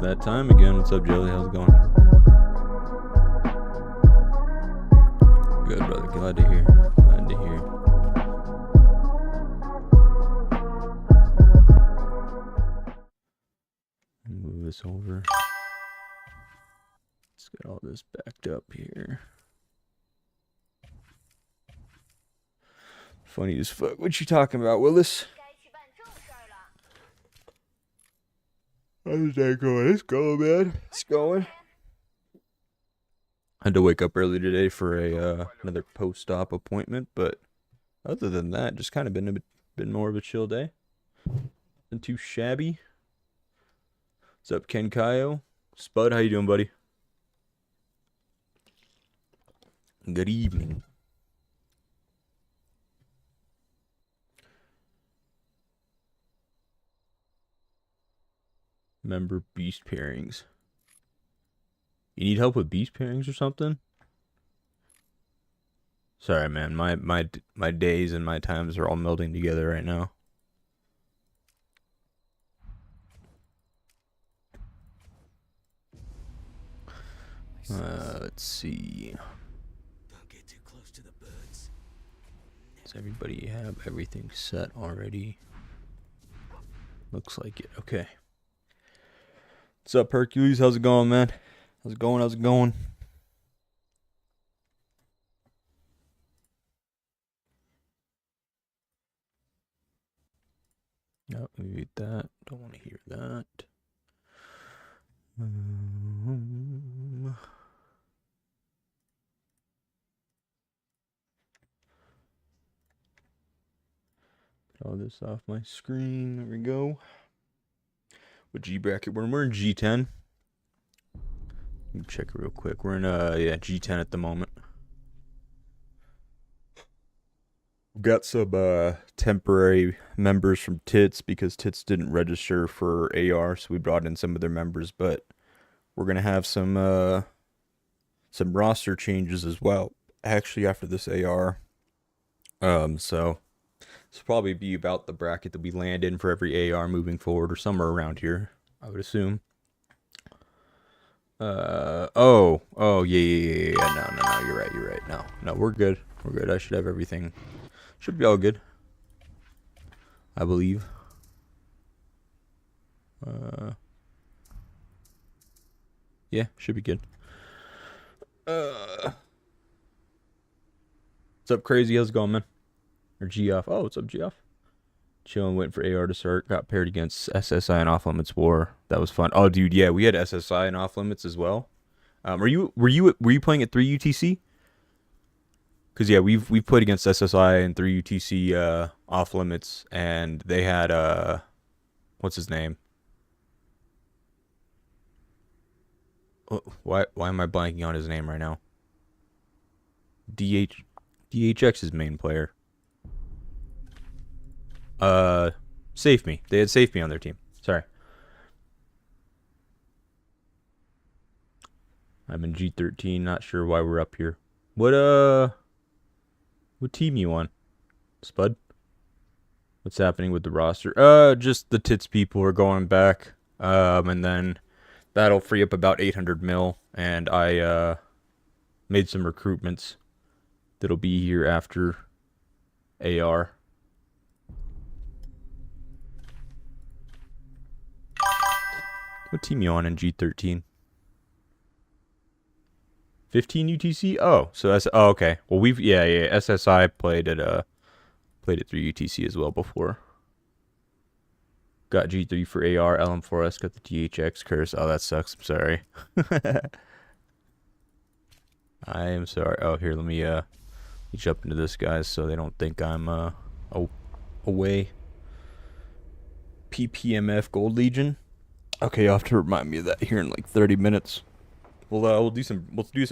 that time again. What's up, Jelly? How's it going? Good, brother. Glad to hear. Glad to hear. Move this over. Let's get all this backed up here. Funny as fuck. What you talking about, Willis? How's that going? It's going, man. It's going. I had to wake up early today for another post-op appointment, but other than that, just kind of been a bit more of a chill day. Nothing too shabby. What's up, Ken Kaio? Spud, how you doing, buddy? Good evening. Member beast pairings. You need help with beast pairings or something? Sorry, man. My days and my times are all melding together right now. Let's see. Don't get too close to the birds. Does everybody have everything set already? Looks like it. Okay. What's up, Hercules? How's it going, man? How's it going? How's it going? No, mute that. Don't want to hear that. Get all this off my screen. There we go. What G bracket? We're in G10. Let me check it real quick. We're in G10 at the moment. We've got some temporary members from Tits because Tits didn't register for AR, so we brought in some of their members, but we're gonna have some roster changes as well. Actually, after this AR, so this will probably be about the bracket that we land in for every AR moving forward, or somewhere around here, I would assume. Yeah. No, you're right. No, we're good. I should have everything. Should be all good, I believe. Yeah, should be good. What's up, Crazy? How's it going, man? Or G off? Oh, what's up, G off? Chilling, waiting for AR to start. Got paired against SSI and Off Limits War. That was fun. Oh, dude, yeah, we had SSI and Off Limits as well. Were you playing at 3 UTC? Because yeah, we've played against SSI and 3 UTC Off Limits, and they had what's his name? Why am I blanking on his name right now? DHX's main player. Save Me. They had Save Me on their team. Sorry. I'm in G13. Not sure why we're up here. What team you on, Spud? What's happening with the roster? Just the Tits people are going back. And then that'll free up about 800 mil. And I made some recruitments that'll be here after AR. What team you on in G13? 15 UTC? Oh, so that's okay. Well, SSI played at 3 UTC as well before. Got G3 for AR, LM4S got the THX curse. Oh, that sucks. I'm sorry. I am sorry. Oh, here, let me jump into this, guys, so they don't think I'm away. PPMF Gold Legion. Okay, you'll have to remind me of that here in like 30 minutes. We'll do some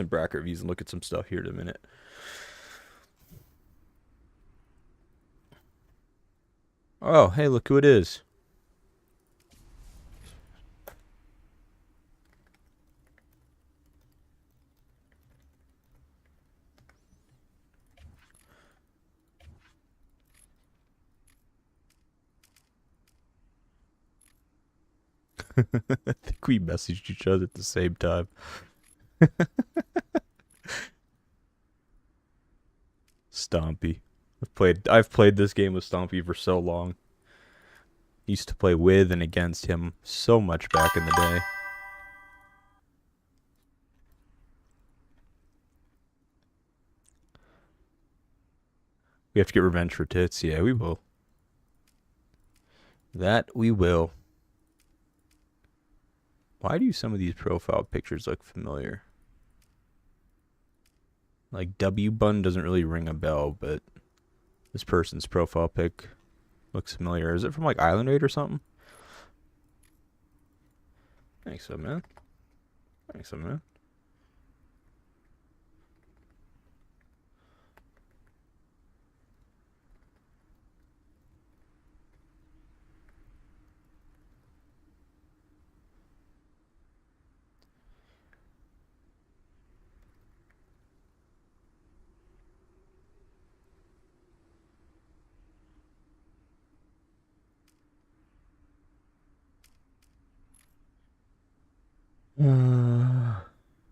bracket reviews and look at some stuff here in a minute. Oh, hey, look who it is. I think we messaged each other at the same time. Stompy. I've played this game with Stompy for so long. Used to play with and against him so much back in the day. We have to get revenge for tits. Yeah, we will. That we will. Why do some of these profile pictures look familiar? Like W Bun doesn't really ring a bell, but this person's profile pic looks familiar. Is it from like Island Raid or something? Thanks, so man. Thanks, so man.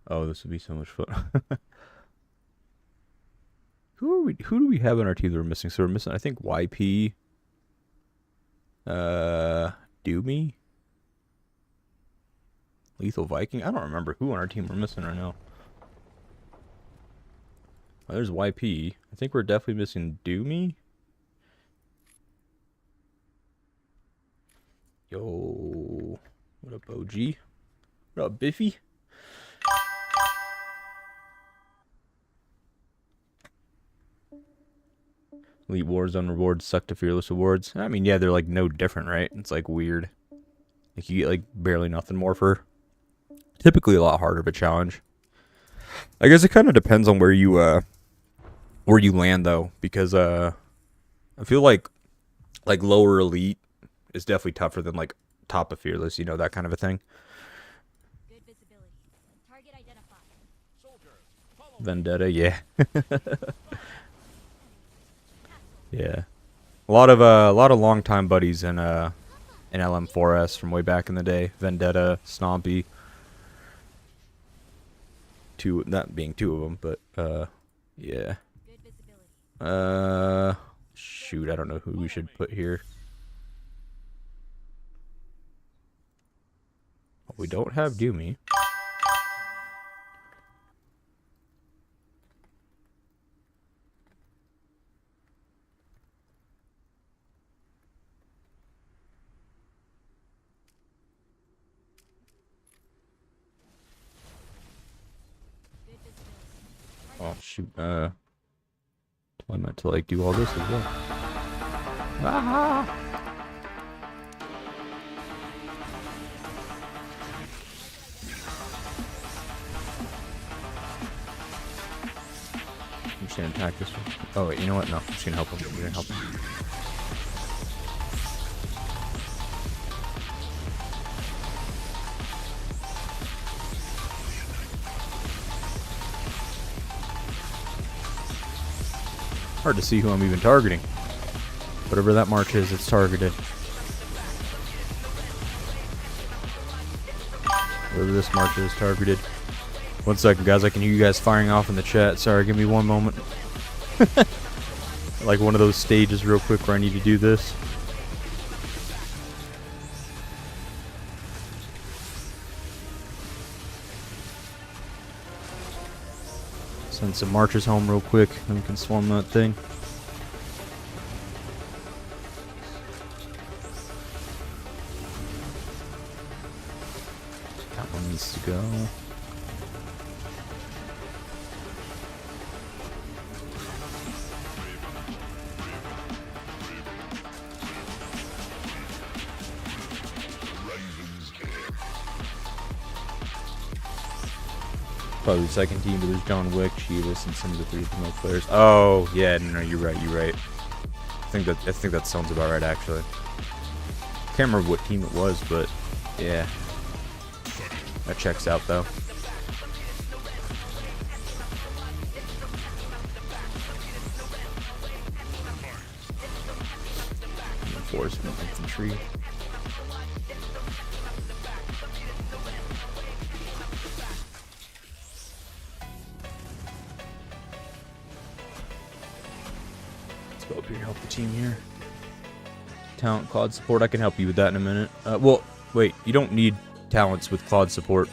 Oh, this would be so much fun. Who do we have on our team that we're missing? So we're missing, I think, YP. Doomy? Lethal Viking? I don't remember who on our team we're missing right now. Oh, there's YP. I think we're definitely missing Doomy. Yo. What up, OG? What up, Biffy? Elite Warzone rewards suck to Fearless awards. I mean, yeah, they're like no different, right? It's like weird. Like you get like barely nothing more for typically a lot harder of a challenge. I guess it kind of depends on where you land though, because I feel like lower elite is definitely tougher than like top of Fearless, you know, that kind of a thing. Good visibility. Target identified. Vendetta, yeah. Yeah. A lot of longtime buddies in LM4S from way back in the day. Vendetta, Stompy. That being two of them, but yeah. Good visibility. Shoot, I don't know who we should put here. We don't have Doomy. Good visibility. Oh shoot, I meant to like do all this as well. Ah! I'm just gonna attack this one. Oh wait, you know what? No, I'm just gonna help him. I'm gonna help him. Hard to see who I'm even targeting. Whatever that march is, it's targeted. Whatever this march is, targeted. 1 second, guys. I can hear you guys firing off in the chat. Sorry, give me 1 moment. Like one of those stages real quick where I need to do this. Send some marchers home real quick, then we can swarm that thing. That one needs to go. Probably the second team, but there's John Wick, Chivas, and some of the 3 promote players. Oh, yeah, no, you're right, you're right. I think that sounds about right, actually. Can't remember what team it was, but yeah, that checks out though. Reinforcement infantry. go up here and help the team here. Talent Claude support. I can help you with that in a minute. Well, wait. You don't need talents with Claude support.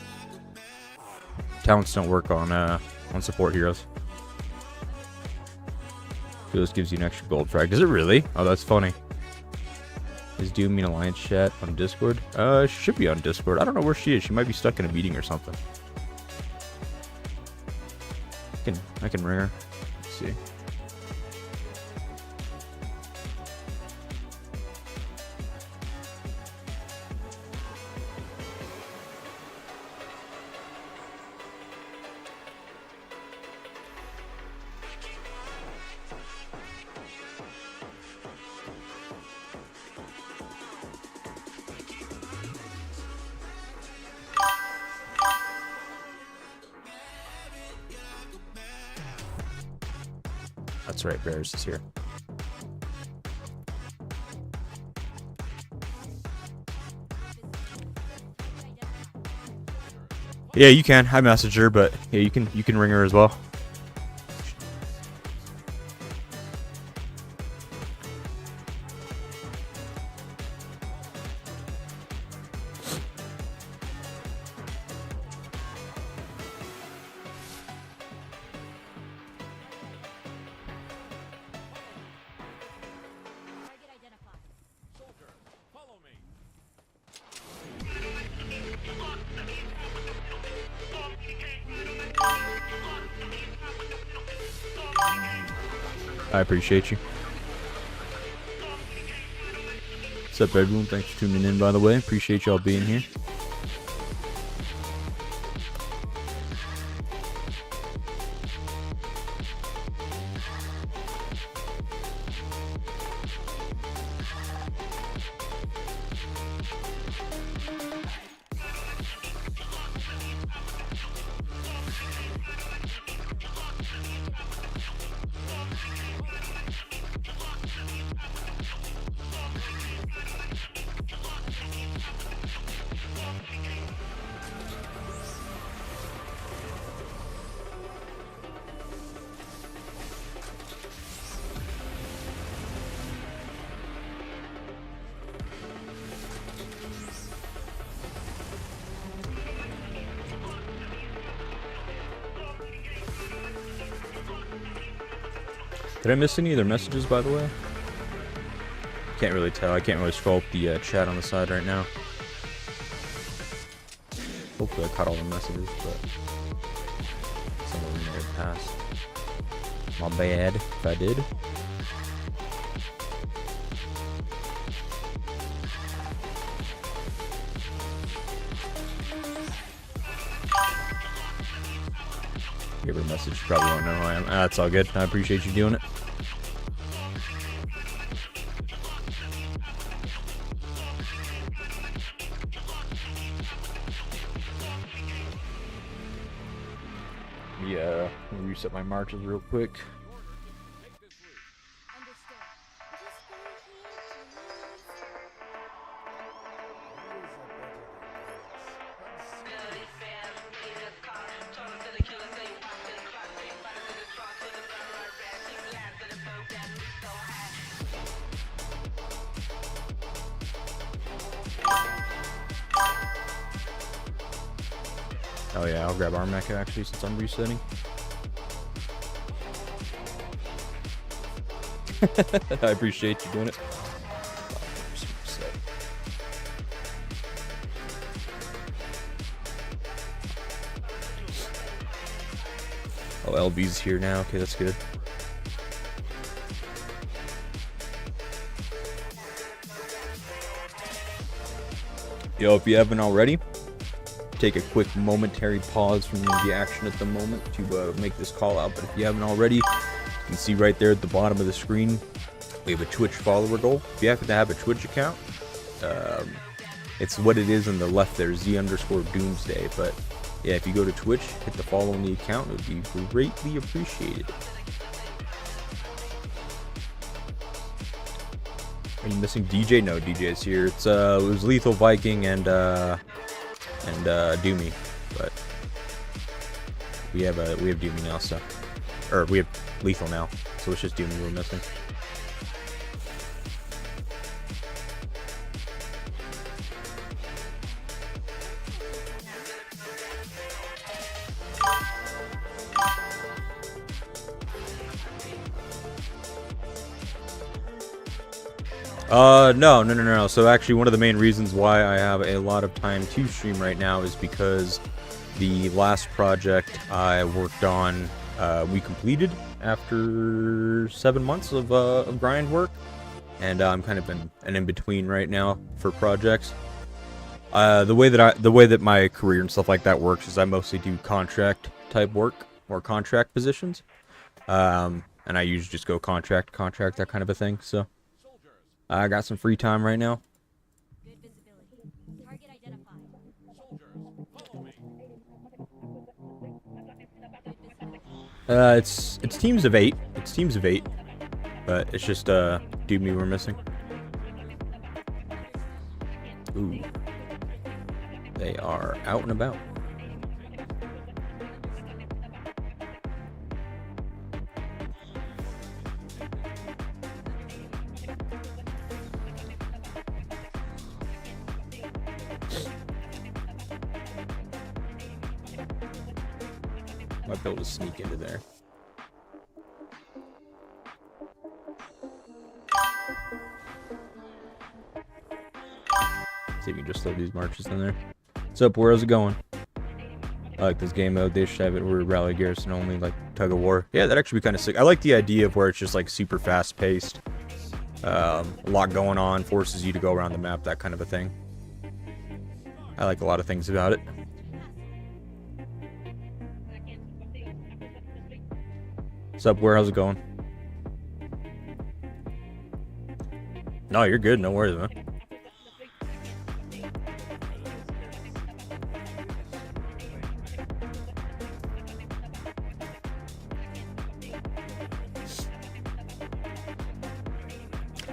Talents don't work on support heroes. So this gives you an extra gold frag. Does it really? Oh, that's funny. Is Doom in Alliance chat on Discord? She should be on Discord. I don't know where she is. She might be stuck in a meeting or something. I can ring her. Let's see. That's right, Bears is here. Yeah, you can. I messaged her, but yeah, you can ring her as well. Target identified. Soldier, follow me. I appreciate you. What's up, everyone? Thanks for tuning in, by the way. Appreciate y'all being here. Did I miss any of their messages, by the way? Can't really tell. I can't really scroll up the chat on the side right now. Hopefully I caught all the messages, but some of them may have passed. My bad if I did. Give her a message, she probably won't know who I am. That's all good. I appreciate you doing it. Yeah, let me reset my marches real quick. Understood. Just go here, please. Oh yeah, I'll grab our mecha actually since I'm resetting. I appreciate you doing it. Oh, LB's here now. Okay, that's good. Yo, if you haven't already, take a quick momentary pause from the action at the moment to make this call out. But if you haven't already, you can see right there at the bottom of the screen, we have a Twitch follower goal. If you happen to have a Twitch account, it's what it is on the left there, Z_Doomsday. But yeah, if you go to Twitch, hit the follow on the account, it would be greatly appreciated. Are you missing DJ? No, DJ is here. It was Lethal Viking and Doomy, but we have Doomy now, so, or we have Lethal now, so it's just Doomy we're missing. No. So actually, one of the main reasons why I have a lot of time to stream right now is because the last project I worked on, we completed after 7 months of grind work, and I'm kind of in an in-between right now for projects. The way that my career and stuff like that works is I mostly do contract type work or contract positions, and I usually just go contract, that kind of a thing. So I got some free time right now. Good visibility. Target identified. Soldiers, follow me. Good visibility. It's teams of 8. It's teams of 8, but it's just dude me we're missing. Ooh, they are out and about. Might be able to sneak into there. See if we can just throw these marches in there. What's up? Where's it going? I like this game mode. They should have it where rally garrison only, like tug of war. Yeah, that'd actually be kind of sick. I like the idea of where it's just like super fast paced. A lot going on, forces you to go around the map, that kind of a thing. I like a lot of things about it. What's up? Where? How's it going? No, you're good. No worries, man.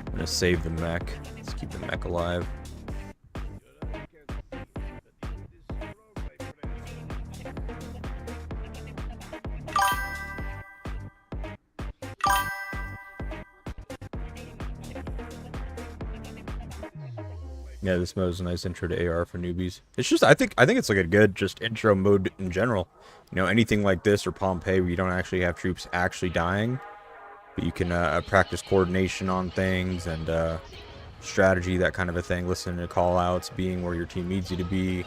I'm gonna save the mech. Let's keep the mech alive. Yeah, this mode is a nice intro to AR for newbies. It's just I think it's like a good just intro mode in general. You know, anything like this or Pompeii where you don't actually have troops actually dying, but you can practice coordination on things and strategy, that kind of a thing. Listening to call outs, being where your team needs you to be,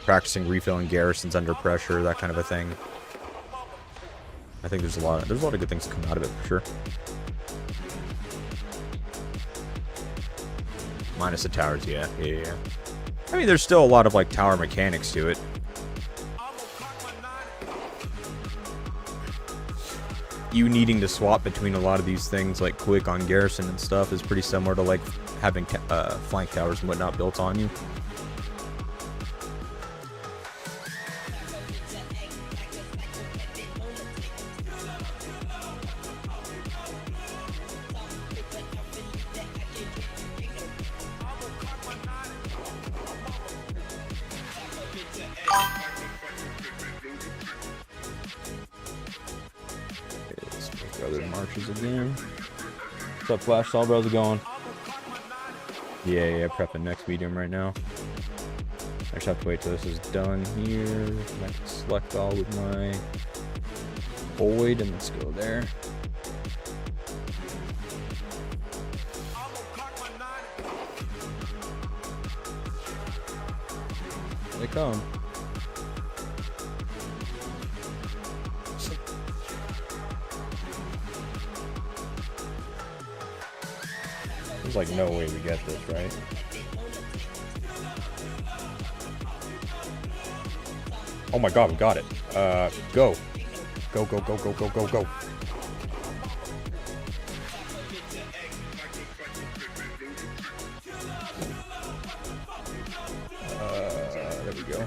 practicing refilling garrisons under pressure, that kind of a thing. I think there's a lot of good things to come out of it for sure. Minus the towers, yeah. I mean, there's still a lot of like tower mechanics to it. You needing to swap between a lot of these things like quick on garrison and stuff is pretty similar to like having flank towers and whatnot built on you. Other marches again. What's up, Flash? Saul, how's it going? Yeah, prepping next medium right now. I just have to wait till this is done here. I can select all with my void and let's go there. Here they come. There's like no way we get this, right? Oh my god, we got it. Go. Go. There we go.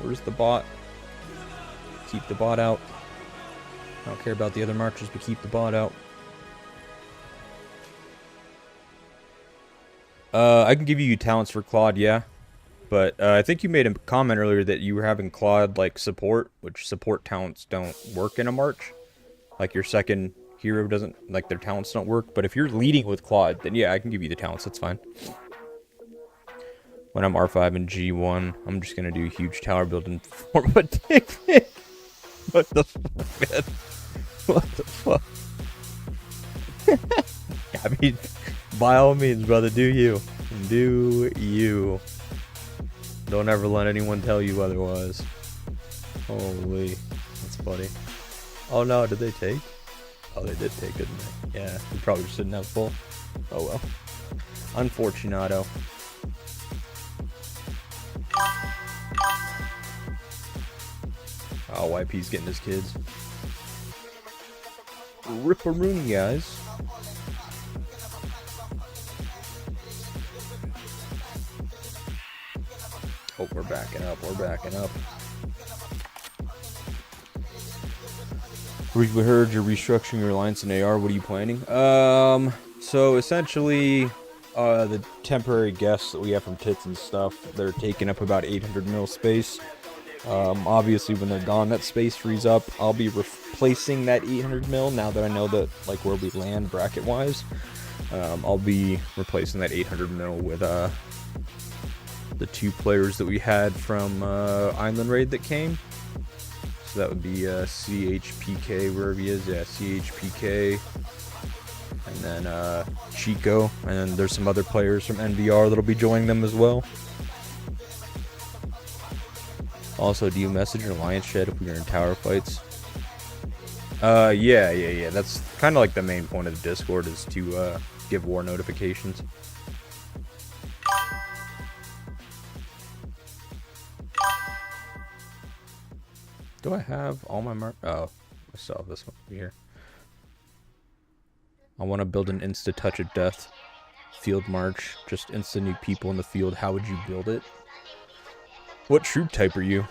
Where's the bot? Keep the bot out. I don't care about the other marchers, but keep the bot out. I can give you talents for Claude, yeah. But I think you made a comment earlier that you were having Claude like support, which support talents don't work in a march. Like your second hero doesn't, like their talents don't work. But if you're leading with Claude, then yeah, I can give you the talents, that's fine. When I'm R5 and G1, I'm just gonna do a huge tower build in form of a dick pic. What the fuck, man? What the fuck? I mean, by all means, brother, do you. Do you. Don't ever let anyone tell you otherwise. Holy. That's funny. Oh no, did they take? Oh, they did take, didn't they? Yeah, we probably just didn't have full. Oh well. Unfortunato. Oh, YP's getting his kids. Ripperoonie, guys. Oh, we're backing up. We're backing up. We heard you're restructuring your alliance in AR. What are you planning? So essentially, the temporary guests that we have from Tits and stuff, they're taking up about 800 mil space. Obviously, when they're gone, that space frees up. I'll be replacing that 800 mil now that I know that like where we land bracket wise. I'll be replacing that 800 mil with the 2 players that we had from Island Raid that came. So that would be CHPK, wherever he is. Yeah, CHPK. And then Chico. And then there's some other players from NVR that'll be joining them as well. Also, do you message your alliance chat if we're in tower fights? Yeah. That's kind of like the main point of the Discord, is to give war notifications. Do I have all my mark? Oh, I still have this one here. I want to build an insta touch of death field march. Just insta new people in the field. How would you build it? What troop type are you?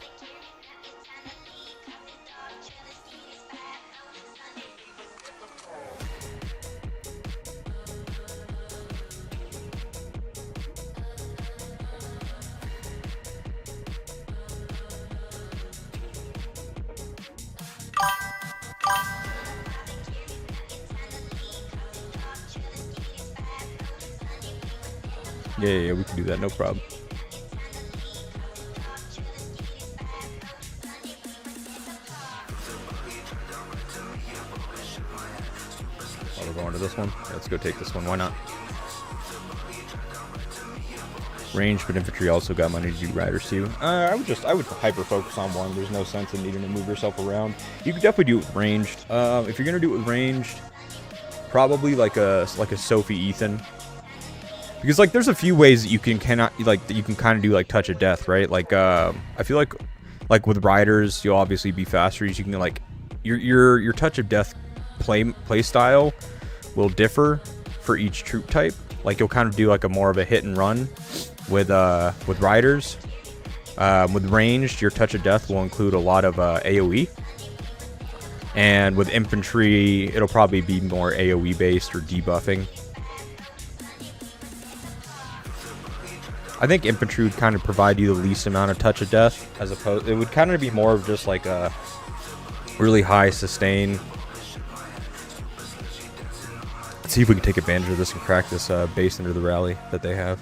Yeah, we can do that, no problem. Oh, we're going to this one? Yeah, let's go take this one, why not? Range, but infantry also got money to do riders too. I would hyper focus on one. There's no sense in needing to move yourself around. You could definitely do it with ranged. If you're gonna do it with ranged, probably like a Sophie Ethan. Because like there's a few ways that you can kind of do like touch of death, right? Like I feel like with riders you'll obviously be faster. You can like your touch of death play style will differ for each troop type. Like you'll kind of do like a more of a hit and run with riders. With ranged, your touch of death will include a lot of AoE. And with infantry, it'll probably be more AoE based or debuffing. I think infantry would kind of provide you the least amount of touch of death, as opposed, it would kind of be more of just like a really high sustain. Let's see if we can take advantage of this and crack this base under the rally that they have.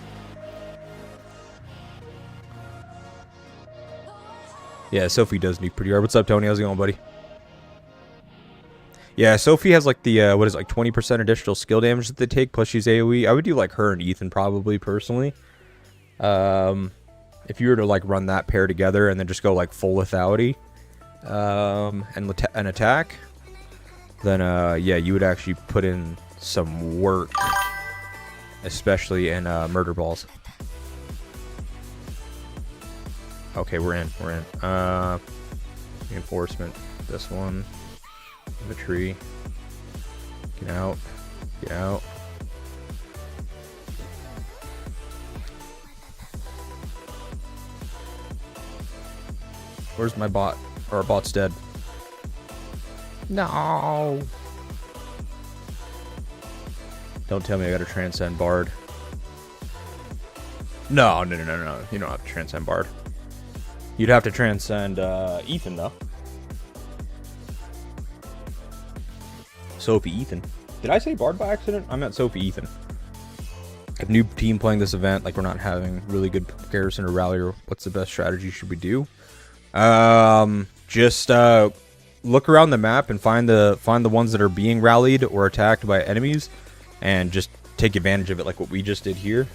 Yeah, Sophie does nuke pretty hard. What's up, Tony? How's it going, buddy? Yeah, Sophie has like the, what is it, like 20% additional skill damage that they take, plus she's AoE. I would do like her and Ethan probably, personally. If you were to like run that pair together and then just go like full lethality, and attack, then yeah, you would actually put in some work, especially in murder balls. Okay, we're in. Reinforcement. This one. The tree. Get out. Get out. Where's my bot? Or our bot's dead. No. Don't tell me I gotta transcend Bard. No. You don't have to transcend Bard. You'd have to transcend Ethan, though. Sophie Ethan. Did I say Bard by accident? I meant Sophie Ethan. a new team playing this event, like we're not having really good garrison or rally, or what's the best strategy should we do? Just look around the map and find the ones that are being rallied or attacked by enemies, and just take advantage of it, like what we just did here.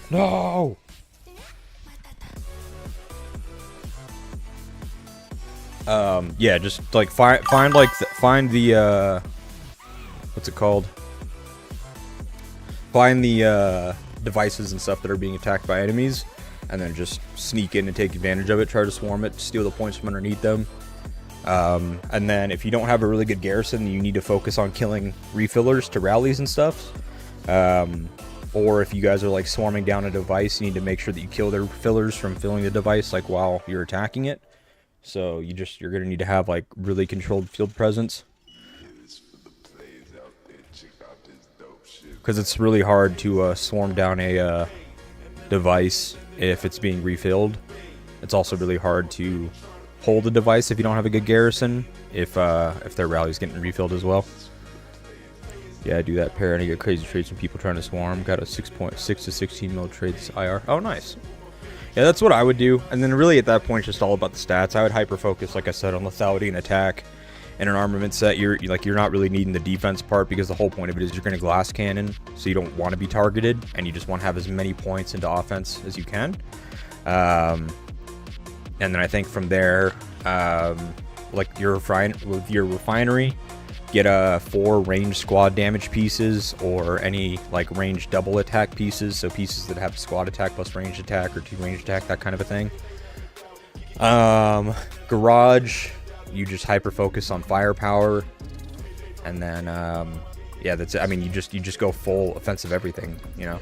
No. Yeah, just like find the what's it called? Find the devices and stuff that are being attacked by enemies, and then just sneak in and take advantage of it. Try to swarm it, steal the points from underneath them. And then if you don't have a really good garrison, you need to focus on killing refillers to rallies and stuff. Or if you guys are like swarming down a device, you need to make sure that you kill their fillers from filling the device like while you're attacking it. So you're gonna need to have like really controlled field presence, because it's really hard to swarm down a device if it's being refilled. It's also really hard to hold a device if you don't have a good garrison, if their rally's getting refilled as well. Yeah, I do that pair and I get crazy trades from people trying to swarm. Got a 6.6 to 16 mil trades IR. Oh, nice. Yeah, that's what I would do. And then really at that point, it's just all about the stats. I would hyper focus, like I said, on lethality and attack. In an armament set, you're not really needing the defense part, because the whole point of it is you're going to glass cannon, so you don't want to be targeted, and you just want to have as many points into offense as you can. And then I think from there, like with your refinery, get 4 ranged squad damage pieces, or any like ranged double attack pieces, so pieces that have squad attack plus ranged attack, or 2 ranged attack, that kind of a thing. Garage, you just hyper focus on firepower, and then yeah, that's it. I mean, you just go full offensive everything, you know.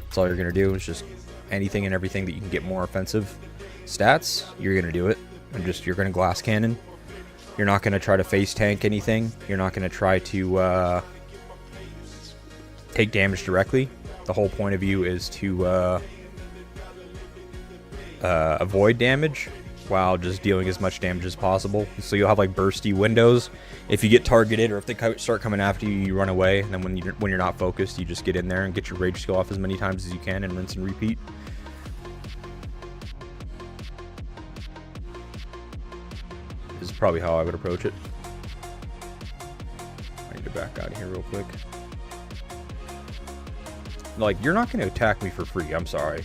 That's all you're gonna do, is just anything and everything that you can get more offensive stats, you're gonna do it. And you're gonna glass cannon. You're not gonna try to face tank anything. You're not gonna try to take damage directly. The whole point of you is to avoid damage while just dealing as much damage as possible. So you'll have like bursty windows. If you get targeted, or if they start coming after you, you run away. And then when you're not focused, you just get in there and get your rage skill off as many times as you can, and rinse and repeat. This is probably how I would approach it. I need to back out of here real quick. Like, you're not going to attack me for free. I'm sorry.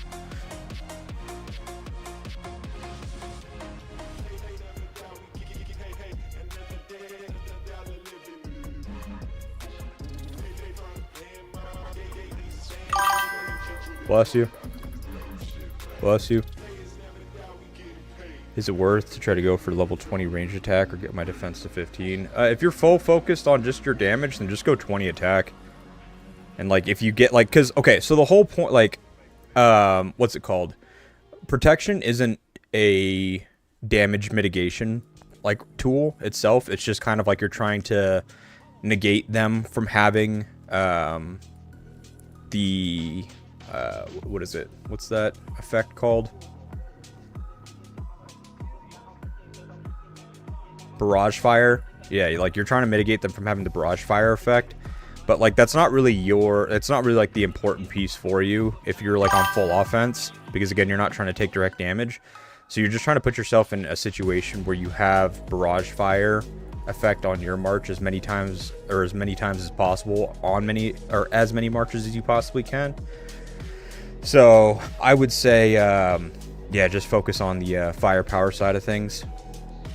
Bless you. Bless you. Is it worth to try to go for level 20 range attack, or get my defense to 15? If you're full focused on just your damage, then just go 20 attack. And like, if you get like, cause okay, so the whole point, like, what's it called? Protection isn't a damage mitigation like tool itself. It's just kind of like you're trying to negate them from having the what is it? What's that effect called? Barrage fire. Yeah, like you're trying to mitigate them from having the barrage fire effect. But like that's not really it's not really like the important piece for you if you're like on full offense, because again, you're not trying to take direct damage. So you're just trying to put yourself in a situation where you have barrage fire effect on your march as many times as possible on as many marches as you possibly can. So I would say yeah, just focus on the firepower side of things,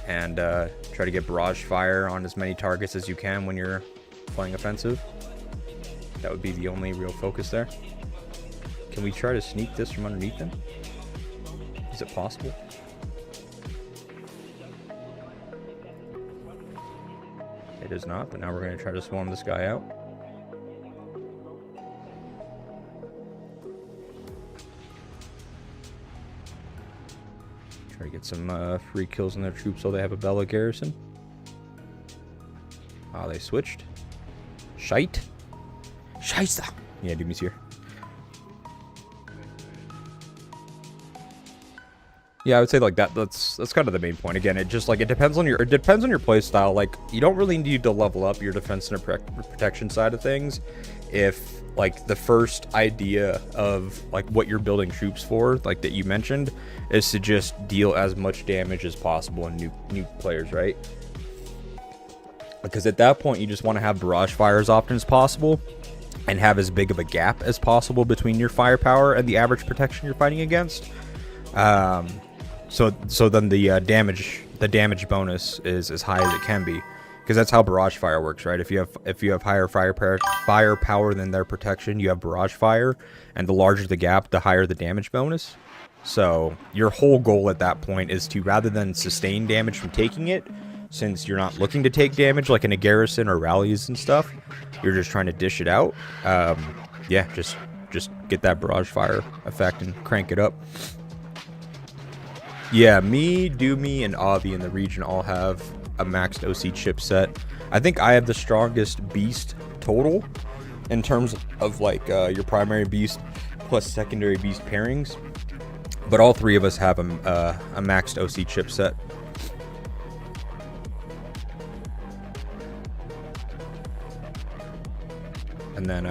and try to get barrage fire on as many targets as you can when you're playing offensive. That would be the only real focus there. Can we try to sneak this from underneath them? Is it possible? It is not, but now we're going to try to swarm this guy out. Try to get some free kills on their troops so they have a Bella garrison. Ah, they switched. Shite. Scheisse. Yeah, Doomy's here. Yeah, I would say like that. That's kind of the main point. Again, it just like it depends on your play style. Like you don't really need to level up your defense and protection side of things. If like the first idea of like what you're building troops for, like that you mentioned, is to just deal as much damage as possible in new players, right? Because at that point you just want to have barrage fire as often as possible and have as big of a gap as possible between your firepower and the average protection you're fighting against. So then the damage bonus is as high as it can be, because that's how barrage fire works, right? If you have higher firepower than their protection, you have barrage fire, and the larger the gap, the higher the damage bonus. So your whole goal at that point is to, rather than sustain damage from taking it, since you're not looking to take damage like in a garrison or rallies and stuff, you're just trying to dish it out. Yeah, just get that barrage fire effect and crank it up. Yeah, me, Doomy, and Avi in the region all have a maxed OC chipset. I think I have the strongest beast total in terms of like your primary beast plus secondary beast pairings. But all three of us have a maxed OC chipset. And then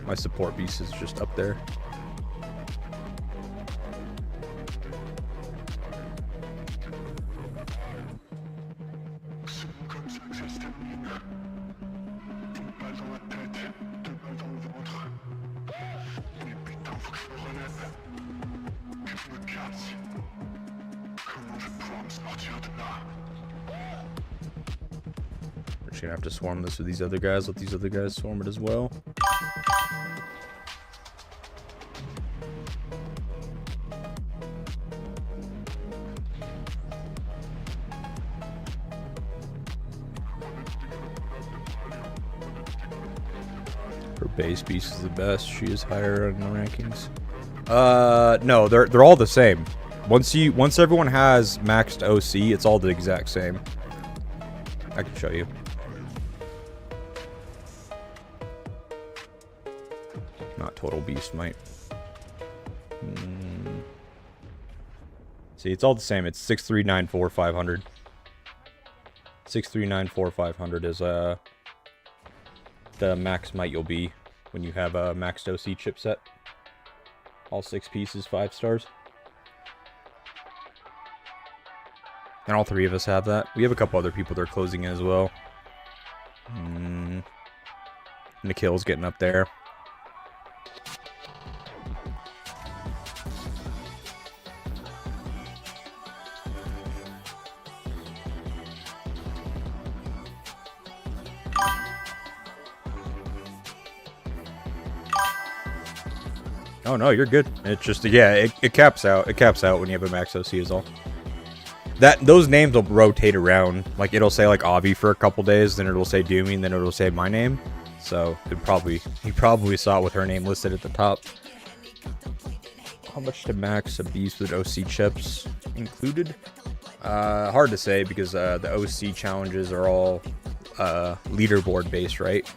my support beast is just up there. We're just gonna have to swarm this with these other guys. Let these other guys swarm it as well. Her base beast is the best. She is higher in the rankings. No, they're all the same. Once everyone has maxed OC, it's all the exact same. I can show you. Not total beast might. See, it's all the same. It's 6394 500. 6394 500 is the max might you'll be when you have a maxed OC chipset. All 6 pieces, 5 stars. And all 3 of us have that. We have a couple other people that are closing in as well. Nikhil's getting up there. Oh no, you're good. It's just, yeah, it caps out. It caps out when you have a max OC is all. Those names will rotate around. Like it'll say like Avi for a couple days, then it'll say Doomy, and then it'll say my name. So you probably saw it with her name listed at the top. How much to max a beast with OC chips included? Hard to say because the OC challenges are all leaderboard based, right?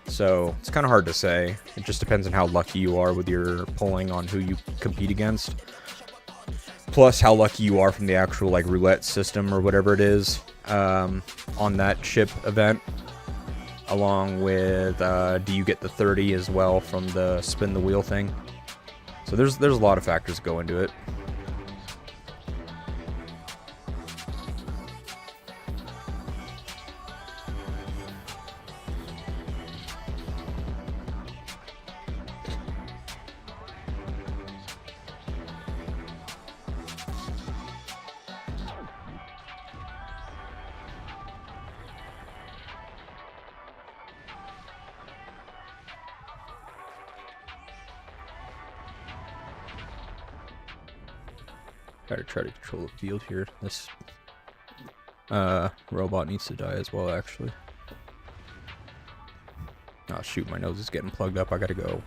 So it's kind of hard to say. It just depends on how lucky you are with your pulling on who you compete against. Plus how lucky you are from the actual like roulette system or whatever it is on that chip event. Along with do you get the 30 as well from the spin the wheel thing. So there's a lot of factors that go into it. Gotta try to control the field here. This robot needs to die as well, actually. Oh shoot, my nose is getting plugged up. I gotta go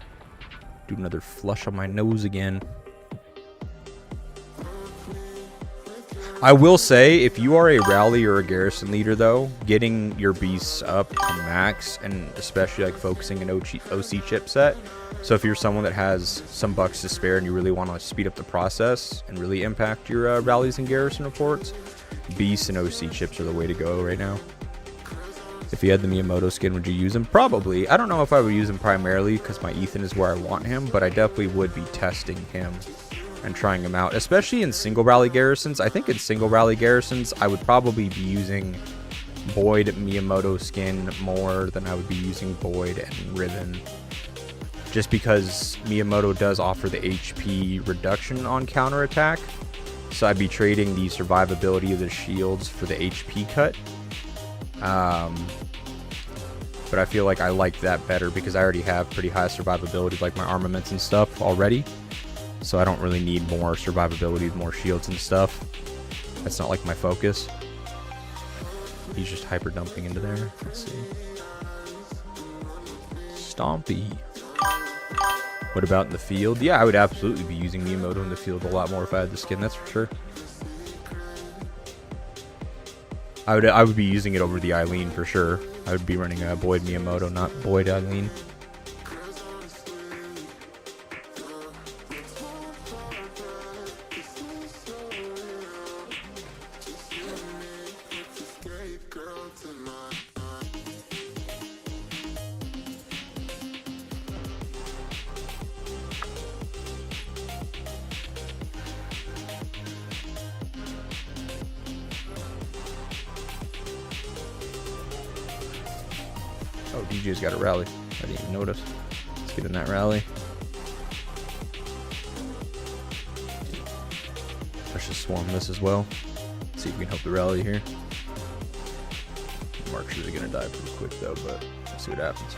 do another flush on my nose again. I will say, if you are a rally or a garrison leader, though, getting your beasts up to max, and especially like focusing an OC chipset. So if you're someone that has some bucks to spare and you really want to speed up the process and really impact your rallies and garrison reports, beasts and OC chips are the way to go right now. If you had the Miyamoto skin, would you use him? Probably. I don't know if I would use him primarily because my Ethan is where I want him, but I definitely would be testing him and trying him out, especially in single rally garrisons. I think in single rally garrisons, I would probably be using Boyd Miyamoto skin more than I would be using Boyd and Riven, just because Miyamoto does offer the HP reduction on counterattack. So I'd be trading the survivability of the shields for the HP cut. But I feel like I like that better because I already have pretty high survivability, like my armaments and stuff already. So I don't really need more survivability, more shields and stuff. That's not like my focus. He's just hyper dumping into there. Let's see. Stompy. What about in the field? Yeah, I would absolutely be using Miyamoto in the field a lot more if I had the skin, that's for sure. I would be using it over the Eileen for sure. I would be running a Boyd Miyamoto, not Boyd Eileen. Oh, DJ's got a rally. I didn't even notice. Let's get in that rally. Let's just swarm this as well. See if we can help the rally here. Marchers are gonna die pretty quick though, but let's see what happens.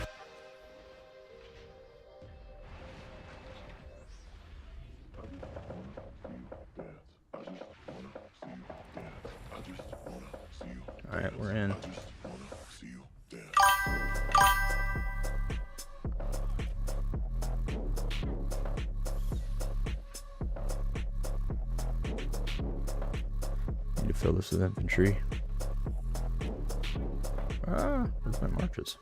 Alright, we're in. Need to fill this with infantry. Ah, where's my marches?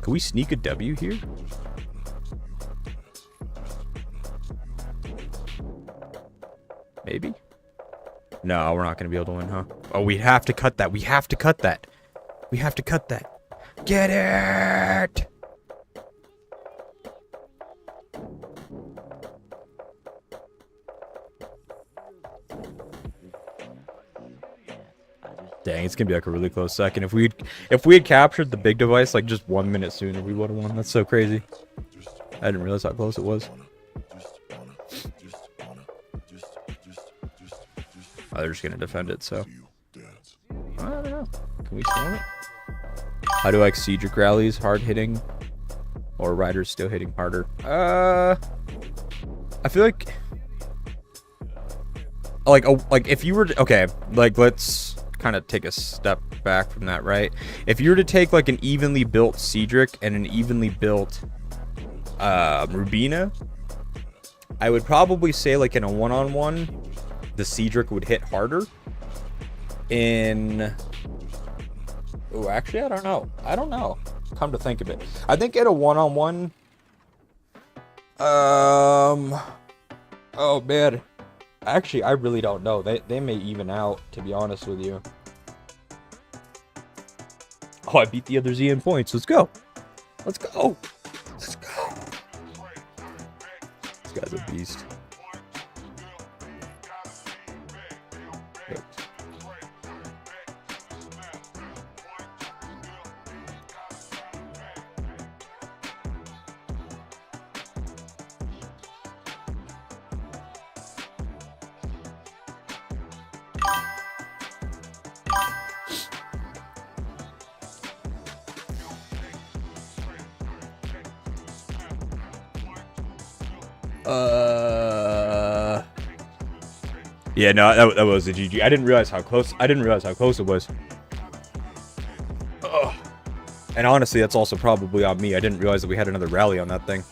Can we sneak a W here? Maybe? No, we're not going to be able to win, huh? Oh, we have to cut that. We have to cut that. We have to cut that. Get it! Dang, it's gonna be like a really close second. If we had captured the big device like just 1 minute sooner, we would have won. That's so crazy. I didn't realize how close it was. Oh, they're just gonna defend it, so I don't know. Can we storm it? How do I like Cedric rallies? Hard hitting, or riders still hitting harder? I feel like if you were to, okay, like let's kind of take a step back from that, right? If you were to take like an evenly built Cedric and an evenly built Rubina, I would probably say like in a one-on-one, the Cedric would hit harder. Oh, actually, I don't know. Come to think of it, I think at a one-on-one, oh man, actually, I really don't know. They may even out, to be honest with you. Oh, I beat the other Z in points. Let's go. Let's go. Let's go. This guy's a beast. Yep. Yeah, no, that was a GG. I didn't realize how close. I didn't realize how close it was. Ugh. And honestly, that's also probably on me. I didn't realize that we had another rally on that thing.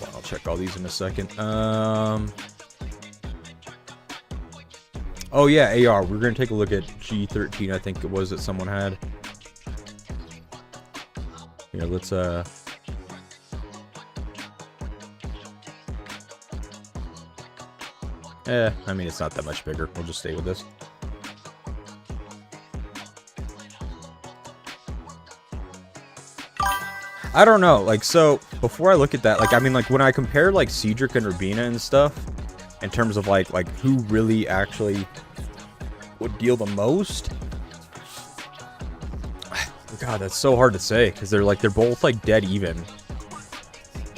Well, I'll check all these in a second. Oh yeah, AR. We're gonna take a look at G13. I think it was that someone had. Here, let's I mean, it's not that much bigger. We'll just stay with this. I don't know. Like, so, before I look at that, like, I mean, like, when I compare, like, Cedric and Rubina and stuff, in terms of, like who really actually would deal the most, God, that's so hard to say, because they're both, like, dead even.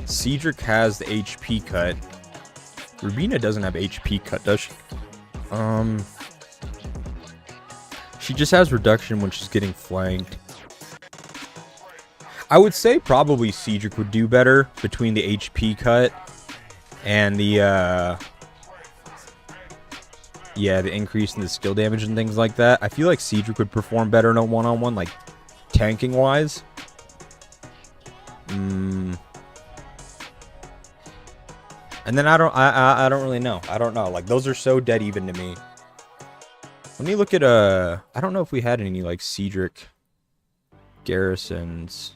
Cedric has the HP cut. Rubina doesn't have HP cut, does she? She just has reduction when she's getting flanked. I would say probably Cedric would do better between the HP cut and the, yeah, the increase in the skill damage and things like that. I feel like Cedric would perform better in a one-on-one, like, tanking-wise. And then I don't really know. I don't know. Like, those are so dead even to me. Let me look at, I don't know if we had any, like, Cedric garrisons.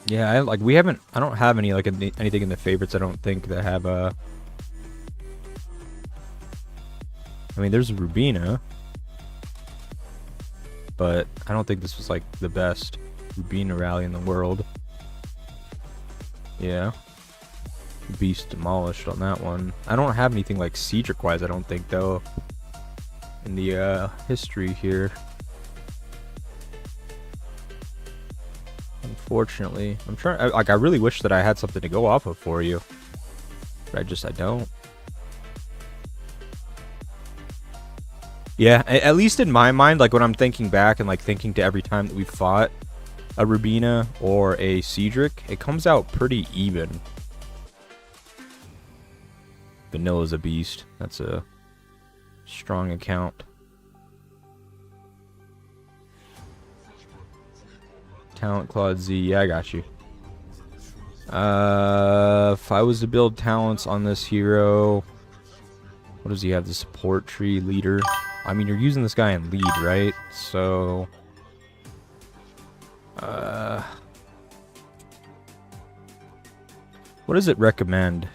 Yeah, I don't have any, like, anything in the favorites, I don't think, that have, I mean, there's Rubina, but I don't think this was, like, the best Rubina rally in the world. Yeah. Beast demolished on that one. I don't have anything, like, Cedric-wise, I don't think, though, in the, history here. Unfortunately. I'm trying, I really wish that I had something to go off of for you. But I don't. Yeah, at least in my mind, like, when I'm thinking back and, like, thinking to every time that we fought a Rubina or a Cedric, it comes out pretty even. Vanilla's a beast. That's a strong account. Talent Claude Z, yeah, I got you. If I was to build talents on this hero, what does he have? The support tree, leader. I mean, you're using this guy in lead, right? So, what does it recommend?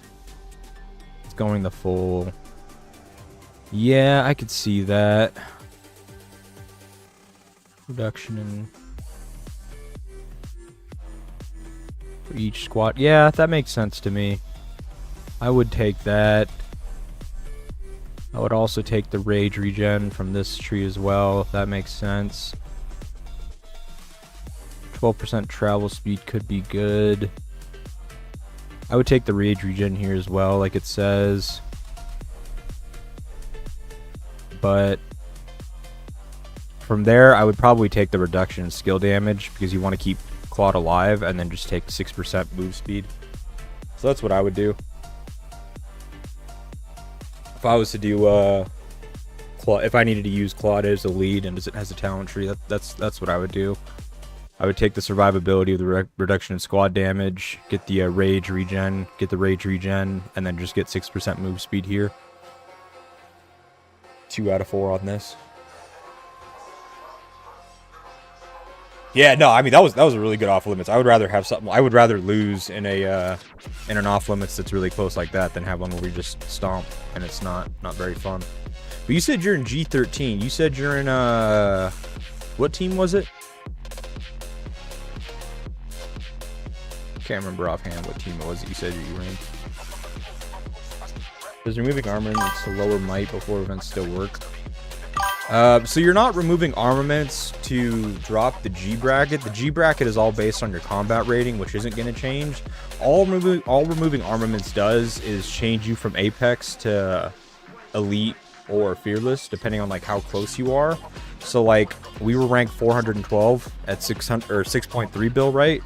It's going the full. Yeah, I could see that. Reduction in for each squad. Yeah, that makes sense to me. I would take that. I would also take the rage regen from this tree as well, if that makes sense. 12% travel speed could be good. I would take the rage regen here as well, like it says. But from there, I would probably take the reduction in skill damage, because you want to keep Claude alive, and then just take 6% move speed. So that's what I would do. If I was to do, if I needed to use Claude as a lead and as a talent tree, that's what I would do. I would take the survivability of the reduction in squad damage, get the rage regen, and then just get 6% move speed here. 2 out of 4 on this. Yeah, no, I mean that was a really good off limits. I would rather have something. I would rather lose in a in an off limits that's really close like that than have one where we just stomp and it's not very fun. But you said you're in G13. You said you're in what team was it? Can't remember offhand what team it was that you said you were in. Does removing armor needs to lower might before events still work? So you're not removing armaments to drop the G bracket. The G bracket is all based on your combat rating, which isn't going to change. All removing armaments does is change you from Apex to Elite or Fearless, depending on like how close you are. So like we were ranked 412 at 600 or 6.3 bill, right?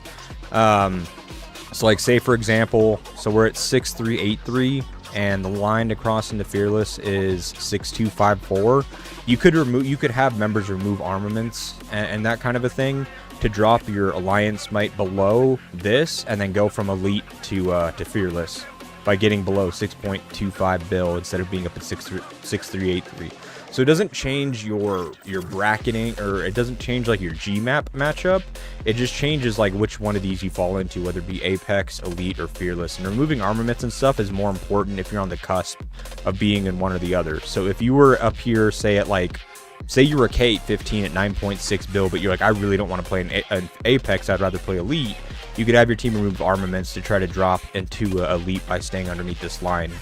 So like say for example, so we're at 6383 and the line to cross into Fearless is 6254. You could have members remove armaments and that kind of a thing to drop your alliance might below this and then go from Elite to Fearless by getting below 6.25 bill instead of being up at 6383. So it doesn't change your bracketing, or it doesn't change like your G-map matchup. It just changes like which one of these you fall into, whether it be Apex, Elite, or Fearless. And removing armaments and stuff is more important if you're on the cusp of being in one or the other. So if you were up here, say at like, say you were K815 at 9.6 bill, but you're like, I really don't want to play an Apex, I'd rather play Elite. You could have your team remove armaments to try to drop into Elite by staying underneath this line,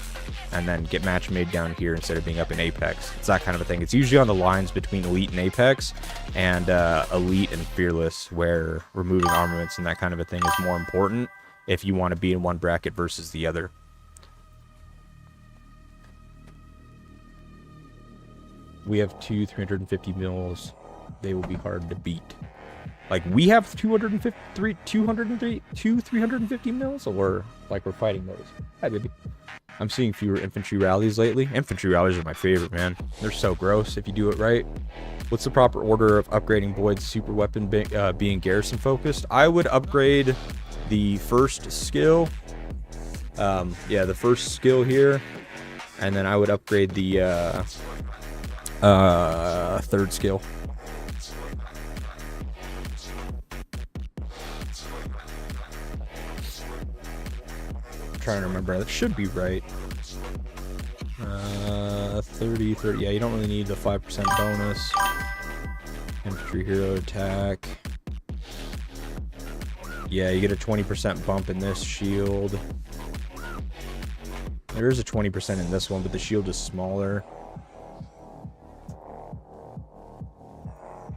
and then get match made down here instead of being up in Apex. It's that kind of a thing. It's usually on the lines between Elite and Apex, and Elite and Fearless, where removing armaments and that kind of a thing is more important if you want to be in one bracket versus the other. We have two 350 mils. They will be hard to beat. Like we have 350 mils, or like we're fighting those. Hi, baby. I'm seeing fewer infantry rallies lately. Infantry rallies are my favorite, man. They're so gross if you do it right. What's the proper order of upgrading Boyd's super weapon being garrison focused? I would upgrade the first skill. Yeah, the first skill here. And then I would upgrade the third skill. Trying to remember. That should be right. 30. Yeah, you don't really need the 5% bonus. Infantry hero attack. Yeah, you get a 20% bump in this shield. There is a 20% in this one, but the shield is smaller.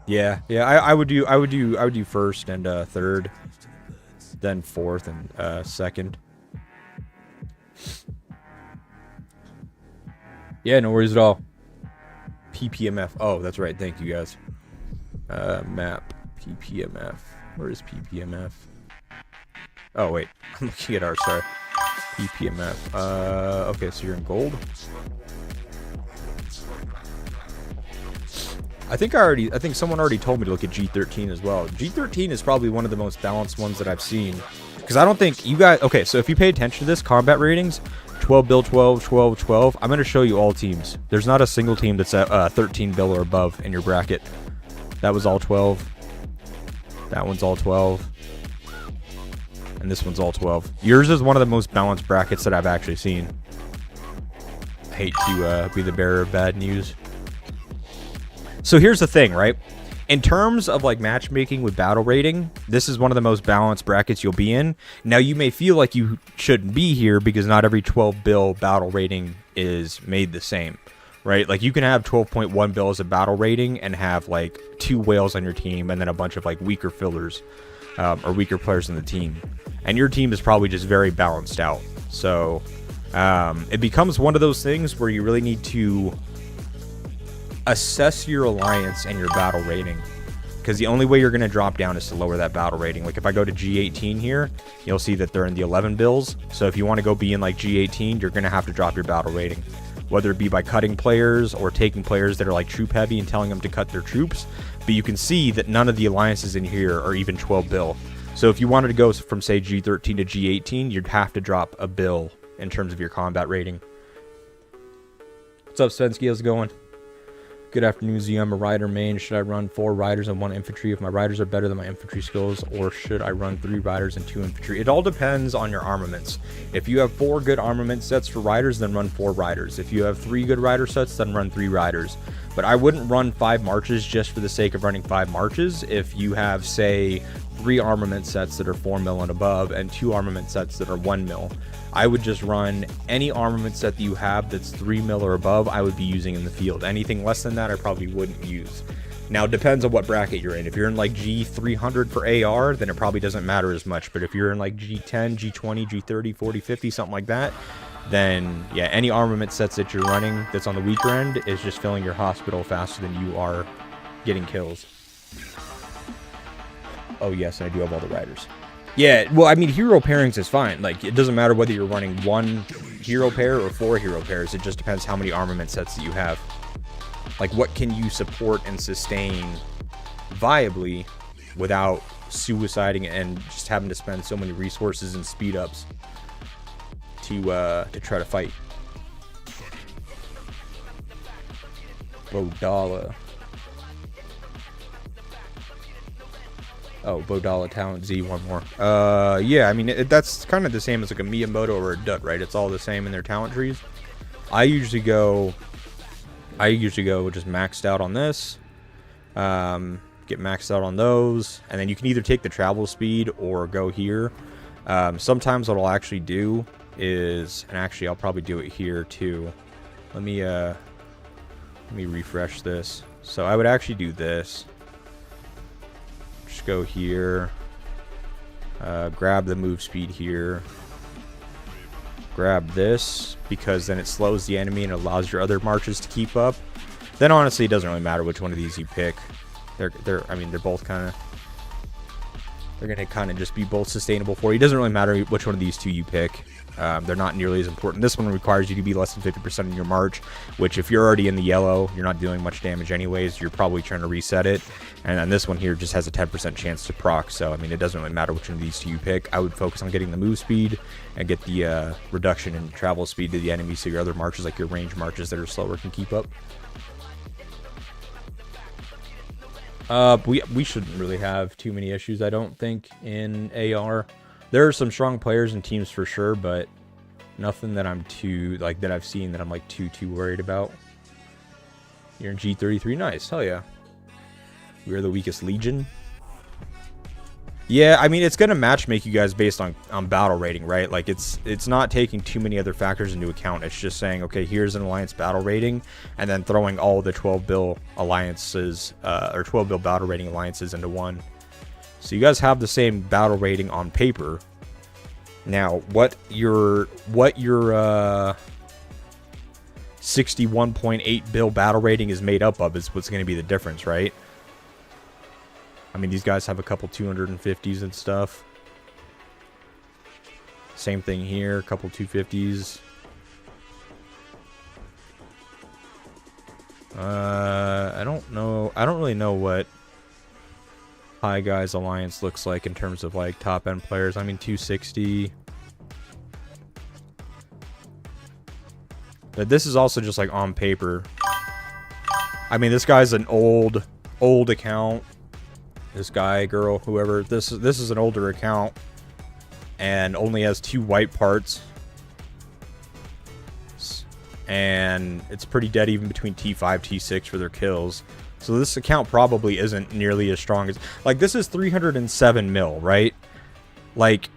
Yeah, I would do first and third, then fourth and second. Yeah, no worries at all. PPMF. Oh, that's right. Thank you, guys. Map. PPMF. Where is PPMF? Oh, wait. I'm looking at ours. Sorry. PPMF. Okay, so you're in gold. I think someone already told me to look at G13 as well. G13 is probably one of the most balanced ones that I've seen. Because I don't think you guys... Okay, so if you pay attention to this, combat ratings, 12 bill, 12, 12, 12. I'm going to show you all teams. There's not a single team that's at 13 bill or above in your bracket. That was all 12. That one's all 12. And this one's all 12. Yours is one of the most balanced brackets that I've actually seen. I hate to be the bearer of bad news. So here's the thing, right? In terms of like matchmaking with battle rating, this is one of the most balanced brackets you'll be in. Now you may feel like you shouldn't be here because not every 12 bill battle rating is made the same, right? Like you can have 12.1 bill as a battle rating and have like 2 whales on your team and then a bunch of like weaker fillers or weaker players in the team. And your team is probably just very balanced out. So it becomes one of those things where you really need to assess your alliance and your battle rating, because the only way you're going to drop down is to lower that battle rating. Like if I go to G18 here, you'll see that they're in the 11 bills. So if you want to go be in like G18, you're going to have to drop your battle rating, whether it be by cutting players or taking players that are like troop heavy and telling them to cut their troops. But you can see that none of the alliances in here are even 12 bill. So if you wanted to go from say G13 to G18, you'd have to drop a bill in terms of your combat rating. What's up, Svensky? How's it going? Good afternoon, Z. I'm a rider main. Should I run 4 riders and 1 infantry if my riders are better than my infantry skills, or should I run 3 riders and 2 infantry? It all depends on your armaments. If you have 4 good armament sets for riders, then run 4 riders. If you have 3 good rider sets, then run 3 riders. But I wouldn't run 5 marches just for the sake of running 5 marches. If you have, say, 3 armament sets that are 4 mil and above, and 2 armament sets that are 1 mil. I would just run any armament set that you have that's 3 mil or above, I would be using in the field. Anything less than that, I probably wouldn't use. Now, it depends on what bracket you're in. If you're in like G300 for AR, then it probably doesn't matter as much. But if you're in like G10, G20, G30, 40, 50, something like that, then yeah, any armament sets that you're running that's on the weaker end is just filling your hospital faster than you are getting kills. Oh yes, and I do have all the riders. Yeah, well, I mean, hero pairings is fine. Like, it doesn't matter whether you're running 1 hero pair or 4 hero pairs. It just depends how many armament sets that you have. Like, what can you support and sustain viably without suiciding and just having to spend so many resources and speed ups to try to fight. Bodala. Oh, Bodala Talent Z, one more. Yeah, I mean, that's kind of the same as like a Miyamoto or a Dut, right? It's all the same in their talent trees. I usually go just maxed out on this. Get maxed out on those. And then you can either take the travel speed or go here. Sometimes what I'll actually do is, and actually I'll probably do it here too. Let me refresh this. So I would actually do this. Just go here, grab the move speed here, grab this, because then it slows the enemy and allows your other marches to keep up. Then honestly, it doesn't really matter which one of these you pick. I mean, they're both kind of, they're gonna kind of just be both sustainable for you. It doesn't really matter which one of these two you pick. They're not nearly as important. This one requires you to be less than 50% in your march, which if you're already in the yellow, you're not doing much damage anyways. You're probably trying to reset it. And then this one here just has a 10% chance to proc. So, I mean, it doesn't really matter which one of these two you pick. I would focus on getting the move speed and get the reduction in travel speed to the enemy so your other marches, like your range marches that are slower, can keep up. We shouldn't really have too many issues, I don't think, in AR. There are some strong players and teams for sure, but nothing that I'm too, like, that I've seen that I'm like too worried about. You're in G33, nice, hell yeah. We're the weakest legion. Yeah, I mean, it's gonna matchmake you guys based on battle rating, right? Like, it's not taking too many other factors into account. It's just saying, okay, here's an alliance battle rating, and then throwing all the 12 bill alliances or 12 bill battle rating alliances into one. So you guys have the same battle rating on paper. Now, what your 61.8 bill battle rating is made up of is what's going to be the difference, right? I mean, these guys have a couple 250s and stuff. Same thing here, a couple 250s. I don't know. I don't really know what High Guys Alliance looks like in terms of like top end players. I mean, 260. But this is also just like on paper. I mean, this guy's an old account. This guy, girl, whoever. This is an older account and only has 2 white parts. And it's pretty dead even between T5, T6 for their kills. So this account probably isn't nearly as strong as... Like, this is 307 mil, right? Like,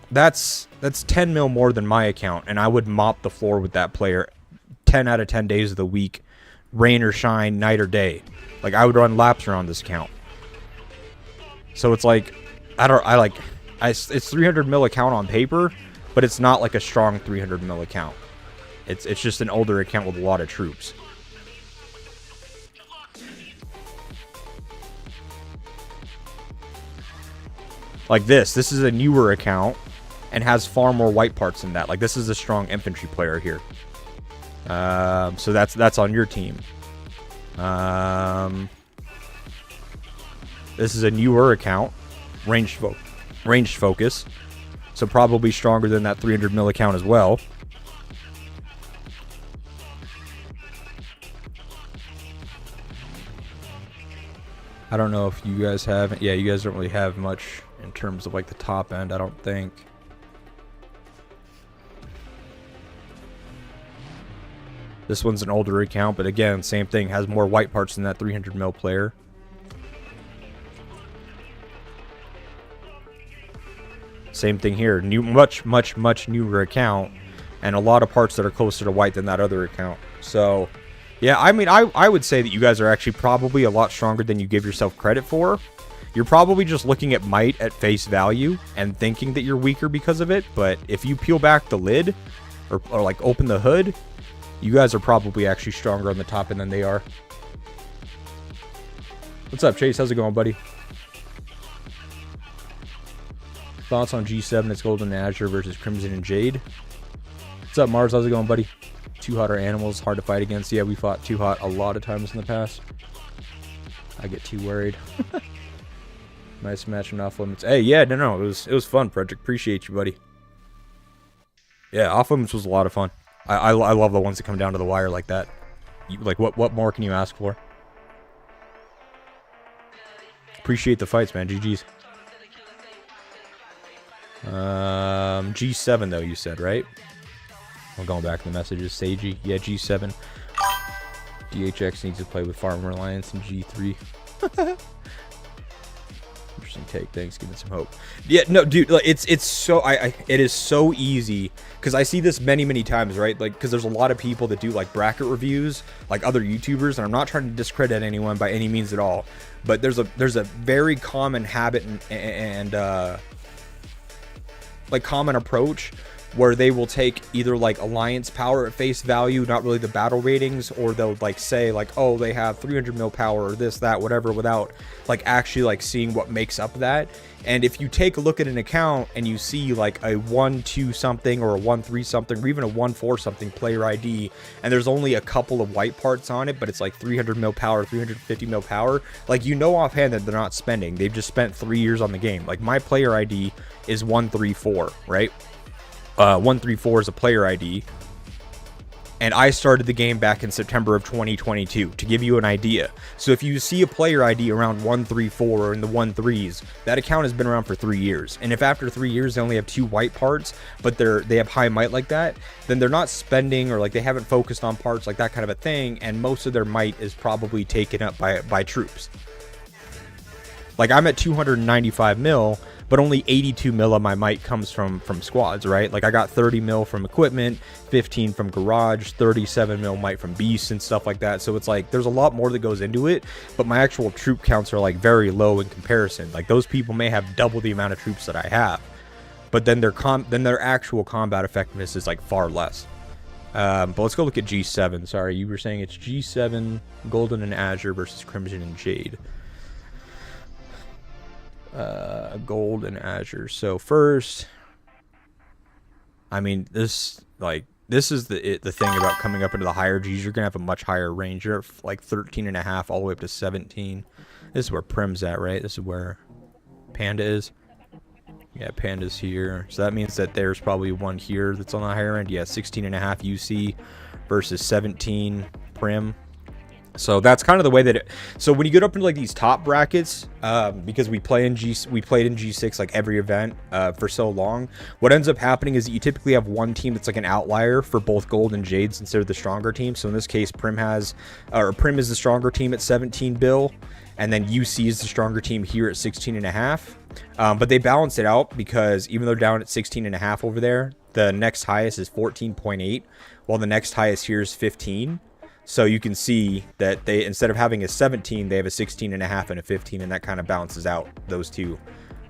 that's 10 mil more than my account. And I would mop the floor with that player 10 out of 10 days of the week. Rain or shine, night or day. Like, I would run laps around this account. So it's like... It's 300 mil account on paper, but it's not like a strong 300 mil account. It's just an older account with a lot of troops. Like this is a newer account and has far more white parts than that. Like, this is a strong infantry player here. So that's on your team. This is a newer account, ranged focus, so probably stronger than that 300 mil account as well. I don't know if you guys have... Yeah, you guys don't really have much in terms of like the top end, I don't think. This one's an older account, but again, same thing, has more white parts than that 300 mil player. Same thing here. Much newer account, and a lot of parts that are closer to white than that other account. So, yeah, I mean, I would say that you guys are actually probably a lot stronger than you give yourself credit for. You're probably just looking at might at face value and thinking that you're weaker because of it. But if you peel back the lid or like open the hood, you guys are probably actually stronger on the top end than they are. What's up, Chase? How's it going, buddy? Thoughts on G7, its Golden and Azure versus Crimson and Jade? What's up, Mars? How's it going, buddy? Too hot are animals, hard to fight against. Yeah, we fought too hot a lot of times in the past. I get too worried. Nice match and off limits. Hey, yeah, no, it was fun, Frederick. Appreciate you, buddy. Yeah, off limits was a lot of fun. I love the ones that come down to the wire like that. Like, what more can you ask for? Appreciate the fights, man. GG's. G7 though, you said, right? I'm going back to the messages. Seiji, yeah, G7. DHX needs to play with Farmer Alliance and G3. Interesting take. Thanks, giving some hope. Yeah, no, dude, like it's so it is so easy because I see this many times, right? Like, because there's a lot of people that do like bracket reviews, like other YouTubers, and I'm not trying to discredit anyone by any means at all, but there's a very common habit and like common approach where they will take either like alliance power at face value, not really the battle ratings, or they'll like say like, oh, they have 300 mil power or this, that, whatever, without like actually like seeing what makes up that. And if you take a look at an account and you see like a 1-2 something or a 1-3 something or even a 1-4 something player ID, and there's only a couple of white parts on it, but it's like 300 mil power, 350 mil power, like, you know offhand that they're not spending. They've just spent 3 years on the game. Like, my player ID is 134, right? 134 is a player ID, and I started the game back in September of 2022, to give you an idea. So if you see a player ID around 134 or in the 1-3s, that account has been around for 3 years. And if after 3 years they only have 2 white parts, but they have high might like that, then they're not spending, or like they haven't focused on parts, like that kind of a thing, and most of their might is probably taken up by troops. Like, I'm at 295 mil, but only 82 mil of my might comes from squads, right? Like, I got 30 mil from equipment, 15 from garage, 37 mil might from beasts and stuff like that. So it's like, there's a lot more that goes into it, but my actual troop counts are like very low in comparison. Like, those people may have double the amount of troops that I have, but then their actual combat effectiveness is like far less. But let's go look at G7. Sorry, you were saying it's G7, Golden and Azure versus Crimson and Jade. Gold and Azure. So first, I mean, this is the thing about coming up into the higher G's. You're gonna have a much higher range. You're at like 13.5 all the way up to 17. This is where Prim's at, right? This is where Panda is. Yeah, Panda's here. So that means that there's probably one here that's on the higher end. Yeah, 16.5 UC versus 17 Prim. So that's kind of the way that it. So when you get up into like these top brackets, because we played in G6 like every event for so long, what ends up happening is that you typically have one team that's like an outlier for both Gold and Jades instead of the stronger team. So in this case, Prim is the stronger team at 17 bill, and then UC is the stronger team here at 16.5. But they balance it out, because even though down at 16.5 over there, the next highest is 14.8, while the next highest here is 15. So you can see that they, instead of having a 17, they have a 16.5 and a 15, and that kind of balances out those two.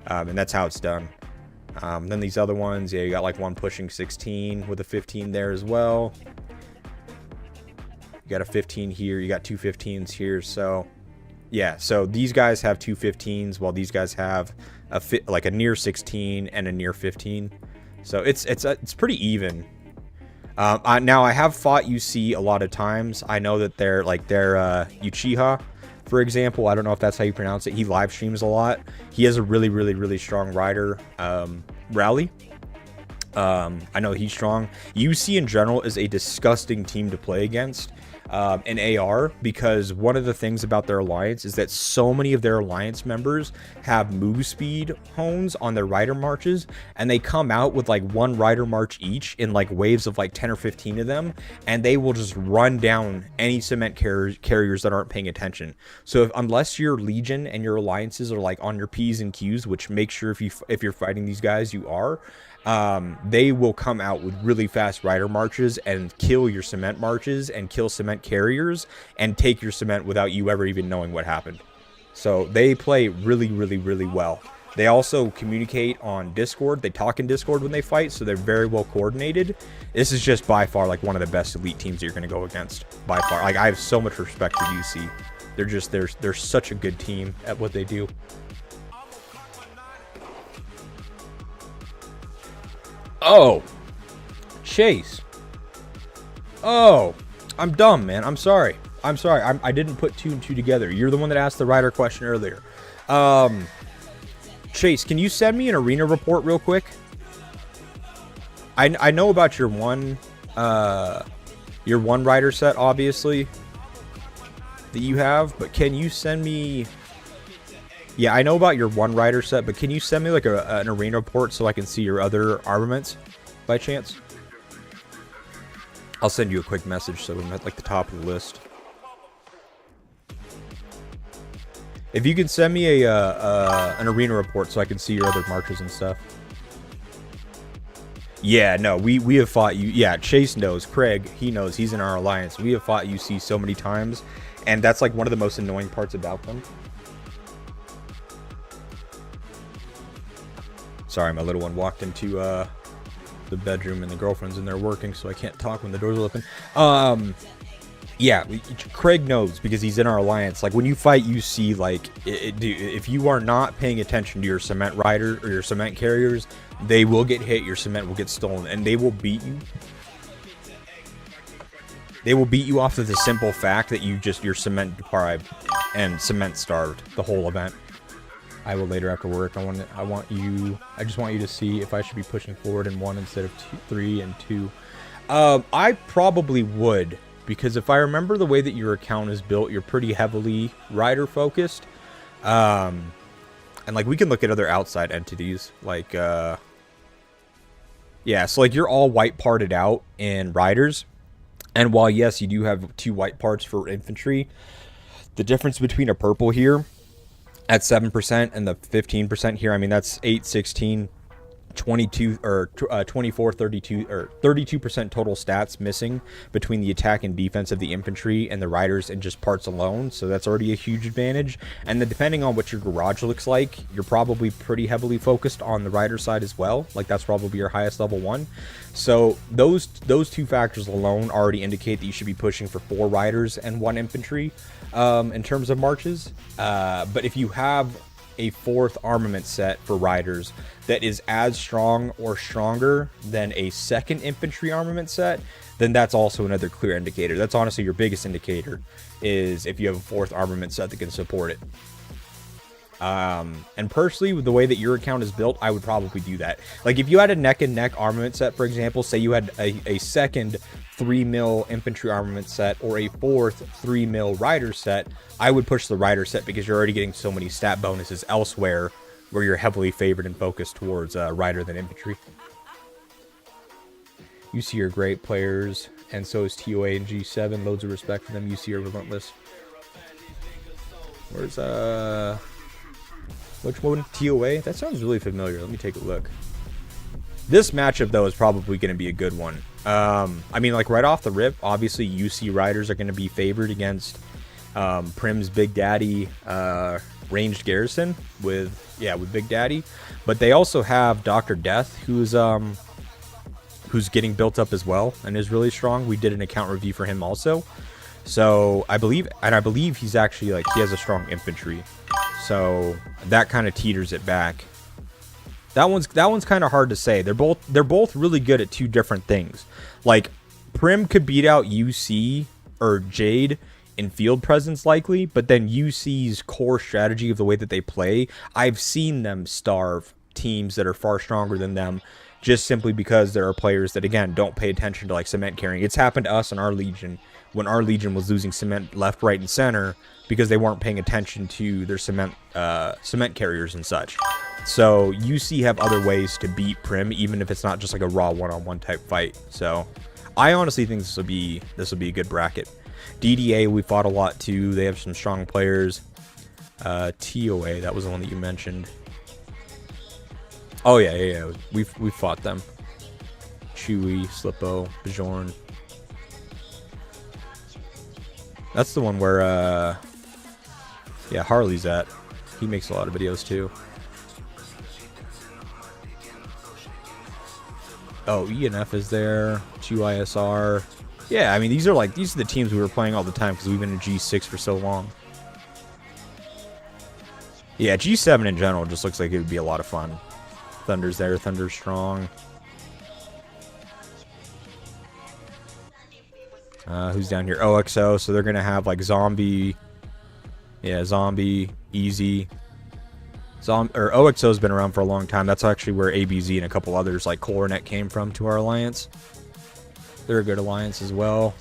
And that's how it's done. Then these other ones, yeah, you got like one pushing 16 with a 15 there as well. You got a 15 here, you got two 15s here. So yeah, so these guys have two 15s, while these guys have like a near 16 and a near 15. So it's pretty even. Now I have fought UC a lot of times. I know that they're Uchiha, for example. I don't know if that's how you pronounce it. He live streams a lot. He has a really strong rider, Rally. I know he's strong. UC in general is a disgusting team to play against. an AR, because one of the things about their alliance is that so many of their alliance members have move speed hones on their rider marches, and they come out with like one rider march each in like waves of like 10 or 15 of them, and they will just run down any cement carriers that aren't paying attention. So unless your legion and your alliances are like on your P's and Q's, which make sure if you're fighting these guys you are, they will come out with really fast rider marches and kill your cement marches and kill cement carriers and take your cement without you ever even knowing what happened. So they play really, really, really well. They also communicate on Discord. They talk in Discord when they fight, so they're very well coordinated. This is just by far like one of the best elite teams you're going to go against, by far. Like, I have so much respect for UC. They're such a good team at what they do. Oh, Chase. Oh, I'm dumb, man. I'm sorry. I didn't put 2 and 2 together. You're the one that asked the rider question earlier. Chase, can you send me an arena report real quick? I know about your one rider set, obviously, that you have, but can you send me... Yeah, I know about your one rider set, but can you send me like an arena report so I can see your other armaments by chance? I'll send you a quick message so I'm at like the top of the list. If you can send me an arena report so I can see your other marches and stuff. Yeah, no, we have fought you. Yeah, Chase knows. Craig, he knows. He's in our alliance. We have fought UC so many times, and that's like one of the most annoying parts about them. Sorry, my little one walked into the bedroom and the girlfriend's in there working, so I can't talk when the doors are open. Yeah, Craig knows because he's in our alliance. Like, when you fight UC, like, if you are not paying attention to your cement rider or your cement carriers, they will get hit, your cement will get stolen, and they will beat you. They will beat you off of the simple fact that you're cement deprived and cement starved the whole event. I will later after work. I just want you to see if I should be pushing forward in 1 instead of 3 and 2. I probably would, because if I remember the way that your account is built, you're pretty heavily rider focused. And like, we can look at other outside entities, like yeah, so like you're all white parted out in riders, and while yes, you do have 2 white parts for infantry, the difference between a purple here at 7% and the 15% here, I mean, that's 8, 16, 22 or 24, 32 or 32% total stats missing between the attack and defense of the infantry and the riders and just parts alone. So that's already a huge advantage. And then depending on what your garage looks like, you're probably pretty heavily focused on the rider side as well. Like, that's probably your highest level one. So those 2 factors alone already indicate that you should be pushing for 4 riders and 1 infantry in terms of marches. But if you have a 4th armament set for riders that is as strong or stronger than a 2nd infantry armament set, then that's also another clear indicator. That's honestly your biggest indicator, is if you have a 4th armament set that can support it. And personally, with the way that your account is built, I would probably do that. Like, if you had a neck and neck armament set, for example, say you had a 2nd 3mm infantry armament set or a 4th 3mm rider set, I would push the rider set because you're already getting so many stat bonuses elsewhere where you're heavily favored and focused towards rider than infantry. UC are great players, and so is TOA and G7. Loads of respect for them. UC are relentless. Where's which one? TOA? That sounds really familiar. Let me take a look. This matchup, though, is probably going to be a good one. I mean, like, right off the rip, obviously UC riders are going to be favored against Prim's Big Daddy ranged garrison with Big Daddy. But they also have Dr. Death, who's getting built up as well and is really strong. We did an account review for him also. So I believe he's actually, like, he has a strong infantry. So that kind of teeters it back. That one's kind of hard to say. They're both really good at 2 different things. Like, Prim could beat out UC or Jade in field presence likely, but then UC's core strategy of the way that they play, I've seen them starve teams that are far stronger than them, just simply because there are players that, again, don't pay attention to, like, cement carrying. It's happened to us in our Legion when our Legion was losing cement left, right, and center because they weren't paying attention to their cement carriers and such. So UC have other ways to beat Prim, even if it's not just like a raw one-on-one type fight. So I honestly think this will be a good bracket. DDA, we fought a lot too. They have some strong players. TOA, that was the one that you mentioned. Oh yeah. We fought them. Chewy, Slippo, Bjorn. That's the one where yeah, Harley's at. He makes a lot of videos too. Oh, ENF is there. 2ISR. Yeah, I mean these are the teams we were playing all the time because we've been in G6 for so long. Yeah, G7 in general just looks like it would be a lot of fun. Thunder's there, Thunder's strong. Who's down here? OXO, so they're gonna have like Zombie. Yeah, Zombie, Easy. OXO's been around for a long time. That's actually where ABZ and a couple others like Coronet came from to our alliance. They're a good alliance as well.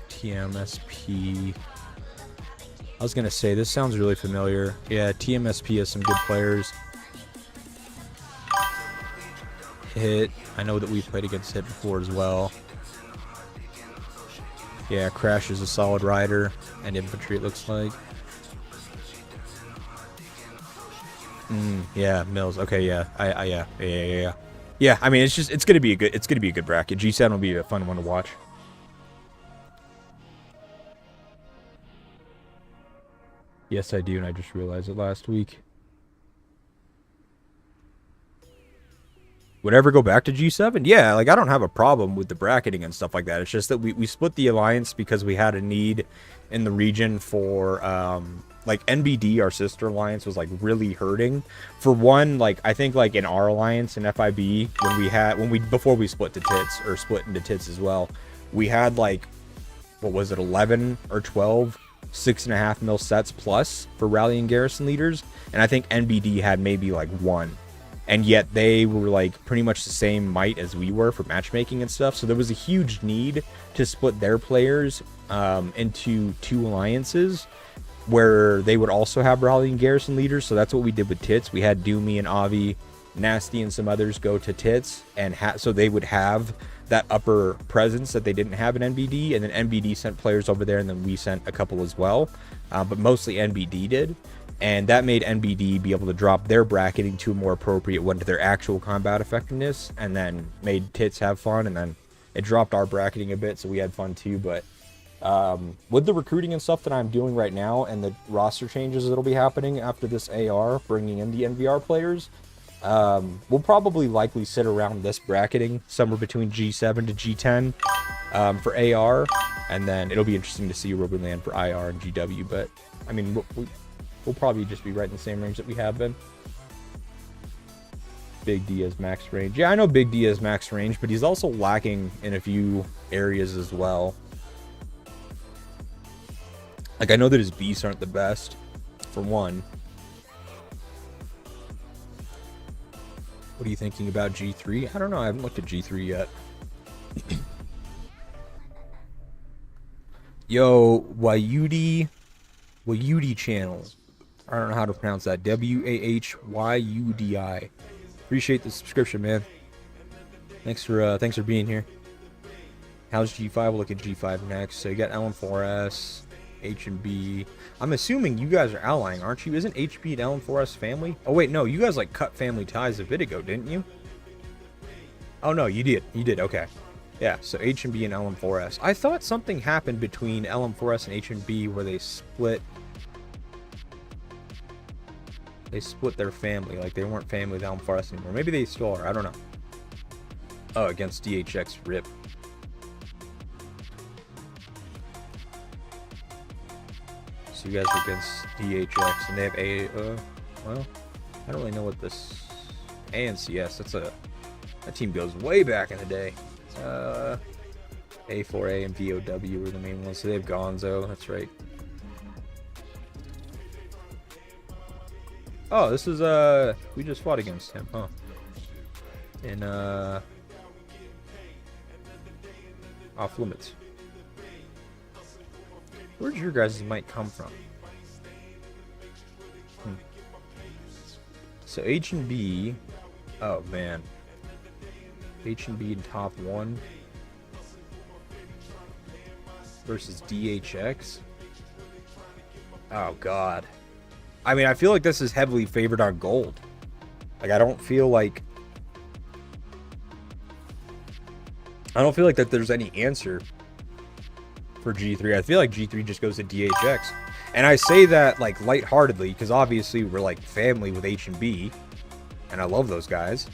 TMSP. I was gonna say this sounds really familiar. Yeah, TMSP has some good players. Hit. I know that we've played against Hit before as well. Yeah, Crash is a solid rider and infantry. It looks like. Yeah, Mills. Okay, yeah. Yeah. Yeah, I mean it's gonna be a good bracket. G7 will be a fun one to watch. Yes, I do, and I just realized it last week. Would I ever go back to G7? Yeah, like I don't have a problem with the bracketing and stuff like that. It's just that we split the alliance because we had a need in the region for like NBD, our sister alliance, was like really hurting. For one, like I think like in our alliance in FIB before we split to tits or split into tits as well, we had like what was it, 11 or 12 6.5 mil sets plus for rallying garrison leaders, and I think NBD had maybe like one. And yet they were like pretty much the same might as we were for matchmaking and stuff. So there was a huge need to split their players into two alliances where they would also have rallying garrison leaders. So that's what we did with Tits. We had Doomy and Avi, Nasty, and some others go to Tits, and so they would have that upper presence that they didn't have in NBD. And then NBD sent players over there, and then we sent a couple as well. But mostly NBD did. And that made NBD be able to drop their bracketing to a more appropriate one to their actual combat effectiveness, and then made Tits have fun, and then it dropped our bracketing a bit, so we had fun too. But with the recruiting and stuff that I'm doing right now, and the roster changes that'll be happening after this AR, bringing in the NVR players, we'll probably likely sit around this bracketing, somewhere between G7 to G10 for AR, and then it'll be interesting to see where we land for IR and GW, but I mean, we'll probably just be right in the same range that we have been. Big D has max range. Yeah, I know Big D has max range, but he's also lacking in a few areas as well. Like, I know that his beasts aren't the best, for one. What are you thinking about G3? I don't know. I haven't looked at G3 yet. Yo, Wayudi channel. I don't know how to pronounce that. WAHYUDI. Appreciate the subscription, man. Thanks for being here. How's G5? We'll look at G5 next. So you got LM4S, H&B. I'm assuming you guys are allying, aren't you? Isn't HB and LM4S family? Oh wait, no. You guys like cut family ties a bit ago, didn't you? Oh no, you did. You did. Okay. Yeah. So H&B and LM4S. I thought something happened between LM4S and H&B where they split. They split their family, like they weren't family with LM4S anymore. Maybe they still are, I don't know. Oh, against DHX, RIP. So you guys are against DHX, and they have A, well, I don't really know what this, ANCS, that team goes way back in the day. A4A and VOW were the main ones, so they have Gonzo, that's right. Oh, this is, we just fought against him, huh? And, Off limits. Where'd your guys' mic come from? So H&B. Oh, man. H&B in top 1 versus DHX. Oh, God. I mean, I feel like this is heavily favored on gold. Like, I don't feel like that there's any answer for G3. I feel like G3 just goes to DHX. And I say that, like, lightheartedly, because obviously we're, like, family with H&B, and I love those guys.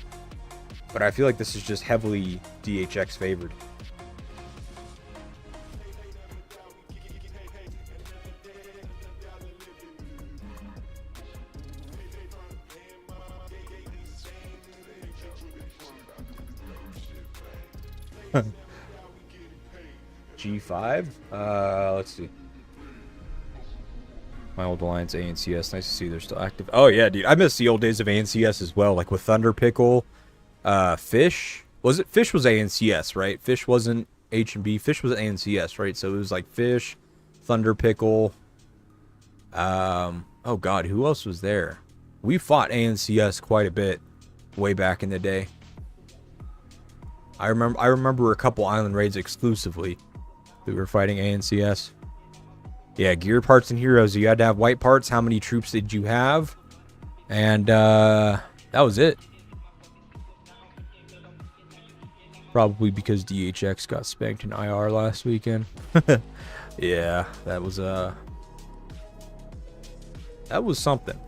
But I feel like this is just heavily DHX favored. G5? Let's see. My old alliance, ANCS. Nice to see they're still active. Oh, yeah, dude. I miss the old days of ANCS as well. Like with Thunder Pickle, Fish. Fish was ANCS, right? Fish wasn't H&B. Fish was ANCS, right? So it was like Fish, Thunder Pickle. Oh, God. Who else was there? We fought ANCS quite a bit way back in the day. I remember a couple island raids exclusively. We were fighting ANCS. Yeah, gear parts and heroes. You had to have white parts. How many troops did you have? And that was it. Probably because DHX got spanked in IR last weekend. Yeah, that was something.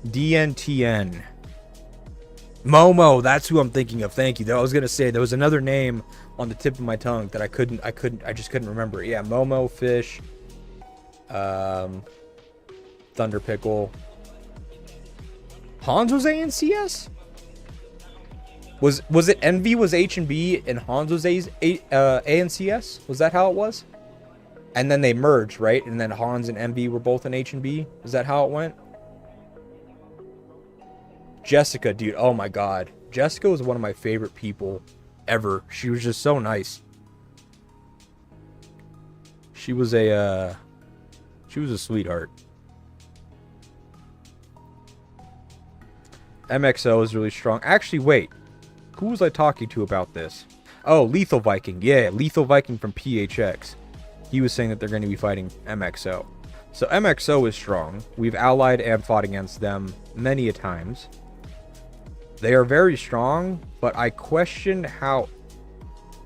DNTN. Momo, that's who I'm thinking of. Thank you. I was gonna say there was another name on the tip of my tongue that I just couldn't remember. Yeah, Momo, Fish, Thunder Pickle. Hans was ANCS? Was it Envy was H&B and Hans was ANCS? Was that how it was? And then they merged, right? And then Hans and Envy were both in H&B? Is that how it went? Jessica, dude, oh my God. Jessica was one of my favorite people ever. She was just so nice. She was a sweetheart. MXO is really strong. Actually, wait. Who was I talking to about this? Oh, Lethal Viking. Yeah, Lethal Viking from PHX. He was saying that they're going to be fighting MXO. So MXO is strong. We've allied and fought against them many a times. They are very strong, but I question how,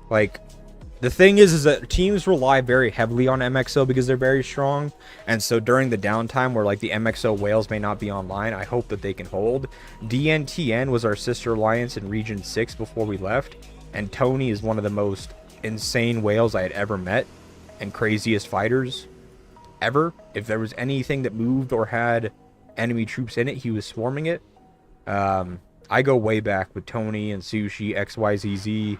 like, the thing is that teams rely very heavily on MXO because they're very strong. And so during the downtime where, like, the MXO whales may not be online, I hope that they can hold. DNTN was our sister alliance in Region 6 before we left. And Tony is one of the most insane whales I had ever met and craziest fighters ever. If there was anything that moved or had enemy troops in it, he was swarming it. I go way back with Tony and Sushi, XYZZ,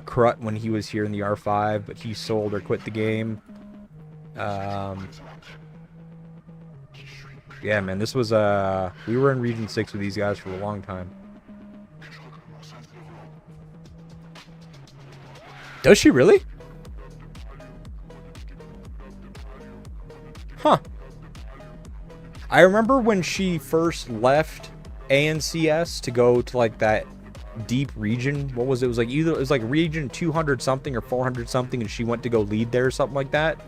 Crut when he was here in the R5, but he sold or quit the game. Yeah, man, this was, we were in Region 6 with these guys for a long time. Does she really? Huh. I remember when she first left ANCS to go to like that deep region. What was it? It was like either it was like region 200 something or 400 something, and she went to go lead there or something like that.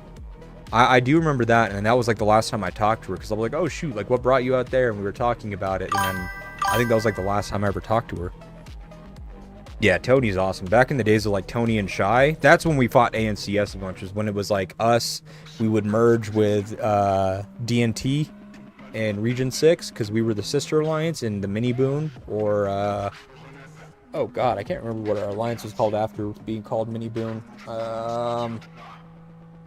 I do remember that, and that was like the last time I talked to her, because I was like, oh shoot, like what brought you out there? And we were talking about it, and then I think that was like the last time I ever talked to her. Yeah, Tony's awesome. Back in the days of like Tony and Shy, that's when we fought ANCS a bunch, was when it was like us, we would merge with DNT and Region 6, because we were the sister alliance in the mini boon, or oh god, I can't remember what our alliance was called after being called mini boon. I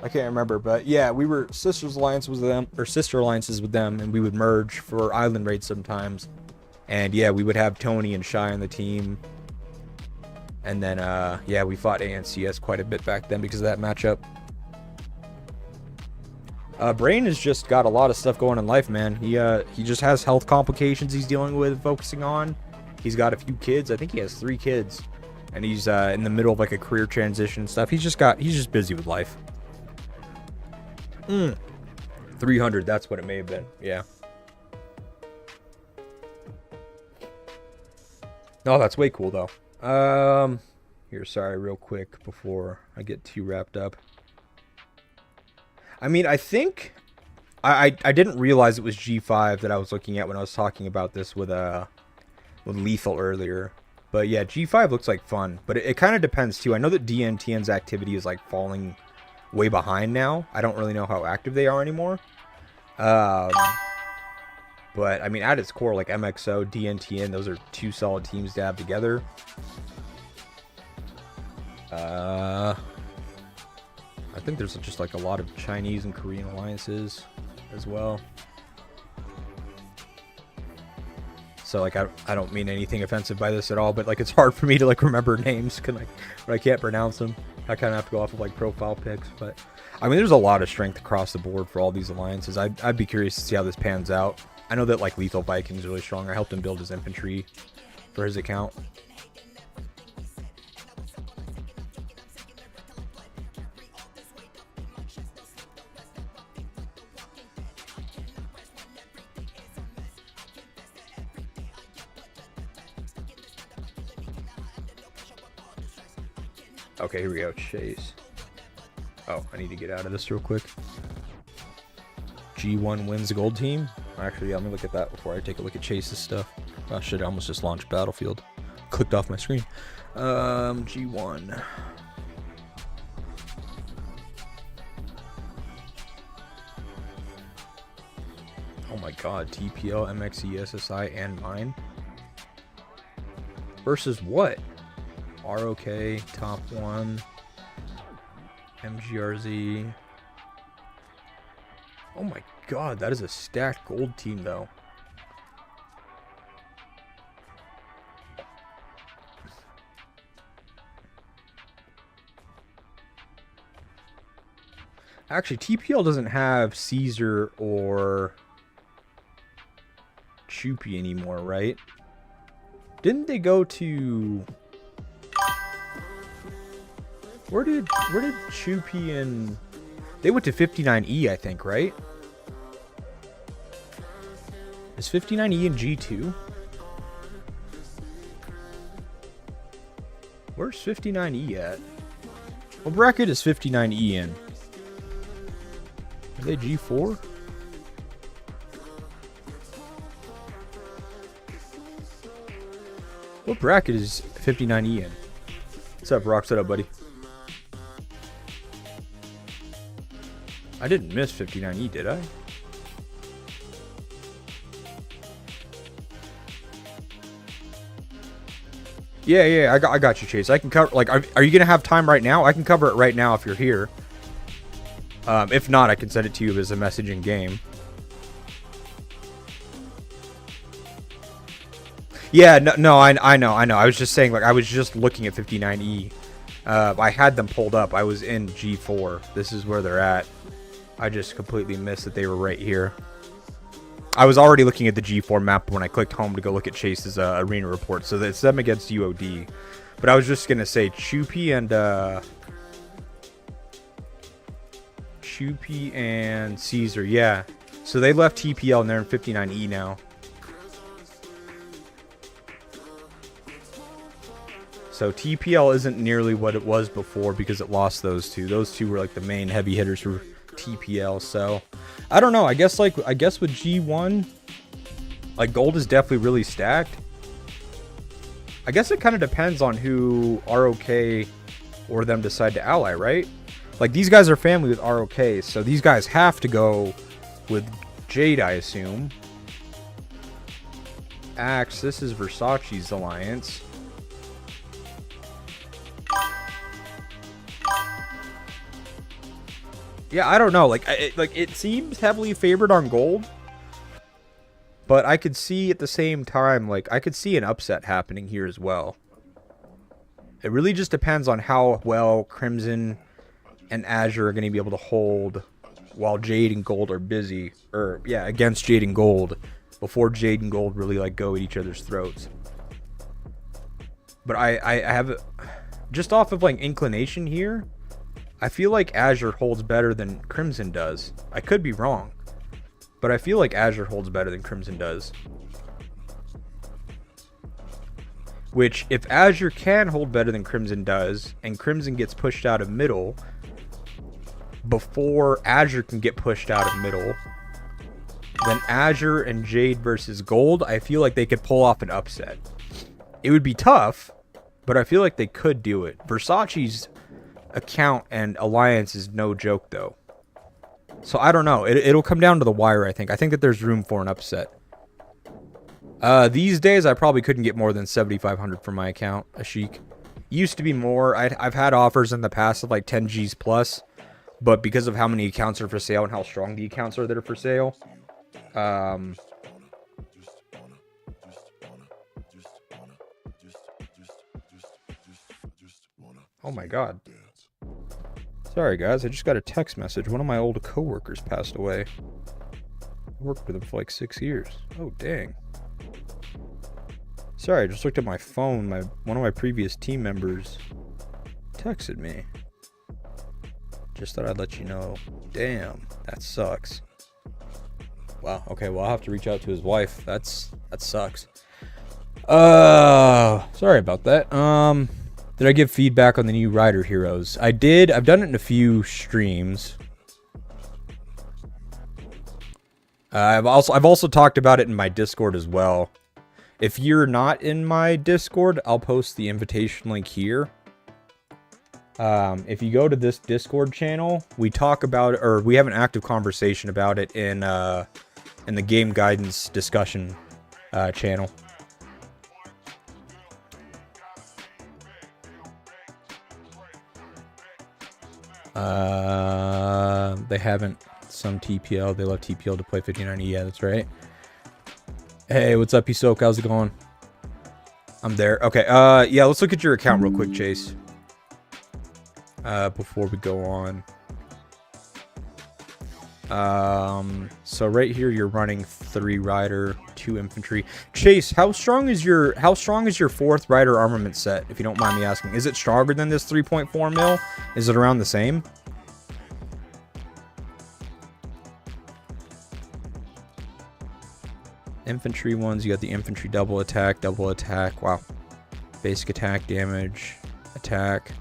can't remember, but yeah, we were sister alliances with them, and we would merge for island raids sometimes. And yeah, we would have Tony and Shy on the team. And then yeah, we fought ANCS quite a bit back then because of that matchup. Brain has just got a lot of stuff going in life, man. He just has health complications he's dealing with, focusing on. He's got a few kids. I think he has 3 kids. and he's in the middle of like a career transition and stuff. He's just busy with life. 300, that's what it may have been. Yeah. Oh, that's way cool though. Here, sorry, real quick before I get too wrapped up. I mean, I think I didn't realize it was G5 that I was looking at when I was talking about this with Lethal earlier. But yeah, G5 looks like fun, but it kind of depends too. I know that DNTN's activity is like falling way behind now. I don't really know how active they are anymore. But I mean, at its core, like MXO, DNTN, those are two solid teams to have together. I think there's just like a lot of Chinese and Korean alliances as well. So like I don't mean anything offensive by this at all, but like it's hard for me to like remember names when I can't pronounce them. I kind of have to go off of like profile pics, but I mean there's a lot of strength across the board for all these alliances. I'd be curious to see how this pans out. I know that like Lethal Viking's really strong. I helped him build his infantry for his account. Okay, here we go. Chase. Oh, I need to get out of this real quick. G1 wins the gold team. Actually, yeah, let me look at that before I take a look at Chase's stuff. Oh shit, I almost just launched Battlefield. Clicked off my screen. G1. Oh my god, TPL, MXE, SSI, and mine. Versus what? ROK, top 1. MGRZ. Oh my god, that is a stacked gold team though. Actually, TPL doesn't have Caesar or Chupi anymore, right? Didn't they go to... Where did Chupi and... They went to 59E, I think, right? Is 59E in G2? Where's 59E at? What bracket is 59E in? Are they G4? What bracket is 59E in? What's up, Rox? What up, buddy? I didn't miss 59E, did I? Yeah, I got you, Chase. I can cover, like, are you gonna have time right now? I can cover it right now if you're here. If not, I can send it to you as a message in game. Yeah, no, I know. I was just saying, like, I was just looking at 59E. I had them pulled up. I was in G4. This is where they're at. I just completely missed that they were right here. I was already looking at the G4 map when I clicked home to go look at Chase's arena report. So it's them against UOD. But I was just going to say Chupi and Caesar. Yeah. So they left TPL and they're in 59E now. So TPL isn't nearly what it was before because it lost those two. Those two were like the main heavy hitters for TPL. So I don't know. I guess with G1, like gold is definitely really stacked. I guess it kind of depends on who ROK or them decide to ally, right? Like these guys are family with ROK, so these guys have to go with Jade, I assume. Axe, this is Versace's alliance. Yeah, I don't know. Like, it seems heavily favored on gold, but I could see at the same time, like, I could see an upset happening here as well. It really just depends on how well Crimson and Azure are going to be able to hold while Jade and Gold are busy, or yeah, against Jade and Gold, before Jade and Gold really like go at each other's throats. But I have, just off of like inclination here, I feel like Azure holds better than Crimson does. I could be wrong, but I feel like Azure holds better than Crimson does. Which, if Azure can hold better than Crimson does, and Crimson gets pushed out of middle before Azure can get pushed out of middle, then Azure and Jade versus Gold, I feel like they could pull off an upset. It would be tough, but I feel like they could do it. Versace's account and alliance is no joke, though. So I don't know. It'll come down to the wire, I think. I think that there's room for an upset. These days, I probably couldn't get more than 7,500 for my account, a Sheik. Used to be more. I've had offers in the past of like 10 Gs plus, but because of how many accounts are for sale and how strong the accounts are that are for sale, oh my god. Sorry guys, I just got a text message. One of my old coworkers passed away. I worked with him for like 6 years. Oh dang. Sorry, I just looked at my phone. One of my previous team members texted me. Just thought I'd let you know. Damn, that sucks. Wow, okay, well I'll have to reach out to his wife. That sucks. Sorry about that. Did I give feedback on the new Rider Heroes? I did. I've done it in a few streams. I've also talked about it in my Discord as well. If you're not in my Discord, I'll post the invitation link here. If you go to this Discord channel, we talk about it, or we have an active conversation about it in the game guidance discussion channel. They haven't. Some TPL. They love TPL to play 5090. Yeah, that's right. Hey, what's up, Isoka? How's it going? I'm there. Okay. Yeah, let's look at your account real quick, Chase. Before we go on. So right here you're running 3 rider, 2 infantry. Chase, how strong is your 4th rider armament set, if you don't mind me asking? Is it stronger than this 3.4 mil? Is it around the same? Infantry ones, you got the infantry double attack. Wow. Basic attack damage, attack.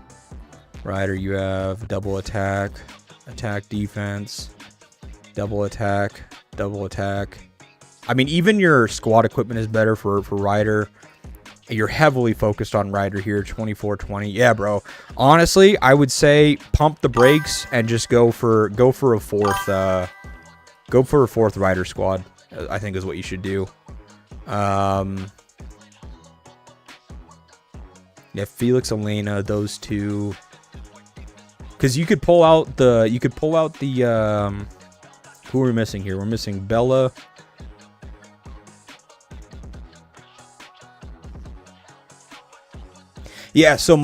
Rider, you have double attack, attack defense, double attack. I mean, even your squad equipment is better for Rider. You're heavily focused on Rider here, 2420. Yeah, bro. Honestly, I would say pump the brakes and just go for a 4th Rider squad. I think is what you should do. Yeah, Felix, Elena, those two. Because you could pull out the who are we missing here? We're missing Bella. Yeah, so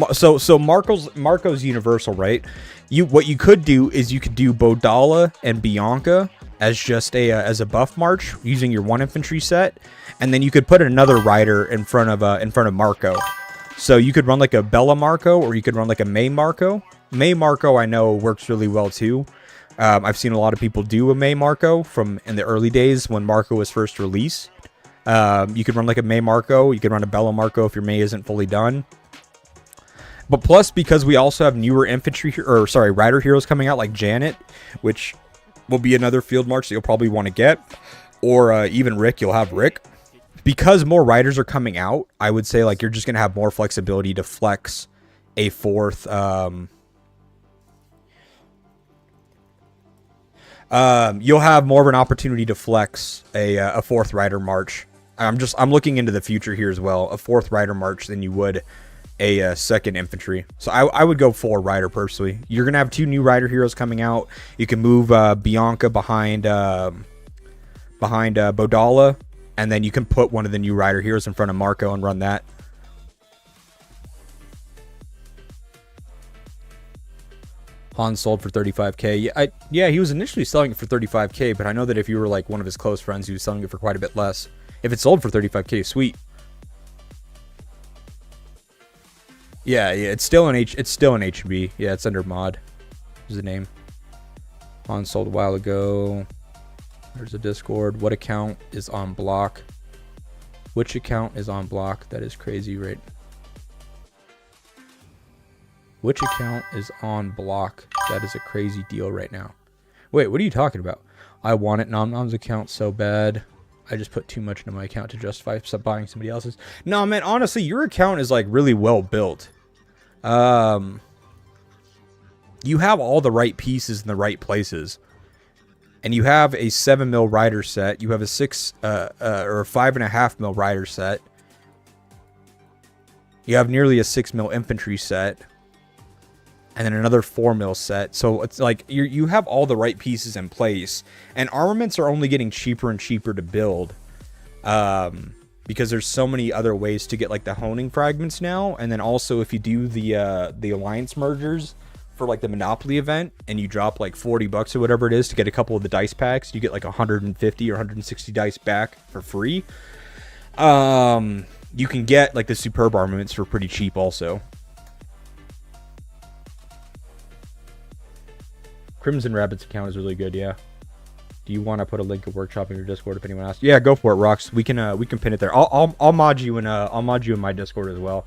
Marco's universal, right? What you could do is you could do Bodala and Bianca as just as a buff march using your 1 infantry set, and then you could put another rider in front of Marco. So you could run like a Bella Marco, or you could run like a May Marco. May Marco I know works really well too. I've seen a lot of people do a May Marco from in the early days when Marco was first released. You could run like a May Marco. You could run a Bella Marco if your May isn't fully done. But plus, because we also have newer rider heroes coming out like Janet, which will be another field march that you'll probably want to get, or even Rick, you'll have Rick. Because more riders are coming out, I would say like you're just gonna have more flexibility to flex a 4th. You'll have more of an opportunity to flex a 4th rider march. I'm looking into the future here as well. A 4th rider march than you would a 2nd infantry. So I would go 4 rider personally. You're gonna have 2 new rider heroes coming out. You can move Bianca behind Bodala, and then you can put one of the new rider heroes in front of Marco and run that. Han sold for 35k. Yeah, he was initially selling it for 35k, but I know that if you were like one of his close friends, he was selling it for quite a bit less. If it sold for 35k, sweet. Yeah, it's still in HB. Yeah, it's under mod. Is the name. On sold a while ago. There's a Discord. What account is on block? Which account is on block? That is crazy, right? Which account is on block? That is a crazy deal right now. Wait, what are you talking about? I want it Nom Nom's account so bad. I just put too much into my account to justify buying somebody else's. No, man, honestly, your account is like really well built. You have all the right pieces in the right places. And you have a 7 mil rider set. You have a 6 or a 5.5 mil rider set. You have nearly a 6 mil infantry set. And then another 4 mil set. So it's like you have all the right pieces in place. And armaments are only getting cheaper and cheaper to build. Because there's so many other ways to get like the honing fragments now. And then also if you do the alliance mergers for like the Monopoly event and you drop like $40 or whatever it is to get a couple of the dice packs, you get like 150 or 160 dice back for free. You can get like the superb armaments for pretty cheap also. Crimson Rabbit's account is really good, yeah. Do you want to put a link of workshop in your Discord if anyone asks? Yeah, go for it, Rox. We can pin it there. I'll mod you in my Discord as well,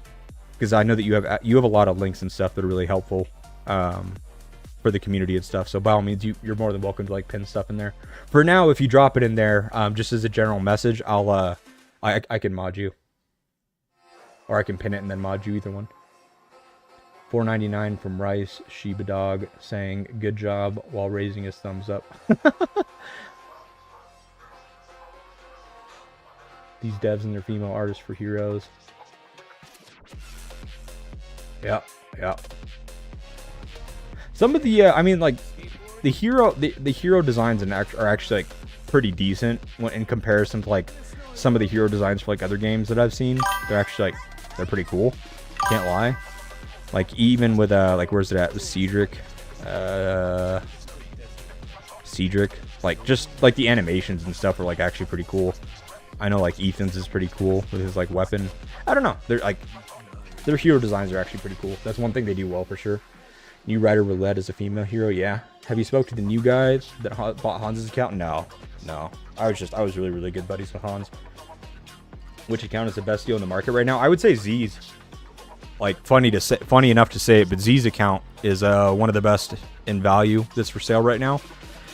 because I know that you have a lot of links and stuff that are really helpful for the community and stuff. So by all means, you're more than welcome to like pin stuff in there. For now, if you drop it in there, just as a general message, I can mod you, or I can pin it and then mod you, either one. $4.99 from Rice Shiba Dog saying good job while raising his thumbs up. These devs and their female artists for heroes. Yeah. Some of the I mean, like the hero designs are actually like pretty decent in comparison to like some of the hero designs for like other games that I've seen. They're actually like they're pretty cool. Can't lie. Like even with like where's it at? The Cedric. Like just like the animations and stuff are like actually pretty cool. I know like Ethan's is pretty cool with his like weapon. I don't know. Their hero designs are actually pretty cool. That's one thing they do well for sure. New Rider Roulette is a female hero, yeah. Have you spoke to the new guys that bought Hans's account? No. I was really good buddies with Hans. Which account is the best deal in the market right now? I would say Z's. Like funny enough to say it, but Z's account is one of the best in value that's for sale right now.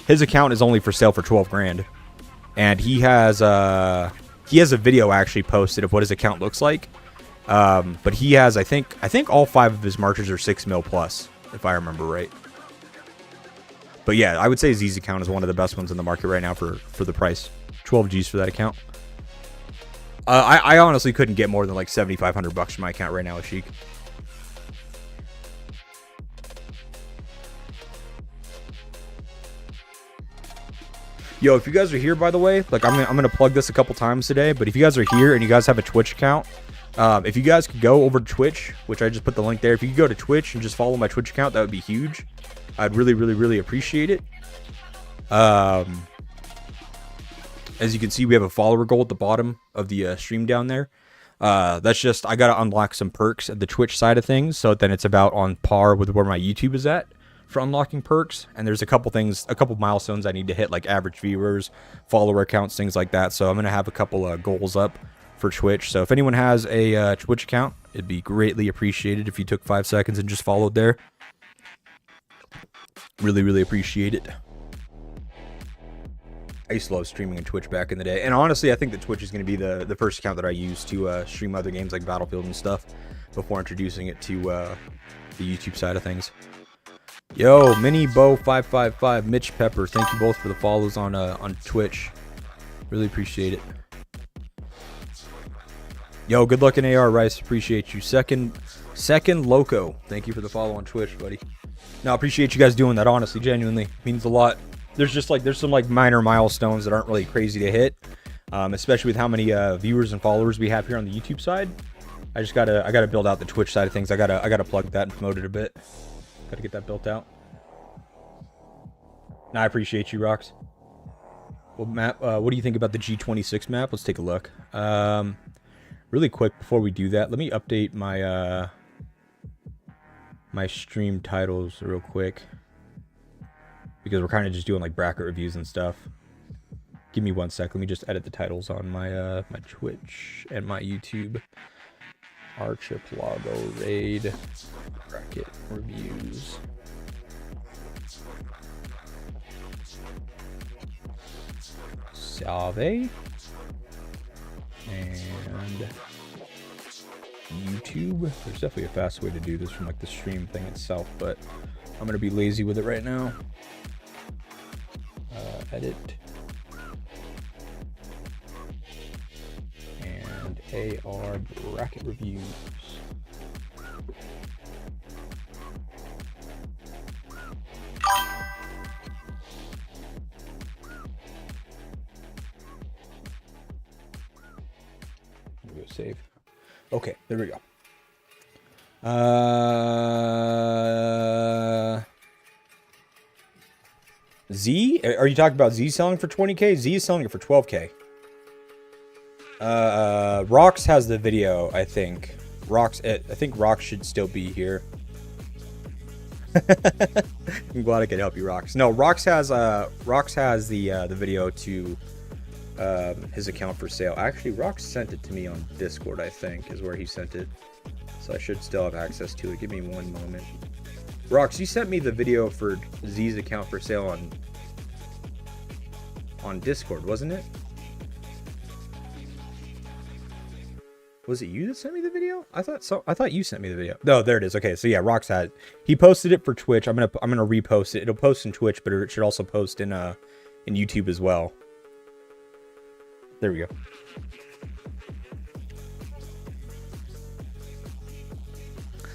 His account is only for sale for 12 grand, and he has a video actually posted of what his account looks like. But he has I think all 5 of his marchers are 6 mil plus, if I remember right. But yeah, I would say Z's account is one of the best ones in the market right now for the price. 12 G's for that account. I honestly couldn't get more than like $7,500 from my account right now with Sheik. Yo, if you guys are here, by the way, like I'm gonna plug this a couple times today, but if you guys are here and you guys have a Twitch account, if you guys could go over to Twitch, which I just put the link there, if you could go to Twitch and just follow my Twitch account, that would be huge. I'd really appreciate it. As you can see, we have a follower goal at the bottom of the stream down there. That's just, I gotta unlock some perks at the Twitch side of things, so then it's about on par with where my YouTube is at for unlocking perks. And there's a couple milestones I need to hit, like average viewers, follower accounts, things like that. So I'm gonna have a couple goals up for Twitch. So if anyone has a Twitch account, it'd be greatly appreciated if you took 5 seconds and just followed there. Really appreciate it. I used to love streaming on Twitch back in the day. And honestly, I think that Twitch is going to be the first account that I use to stream other games like Battlefield and stuff before introducing it to the YouTube side of things. Yo, Mini Bo 555, Mitch Pepper, thank you both for the follows on Twitch. Really appreciate it. Yo, good luck in AR, Rice. Appreciate you. Second Loco, thank you for the follow on Twitch, buddy. No, I appreciate you guys doing that, honestly, genuinely. Means a lot. There's some like minor milestones that aren't really crazy to hit, especially with how many viewers and followers we have here on the YouTube side. I gotta build out the Twitch side of things. I gotta plug that and promote it a bit. Gotta get that built out. Nah, I appreciate you, Rox. Well, map. What do you think about the G26 map? Let's take a look. Really quick before we do that, let me update my my stream titles real quick because we're kind of just doing like bracket reviews and stuff. Give me 1 sec. Let me just edit the titles on my my Twitch and my YouTube. Archipelago raid bracket reviews. Salve and YouTube. There's definitely a fast way to do this from like the stream thing itself, but I'm gonna be lazy with it right now. Edit and AR bracket reviews. Go save. Okay, there we go. Z? Are you talking about Z selling for 20K? Z is selling it for 12K. Rox has the video, I think. I think Rox should still be here. I'm glad I could help you, Rox. No, Rox has the video to his account for sale. Actually, Rox sent it to me on Discord, I think, is where he sent it. So I should still have access to it. Give me 1 moment. Rox, you sent me the video for Z's account for sale on Discord, wasn't it? Was it you that sent me the video? I thought so. I thought you sent me the video. No, there it is. Okay, so yeah, Rox had it. He posted it for Twitch. I'm gonna repost it. It'll post in Twitch, but it should also post in YouTube as well. There we go.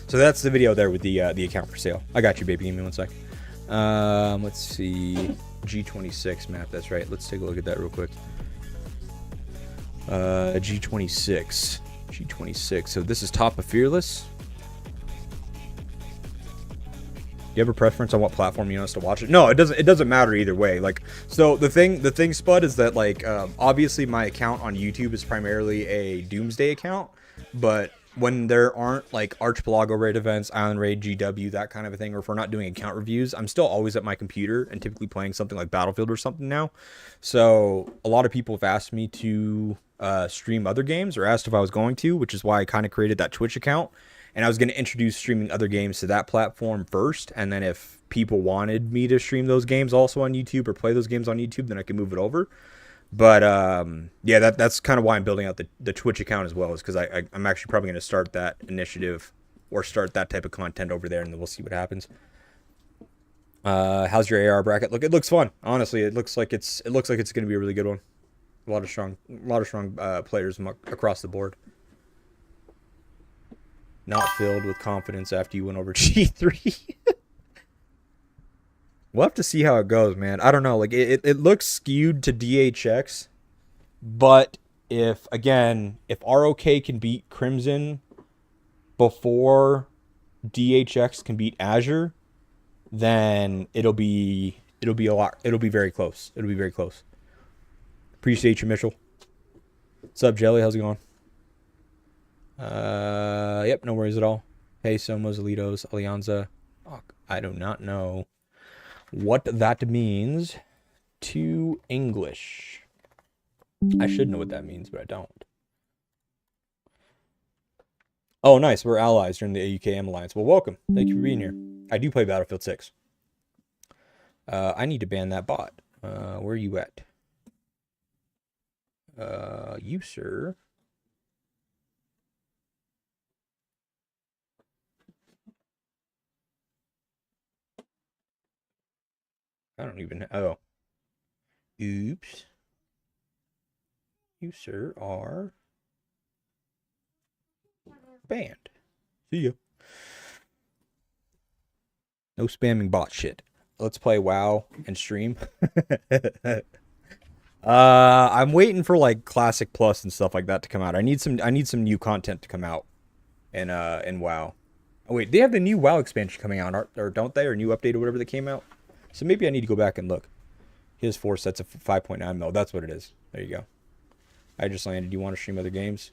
So that's the video there with the account for sale. I got you, baby. Give me 1 sec. Let's see. G26 map. That's right. Let's take a look at that real quick. G26. G26. So this is top of Fearless. Do you have a preference on what platform you want us to watch it? No, it doesn't matter either way. Like, so the thing, Spud, is that like obviously my account on YouTube is primarily a Doomsday account, but when there aren't like Archipelago raid events, Island Raid, GW, that kind of a thing, or if we're not doing account reviews, I'm still always at my computer and typically playing something like Battlefield or something now. So a lot of people have asked me to stream other games, or asked if I was going to, which is why I kind of created that Twitch account. And I was going to introduce streaming other games to that platform first, and then if people wanted me to stream those games also on YouTube or play those games on YouTube, then I can move it over. But yeah, that's kind of why I'm building out the Twitch account as well, is because I'm actually probably going to start that initiative or start that type of content over there, and then we'll see what happens. How's your AR bracket look? It looks fun, honestly. It looks like it's going to be a really good one. A lot of strong players across the board. Not filled with confidence after you went over G3. We'll have to see how it goes, man. I don't know. Like it looks skewed to DHX, but if ROK can beat Crimson before DHX can beat Azure, then it'll be very close. It'll be very close. Appreciate you, Mitchell. What's up, Jelly? How's it going? Yep, no worries at all. Hey, Somos, Alitos, Alianza. Oh, I do not know what that means to English. I should know what that means, but I don't. Oh, nice. We're allies during the AUKM Alliance. Well, welcome. Thank you for being here. I do play Battlefield 6. I need to ban that bot. Where are you at? You, sir. I don't even... Oh. Oops. You, sir, are banned. See ya. No spamming bot shit. Let's play WoW and stream. I'm waiting for like Classic Plus and stuff like that to come out. I need some new content to come out in WoW. Oh wait, they have the new WoW expansion coming out, or don't they? Or new update or whatever that came out. So maybe I need to go back and look. Here's 4 sets of 5.9 mil. That's what it is. There you go. I just landed. Do you want to stream other games?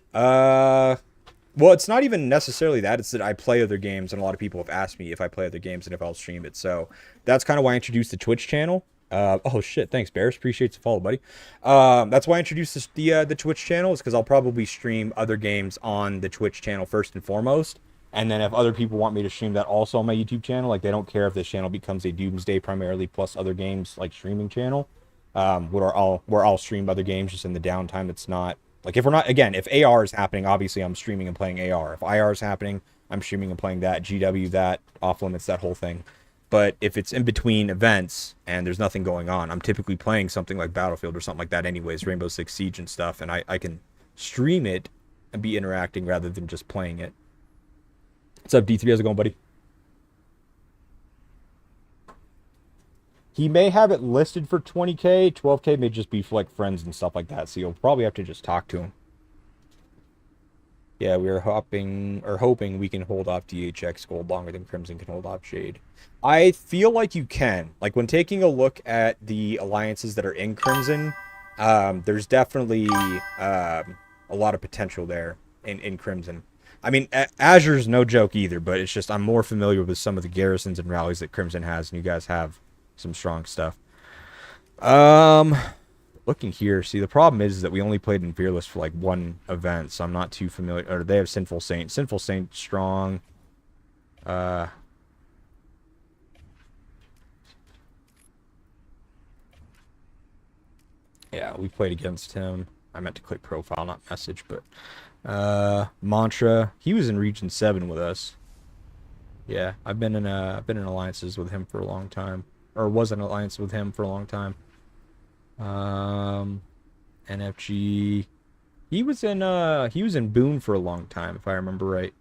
Well, it's not even necessarily that. It's that I play other games, and a lot of people have asked me if I play other games and if I'll stream it. So that's kind of why I introduced the Twitch channel. Oh shit, thanks Bears, appreciate the follow, buddy. That's why I introduced the Twitch channel is because I'll probably stream other games on the Twitch channel first and foremost, and then if other people want me to stream that also on my YouTube channel, like they don't care if this channel becomes a Doomsday primarily plus other games like streaming channel, where I'll stream other games just in the downtime. It's not like if we're not again if AR is happening, obviously I'm streaming and playing AR. If IR is happening, I'm streaming and playing that GW, that off limits, that whole thing. But if it's in between events and there's nothing going on, I'm typically playing something like Battlefield or something like that anyways, Rainbow Six Siege and stuff, and I can stream it and be interacting rather than just playing it. What's up, D3? How's it going, buddy? He may have it listed for 20K. 12K may just be for like friends and stuff like that, so you'll probably have to just talk to him. Yeah, we are hoping we can hold off DHX Gold longer than Crimson can hold off Shade. I feel like you can. Like when taking a look at the alliances that are in Crimson, there's definitely a lot of potential there in Crimson. I mean, Azure's no joke either, but it's just I'm more familiar with some of the garrisons and rallies that Crimson has, and you guys have some strong stuff. Looking here, see the problem is that we only played in Fearless for like one event, so I'm not too familiar. Or they have Sinful Saint. Sinful Saint strong. Yeah, we played against him. I meant to click profile, not message, but Mantra. He was in Region 7 with us. Yeah, I've been in alliances with him for a long time. Or was in alliance with him for a long time. NFG. He was in Boone for a long time, if I remember right.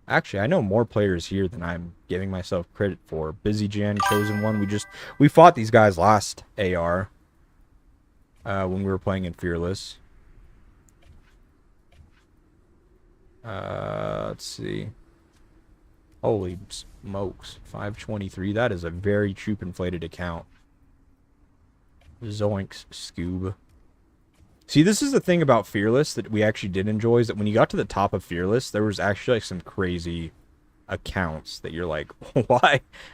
Actually, I know more players here than I'm giving myself credit for. Busy Jan, Chosen One. We fought these guys last AR. When we were playing in Fearless. Let's see. Holy smokes. 523. That is a very troop inflated account. Zoinks Scoob. See, this is the thing about Fearless that we actually did enjoy, is that when you got to the top of Fearless, there was actually like some crazy accounts that you're like,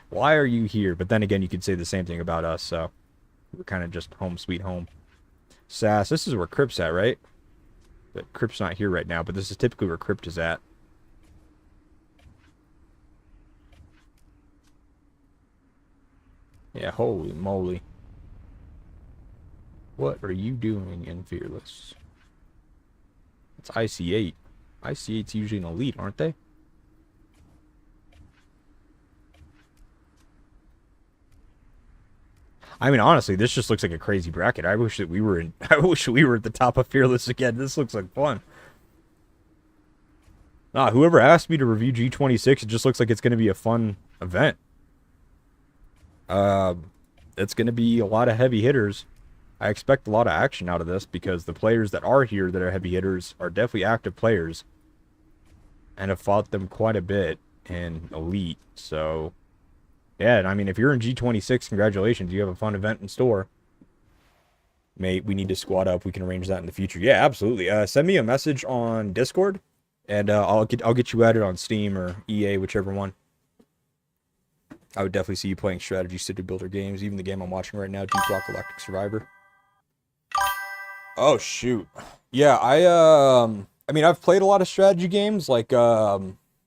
why are you here? But then again, you could say the same thing about us, so we're kind of just home sweet home. Sass, this is where Crypt's at, right? But Crypt's not here right now, but this is typically where Crypt is at. Yeah, holy moly. What are you doing in Fearless? It's IC8. IC8's usually an elite, aren't they? I mean, honestly, this just looks like a crazy bracket. I wish we were at the top of Fearless again. This looks like fun. Nah, whoever asked me to review G26, it just looks like it's going to be a fun event. It's going to be a lot of heavy hitters. I expect a lot of action out of this because the players that are here that are heavy hitters are definitely active players and have fought them quite a bit in Elite. So, yeah, and I mean, if you're in G26, congratulations. You have a fun event in store. Mate, we need to squad up. We can arrange that in the future. Yeah, absolutely. Send me a message on Discord, and I'll get you added on Steam or EA, whichever one. I would definitely see you playing strategy city builder games. Even the game I'm watching right now, Deep Rock Galactic Survivor. Oh shoot. Yeah, I mean I've played a lot of strategy games like Warcraft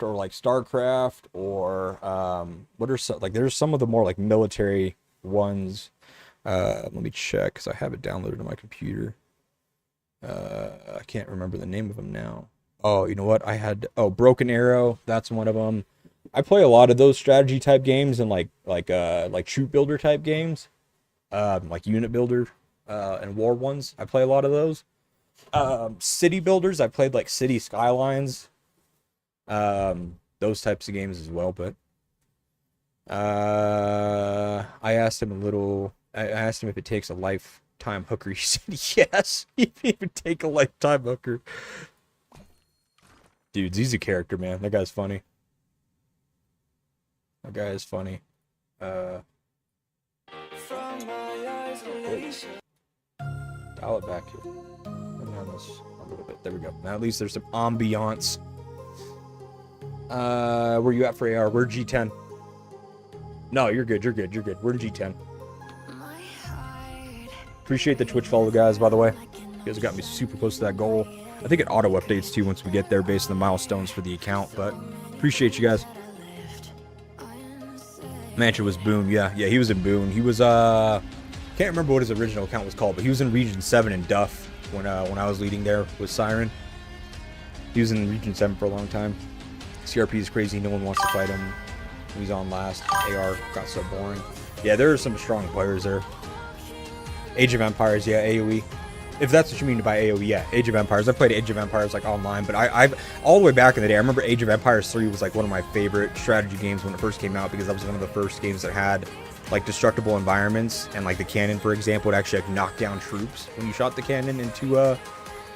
or like StarCraft or what are some like there's some of the more like military ones. Let me check cuz I have it downloaded on my computer. I can't remember the name of them now. Oh, you know what? Broken Arrow, that's one of them. I play a lot of those strategy type games and like troop builder type games. Like unit builder and war ones. I play a lot of those. City builders, I played like City Skylines. Those types of games as well, but I asked him if it takes a lifetime hooker. He said yes. He would take a lifetime hooker. Dude, he's a character, man. That guy's funny. That guy is funny. From my eyes Dial it back here. Turn down this a little bit. There we go. Now at least there's some ambiance. Where you at for AR? We're G10. No, you're good. You're good. You're good. We're G10. Appreciate the Twitch follow, guys, by the way. You guys got me super close to that goal. I think it auto-updates, too, once we get there based on the milestones for the account, but appreciate you guys. Mancha was Boone. Yeah, he was in Boone. He was, can't remember what his original account was called, but he was in Region 7 in Duff when I was leading there with Siren. He was in Region 7 for a long time. CRP is crazy. No one wants to fight him. He's on last. AR got so boring. Yeah, there are some strong players there. Age of Empires, yeah, AoE. If that's what you mean by AoE, yeah, Age of Empires. I played Age of Empires like online, but I've all the way back in the day. I remember Age of Empires 3 was like one of my favorite strategy games when it first came out because that was one of the first games that had like destructible environments and like the cannon, for example, would actually like knock down troops when you shot the cannon into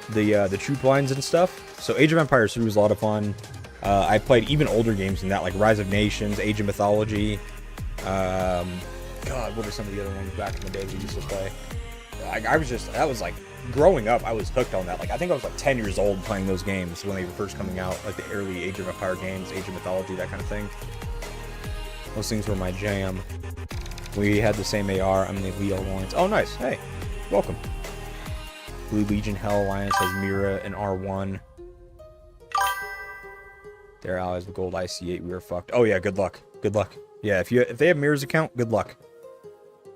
the troop lines and stuff. So Age of Empires 3 was a lot of fun. I played even older games than that, like Rise of Nations, Age of Mythology. God, what are some of the other ones back in the day we used to play? That was like, growing up, I was hooked on that. Like, I think I was like 10 years old playing those games when they were first coming out, like the early Age of Empire games, Age of Mythology, that kind of thing. Those things were my jam. We had the same AR. I'm in the Elite Alliance. Oh, nice. Hey, welcome. Blue Legion Hell Alliance has Mira and R1. Their allies with gold IC8. We were fucked. Oh yeah, good luck. Good luck. Yeah, if they have Mira's account, good luck.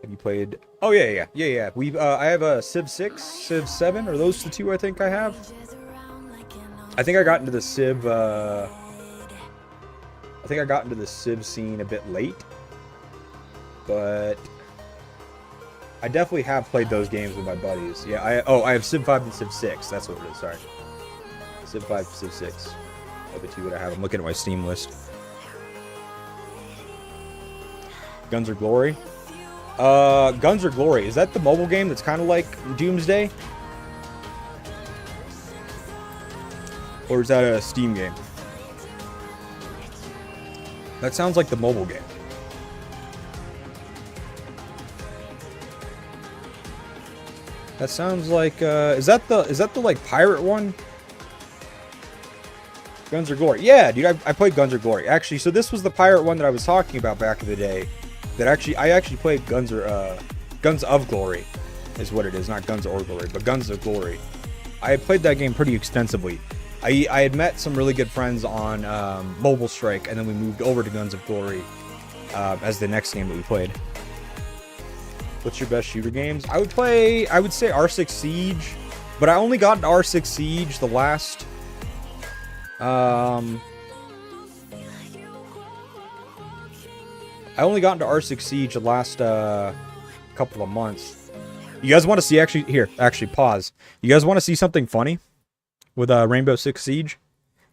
Have you played? Oh yeah. We I have a Civ 6, Civ 7. Are those the two I think I have? I think I got into the Civ. I think I got into the Civ scene a bit late, but I definitely have played those games with my buddies. Yeah, I have Civ 5 and Civ 6. That's what it is. Sorry, Civ 5, Civ 6. Are the two that I have. I'm looking at my Steam list. Guns or Glory? Guns or Glory. Is that the mobile game that's kind of like Doomsday? Or is that a Steam game? That sounds like the mobile game. That sounds like, is that the like pirate one? Guns or Glory. Yeah, dude, I played Guns or Glory. Actually, so this was the pirate one that I was talking about back in the day. That I actually played Guns of Glory is what it is, not Guns or Glory, but Guns of Glory. I had played that game pretty extensively. I had met some really good friends on Mobile Strike, and then we moved over to Guns of Glory as the next game that we played. What's your best shooter games? I would say R6 Siege, but I only got into R6 Siege the last I only got into R6 Siege the last couple of months. You guys want to see actually pause. You guys want to see something funny with Rainbow Six Siege?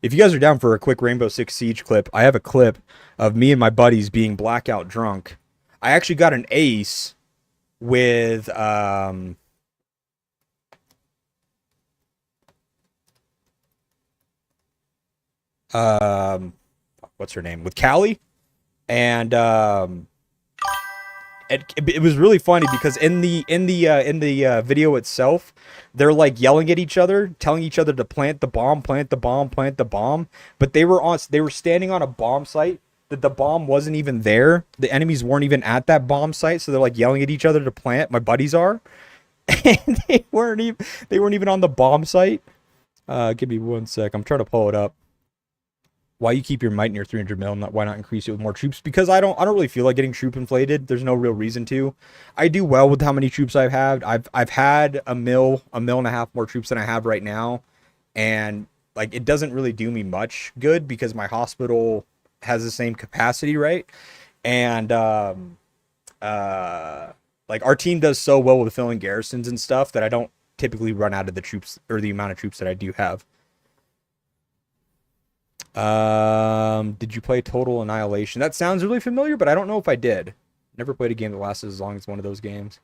If you guys are down for a quick Rainbow Six Siege clip, I have a clip of me and my buddies being blackout drunk. I actually got an ace with what's her name? With Callie. And it was really funny because in the video itself, they're like yelling at each other, telling each other to plant the bomb, plant the bomb, plant the bomb. But they were standing on a bomb site that the bomb wasn't even there. The enemies weren't even at that bomb site, so they're like yelling at each other to plant. My buddies are, and they weren't even on the bomb site. Give me 1 sec. I'm trying to pull it up. Why you keep your might near 300 mil? Why not increase it with more troops? Because I don't really feel like getting troop inflated. There's no real reason to. I do well with how many troops I've had. I've had a mil and a half more troops than I have right now, and like it doesn't really do me much good because my hospital has the same capacity, right? And like our team does so well with filling garrisons and stuff that I don't typically run out of the troops or the amount of troops that I do have. Did you play Total Annihilation? That sounds really familiar, but I don't know if I did. Never played a game that lasted as long as one of those games.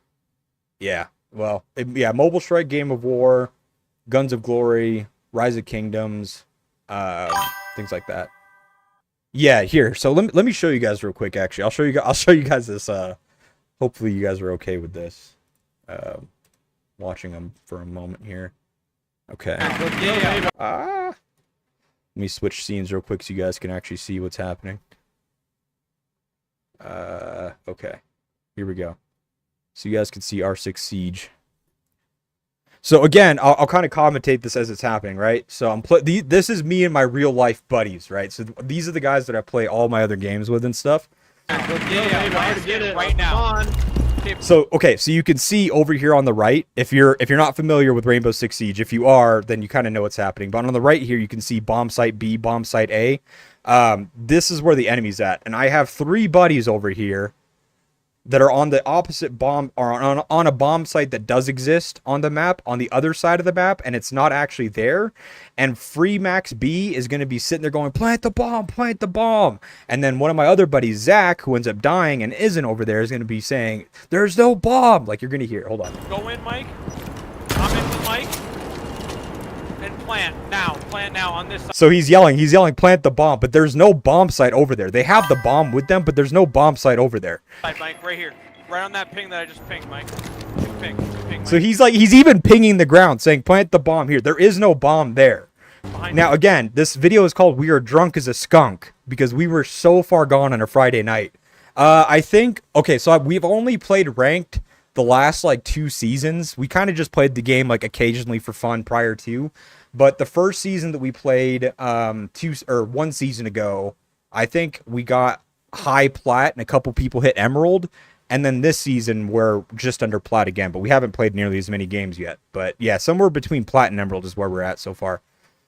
Yeah, well, yeah, Mobile Strike, Game of War, Guns of Glory, Rise of Kingdoms, things like that. Yeah, here. So let me show you guys real quick. Actually, I'll show you guys this. Hopefully, you guys are okay with this. watching them for a moment here. Okay. Yeah. Let me switch scenes real quick so you guys can actually see what's happening. Okay. Here we go. So you guys can see R6 Siege. So again, I'll kind of commentate this as it's happening, right? So this is me and my real life buddies, right? So these are the guys that I play all my other games with and stuff. Right now. So okay, so you can see over here on the right, if you're not familiar with Rainbow Six Siege, if you are, then you kind of know what's happening. But on the right here, you can see bomb site B, bomb site A. This is where the enemy's at, and I have 3 buddies over here that are on the opposite bomb, or on a bomb site that does exist on the map, on the other side of the map, and it's not actually there. And Free Max B is going to be sitting there going, plant the bomb, plant the bomb. And then one of my other buddies, Zach, who ends up dying and isn't over there, is going to be saying, there's no bomb. Like you're going to hear. Hold on. Go in, Mike. I'm in with Mike. And plant now on this side. So he's yelling, plant the bomb, but there's no bomb site over there. They have the bomb with them, but there's no bomb site over there. Mike, right here. Right on that ping that I just pinged, Mike. Ping, Mike. So he's even pinging the ground saying, plant the bomb here. There is no bomb there. Now, again, this video is called We Are Drunk as a Skunk because we were so far gone on a Friday night. I think, okay, so we've only played ranked the last, like, 2 seasons. We kind of just played the game, like, occasionally for fun prior to. But the first season that we played 1 season ago, I think we got high plat and a couple people hit emerald. And then this season, we're just under plat again. But we haven't played nearly as many games yet. But, yeah, somewhere between plat and emerald is where we're at so far.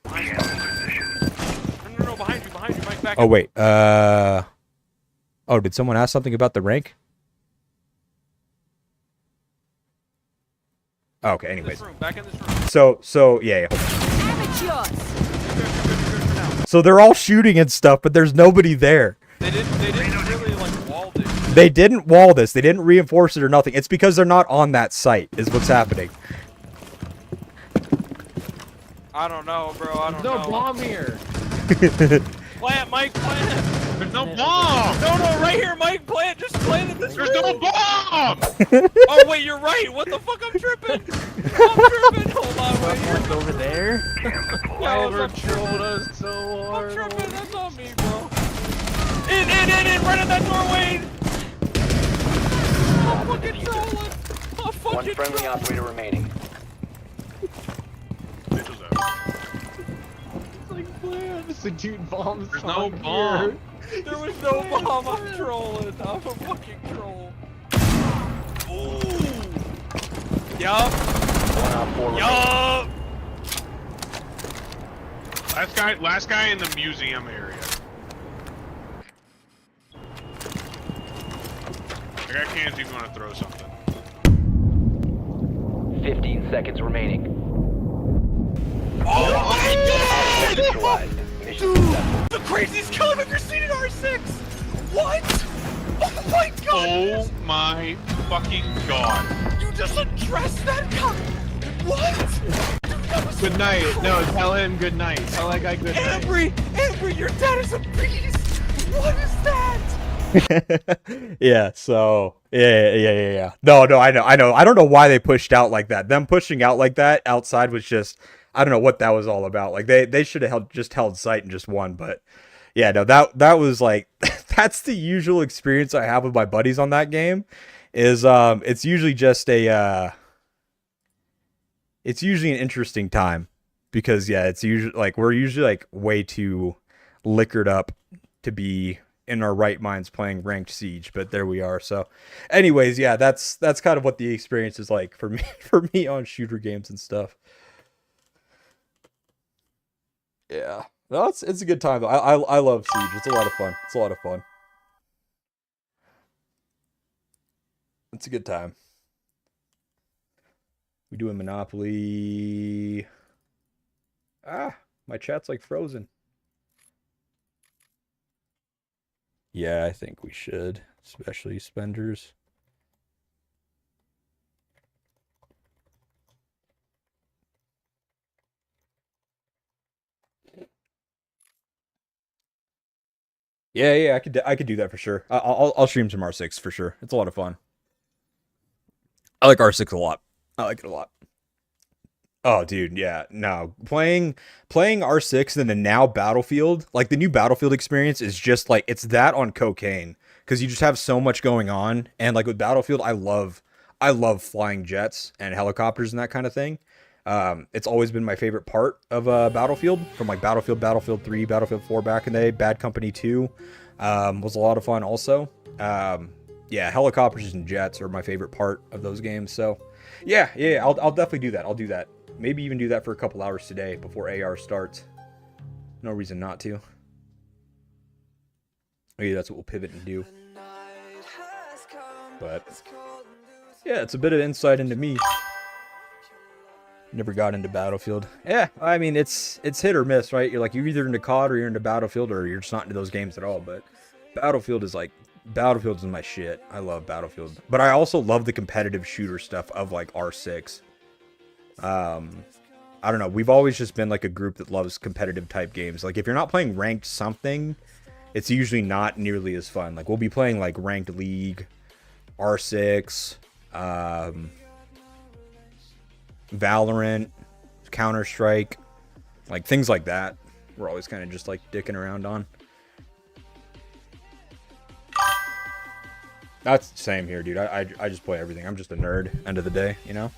No, behind you, Mike, back. Oh, wait. Oh, did someone ask something about the rank? Okay, anyways. Back in this room. So yeah. Amateurs! So they're all shooting and stuff, but there's nobody there. They didn't really, like, wall this. They didn't wall this. They didn't reinforce it or nothing. It's because they're not on that site, is what's happening. I don't know, bro. I don't know. There's no bomb here. Plant, Mike, plant. There's no bomb! No, right here, Mike, plant. Just plant it this There's no bomb! Oh, wait, you're right. What the fuck? I'm tripping. Hold on, wait here. What's over there? Yo, Trolled us so I'm hard. tripping. That's on me, bro. In. Right in that doorway. I'm fucking trolling. I'm fucking One friendly trolling. operator remaining. It's like, man, it's a dude bombs. There's no on bomb. here. There was no bomb. I'm trolling. I'm a fucking troll. Ooh. Yup. One op 4 remaining. Yup. Last guy in the museum area. I got cans if you want to throw something. 15 seconds remaining. Oh my god! Neutralized. Mission successful. The craziest killing I've ever seen in R6! What? Oh my god! Oh my fucking god. You just addressed that guy! What? Dude, that was Good night. No, tell him good night. Tell that guy good night. Ambry, your dad is a beast! What is that? Yeah, so yeah. No, I know. I don't know why they pushed out like that. Them pushing out like that outside was just, I don't know what that was all about. Like they should have held sight and just won, but yeah, no, that was like that's the usual experience I have with my buddies on that game. Is it's usually just it's usually an interesting time because yeah, it's usually like we're usually like way too liquored up to be in our right minds playing ranked Siege, but there we are. So anyways, yeah, that's kind of what the experience is like for me on shooter games and stuff. Yeah, no, it's a good time though. I love Siege. It's a lot of fun. It's a good time. We doing Monopoly. My chat's like frozen. Yeah, I think we should, especially spenders. Yeah, I could do that for sure. I'll stream some R6 for sure. It's a lot of fun. I like R6 a lot. I like it a lot. Oh, dude, yeah. No, playing R6 and then now Battlefield, like the new Battlefield experience is just like it's that on cocaine because you just have so much going on. And like with Battlefield, I love flying jets and helicopters and that kind of thing. It's always been my favorite part of Battlefield, from like Battlefield 3, Battlefield 4 back in the day. Bad Company 2 was a lot of fun also. Yeah, helicopters and jets are my favorite part of those games. So yeah, I'll definitely do that. I'll do that. Maybe even do that for a couple hours today before AR starts. No reason not to. Maybe that's what we'll pivot and do. But yeah, it's a bit of insight into me. Never got into Battlefield. Yeah, I mean it's hit or miss, right? You're either into COD or you're into Battlefield, or you're just not into those games at all. But Battlefield is my shit. I love Battlefield, but I also love the competitive shooter stuff of like R6. I don't know. We've always just been like a group that loves competitive type games. Like if you're not playing ranked something, it's usually not nearly as fun. Like we'll be playing like ranked League, R6, Valorant, Counter-Strike, like things like that. We're always kind of just like dicking around on. That's the same here, dude. I just play everything. I'm just a nerd, end of the day, you know?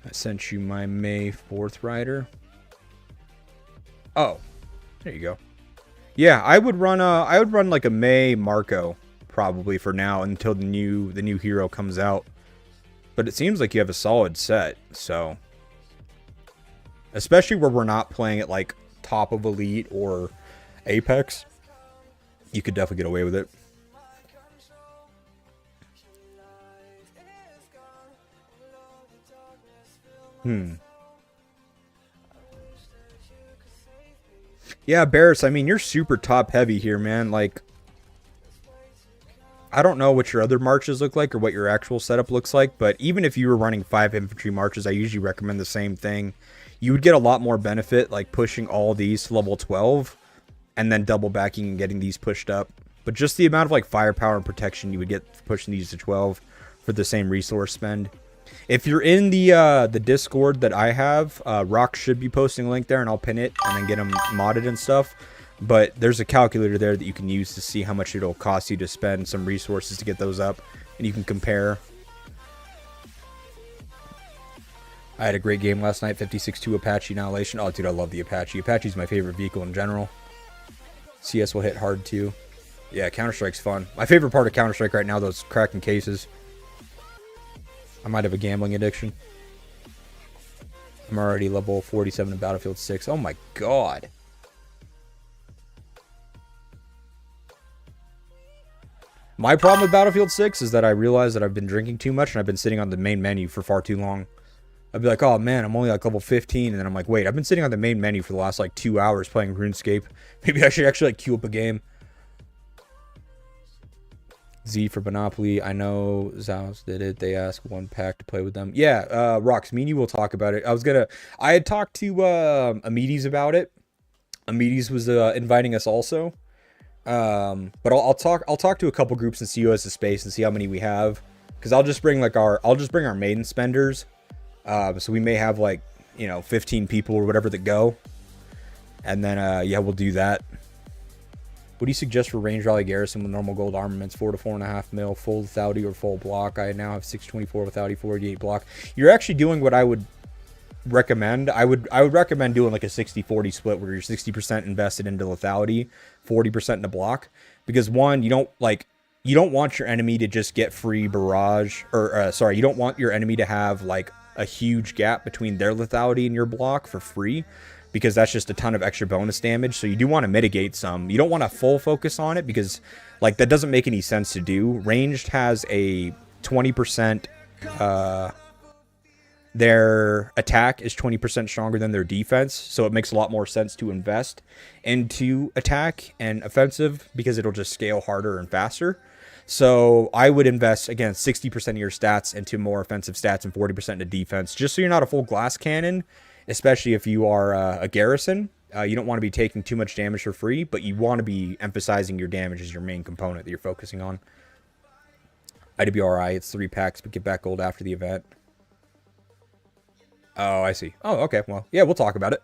I sent you my May 4th rider. Oh, there you go. Yeah, I would run like a May Marco probably for now until the new hero comes out. But it seems like you have a solid set, so especially where we're not playing at like top of Elite or Apex, you could definitely get away with it. Yeah, Barris, I mean, you're super top heavy here, man. Like, I don't know what your other marches look like or what your actual setup looks like, but even if you were running 5 infantry marches, I usually recommend the same thing. You would get a lot more benefit, like pushing all these to level 12 and then double backing and getting these pushed up. But just the amount of like firepower and protection you would get pushing these to 12 for the same resource spend. If you're in the Discord that I have, Rock should be posting a link there, and I'll pin it and then get them modded and stuff. But there's a calculator there that you can use to see how much it'll cost you to spend some resources to get those up, and you can compare. I had a great game last night, 56-2 Apache Annihilation. Oh, dude, I love the Apache. Apache's my favorite vehicle in general. CS will hit hard, too. Yeah, Counter-Strike's fun. My favorite part of Counter-Strike right now, those cracking cases. I might have a gambling addiction. I'm already level 47 in Battlefield 6. Oh my god. My problem with Battlefield 6 is that I realize that I've been drinking too much and I've been sitting on the main menu for far too long. I'd be like, oh man, I'm only like level 15. And then I'm like, wait, I've been sitting on the main menu for the last like 2 hours playing RuneScape. Maybe I should actually like queue up a game. Z for Monopoly. I know Zaus did it. They asked one pack to play with them. Yeah, Rox, me and you will talk about it. I had talked to Amides about it. Amides was inviting us also. But I'll talk to a couple groups and see who has the space and see how many we have. Because I'll just bring our maiden spenders. So we may have like, 15 people or whatever that go. And then yeah, we'll do that. What do you suggest for range rally garrison with normal gold armaments? 4 to 4.5 mil, full lethality or full block? I now have 624 lethality, 488 block. You're actually doing what I would recommend. I would recommend doing like a 60-40 split where you're 60% invested into lethality, 40% into block. Because one, you don't want your enemy to just get free barrage, or sorry, you don't want your enemy to have like a huge gap between their lethality and your block for free. Because that's just a ton of extra bonus damage. So you do want to mitigate some. You don't want to full focus on it because like that doesn't make any sense to do. Ranged has a 20% their attack is 20% stronger than their defense, so it makes a lot more sense to invest into attack and offensive because it'll just scale harder and faster. So I would invest, again, 60% of your stats into more offensive stats and 40% into defense, just so you're not a full glass cannon, especially if you are a garrison. You don't want to be taking too much damage for free, but you want to be emphasizing your damage as your main component that you're focusing on. IWRI, it's 3 packs, but get back gold after the event. Oh, I see. Oh, okay. Well, yeah, we'll talk about it.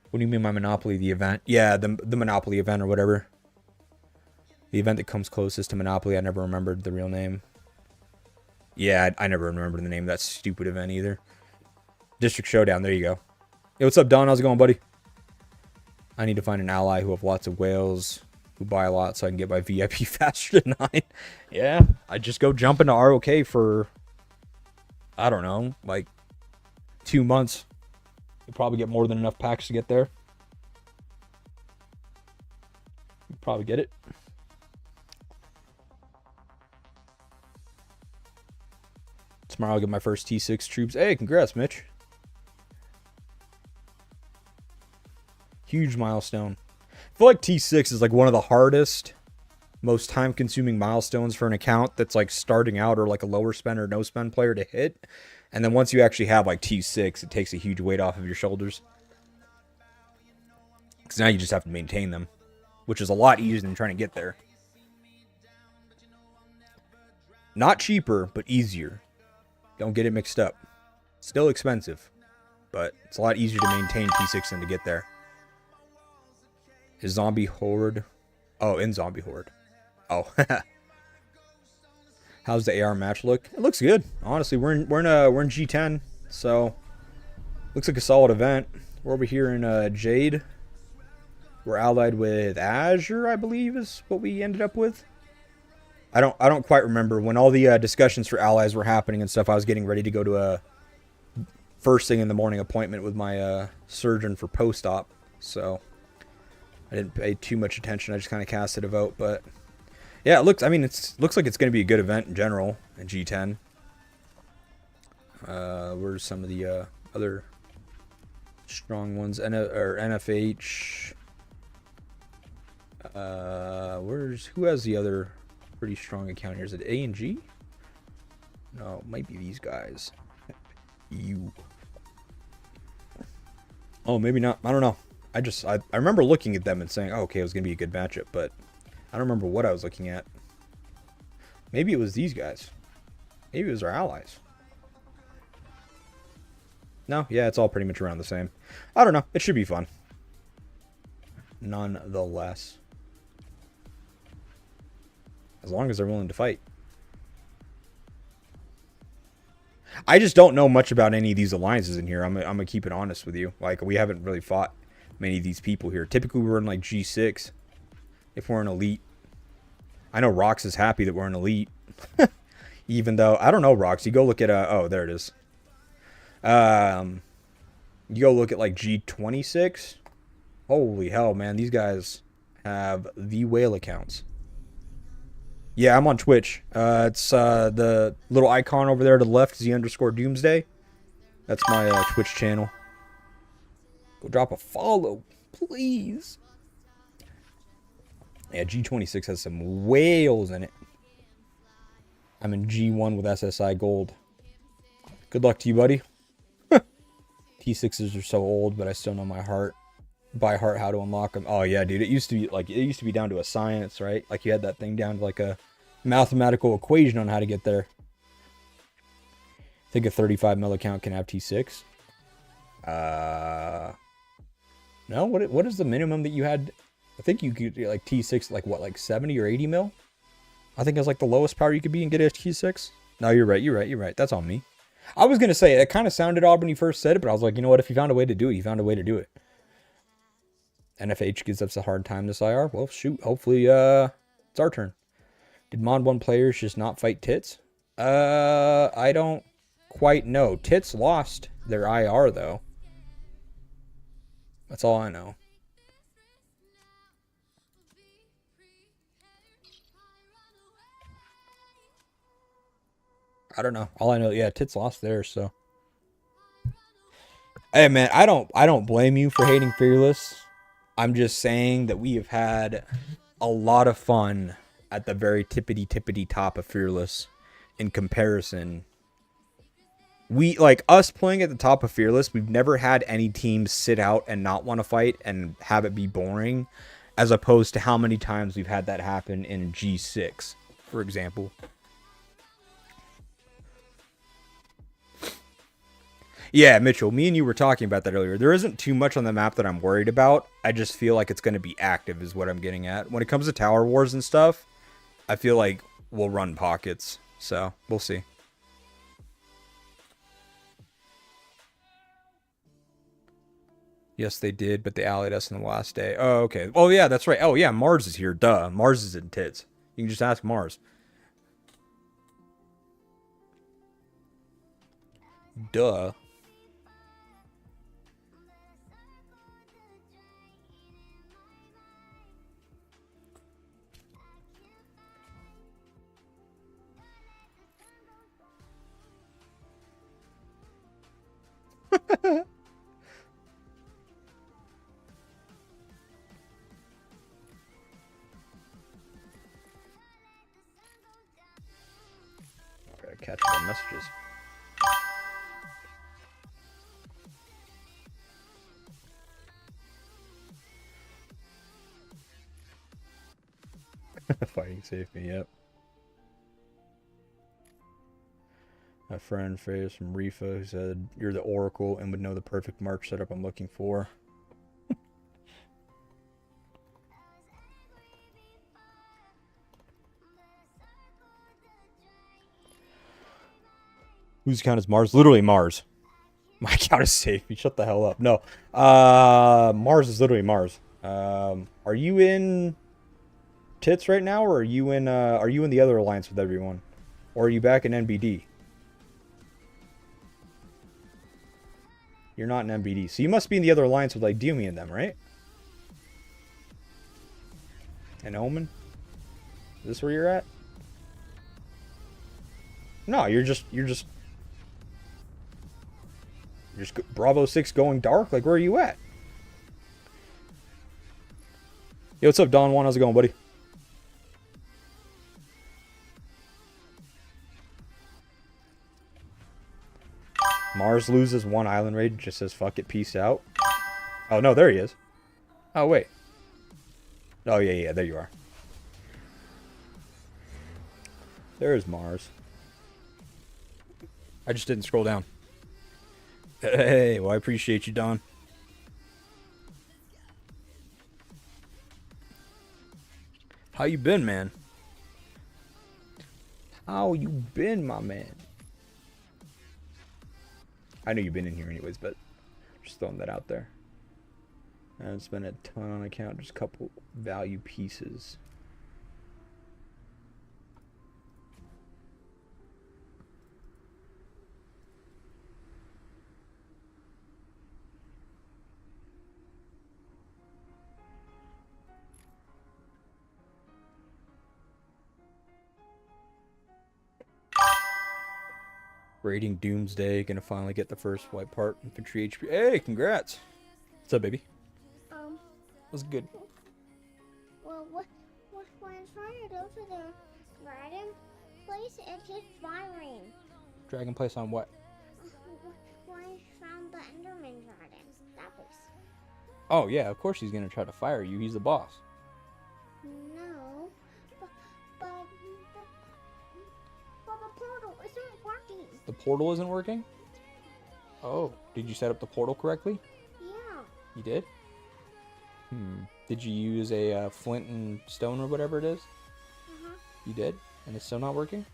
What do you mean by Monopoly, the event? Yeah, the Monopoly event or whatever. The event that comes closest to Monopoly. I never remembered the real name. Yeah, I never remembered the name of that stupid event either. District Showdown. There you go. Hey, what's up, Don? How's it going, buddy? I need to find an ally who have lots of whales, who buy a lot, so I can get my VIP faster than 9. Yeah, I just go jump into ROK for, I don't know, like 2 months. You'll probably get more than enough packs to get there. You'll probably get it. Tomorrow I'll get my first T6 troops. Hey, congrats, Mitch. Huge milestone. I feel like T6 is like one of the hardest, most time-consuming milestones for an account that's like starting out or like a lower spend or no spend player to hit. And then once you actually have like T6, it takes a huge weight off of your shoulders. Because now you just have to maintain them, which is a lot easier than trying to get there. Not cheaper, but easier. Don't get it mixed up. Still expensive, but it's a lot easier to maintain T6 than to get there. Is Zombie Horde? Oh, in Zombie Horde. Oh. How's the AR match look? It looks good. Honestly, we're in G10, so looks like a solid event. We're over here in Jade. We're allied with Azure, I believe, is what we ended up with. I don't quite remember when all the discussions for allies were happening and stuff. I was getting ready to go to a first thing in the morning appointment with my surgeon for post-op, so I didn't pay too much attention. I just kind of casted a vote, but yeah, it looks. I mean, looks like it's going to be a good event in general in G10. Where's some of the other strong ones? NFH. Who has the other pretty strong account here? Is it A and G? No, it might be these guys. You. Oh, maybe not. I don't know. I remember looking at them and saying, oh, okay, it was going to be a good matchup, but I don't remember what I was looking at. Maybe it was these guys. Maybe it was our allies. No, yeah, it's all pretty much around the same. I don't know. It should be fun. Nonetheless. As long as they're willing to fight. I just don't know much about any of these alliances in here. I'm going to keep it honest with you. Like, we haven't really fought many of these people here. Typically, we're in like G6 if we're an elite. I know Rox is happy that we're an elite. Even though, I don't know, Rox. You go look at, oh, there it is. You go look at like G26. Holy hell, man. These guys have the whale accounts. Yeah, I'm on Twitch. It's the little icon over there to the left, Z_Doomsday. That's my Twitch channel. Go drop a follow, please. Yeah, G26 has some whales in it. I'm in G1 with SSI Gold. Good luck to you, buddy. T6s are so old, but I still know my heart. By heart how to unlock them. Oh yeah, dude. It used to be down to a science, right? Like you had that thing down to like a mathematical equation on how to get there. I think a 35 mil account can have T6. No, what is the minimum that you had? I think you could like T6 like what, like 70 or 80 mil? I think it's like the lowest power you could be and get a T6. No, you're right. That's on me. I was gonna say it kind of sounded odd when you first said it, but I was like, you know what? If you found a way to do it, you found a way to do it. NFH gives us a hard time this IR. Well, shoot. Hopefully, it's our turn. Did Mod 1 players just not fight Tits? I don't quite know. Tits lost their IR, though. That's all I know. I don't know. All I know, yeah, Tits lost theirs, so. Hey man, I don't blame you for hating Fearless. I'm just saying that we have had a lot of fun at the very tippity top of Fearless in comparison. We like us playing at the top of Fearless, we've never had any teams sit out and not want to fight and have it be boring, as opposed to how many times we've had that happen in G6, for example. Yeah, Mitchell, me and you were talking about that earlier. There isn't too much on the map that I'm worried about. I just feel like it's going to be active is what I'm getting at. When it comes to Tower Wars and stuff, I feel like we'll run pockets. So, we'll see. Yes, they did, but they allied us on the last day. Oh, okay. Oh, yeah, that's right. Oh, yeah, Mars is here. Duh. Mars is in tits. You can just ask Mars. Duh. Gotta catch the messages. Fighting safety, yep. My friend Faye from Rifa who said you're the Oracle and would know the perfect march setup I'm looking for. Whose account is Mars? Literally Mars. My account is safe. You shut the hell up. No. Mars is literally Mars. Are you in tits right now, or are you in the other alliance with everyone? Or are you back in NBD? You're not in NBD. So you must be in the other alliance with like Dumi and them, right? And Omen? Is this where you're at? No, you're just Bravo 6 going dark? Like, where are you at? Yo, what's up, Don Juan? How's it going, buddy? Mars loses one island raid, just says fuck it, peace out. Oh, no, there he is. Oh, wait. Oh, yeah, there you are. There's Mars. I just didn't scroll down. Hey, well, I appreciate you, Don. How you been, man? How you been, my man? I know you've been in here anyways, but just throwing that out there. I haven't spent a ton on account, just a couple value pieces. Raiding Doomsday, gonna finally get the first white part. Infantry HP. Hey, congrats! What's up, baby? What's good? Well, when I was trying to go to the dragon place, it keeps firing. Dragon place on what? When I found the Enderman dragon, that place. Oh yeah, of course he's gonna try to fire you. He's the boss. No, but the portal isn't working. The portal isn't working? Oh, did you set up the portal correctly? Yeah. You did? Did you use a flint and stone or whatever it is? You did? And it's still not working?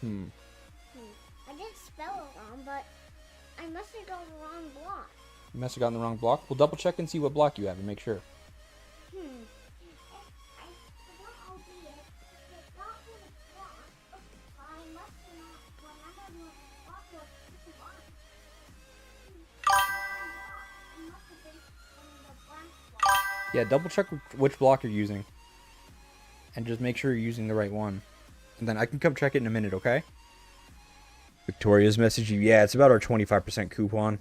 I did spell it wrong, but I must have gone the wrong block. You must have gotten the wrong block. Well, double check and see what block you have and make sure. I forgot I'll be it. It's not in the block. I must have not. When I had no block, it was block. It must have been in the blank block. Yeah, double check which block you're using. And just make sure you're using the right one. And then I can come check it in a minute, okay? Victoria's message you. Yeah, it's about our 25% coupon.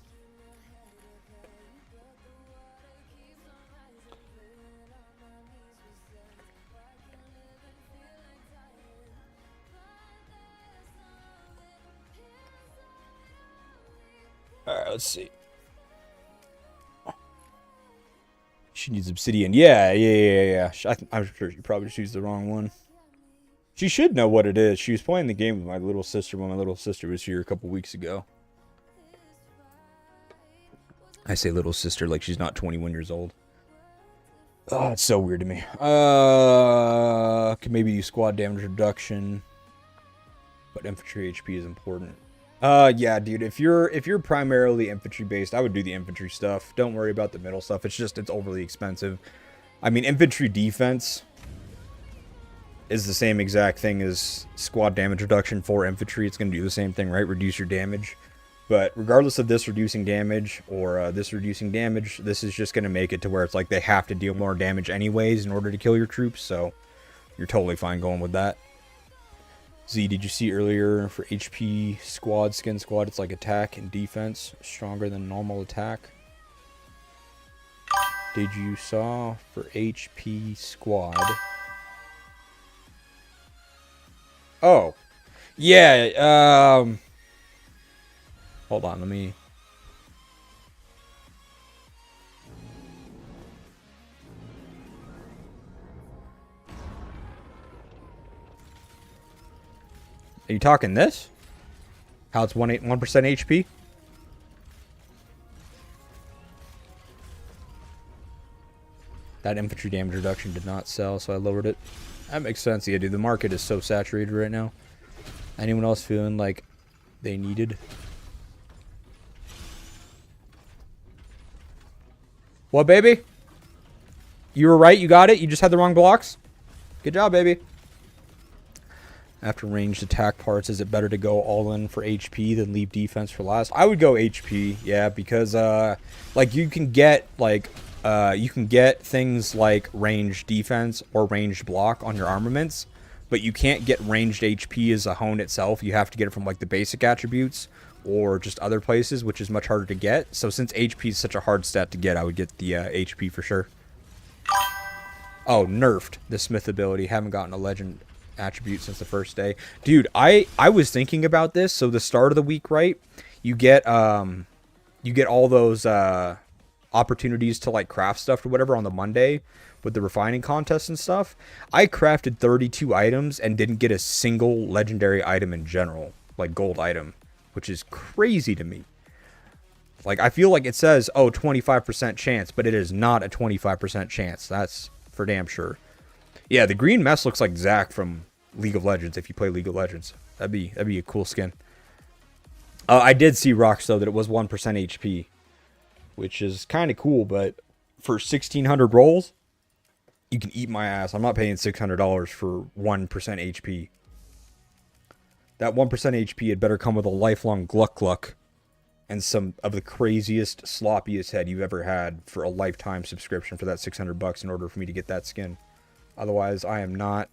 Alright, let's see. She needs obsidian. Yeah. I'm sure she probably just used the wrong one. She should know what it is. She was playing the game with my little sister when my little sister was here a couple weeks ago. I say little sister like she's not 21 years old. Oh, it's so weird to me. Can maybe use squad damage reduction. But infantry HP is important. Yeah, dude, if you're primarily infantry based, I would do the infantry stuff. Don't worry about the middle stuff. It's overly expensive. I mean, infantry defense is the same exact thing as squad damage reduction for infantry. It's going to do the same thing, right? Reduce your damage. But regardless of this reducing damage or this reducing damage, this is just going to make it to where it's like they have to deal more damage anyways in order to kill your troops. So you're totally fine going with that. Z, did you see earlier for HP squad, skin squad, it's like attack and defense, stronger than normal attack? Did you saw for HP squad? Oh. Yeah, hold on, let me... Are you talking this? How it's 1% HP? That infantry damage reduction did not sell, so I lowered it. That makes sense. Yeah, dude, the market is so saturated right now. Anyone else feeling like they needed? What, baby? You were right, you got it. You just had the wrong blocks. Good job, baby. After ranged attack parts, is it better to go all in for HP than leave defense for last? I would go HP, yeah, because like you can get things like ranged defense or ranged block on your armaments, but you can't get ranged HP as a hone itself. You have to get it from like the basic attributes or just other places, which is much harder to get. So since HP is such a hard stat to get, I would get the HP for sure. Oh, nerfed the Smith ability. Haven't gotten a legend attribute since the first day. Dude, I was thinking about this. So the start of the week, right? You get all those opportunities to like craft stuff or whatever on the Monday with the refining contest and stuff. I crafted 32 items and didn't get a single legendary item in general, like gold item, which is crazy to me. Like, I feel like it says, oh, 25% chance, but it is not a 25% chance. That's for damn sure. Yeah, the green mess looks like Zac from League of Legends, if you play League of Legends. That'd be a cool skin. I did see rocks, though, that it was 1% HP, which is kind of cool, but for 1,600 rolls, you can eat my ass. I'm not paying $600 for 1% HP. That 1% HP had better come with a lifelong Gluck Gluck and some of the craziest, sloppiest head you've ever had for a lifetime subscription for that $600 in order for me to get that skin. Otherwise, I am not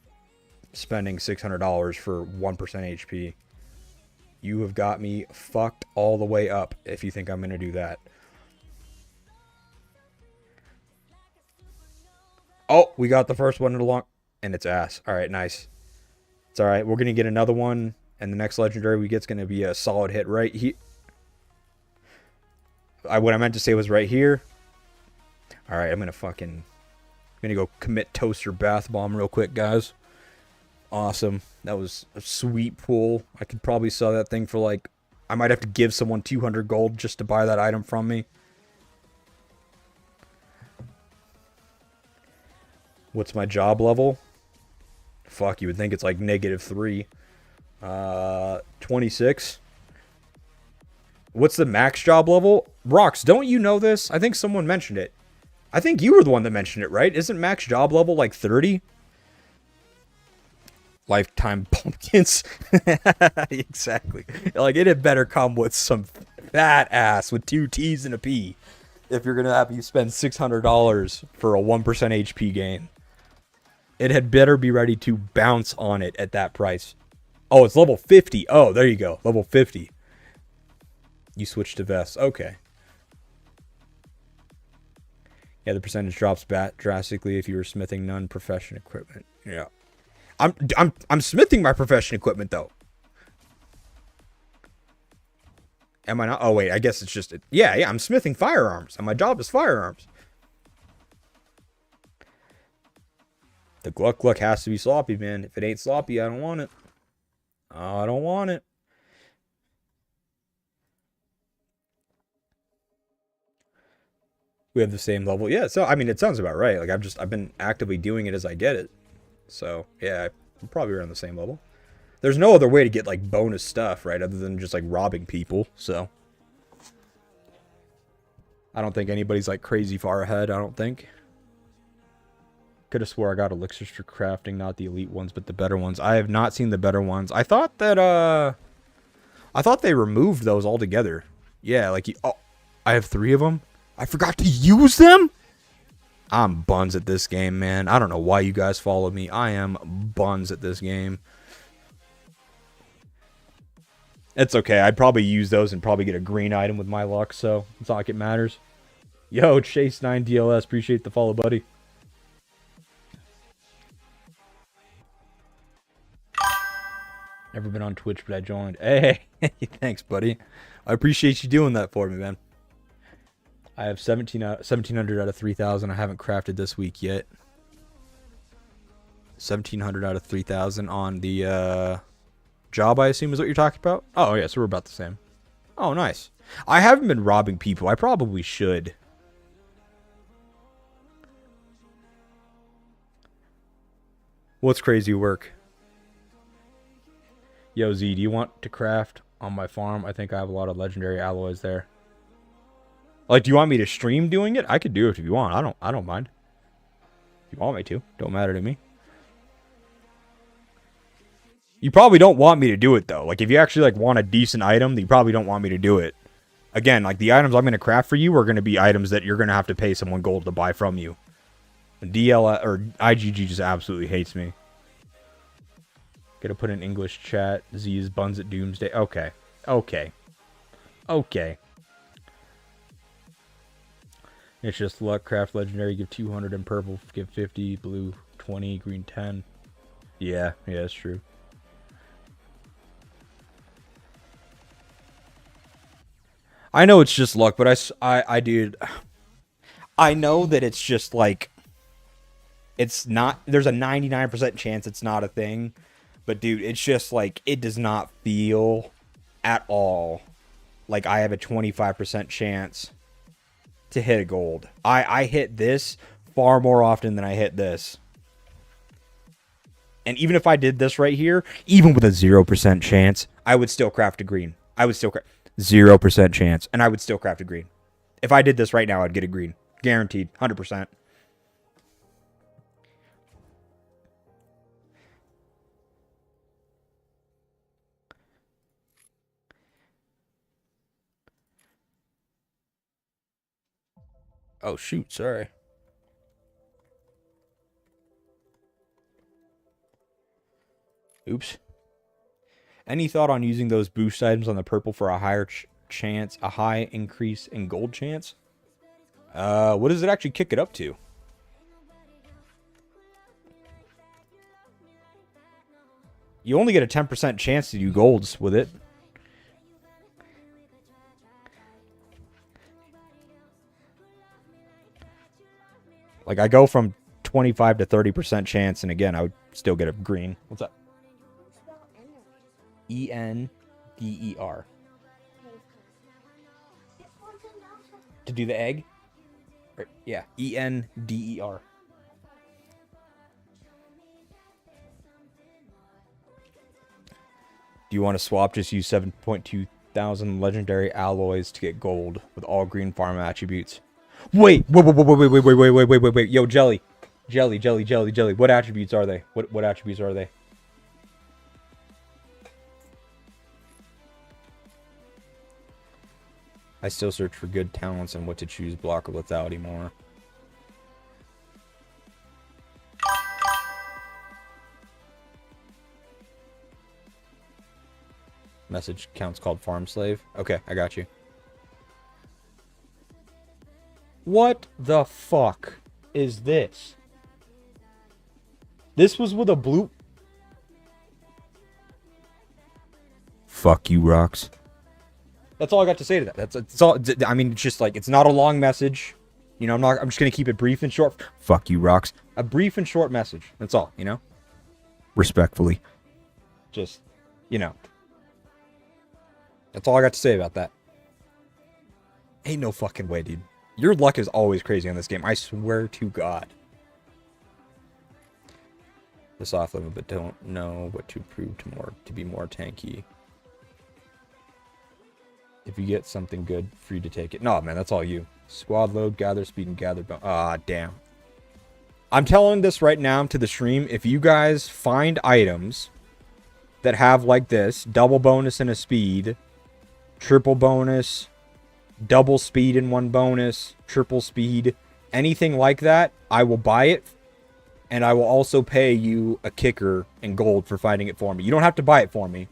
spending $600 for 1% HP. You have got me fucked all the way up if you think I'm going to do that. Oh, we got the first one in a long... And it's ass. Alright, nice. It's alright. We're going to get another one. And the next legendary we get is going to be a solid hit right here. What I meant to say was right here. Alright, I'm going to go commit toaster bath bomb real quick, guys. Awesome. That was a sweet pull. I could probably sell that thing for like... I might have to give someone 200 gold just to buy that item from me. What's my job level? Fuck, you would think it's like -3. 26. What's the max job level? Rox, don't you know this? I think someone mentioned it. I think you were the one that mentioned it, right? Isn't max job level like 30? Lifetime pumpkins. Exactly. Like, it had better come with some fat ass with 2 T's and a P if you're going to have you spend $600 for a 1% HP gain. It had better be ready to bounce on it at that price. Oh, it's level 50. Oh, there you go. Level 50. You switch to vests. Okay. Yeah, the percentage drops back drastically if you were smithing non-profession equipment. Yeah. I'm smithing my profession equipment though. Am I not? Oh, wait. I guess it's just... Yeah, I'm smithing firearms. And my job is firearms. The Gluck has to be sloppy, man. If it ain't sloppy, I don't want it. I don't want it. We have the same level. Yeah, so, I mean, it sounds about right. Like, I've been actively doing it as I get it. So, yeah, I'm probably around the same level. There's no other way to get, like, bonus stuff, right? Other than just, like, robbing people, so. I don't think anybody's, like, crazy far ahead, I don't think. Could have swore I got elixirs for crafting, not the elite ones, but the better ones. I have not seen the better ones. I thought that, I thought they removed those altogether. Yeah, like, oh, I have 3 of them? I forgot to use them? I'm buns at this game, man. I don't know why you guys follow me. I am buns at this game. It's okay. I'd probably use those and probably get a green item with my luck, so it's not like it matters. Yo, Chase9DLS. Appreciate the follow, buddy. Never been on Twitch, but I joined. Hey, thanks, buddy. I appreciate you doing that for me, man. I have 1,700 out of 3,000. I haven't crafted this week yet. 1,700 out of 3,000 on the job, I assume is what you're talking about? Oh, yeah, so we're about the same. Oh, nice. I haven't been robbing people. I probably should. What's crazy work? Yo, Z, do you want to craft on my farm? I think I have a lot of legendary alloys there. Like, do you want me to stream doing it? I could do it if you want. I don't mind. If you want me to. Don't matter to me. You probably don't want me to do it, though. Like, if you actually, like, want a decent item, you probably don't want me to do it. Again, like, the items I'm going to craft for you are going to be items that you're going to have to pay someone gold to buy from you. DL or IGG just absolutely hates me. Gotta put in English chat. Z's buns at doomsday. Okay. Okay. Okay. It's just luck. Craft legendary. Give 200 and purple. Give 50. Blue 20. Green 10. Yeah. Yeah, that's true. I know it's just luck, but I dude, I know that it's just like, it's not, there's a 99% chance it's not a thing, but dude, it's just like, it does not feel at all like I have a 25% chance to hit a gold. I hit this far more often than I hit this. And even if I did this right here, even with a 0% chance, I would still craft a green. I would still craft 0% chance, and I would still craft a green. If I did this right now, I'd get a green. Guaranteed. 100%. Oh, shoot. Sorry. Oops. Any thought on using those boost items on the purple for a higher chance, a high increase in gold chance? What does it actually kick it up to? You only get a 10% chance to do golds with it. Like, I go from 25 to 30% chance, and again, I would still get a green. What's up? E-N-D-E-R. To do the egg? Yeah, E-N-D-E-R. Do you want to swap? Just use 7.2 thousand legendary alloys to get gold with all green farm attributes. Wait. Yo, Jelly. Jelly. What attributes are they? What attributes are they? I still search for good talents and what to choose. Block or lethality more. Message counts called farm slave. Okay, I got you. What the fuck is this? This was with a blue... Fuck you, Rocks. That's all I got to say to that. That's all. I mean, it's just like, it's not a long message. You know, I'm just gonna keep it brief and short. Fuck you, Rocks. A brief and short message. That's all. You know. Respectfully. Just, you know. That's all I got to say about that. Ain't no fucking way, dude. Your luck is always crazy on this game. I swear to God. The soft limit, but don't know what to prove to be more tanky. If you get something good, free to take it. No, man, that's all you. Squad load, gather speed, and gather. Ah, damn. I'm telling this right now to the stream. If you guys find items that have like this, double bonus and a speed, triple bonus, double speed and one bonus, triple speed, anything like that, I will buy it. And I will also pay you a kicker in gold for finding it for me. You don't have to buy it for me.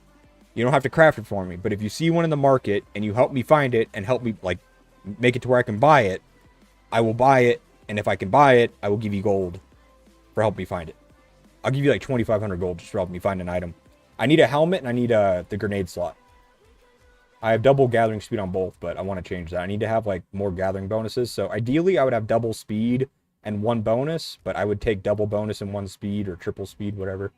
You don't have to craft it for me. But if you see one in the market and you help me find it and help me like make it to where I can buy it, I will buy it. And if I can buy it, I will give you gold for helping me find it. I'll give you like 2,500 gold just for helping me find an item. I need a helmet and I need the grenade slot. I have double gathering speed on both, but I want to change that. I need to have like more gathering bonuses. So ideally I would have double speed and one bonus, but I would take double bonus and one speed or triple speed, whatever.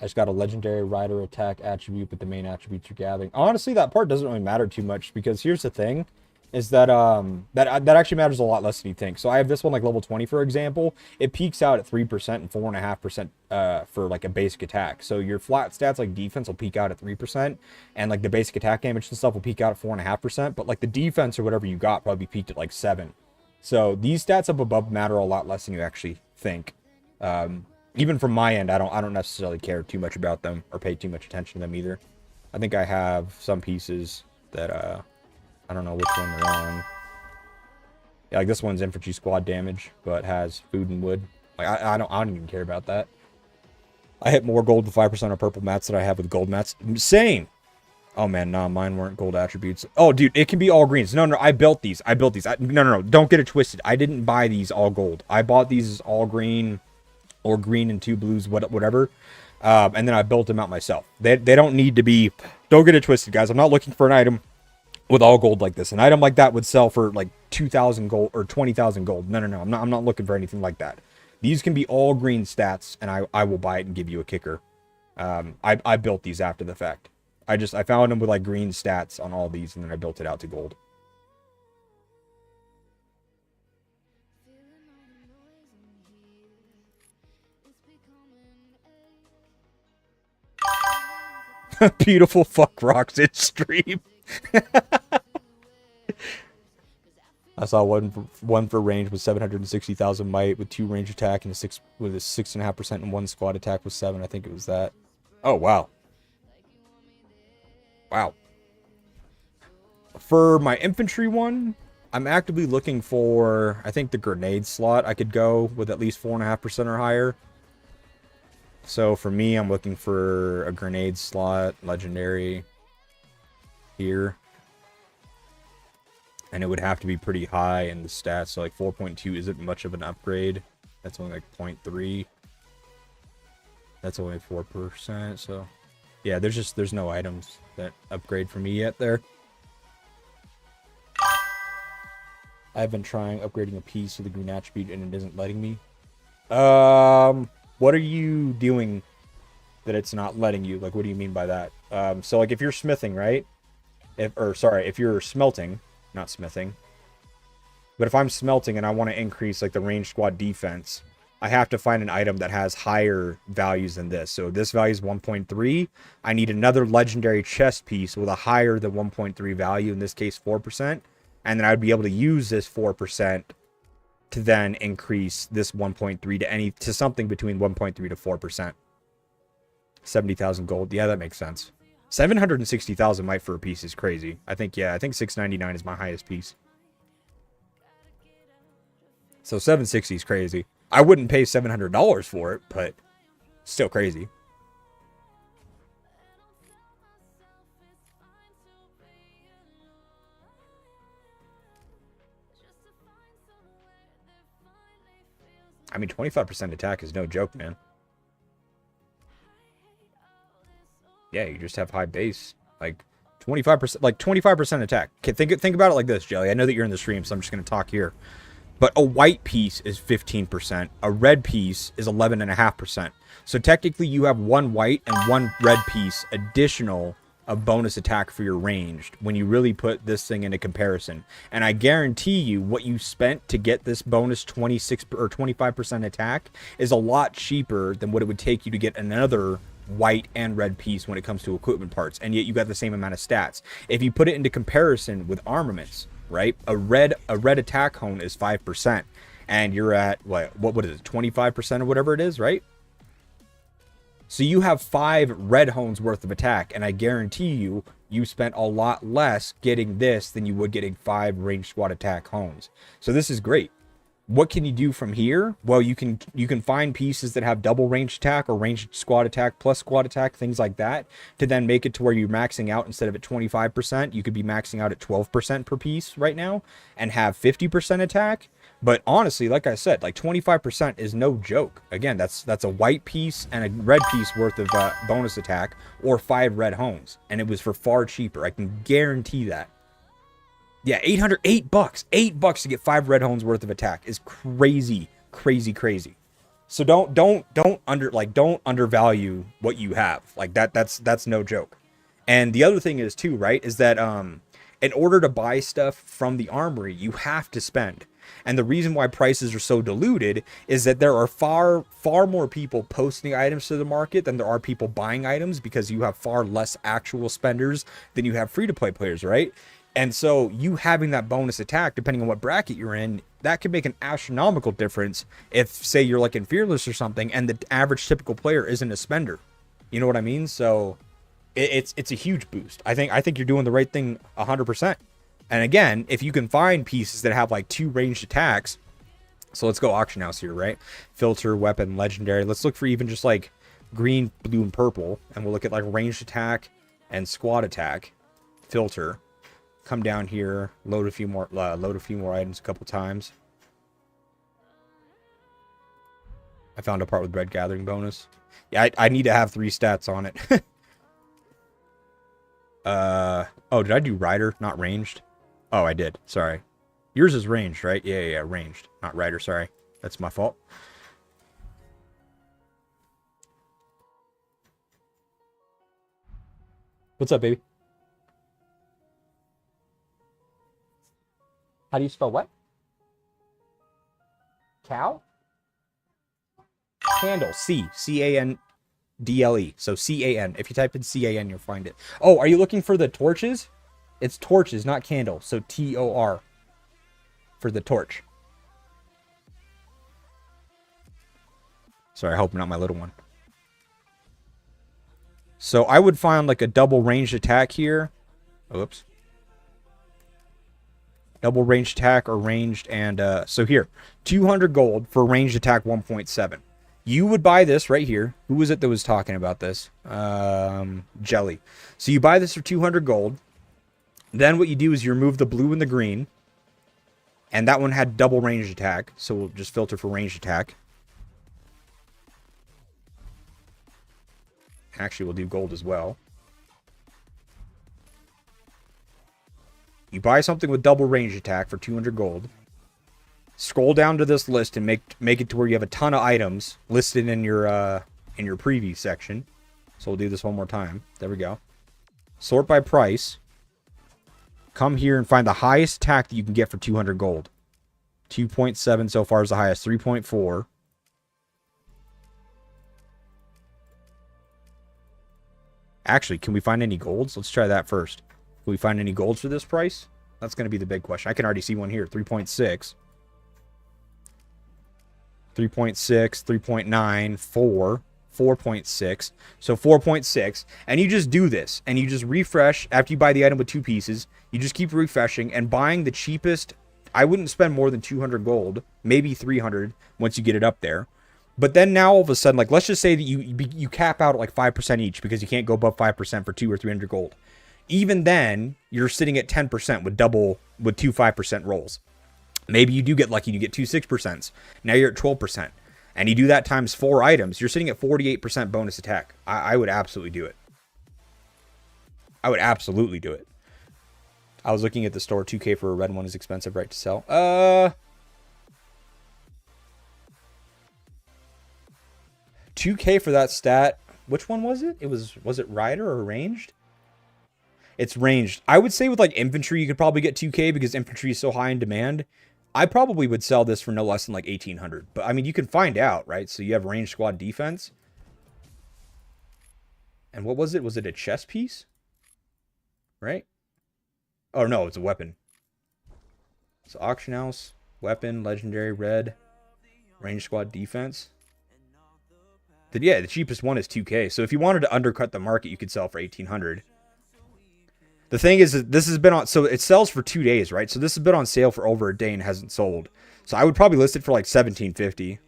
I just got a legendary rider attack attribute, but the main attributes are gathering. Honestly, that part doesn't really matter too much because here's the thing, is that that actually matters a lot less than you think. So I have this one like level 20, for example. It peaks out at 3% and 4.5% for like a basic attack. So your flat stats like defense will peak out at 3%, and like the basic attack damage and stuff will peak out at 4.5%. But like the defense or whatever you got probably peaked at like 7. So these stats up above matter a lot less than you actually think. Even from my end, I don't necessarily care too much about them or pay too much attention to them either. I think I have some pieces that I don't know which one they're on. Yeah, like this one's infantry squad damage, but has food and wood. Like I don't even care about that. I hit more gold with 5% of purple mats than I have with gold mats. Same. Oh man, nah, mine weren't gold attributes. Oh dude, it can be all greens. No, I built these. No, don't get it twisted. I didn't buy these all gold. I bought these as all green or green and 2 blues, whatever. And then I built them out myself. They don't need to be. Don't get it twisted, guys. I'm not looking for an item with all gold like this. An item like that would sell for like 2,000 gold or 20,000 gold. No. I'm not looking for anything like that. These can be all green stats, and I will buy it and give you a kicker. I built these after the fact. I found them with like green stats on all these, and then I built it out to gold. Beautiful fuck rocks in stream. I saw one for range with 760,000 might with 2 range attack and a 6.5% and 1 squad attack with 7. I think it was that. Oh wow. Wow. For my infantry one, I'm actively looking for, I think, the grenade slot. I could go with at least 4.5% or higher. So for me, I'm looking for a grenade slot, legendary, here. And it would have to be pretty high in the stats. So like 4.2 isn't much of an upgrade. That's only like 0.3. That's only 4%. So yeah, there's no items that upgrade for me yet there. I've been trying upgrading a piece to the green attribute and it isn't letting me. What are you doing that it's not letting you? Like, what do you mean by that? So like if you're smithing, right? If you're smelting, not smithing. But if I'm smelting and I want to increase like the range squad defense, I have to find an item that has higher values than this. So this value is 1.3. I need another legendary chest piece with a higher than 1.3 value, in this case 4%. And then I'd be able to use this 4% to then increase this 1.3 to something between 1.3 to 4%. 70,000 gold. Yeah, that makes sense. 760,000 might for a piece is crazy. I think 699 is my highest piece. So 760 is crazy. I wouldn't pay $700 for it, but still crazy. I mean, 25% attack is no joke, man. Yeah, you just have high base. Like 25%, like 25% attack. Okay, think about it like this, Jelly. I know that you're in the stream, so I'm just going to talk here. But a white piece is 15%. A red piece is 11.5%. So technically you have one white and one red piece additional of bonus attack for your ranged when you really put this thing into comparison. And I guarantee you what you spent to get this bonus 26 or 25% attack is a lot cheaper than what it would take you to get another white and red piece when it comes to equipment parts, and yet you got the same amount of stats. If you put it into comparison with armaments, right? A red attack hone is 5%, and you're at what is it, 25% or whatever it is, right? So you have 5 red hones worth of attack, and I guarantee you spent a lot less getting this than you would getting 5 ranged squad attack hones. So this is great. What can you do from here? Well, you can find pieces that have double range attack or ranged squad attack plus squad attack, things like that, to then make it to where you're maxing out instead of at 25%. You could be maxing out at 12% per piece right now and have 50% attack. But honestly, like I said, like 25% is no joke. Again, that's a white piece and a red piece worth of bonus attack or 5 red hones. And it was for far cheaper. I can guarantee that. Yeah, $8 bucks. $8 to get 5 red hones worth of attack is crazy, crazy, crazy. So don't undervalue what you have. Like that's no joke. And the other thing is too, right, is that in order to buy stuff from the armory, you have to spend. And the reason why prices are so diluted is that there are far more people posting items to the market than there are people buying items, because you have far less actual spenders than you have free-to-play players, right? And so you having that bonus attack, depending on what bracket you're in, that could make an astronomical difference if, say, you're like in Fearless or something, and the average typical player isn't a spender. You know what I mean? So it's a huge boost. I think you're doing the right thing 100%. And again, if you can find pieces that have like 2 ranged attacks, so let's go auction house here, right? Filter, weapon, legendary. Let's look for even just like green, blue, and purple, and we'll look at like ranged attack and squad attack. Filter. Come down here, load a few more items a couple times. I found a part with bread gathering bonus. Yeah, I need to have 3 stats on it. Oh, did I do rider, not ranged? Oh, I did. Sorry. Yours is ranged, right? Yeah, ranged, not rider. Sorry, that's my fault. What's up, baby? How do you spell what? Cow? Candle. C-A-N-D-L-E. So C-A-N. If you type in C-A-N, you'll find it. Oh, are you looking for the torches? It's torches, not candle. So T-O-R. For the torch. Sorry, I hope not my little one. So I would find like a double ranged attack here. Oops. Double ranged attack or ranged, and so here, 200 gold for ranged attack 1.7. You would buy this right here. Who was it that was talking about this? Jelly. So you buy this for 200 gold. Then what you do is you remove the blue and the green. And that one had double ranged attack. So we'll just filter for ranged attack. Actually, we'll do gold as well. You buy something with double range attack for 200 gold. Scroll down to this list and make it to where you have a ton of items listed in your preview section. So we'll do this one more time. There we go. Sort by price. Come here and find the highest attack that you can get for 200 gold. 2.7 so far is the highest. 3.4. Actually, can we find any golds? Let's try that first. Can we find any golds for this price? That's going to be the big question. I can already see one here. 3.6. 3.6, 3.9, 4, 4.6. So 4.6. And you just do this. And you just refresh after you buy the item with 2 pieces. You just keep refreshing and buying the cheapest. I wouldn't spend more than 200 gold. Maybe 300 once you get it up there. But then now all of a sudden, like let's just say that you cap out at like 5% each because you can't go above 5% for 200 or 300 gold. Even then, you're sitting at 10% with 2 5% rolls. Maybe you do get lucky, you get 2 6%. Now you're at 12%. And you do that times 4 items, you're sitting at 48% bonus attack. I would absolutely do it. I would absolutely do it. I was looking at the store. 2K for a red one is expensive, right, to sell. 2K for that stat. Which one was it? Was it Rider or Ranged? It's Ranged. I would say with like infantry, you could probably get 2K because infantry is so high in demand. I probably would sell this for no less than like 1,800. But I mean, you can find out, right? So you have ranged squad defense. And what was it? Was it a chess piece? Right? Oh no, it's a weapon. So auction house, weapon, legendary, red, range squad defense. Yeah, the cheapest one is 2K. So if you wanted to undercut the market, you could sell for 1,800. The thing is, this has been on, so it sells for 2 days, right? So this has been on sale for over a day and hasn't sold. So I would probably list it for like 1,750.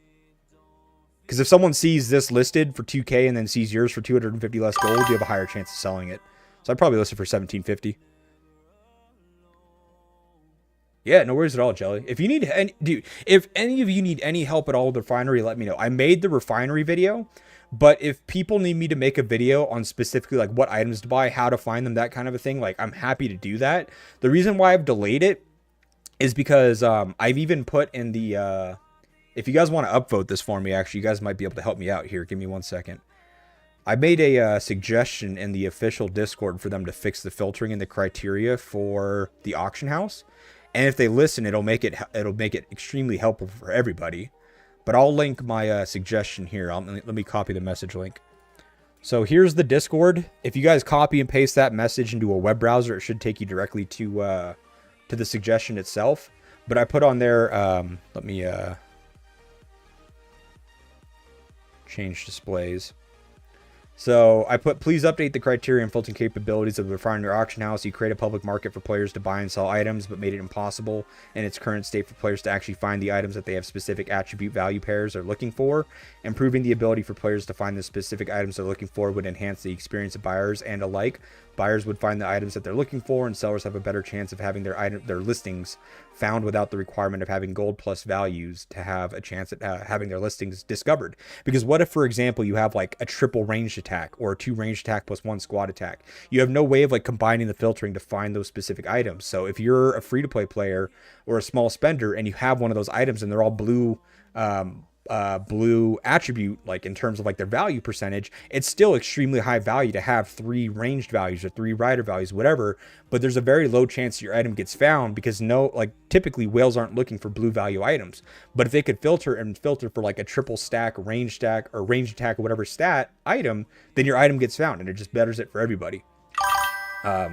Because if someone sees this listed for 2K and then sees yours for 250 less gold, you have a higher chance of selling it. So I'd probably list it for 1,750. Yeah, no worries at all, Jelly. If you need any, dude, if any of you need any help at all with the refinery, let me know. I made the refinery video, but if people need me to make a video on specifically like what items to buy, how to find them, that kind of a thing, like I'm happy to do that. The reason why I've delayed it is because I've even put in the, if you guys want to upvote this for me, actually, you guys might be able to help me out here. Give me 1 second. I made a suggestion in the official Discord for them to fix the filtering and the criteria for the auction house. And if they listen, it'll make it extremely helpful for everybody. But I'll link my suggestion here. Let me copy the message link. So here's the Discord. If you guys copy and paste that message into a web browser, it should take you directly to the suggestion itself. But I put on there, let me change displays. So I put, please update the criteria and filtering capabilities of the refinery auction house. You create a public market for players to buy and sell items, but made it impossible in its current state for players to actually find the items that they have specific attribute value pairs are looking for. Improving the ability for players to find the specific items they're looking for would enhance the experience of buyers and alike. Buyers would find the items that they're looking for, and sellers have a better chance of having their listings found without the requirement of having gold plus values to have a chance at having their listings discovered. Because what if, for example, you have like a triple ranged attack or a 2 ranged attack plus 1 squad attack? You have no way of like combining the filtering to find those specific items. So if you're a free-to-play player or a small spender and you have one of those items and they're all blue attribute, like in terms of like their value percentage, it's still extremely high value to have 3 ranged values or 3 rider values, whatever, but there's a very low chance your item gets found because typically whales aren't looking for blue value items. But if they could filter for like a triple stack, range stack, or range attack or whatever stat item, then your item gets found and it just betters it for everybody.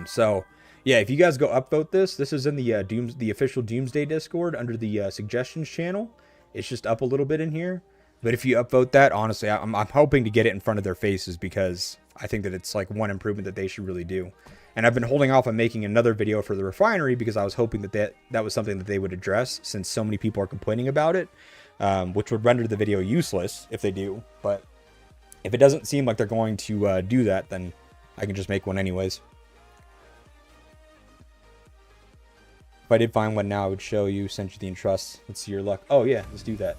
So yeah, if you guys go upvote this is in the official Doomsday Discord under the suggestions channel. It's just up a little bit in here. But if you upvote that, honestly, I'm hoping to get it in front of their faces because I think that it's like one improvement that they should really do. And I've been holding off on making another video for the refinery because I was hoping that was something that they would address since so many people are complaining about it, which would render the video useless if they do. But if it doesn't seem like they're going to do that, then I can just make one anyways. If I did find one now, I would show you, send you the entrust. Let's see your luck. Oh yeah, let's do that.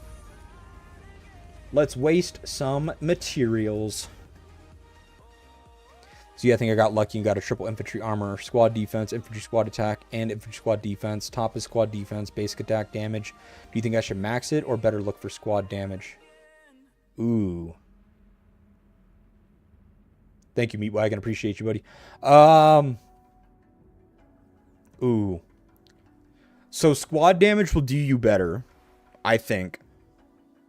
Let's waste some materials. So yeah, I think I got lucky and got a triple infantry armor, squad defense, infantry squad attack, and infantry squad defense. Top is squad defense, basic attack damage. Do you think I should max it or better look for squad damage? Ooh. Thank you, Meat Wagon. Appreciate you, buddy. Ooh. So squad damage will do you better, I think.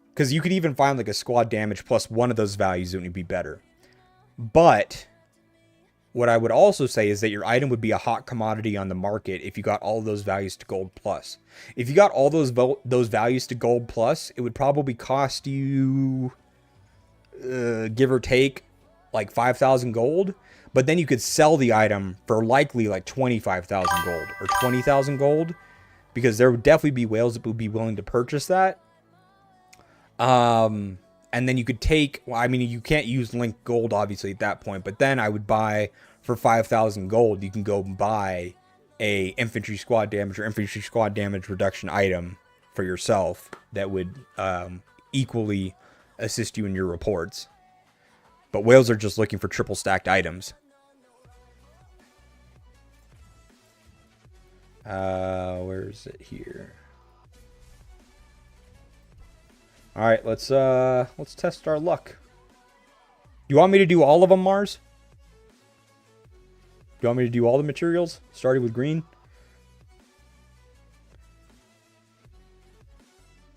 Because you could even find like a squad damage plus 1 of those values that would be better. But what I would also say is that your item would be a hot commodity on the market if you got all those values to gold plus. If you got all those values to gold plus, it would probably cost you, give or take, like 5,000 gold. But then you could sell the item for likely like 25,000 gold or 20,000 gold. Because there would definitely be whales that would be willing to purchase that. And then you could take, well, I mean, you can't use linked gold, obviously, at that point. But then I would buy, for 5,000 gold, you can go buy a infantry squad damage or infantry squad damage reduction item for yourself that would equally assist you in your reports. But whales are just looking for triple stacked items. Where is it here? All right, let's test our luck. You want me to do all of them, Mars? You want me to do all the materials, starting with green?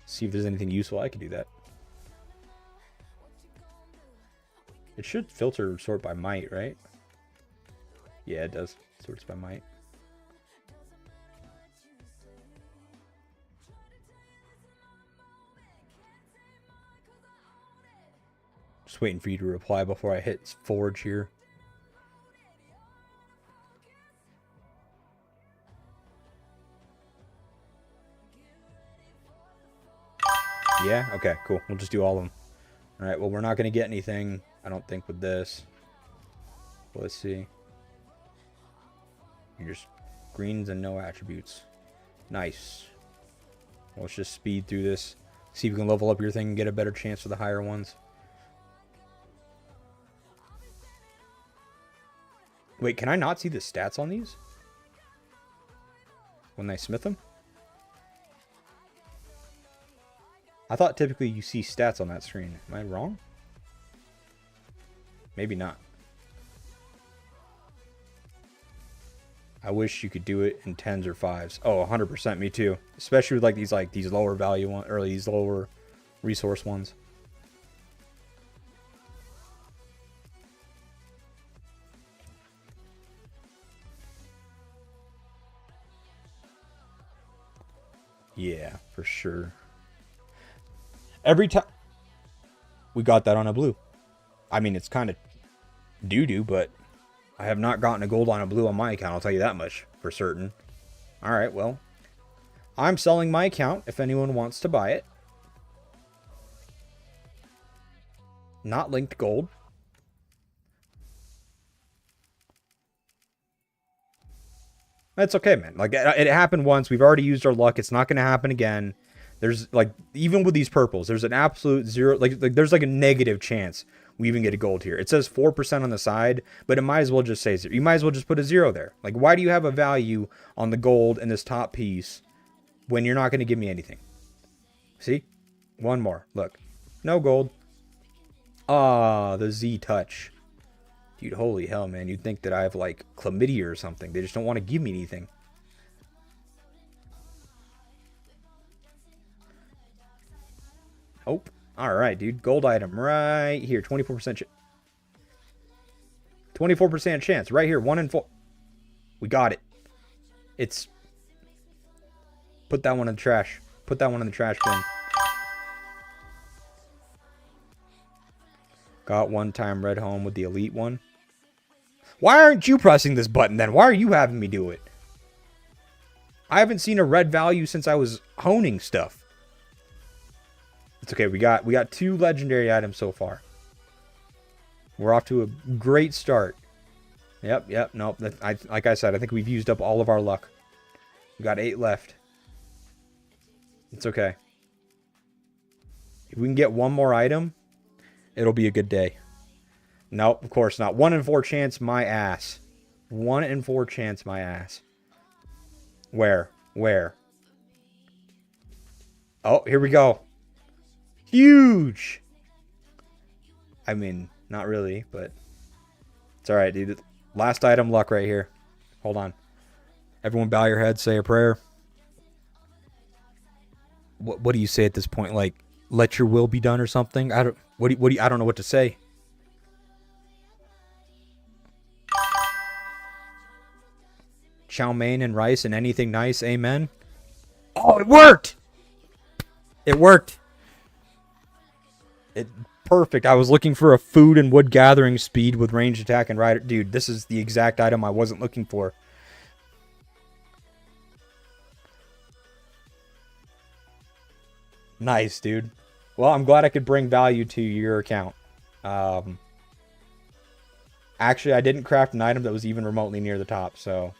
See if there's anything useful. I could do that. It should filter sort by might, right? Yeah, it does. Sorts by might. Just waiting for you to reply before I hit forge here. Yeah? Okay, cool. We'll just do all of them. Alright, well, we're not going to get anything, I don't think, with this. But let's see. You're just greens and no attributes. Nice. Let's just speed through this. See if we can level up your thing and get a better chance for the higher ones. Wait, can I not see the stats on these? When I smith them? I thought typically you see stats on that screen. Am I wrong? Maybe not. I wish you could do it in 10s or 5s. Oh, 100%, me too. Especially with these lower value ones, or these lower resource ones. Yeah, for sure. Every time we got that on a blue. I mean, it's kind of doo-doo, but I have not gotten a gold on a blue on my account. I'll tell you that much for certain. All right, well, I'm selling my account if anyone wants to buy it. Not linked gold. That's okay, man. Like, it happened once. We've already used our luck. It's not going to happen again. There's, like, even with these purples, there's an absolute zero, like there's, like, a negative chance we even get a gold here. It says 4% on the side, but it might as well just say 0. You might as well just put a 0 there. Like, why do you have a value on the gold in this top piece when you're not going to give me anything? See? One more. Look. No gold. Ah, the Z touch. Dude, holy hell, man. You'd think that I have, like, chlamydia or something. They just don't want to give me anything. Oh, alright, dude. Gold item right here. 24% 24% chance. Right here. 1 in 4. We got it. It's... Put that one in the trash. Put that one in the trash bin. Got one time red home with the elite one. Why aren't you pressing this button then? Why are you having me do it? I haven't seen a red value since I was honing stuff. It's okay. We got 2 legendary items so far. We're off to a great start. Yep. Nope. Like I said, I think we've used up all of our luck. We got 8 left. It's okay. If we can get one more item, it'll be a good day. Nope, of course not. 1 in 4 chance, my ass. 1 in 4 chance, my ass. Where? Oh, here we go. Huge! I mean, not really, but it's alright, dude. Last item luck right here. Hold on. Everyone bow your head, say a prayer. What do you say at this point? Like, let your will be done or something? I don't know what to say. Chow mein and rice and anything nice, amen. Oh, it worked! It worked. Perfect. I was looking for a food and wood gathering speed with ranged attack and rider. Dude, this is the exact item I wasn't looking for. Nice, dude. Well, I'm glad I could bring value to your account. Actually, I didn't craft an item that was even remotely near the top, so...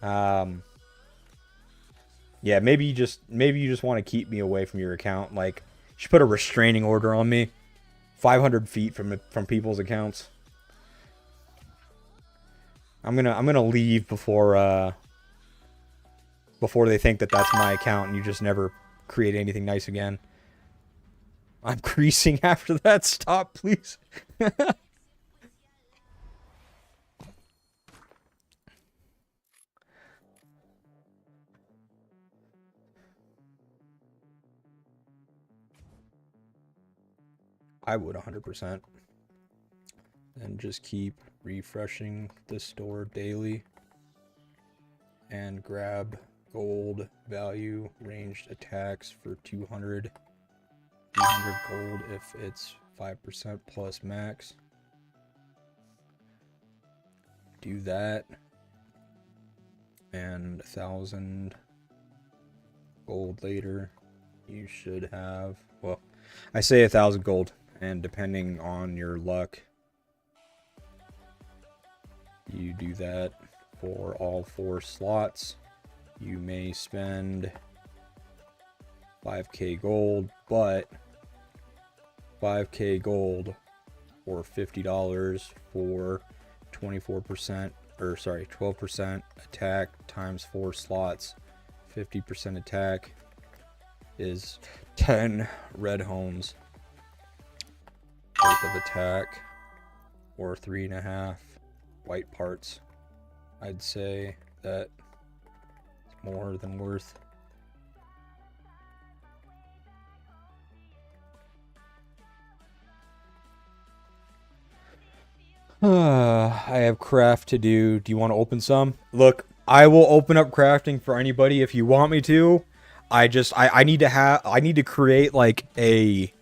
yeah, maybe you just want to keep me away from your account. Like, you should put a restraining order on me. 500 feet from people's accounts. I'm gonna leave before before they think that that's my account and you just never create anything nice again. I'm creasing after that. Stop, please. I would 100%. And just keep refreshing the store daily. And grab gold value ranged attacks for 200. 300 gold if it's 5% plus max. Do that. And 1,000 gold later, you should have, well, I say 1,000 gold, and depending on your luck, you do that for all 4 slots. You may spend 5k gold, but 5k gold or $50 for 24%, or sorry, 12% attack times 4 slots. 50% attack is 10 red homes worth of attack, or 3.5 white parts. I'd say that it's more than worth. I have craft to do. Do you want to open some? Look, I will open up crafting for anybody if you want me to. I need to create like a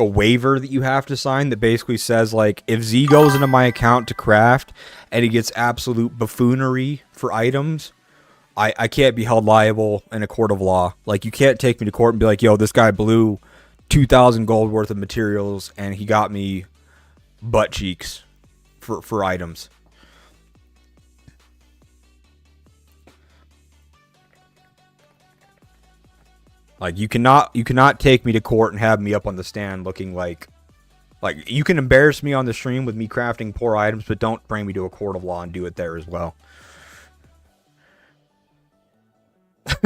waiver that you have to sign that basically says, like, if Z goes into my account to craft and he gets absolute buffoonery for items, I can't be held liable in a court of law. Like, you can't take me to court and be like, yo, this guy blew 2,000 gold worth of materials and he got me butt cheeks for items. Like, you cannot take me to court and have me up on the stand looking like you can embarrass me on the stream with me crafting poor items, but don't bring me to a court of law and do it there as well.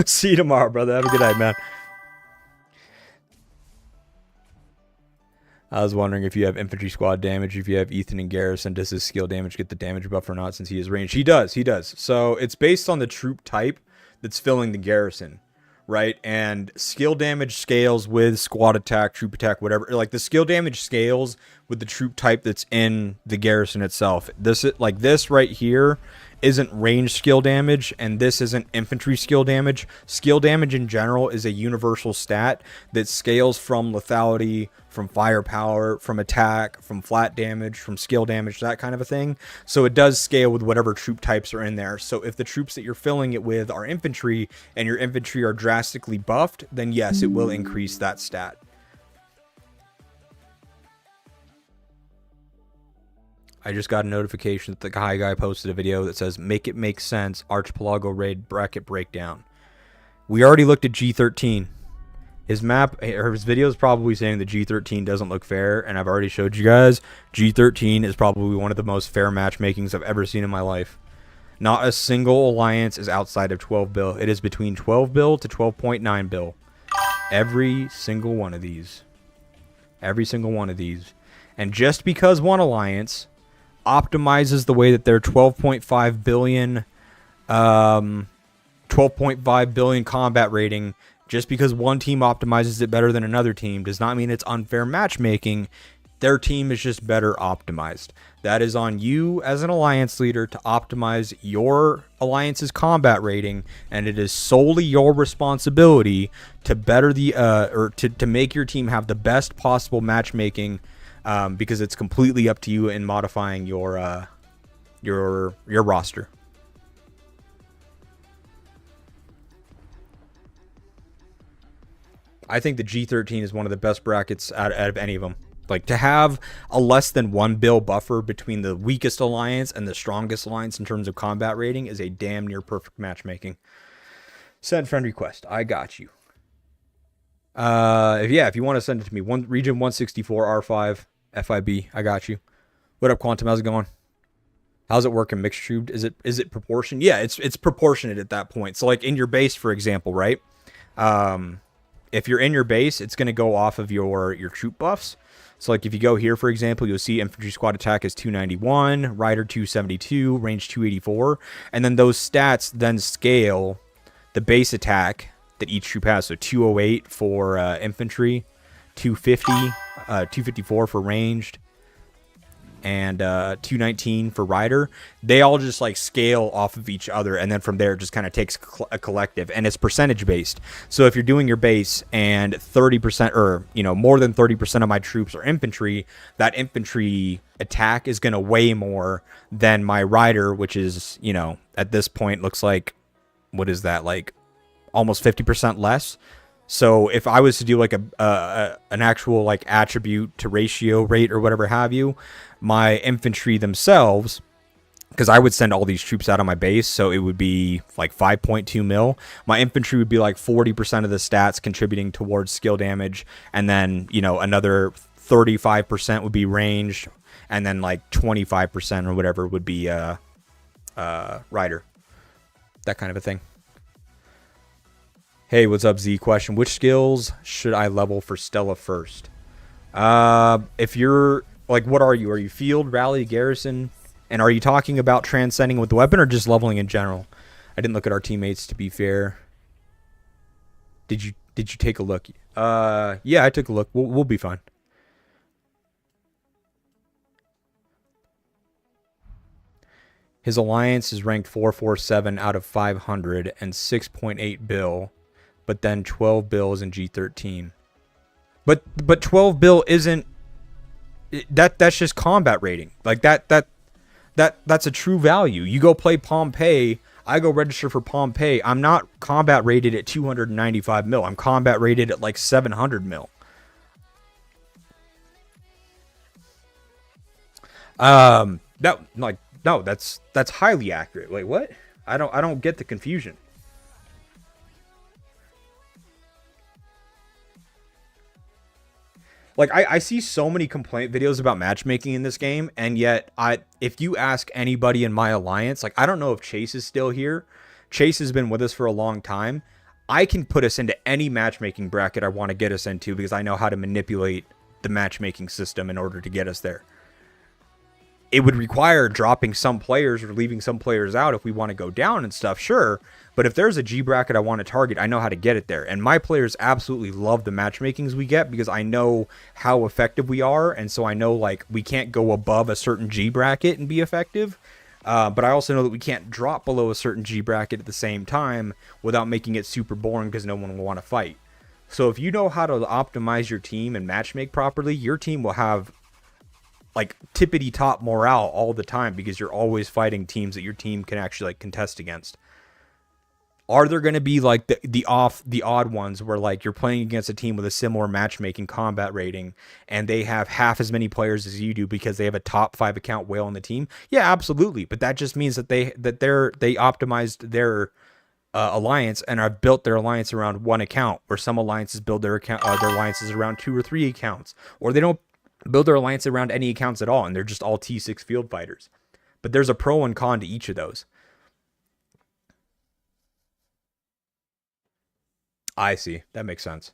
See you tomorrow, brother. Have a good night, man. I was wondering if you have infantry squad damage, if you have Ethan and Garrison, does his skill damage get the damage buff or not since he is ranged? He does. So it's based on the troop type that's filling the garrison, right? And skill damage scales with squad attack, troop attack, whatever. Like, the skill damage scales with the troop type that's in the garrison itself. This right here isn't range skill damage, and this isn't infantry skill damage. Skill damage in general is a universal stat that scales from lethality, from firepower, from attack, from flat damage, from skill damage, that kind of a thing. So it does scale with whatever troop types are in there. So if the troops that you're filling it with are infantry, and your infantry are drastically buffed, then yes, it will increase that stat. I just got a notification that the High Guy posted a video that says, make it make sense, Archipelago Raid bracket breakdown. We already looked at G13. His map, or his video is probably saying that G13 doesn't look fair, and I've already showed you guys, G13 is probably one of the most fair matchmakings I've ever seen in my life. Not a single alliance is outside of 12 bill. It is between 12 bill to 12.9 bill. Every single one of these. Every single one of these. And just because one alliance optimizes the way that their 12.5 billion 12.5 billion combat rating, just because one team optimizes it better than another team does not mean it's unfair matchmaking. Their team is just better optimized. That is on you as an alliance leader to optimize your alliance's combat rating, and it is solely your responsibility to better the or to make your team have the best possible matchmaking. Because it's completely up to you in modifying your roster. I think the G13 is one of the best brackets out of any of them. Like, to have a less than 1 bill buffer between the weakest alliance and the strongest alliance in terms of combat rating is a damn near perfect matchmaking. Send friend request. I got you. If you want to send it to me, region 164 R5 FIB. I got you. What up, Quantum? How's it going? How's it work in mixed troop? Is it proportion? Yeah, it's proportionate at that point. So like in your base, for example, right? If you're in your base, it's going to go off of your troop buffs. So like if you go here, for example, you'll see infantry squad attack is 291, rider 272, range 284, and then those stats then scale the base attack that each troop has. So 208 for infantry, 250, 254 for ranged, and 219 for rider. They all just like scale off of each other, and then from there it just kind of takes a collective, and it's percentage based. So if you're doing your base and 30% or more than 30% of my troops are infantry, that infantry attack is going to weigh more than my rider, which is at this point looks like, what is that, like almost 50% less. So if I was to do like an actual like attribute to ratio rate or whatever have you, my infantry themselves, because I would send all these troops out on my base, so it would be like 5.2 mil. My infantry would be like 40% of the stats contributing towards skill damage, and then another 35% would be ranged, and then like 25% or whatever would be rider. That kind of a thing. Hey, what's up, Z? Question: which skills should I level for Stella first? If you're like, what are you? Are you field, rally, garrison? And are you talking about transcending with the weapon or just leveling in general? I didn't look at our teammates, to be fair. Did you take a look? Yeah, I took a look. We'll be fine. His alliance is ranked 447 out of 500 and 6.8 bill. But then 12 bills in G13. But 12 bill isn't that's just combat rating. Like that's a true value. You go play Pompeii, I go register for Pompeii. I'm not combat rated at 295 mil. I'm combat rated at like 700 mil. That's highly accurate. Wait, what? I don't get the confusion. Like, I see so many complaint videos about matchmaking in this game, and yet, if you ask anybody in my alliance, like, I don't know if Chase is still here. Chase has been with us for a long time. I can put us into any matchmaking bracket I want to get us into because I know how to manipulate the matchmaking system in order to get us there. It would require dropping some players or leaving some players out if we want to go down and stuff, sure. But if there's a G bracket I want to target, I know how to get it there. And my players absolutely love the matchmakings we get because I know how effective we are. And so I know, like, we can't go above a certain G bracket and be effective. But I also know that we can't drop below a certain G bracket at the same time without making it super boring because no one will want to fight. So if you know how to optimize your team and matchmake properly, your team will have like tippity top morale all the time because you're always fighting teams that your team can actually like contest against. Are there going to be like the odd ones where like you're playing against a team with a similar matchmaking combat rating and they have half as many players as you do because they have a top 5 account whale on the team? Yeah, absolutely. But that just means that they optimized their alliance and have built their alliance around one account, or some alliances build their alliances around 2 or 3 accounts, or they don't build their alliance around any accounts at all, and they're just all T6 field fighters. But there's a pro and con to each of those. I see. That makes sense.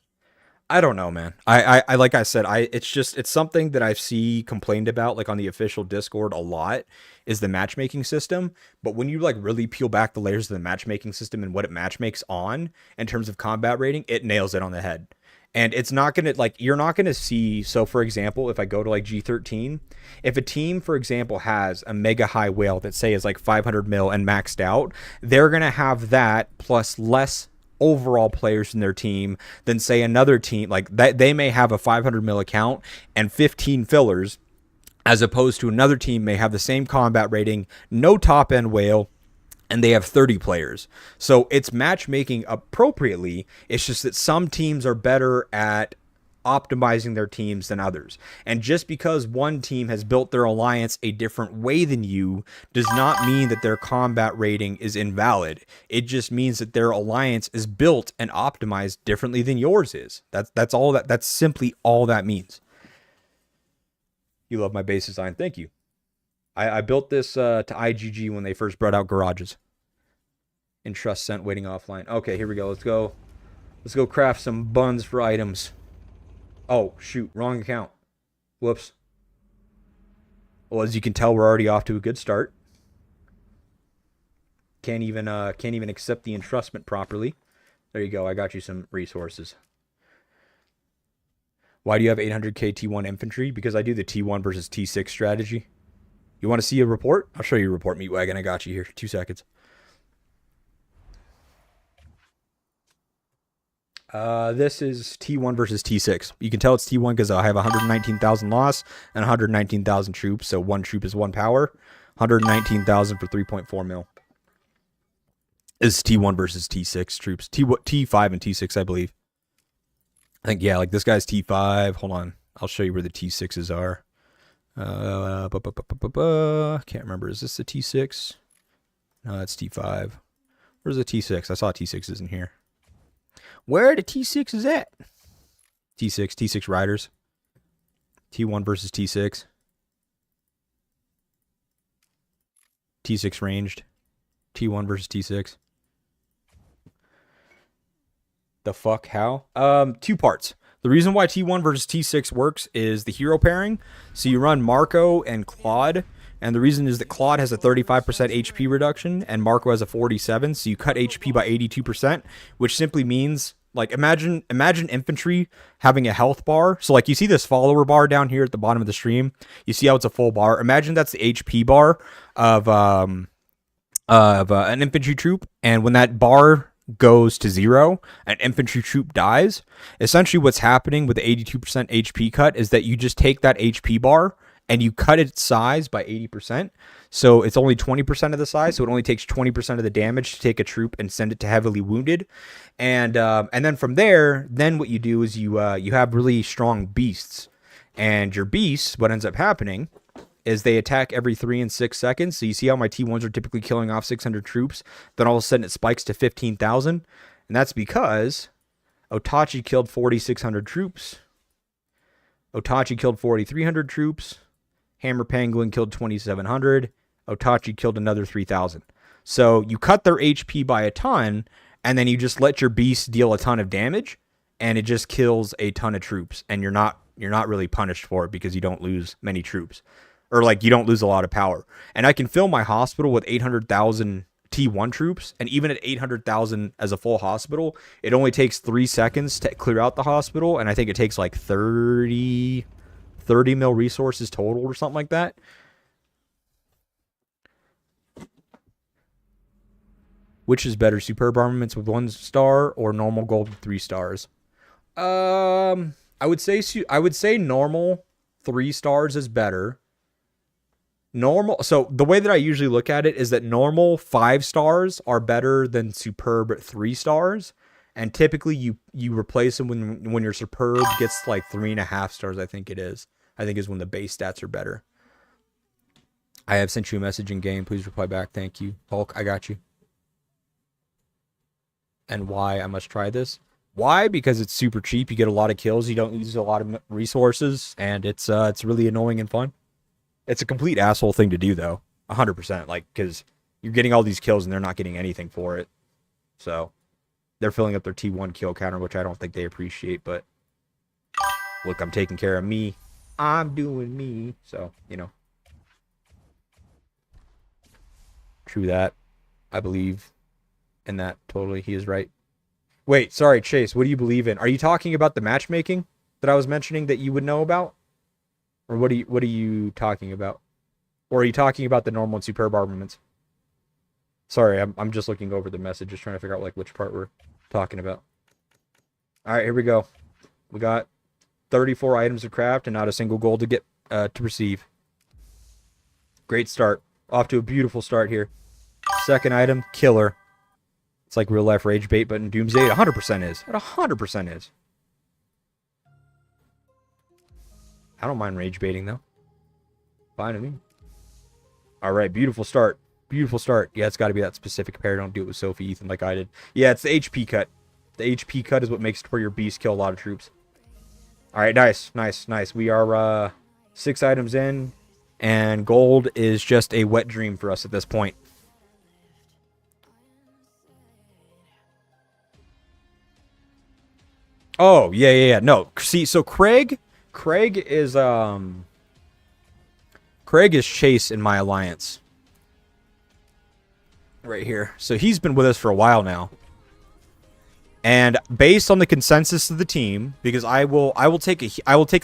I don't know, man. I like I said, it's something that I see complained about like on the official Discord a lot is the matchmaking system. But when you like really peel back the layers of the matchmaking system and what it matchmakes on in terms of combat rating, it nails it on the head. And it's not going to, like, you're not going to see, so for example, if I go to like G13, if a team, for example, has a mega high whale that say is like 500 mil and maxed out, they're going to have that plus less overall players in their team than say another team. Like that, they may have a 500 mil account and 15 fillers, as opposed to another team may have the same combat rating, no top end whale, and they have 30 players. So it's matchmaking appropriately. It's just that some teams are better at optimizing their teams than others. And just because one team has built their alliance a different way than you does not mean that their combat rating is invalid. It just means that their alliance is built and optimized differently than yours is. That's simply all that means. You love my base design. Thank you. I built this to IGG when they first brought out garages. Entrust sent waiting offline. Okay, here we go. Let's go. Let's go craft some buns for items. Oh, shoot. Wrong account. Whoops. Well, as you can tell, we're already off to a good start. Can't even accept the entrustment properly. There you go. I got you some resources. Why do you have 800k T1 infantry? Because I do the T1 versus T6 strategy. You want to see a report? I'll show you a report, Meatwagon. I got you here. 2 seconds. This is T1 versus T6. You can tell it's T1 because I have 119,000 loss and 119,000 troops. So 1 troop is 1 power. 119,000 for 3.4 mil. This is T1 versus T6 troops. T5 and T6, I believe. I think, yeah, like this guy's T5. Hold on. I'll show you where the T6s are. Can't remember. Is this the T6? No, that's T5. Where's the T6? I saw T6s in here. Where are the T6s at? T6 riders. T1 versus T6. T6 ranged. T1 versus T6. The fuck? How? 2 parts. The reason why T1 versus T6 works is the hero pairing. So you run Marco and Claude. And the reason is that Claude has a 35% HP reduction and Marco has a 47. So you cut HP by 82%, which simply means, like, imagine infantry having a health bar. So like you see this follower bar down here at the bottom of the stream. You see how it's a full bar. Imagine that's the HP bar of an infantry troop. And when that bar goes to 0, an infantry troop dies. Essentially what's happening with the 82% HP cut is that you just take that HP bar and you cut its size by 80%. So it's only 20% of the size. So it only takes 20% of the damage to take a troop and send it to heavily wounded. And then from there, then what you do is you have really strong beasts. And your beasts, what ends up happening is they attack every 3 and 6 seconds. So you see how my T1s are typically killing off 600 troops. Then all of a sudden it spikes to 15,000. And that's because Otachi killed 4,600 troops. Otachi killed 4,300 troops. Hammer Penguin killed 2,700. Otachi killed another 3,000. So you cut their HP by a ton, and then you just let your beast deal a ton of damage, and it just kills a ton of troops. And you're not really punished for it because you don't lose many troops. Or like you don't lose a lot of power. And I can fill my hospital with 800,000 T1 troops. And even at 800,000 as a full hospital, it only takes 3 seconds to clear out the hospital. And I think it takes like 30 mil resources total or something like that. Which is better, superb armaments with 1 star or normal gold with 3 stars? I would say normal 3 stars is better. Normal. So the way that I usually look at it is that normal 5 stars are better than superb 3 stars, and typically you replace them when your superb gets like 3.5 stars. I think is when the base stats are better. I have sent you a message in game. Please reply back. Thank you, Hulk. I got you. And why I must try this? Why? Because it's super cheap. You get a lot of kills. You don't use a lot of resources, and it's really annoying and fun. It's a complete asshole thing to do, though. 100%. Like, because you're getting all these kills and they're not getting anything for it. So, they're filling up their T1 kill counter, which I don't think they appreciate. But, look, I'm taking care of me. I'm doing me. So, you know. True that. I believe in that. Totally. He is right. Wait, sorry, Chase. What do you believe in? Are you talking about the matchmaking that I was mentioning that you would know about? Or what are you talking about? Or are you talking about the normal and superb armaments? Sorry, I'm just looking over the message, just trying to figure out like which part we're talking about. All right, here we go. We got 34 items to craft and not a single gold to get to receive. Great start. Off to a beautiful start here. Second item, killer. It's like real life rage bait, but in Doomsday, it 100% is. It 100% is. I don't mind rage baiting, though. Fine to me. All right, beautiful start. Beautiful start. Yeah, it's got to be that specific pair. Don't do it with Sophie Ethan like I did. Yeah, it's the HP cut. The HP cut is what makes it where your beast kill a lot of troops. All right, nice, nice, nice. We are 6 items in, and gold is just a wet dream for us at this point. Oh, yeah. No, see, so Craig is Chase in my alliance. Right here. So he's been with us for a while now. And based on the consensus of the team, because I will take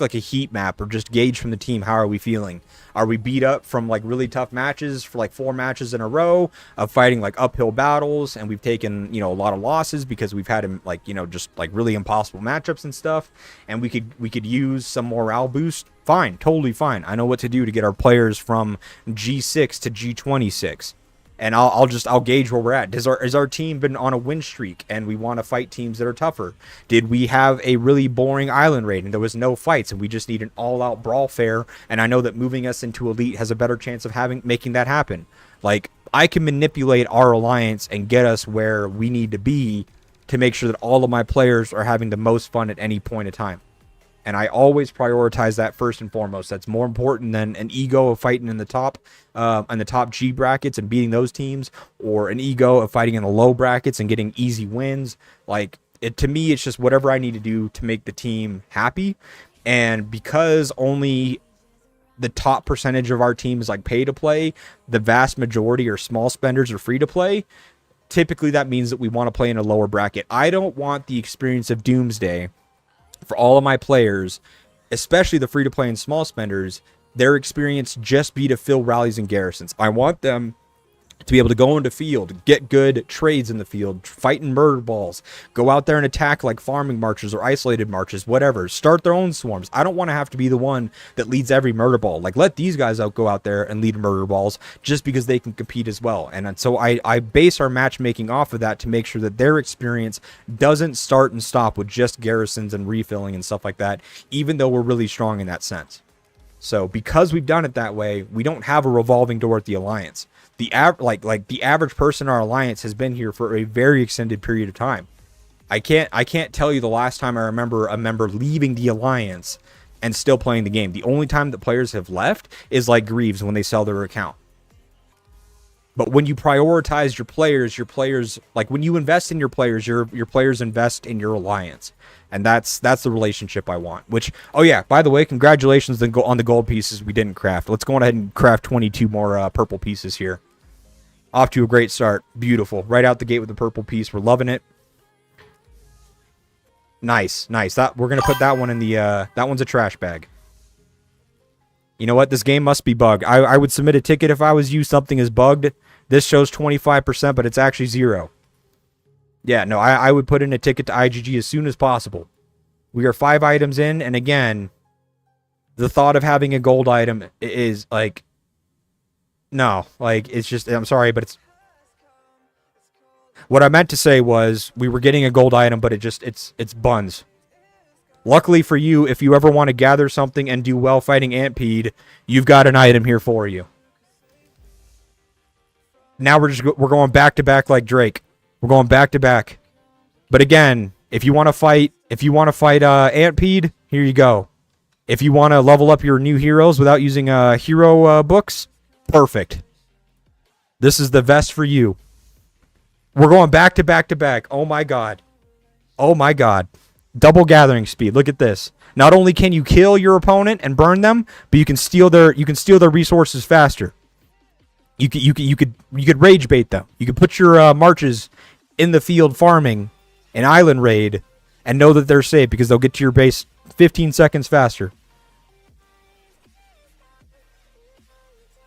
like a heat map or just gauge from the team, how are we feeling? Are we beat up from like really tough matches for like 4 matches in a row of fighting like uphill battles, and we've taken, you know, a lot of losses because we've had him like, you know, just like really impossible matchups and stuff, and we could use some morale boost. Fine, totally fine. I know what to do to get our players from G6 to G26. And I'll gauge where we're at. Is our team been on a win streak and we want to fight teams that are tougher? Did we have a really boring island raid and there was no fights and we just need an all-out brawl fair? And I know that moving us into elite has a better chance of making that happen. Like, I can manipulate our alliance and get us where we need to be to make sure that all of my players are having the most fun at any point in time. And I always prioritize that first and foremost. That's more important than an ego of fighting in the top G brackets and beating those teams, or an ego of fighting in the low brackets and getting easy wins. Like, to me, it's just whatever I need to do to make the team happy. And because only the top percentage of our team is like pay to play, the vast majority are small spenders or free to play. Typically, that means that we want to play in a lower bracket. I don't want the experience of Doomsday for all of my players, especially the free-to-play and small spenders, their experience just be to fill rallies and garrisons. I want them to be able to go into field, get good trades in the field, fight in murder balls, go out there and attack like farming marches or isolated marches, whatever. Start their own swarms. I don't want to have to be the one that leads every murder ball. Like, let these guys go out there and lead murder balls just because they can compete as well. And so I base our matchmaking off of that to make sure that their experience doesn't start and stop with just garrisons and refilling and stuff like that, even though we're really strong in that sense. So because we've done it that way, we don't have a revolving door at the alliance. The average person in our alliance has been here for a very extended period of time. I can't tell you the last time I remember a member leaving the alliance and still playing the game. The only time that players have left is like Greaves when they sell their account. But when you prioritize your players, like when you invest in your players invest in your alliance. And that's the relationship I want. Which, oh yeah, by the way, congratulations on the gold pieces we didn't craft. Let's go on ahead and craft 22 more purple pieces here. Off to a great start. Beautiful. Right out the gate with the purple piece. We're loving it. Nice. We're gonna put that one in the that one's a trash bag. You know what? This game must be bugged. I would submit a ticket if I was you. Something is bugged. This shows 25%, but it's actually 0. Yeah, no, I would put in a ticket to IGG as soon as possible. We are 5 items in, and again, the thought of having a gold item is like, no, like, it's just, I'm sorry, but it's, what I meant to say was we were getting a gold item, but it's buns. Luckily for you, if you ever want to gather something and do well fighting Antpede, you've got an item here for you. Now we're going back to back like Drake. We're going back to back. But again, if you want to fight Antpede, here you go. If you want to level up your new heroes without using hero books, perfect. This is the vest for you. We're going back to back to back. Oh my god. Oh my god. Double gathering speed. Look at this. Not only can you kill your opponent and burn them, but you can steal their resources faster. You could rage bait them. You could put your marches in the field farming an island raid and know that they're safe because they'll get to your base 15 seconds faster.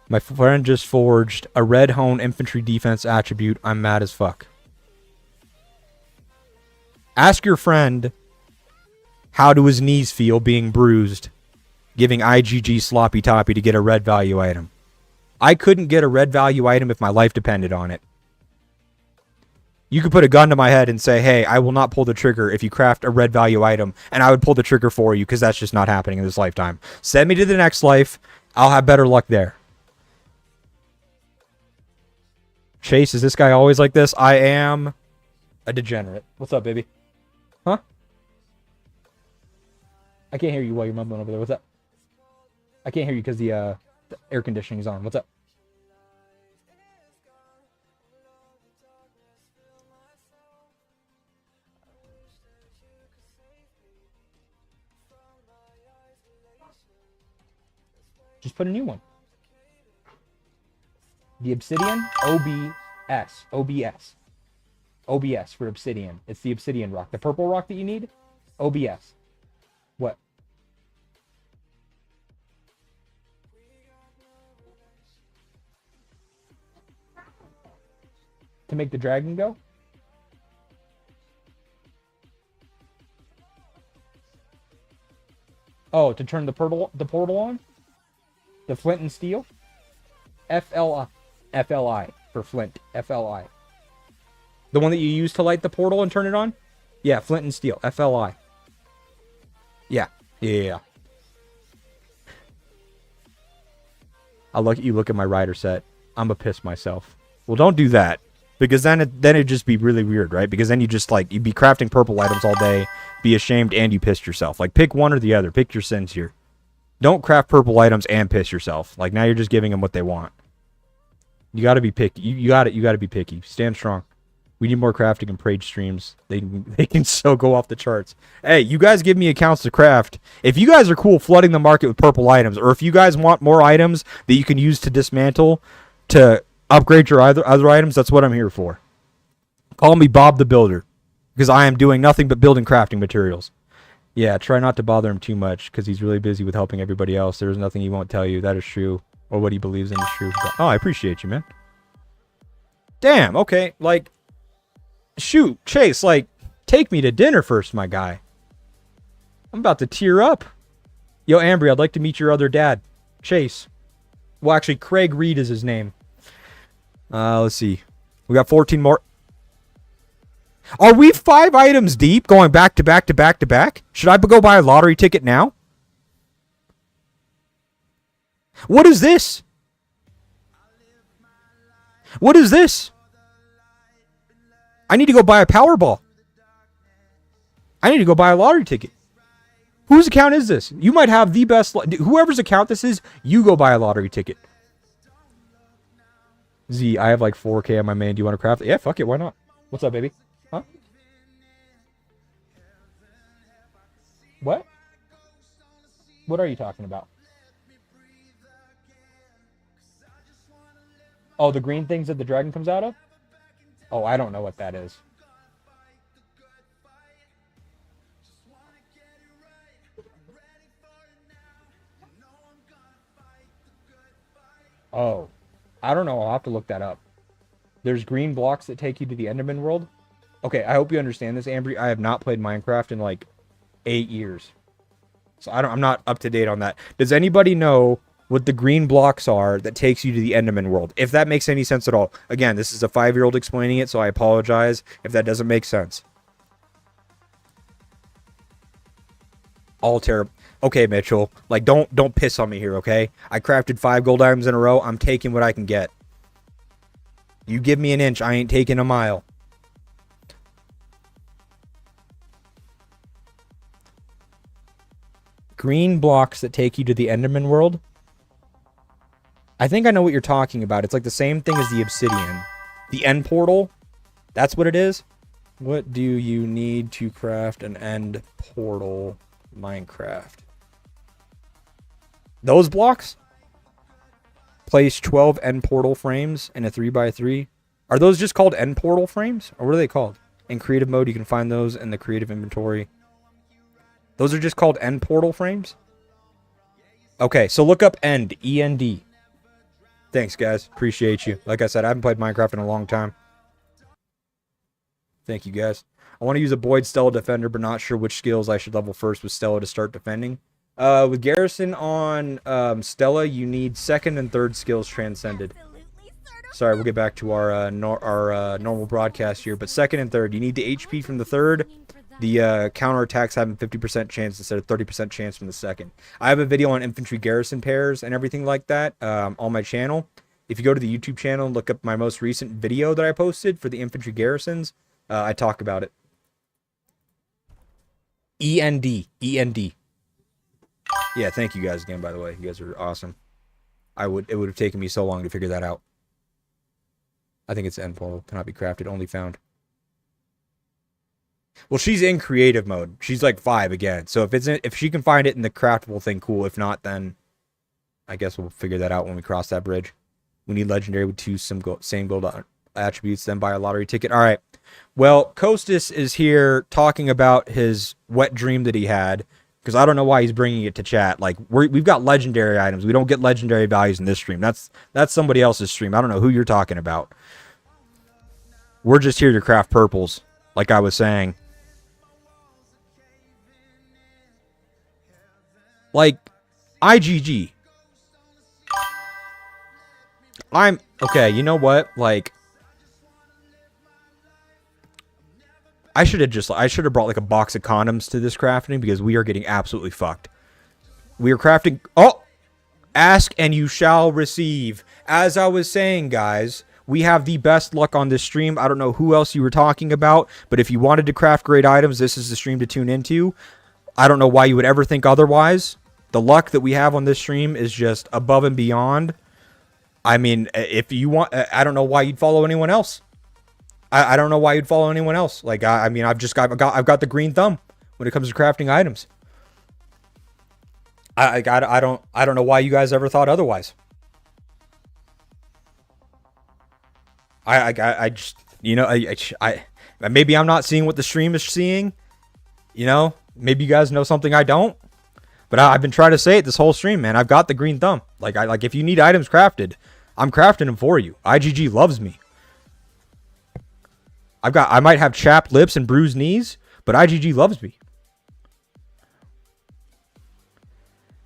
My friend just forged a red hone infantry defense attribute. I'm mad as fuck. Ask your friend how do his knees feel being bruised, giving IGG sloppy toppy to get a red value item. I couldn't get a red value item if my life depended on it. You could put a gun to my head and say, hey, I will not pull the trigger if you craft a red value item, and I would pull the trigger for you because that's just not happening in this lifetime. Send me to the next life. I'll have better luck there. Chase, is this guy always like this? I am a degenerate. What's up, baby? Huh? I can't hear you while you're mumbling over there. What's up? I can't hear you because the The air conditioning's on. What's up? Just put a new one. The Obsidian, OBS. OBS. OBS for Obsidian. It's the Obsidian rock. The purple rock that you need? OBS. What? To make the dragon go? Oh, to turn the portal on? The flint and steel? FLI. FLI for flint. FLI. The one that you use to light the portal and turn it on? Yeah, flint and steel. FLI. Yeah. Yeah. You look at my rider set. I'm a piss myself. Well, don't do that. Because then it'd just be really weird, right? Because then you just you'd be crafting purple items all day, be ashamed, and you pissed yourself. Like, pick one or the other. Pick your sins here. Don't craft purple items and piss yourself. Like, now you're just giving them what they want. You gotta be picky. You gotta be picky. Stand strong. We need more crafting and Prage streams. They can so go off the charts. Hey, you guys give me accounts to craft. If you guys are cool flooding the market with purple items, or if you guys want more items that you can use to dismantle to upgrade your other items, that's what I'm here for. Call me Bob the Builder, because I am doing nothing but building crafting materials. Yeah, try not to bother him too much, because he's really busy with helping everybody else. There's nothing he won't tell you. That is true. Or what he believes in is true. But, oh, I appreciate you, man. Damn, okay. Like, shoot, Chase, take me to dinner first, my guy. I'm about to tear up. Yo, Ambry, I'd like to meet your other dad, Chase. Well, actually, Craig Reed is his name. Let's see. We got 14 more. Are we 5 items deep going back to back to back to back? Should I go buy a lottery ticket now? What is this? What is this? I need to go buy a Powerball. I need to go buy a lottery ticket. Whose account is this? You might have the best. Whoever's account this is, you go buy a lottery ticket. Z, I have like 4K on my main. Do you want to craft it? Yeah, fuck it. Why not? What's up, baby? Huh? What? What are you talking about? Oh, the green things that the dragon comes out of? Oh, I don't know what that is. Oh, I don't know. I'll have to look that up. There's green blocks that take you to the Enderman world. Okay, I hope you understand this, Ambry. I have not played Minecraft in like 8 years. So I'm not up to date on that. Does anybody know what the green blocks are that takes you to the Enderman world? If that makes any sense at all. Again, this is a 5-year-old explaining it, so I apologize if that doesn't make sense. All terrible. Okay, Mitchell. Like, don't piss on me here, okay? I crafted 5 gold items in a row. I'm taking what I can get. You give me an inch, I ain't taking a mile. Green blocks that take you to the Enderman world. I think I know what you're talking about. It's like the same thing as the obsidian. The end portal. That's what it is. What do you need to craft an end portal Minecraft? Those blocks? Place 12 end portal frames in a 3x3. Are those just called end portal frames? Or what are they called? In creative mode, you can find those in the creative inventory. Those are just called end portal frames? Okay, so look up end. E-N-D. Thanks, guys. Appreciate you. Like I said, I haven't played Minecraft in a long time. Thank you, guys. I want to use a Boyd Stella Defender, but not sure which skills I should level first with Stella to start defending. With Garrison on Stella, you need 2nd and 3rd skills transcended. Sorry, we'll get back to our normal broadcast here. But 2nd and 3rd, you need the HP from the 3rd. The counterattacks have a 50% chance instead of 30% chance from the 2nd. I have a video on infantry garrison pairs and everything like that on my channel. If you go to the YouTube channel and look up my most recent video that I posted for the infantry garrisons, I talk about it. E-N-D. E-N-D. Yeah, thank you guys again, by the way. You guys are awesome. it would have taken me so long to figure that out. I think it's end portal. Cannot be crafted. Only found. Well, she's in creative mode. She's like 5 again. So if she can find it in the craftable thing, cool. If not, then I guess we'll figure that out when we cross that bridge. We need legendary with 2 same gold attributes, then buy a lottery ticket. All right. Well, Kostas is here talking about his wet dream that he had, because I don't know why he's bringing it to chat. Like, we've got legendary items. We don't get legendary values in this stream. That's somebody else's stream. I don't know who you're talking about. We're just here to craft purples, like I was saying. Like, IGG. Okay, you know what? Like, I should have brought like a box of condoms to this crafting, because we are getting absolutely fucked. We are crafting. Oh, ask and you shall receive. As I was saying, guys, we have the best luck on this stream. I don't know who else you were talking about, but if you wanted to craft great items, this is the stream to tune into. I don't know why you would ever think otherwise. The luck that we have on this stream is just above and beyond. I mean, if you want, I don't know why you'd follow anyone else. I don't know why you'd follow anyone else. Like, I mean, I've got the green thumb when it comes to crafting items. I don't know why you guys ever thought otherwise. I just, you know, I maybe I'm not seeing what the stream is seeing. You know, maybe you guys know something I don't. But I've been trying to say it this whole stream, man. I've got the green thumb. Like, if you need items crafted, I'm crafting them for you. IGG loves me. I might have chapped lips and bruised knees, but IGG loves me.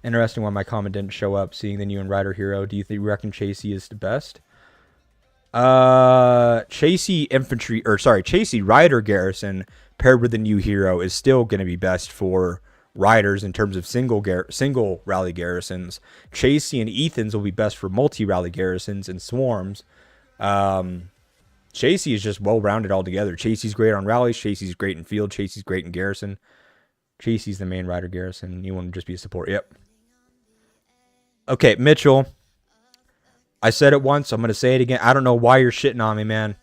Interesting why my comment didn't show up, seeing the new and Rider hero. Do you reckon Chasey is the best? Chasey Rider Garrison paired with the new hero is still going to be best for riders in terms of single rally garrisons. Chasey and Ethan's will be best for multi-rally garrisons and swarms. Chasey is just well-rounded altogether. Chasey's great on rallies. Chasey's great in field. Chasey's great in garrison. Chasey's the main rider garrison. You want to just be a support. Yep. Okay, Mitchell. I said it once. I'm going to say it again. I don't know why you're shitting on me, man.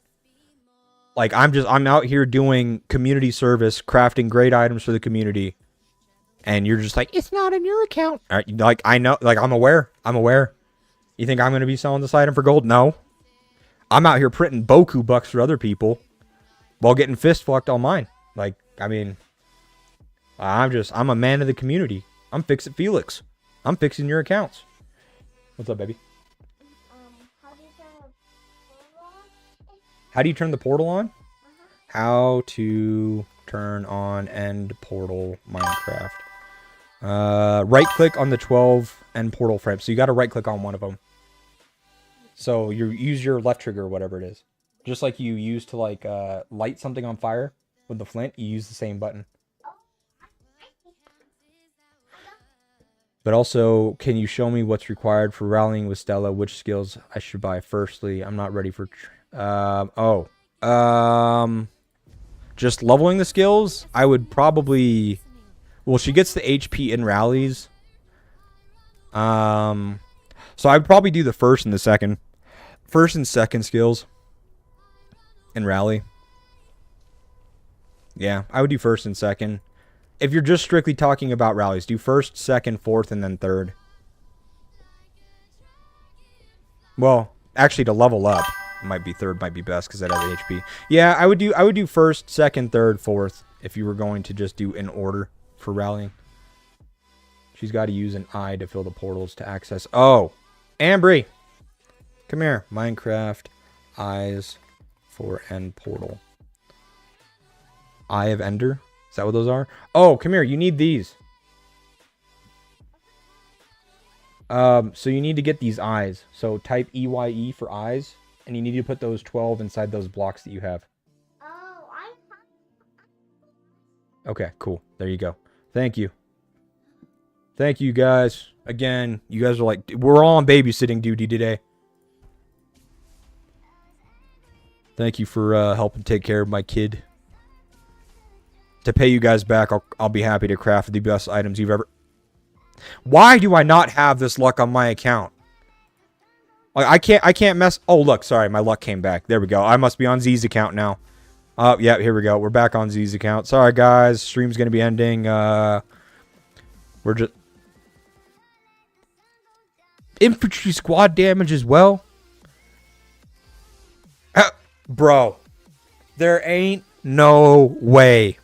Like, I'm out here doing community service, crafting great items for the community. And you're just like, it's not in your account. All right, like, I know, like, I'm aware. You think I'm going to be selling this item for gold? No. I'm out here printing Boku bucks for other people while getting fist fucked on mine. Like, I mean, I'm a man of the community. I'm Fix-It Felix. I'm fixing your accounts. What's up, baby? How do you turn the portal on? How to turn on end portal Minecraft. Right click on the 12 end portal frame. So you got to right click on one of them. So you use your left trigger or whatever it is. Just like you use to like light something on fire with the flint, you use the same button. But also, can you show me what's required for rallying with Stella? Which skills I should buy firstly? I'm not ready for... just leveling the skills? I would probably... Well, she gets the HP in rallies. So I'd probably do the first and the second. First and second skills. In rally. Yeah, I would do first and second. If you're just strictly talking about rallies, do first, second, fourth, and then third. Well, actually, to level up, might be third, might be best because that has HP. Yeah, I would do first, second, third, fourth if you were going to just do in order for rallying. She's got to use an eye to fill the portals to access. Oh, Ambry, come here. Minecraft eyes for end portal. Eye of Ender. Is that what those are? Oh, come here. You need these. So you need to get these eyes. So type EYE for eyes, and you need to put those 12 inside those blocks that you have. Oh, Okay, cool. There you go. Thank you. Thank you, guys. Again, you guys are like, we're all on babysitting duty today. Thank you for helping take care of my kid. To pay you guys back, I'll be happy to craft the best items you've ever... Why do I not have this luck on my account? I can't mess. Oh, look, sorry, my luck came back. There we go. I must be on Z's account now. Oh, yeah, here we go. We're back on Z's account. Sorry, guys. Stream's gonna be ending. We're just infantry squad damage as well. Bro, there ain't no way.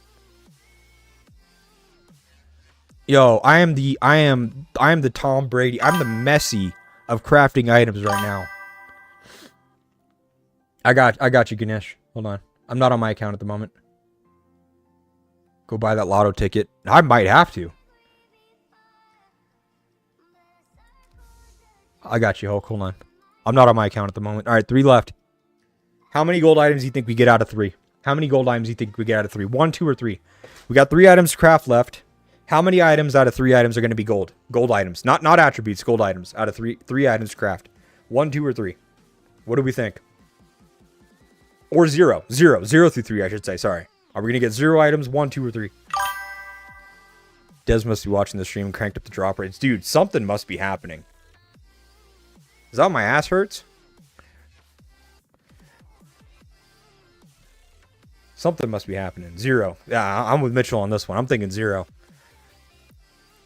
Yo, I am the Tom Brady. I'm the Messi of crafting items right now. I got you, Ganesh. Hold on. I'm not on my account at the moment. Go buy that lotto ticket. I might have to. I got you, Hulk. Hold on. I'm not on my account at the moment. All right, 3 left. How many gold items do you think we get out of 3? How many gold items do you think we get out of 3? 1, 2, or 3? We got 3 items to craft left. How many items out of 3 items are going to be gold? Gold items. Not attributes, gold items. Out of 3 items to craft. 1, 2, or 3? What do we think? Or 0. 0. 0 through 3, I should say. Sorry. Are we going to get 0 items? 1, 2, or 3? Des must be watching the stream and cranked up the drop rates. Dude, something must be happening. Is that how my ass hurts? Something must be happening. 0. Yeah, I'm with Mitchell on this one. I'm thinking 0.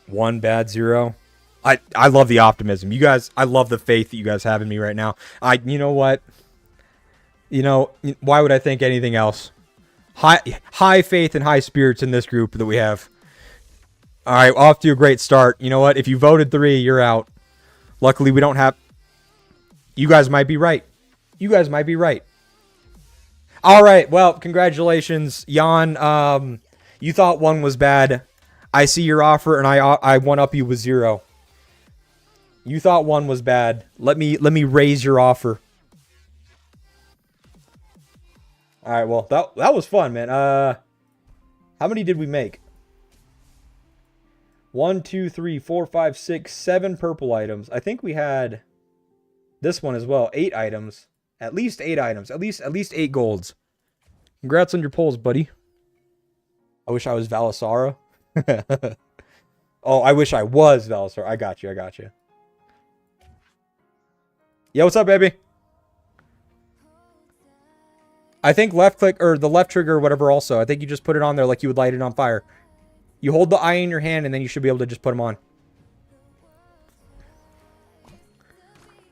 1 bad, 0. I love the optimism. You guys, I love the faith that you guys have in me right now. You know what? You know, why would I think anything else? High faith and high spirits in this group that we have. All right, off to a great start. You know what? If you voted 3, you're out. Luckily, we don't have... You guys might be right. You guys might be right. All right, well, congratulations, Jan. You thought 1 was bad. I see your offer, and I one-up you with 0. You thought 1 was bad. Let me raise your offer. All right, well, that was fun, man. How many did we make? 1, 2, 3, 4, 5, 6, 7 purple items. I think we had this one as well. 8 items. At least 8 items. At least 8 golds. Congrats on your polls, buddy. I wish I was Valisara. Oh, I wish I was Valisara. I got you. Yo, what's up, baby? I think left click, or the left trigger or whatever also. I think you just put it on there like you would light it on fire. You hold the eye in your hand and then you should be able to just put them on.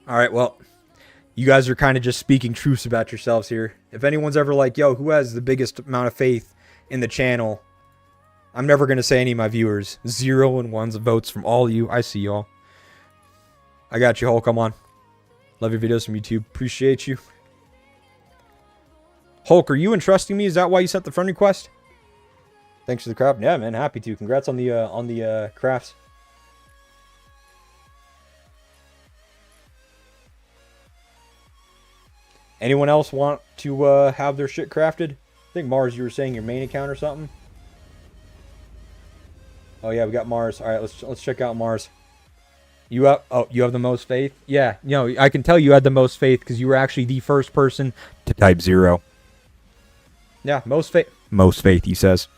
Alright, well. You guys are kind of just speaking truths about yourselves here. If anyone's ever like, yo, who has the biggest amount of faith in the channel? I'm never going to say any of my viewers. 0 and 1s votes from all of you. I see y'all. I got you, Hulk. Come on. Love your videos from YouTube. Appreciate you. Hulk, are you entrusting me? Is that why you sent the friend request? Thanks for the craft. Yeah, man. Happy to. Congrats on the crafts. Anyone else want to have their shit crafted? I think Mars, you were saying your main account or something. Oh yeah, we got Mars. All right, let's check out Mars. You have the most faith? Yeah, you know, I can tell you had the most faith because you were actually the first person to type 0. Yeah, most faith. Most faith, he says.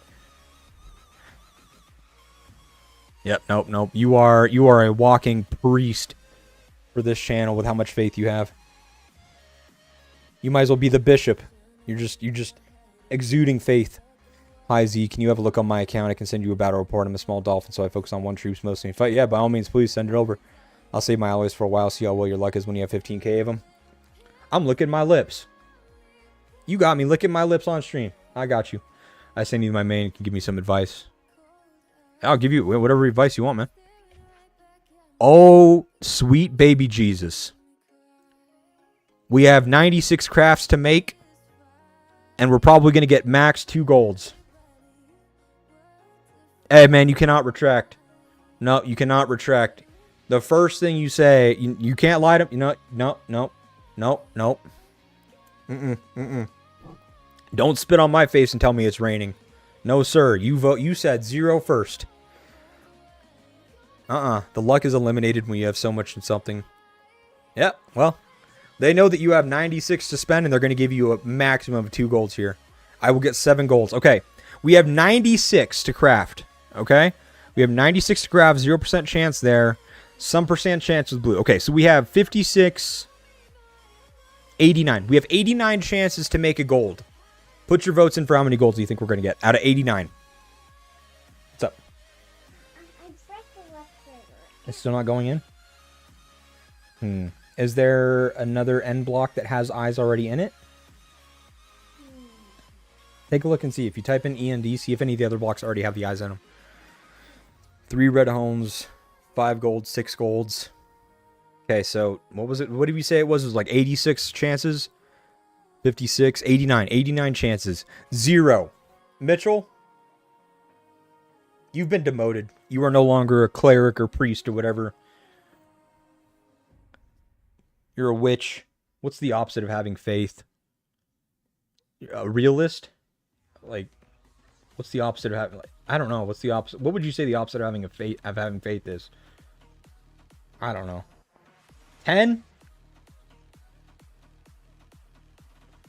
Yep, nope. You are a walking priest for this channel with how much faith you have. You might as well be the bishop. You're just exuding faith. Hi Z, can you have a look on my account? I can send you a battle report. I'm a small dolphin, so I focus on one troops mostly in fight. Yeah, by all means, please send it over. I'll save my alloys for a while, see how well your luck is when you have 15k of them. I'm licking my lips. You got me licking my lips on stream. I got you. I send you my main. You can give me some advice. I'll give you whatever advice you want, man. Oh, sweet baby Jesus. We have 96 crafts to make. And we're probably going to get max 2 golds. Hey, man, you cannot retract. No, you cannot retract. The first thing you say, you can't lie to... No. Don't spit on my face and tell me it's raining. No, sir. You said 0 first. The luck is eliminated when you have so much in something. Yep, well... They know that you have 96 to spend, and they're going to give you a maximum of 2 golds here. I will get 7 golds. Okay, we have 96 to craft. Okay, we have 96 to craft, 0% chance there. Some percent chance with blue. Okay, so we have 56, 89. We have 89 chances to make a gold. Put your votes in for how many golds you think we're going to get out of 89. What's up? I pressed the left trigger. It's still not going in? Is there another end block that has eyes already in it? Take a look and see. If you type in END, see if any of the other blocks already have the eyes in them. 3 red homes, 5 golds, 6 golds. Okay, so what was it? What did we say it was? It was like 86 chances? 56, 89. 89 chances. 0. Mitchell, you've been demoted. You are no longer a cleric or priest or whatever. You're a witch. What's the opposite of having faith? A realist? Like, what's the opposite of having? Like, I don't know. What's the opposite? What would you say the opposite of having faith is? I don't know. 10?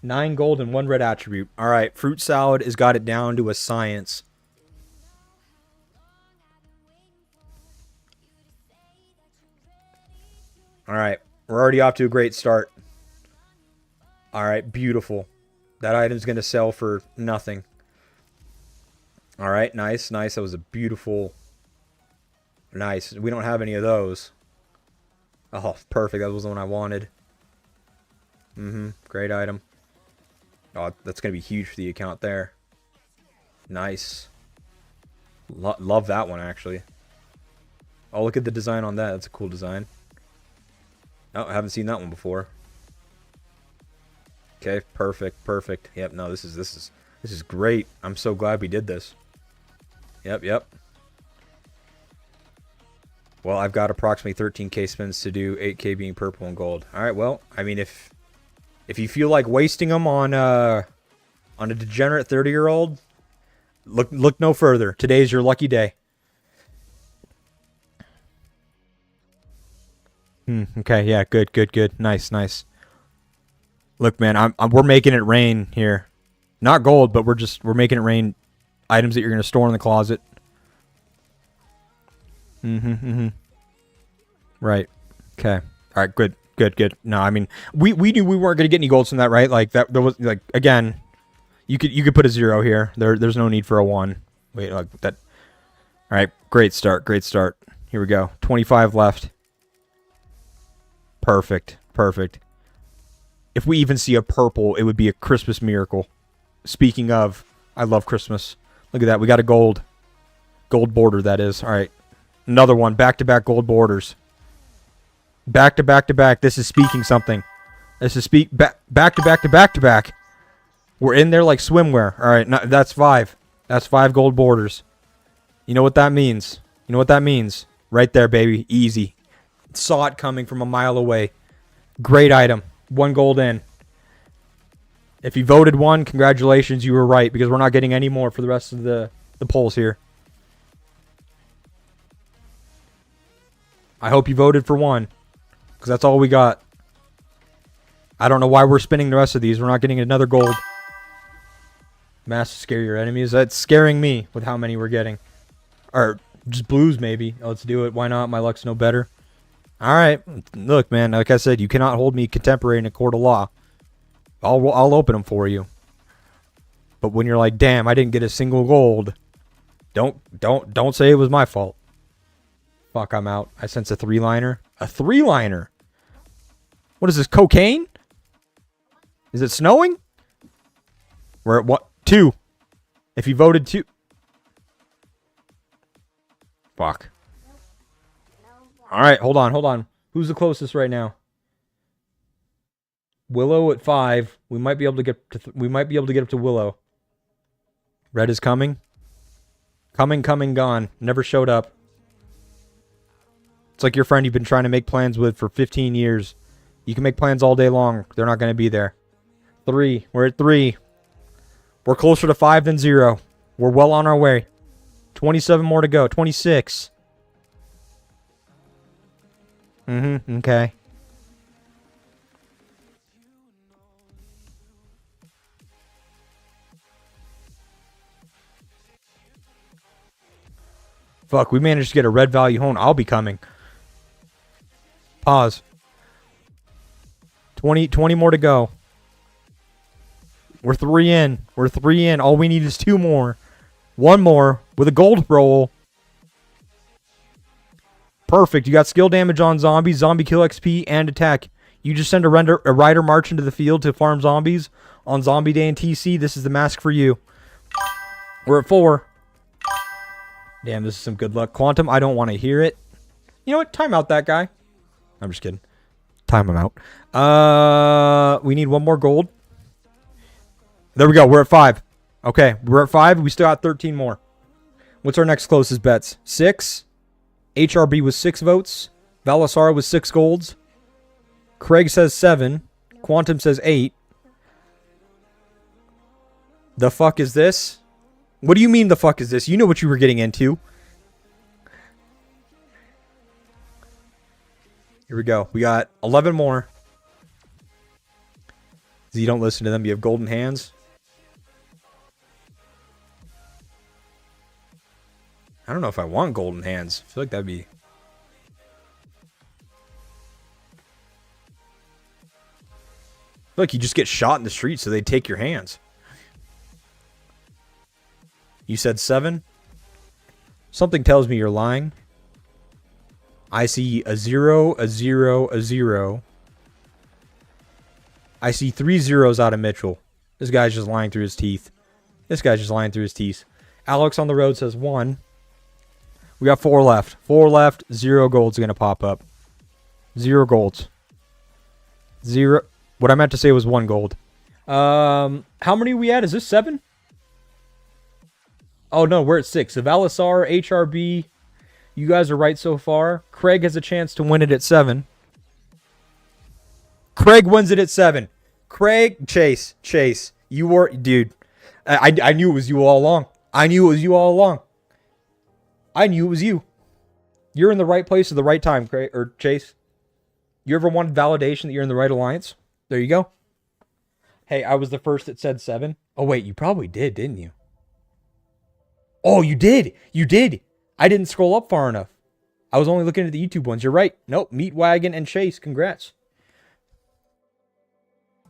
9 gold and 1 red attribute. All right, fruit salad has got it down to a science. All right, we're already off to a great start. All right, beautiful. That item's going to sell for nothing. All right, nice, nice. That was a beautiful... Nice. We don't have any of those. Oh, perfect. That was the one I wanted. Great item. Oh, that's going to be huge for the account there. Nice. Love that one, actually. Oh, look at the design on that. That's a cool design. Oh, I haven't seen that one before. Okay, perfect, perfect. Yep, no, this is great. I'm so glad we did this. Yep. Well, I've got approximately 13k spins to do, 8k being purple and gold. All right, well, I mean, if you feel like wasting them on a degenerate 30-year-old, look no further. Today's your lucky day. Okay, yeah, good. Nice. Look, man, we're making it rain here. Not gold, but we're making it rain items that you're gonna store in the closet. Right. Okay. All right. Good. No, I mean, we knew we weren't gonna get any golds from that, right? Like that. There was like, again, you could put a 0 here. There's no need for a 1. Wait, like that. All right. Great start. Here we go. 25 left. Perfect. If we even see a purple, it would be a Christmas miracle. Speaking of, I love Christmas. Look at that. We got a gold border, that is. All right. Another one. Back-to-back gold borders. Back-to-back-to-back. This is speaking something. This is back-to-back-to-back-to-back. We're in there like swimwear. All right. That's 5. That's 5 gold borders. You know what that means? Right there, baby. Easy. Saw it coming from a mile away. Great item. 1 gold in. If you voted 1, congratulations, you were right, because we're not getting any more for the rest of the polls here. I hope you voted for 1, because that's all we got. I don't know why we're spinning the rest of these. We're not getting another gold. Mass to scare your enemies. That's scaring me with how many we're getting. Or just blues, maybe. Let's do it. Why not? My luck's no better. All right. Look, man, like I said, you cannot hold me contemporary in a court of law. I'll open them for you. But when you're like, damn, I didn't get a single gold, don't say it was my fault. Fuck, I'm out. I sense a 3-liner. A 3-liner? What is this, cocaine? Is it snowing? We're at what? 2. If you voted 2. Fuck. All right, hold on. Who's the closest right now? Willow at 5. We might be able to get up to Willow. Red is coming. Coming, gone. Never showed up. It's like your friend you've been trying to make plans with for 15 years. You can make plans all day long. They're not going to be there. 3. We're at 3. We're closer to 5 than 0. We're well on our way. 27 more to go. 26. Okay. Fuck, we managed to get a red value home. I'll be coming. Pause. 20 more to go. We're 3 in. We're 3 in. All we need is 2 more. 1 more with a gold roll. Perfect. You got skill damage on zombies, zombie kill XP, and attack. You just send a rider march into the field to farm zombies on zombie day in TC. This is the mask for you. We're at 4. Damn, this is some good luck. Quantum, I don't want to hear it. You know what? Time out that guy. I'm just kidding. Time him out. We need 1 more gold. There we go. We're at 5. Okay, we're at 5. We still got 13 more. What's our next closest bets? 6. HRB was 6 votes. Valasar was 6 golds. Craig says 7. Quantum says 8. The fuck is this? What do you mean the fuck is this? You know what you were getting into. Here we go. We got 11 more. You don't listen to them. You have golden hands. I don't know if I want golden hands. I feel like that'd be... Look, you just get shot in the street, so they take your hands. You said 7? Something tells me you're lying. I see a 0, a 0, a 0. I see 3 zeros out of Mitchell. This guy's just lying through his teeth. This guy's just lying through his teeth. Alex on the road says 1. We got 4 left. 4 left. 0 gold's going to pop up. 0 golds. 0. What I meant to say was 1 gold. How many are we at? Is this 7? Oh, no, we're at 6. So Valasar, HRB, you guys are right so far. Craig has a chance to win it at 7. Craig wins it at 7. Craig, Chase, you were, dude. I knew it was you all along. I knew it was you all along. I knew it was you. You're in the right place at the right time, Craig or Chase. You ever wanted validation that you're in the right alliance? There you go. Hey, I was the first that said 7. Oh, wait, you probably did, didn't you? Oh, you did. You did. I didn't scroll up far enough. I was only looking at the YouTube ones. You're right. Nope. Meat Wagon and Chase. Congrats.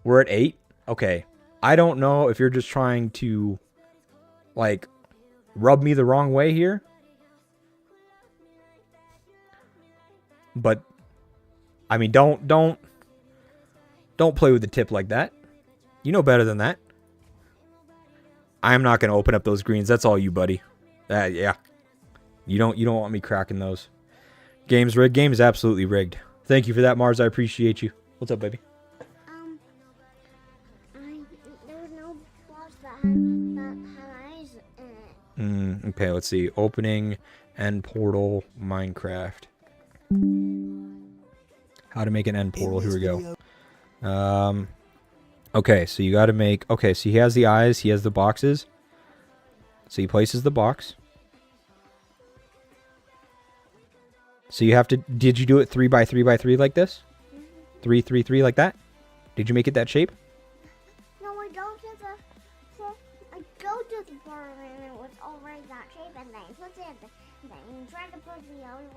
We're at 8. Okay. I don't know if you're just trying to, like, rub me the wrong way here. But, I mean, don't play with the tip like that. You know better than that. I'm not going to open up those greens. That's all you, buddy. Yeah. You don't want me cracking those. Game's rigged. Game is absolutely rigged. Thank you for that, Mars. I appreciate you. What's up, baby? There was no blocks that had eyes in it. Okay, let's see. Opening end portal Minecraft. How to make an end portal. Here we go. Okay, so you got to make... Okay, so he has the eyes. He has the boxes. So he places the box. So you have to... Did you do it 3 by 3 by 3 like this? 3, 3, 3 like that? Did you make it that shape? No, I go to the bar and it was already that shape, and then I put it, then you try to put the others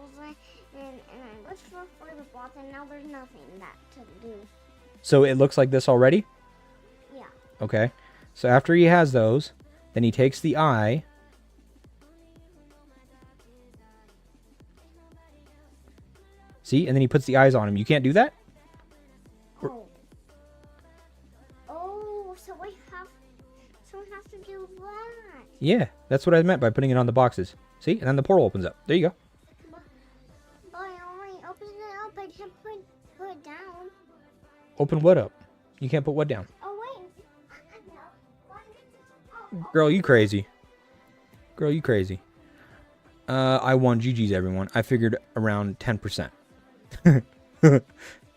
in, and I looked for the box, and now there's nothing that to do. So it looks like this already? Yeah. Okay. So after he has those, then he takes the eye. See? And then he puts the eyes on him. You can't do that? Oh, so we have to do that. Yeah, that's what I meant by putting it on the boxes. See? And then the portal opens up. There you go. But I already opened it up. I can't put it down. Open what up? You can't put what down? Oh, wait. No. Girl, you crazy. Girl, you crazy. I won. GG's, everyone. I figured around 10%.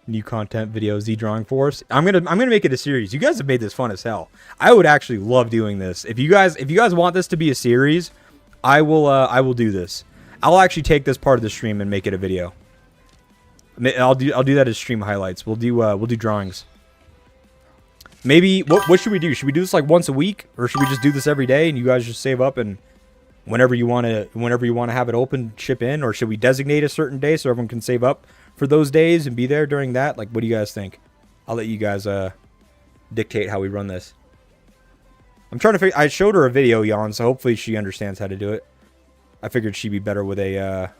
New content videos, Z drawing force. I'm gonna make it a series. You guys have made this fun as hell. I would actually love doing this. If you guys want this to be a series, I will do this. I'll actually take this part of the stream and make it a video. I'll do that as stream highlights. We'll do drawings. Maybe what should we do? Should we do this like once a week, or should we just do this every day and you guys just save up and whenever you want to have it open, chip in, or should we designate a certain day so everyone can save up for those days and be there during that? Like, what do you guys think? I'll let you guys dictate how we run this. I'm trying to figure. I showed her a video, Jan, so hopefully she understands how to do it. I figured she'd be better with a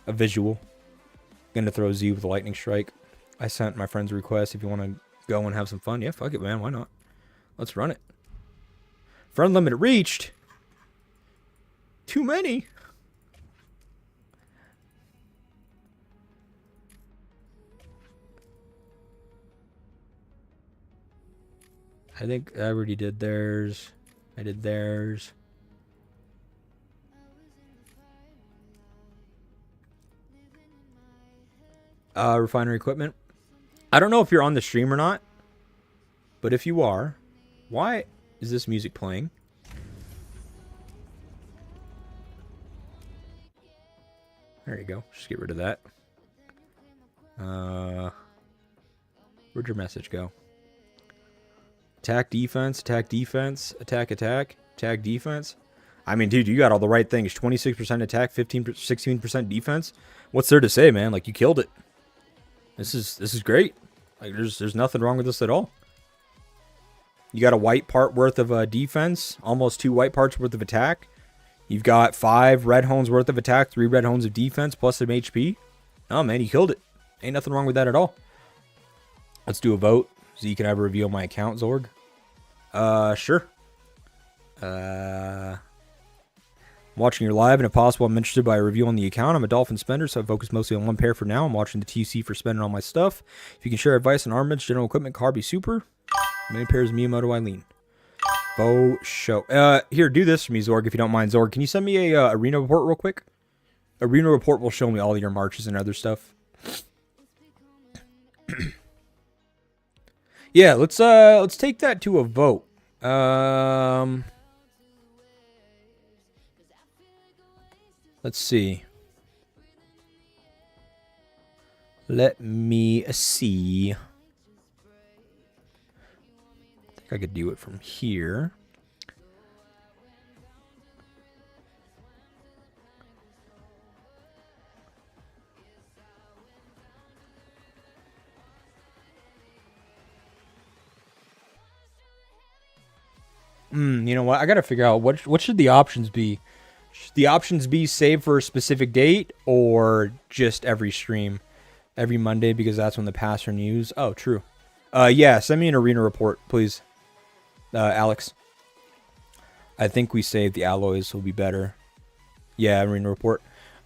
visual. Gonna throw Z with a lightning strike. I sent my friend's request if you want to go and have some fun. Yeah, fuck it, man. Why not? Let's run it. Friend limit reached. Too many. I think I already did theirs. I did theirs. Refinery equipment. I don't know if you're on the stream or not, but if you are, why is this music playing? There you go. Just get rid of that. Where'd your message go? Attack, defense, attack, defense, attack, attack, attack, defense. I mean, dude, you got all the right things. 26% attack, 16% defense. What's there to say, man? Like, you killed it. This is great. Like, there's nothing wrong with this at all. You got a white part worth of defense, almost 2 white parts worth of attack. You've got 5 red hones worth of attack, 3 red hones of defense, plus some HP. Oh, man, you killed it. Ain't nothing wrong with that at all. Let's do a vote so you can have a reveal my account, Zorg. Sure. I'm watching your live, and if possible, I'm interested by a review on the account. I'm a Dolphin spender, so I focus mostly on one pair for now. I'm watching the TC for spending all my stuff. If you can share advice on armaments, general equipment, car be super. How many pairs of Miyamoto I lean? Bo show. Here, do this for me, Zorg, if you don't mind. Zorg, can you send me a arena report real quick? Arena report will show me all your marches and other stuff. Yeah, let's take that to a vote. Let's see. Let me see. I think I could do it from here. You know what? I gotta figure out what should the options be. Should the options be saved for a specific date or just every stream, every Monday, because that's when the pass renews? Oh, true. Yeah, send me an arena report, please, Alex. I think we saved the alloys will be better. Yeah, arena report.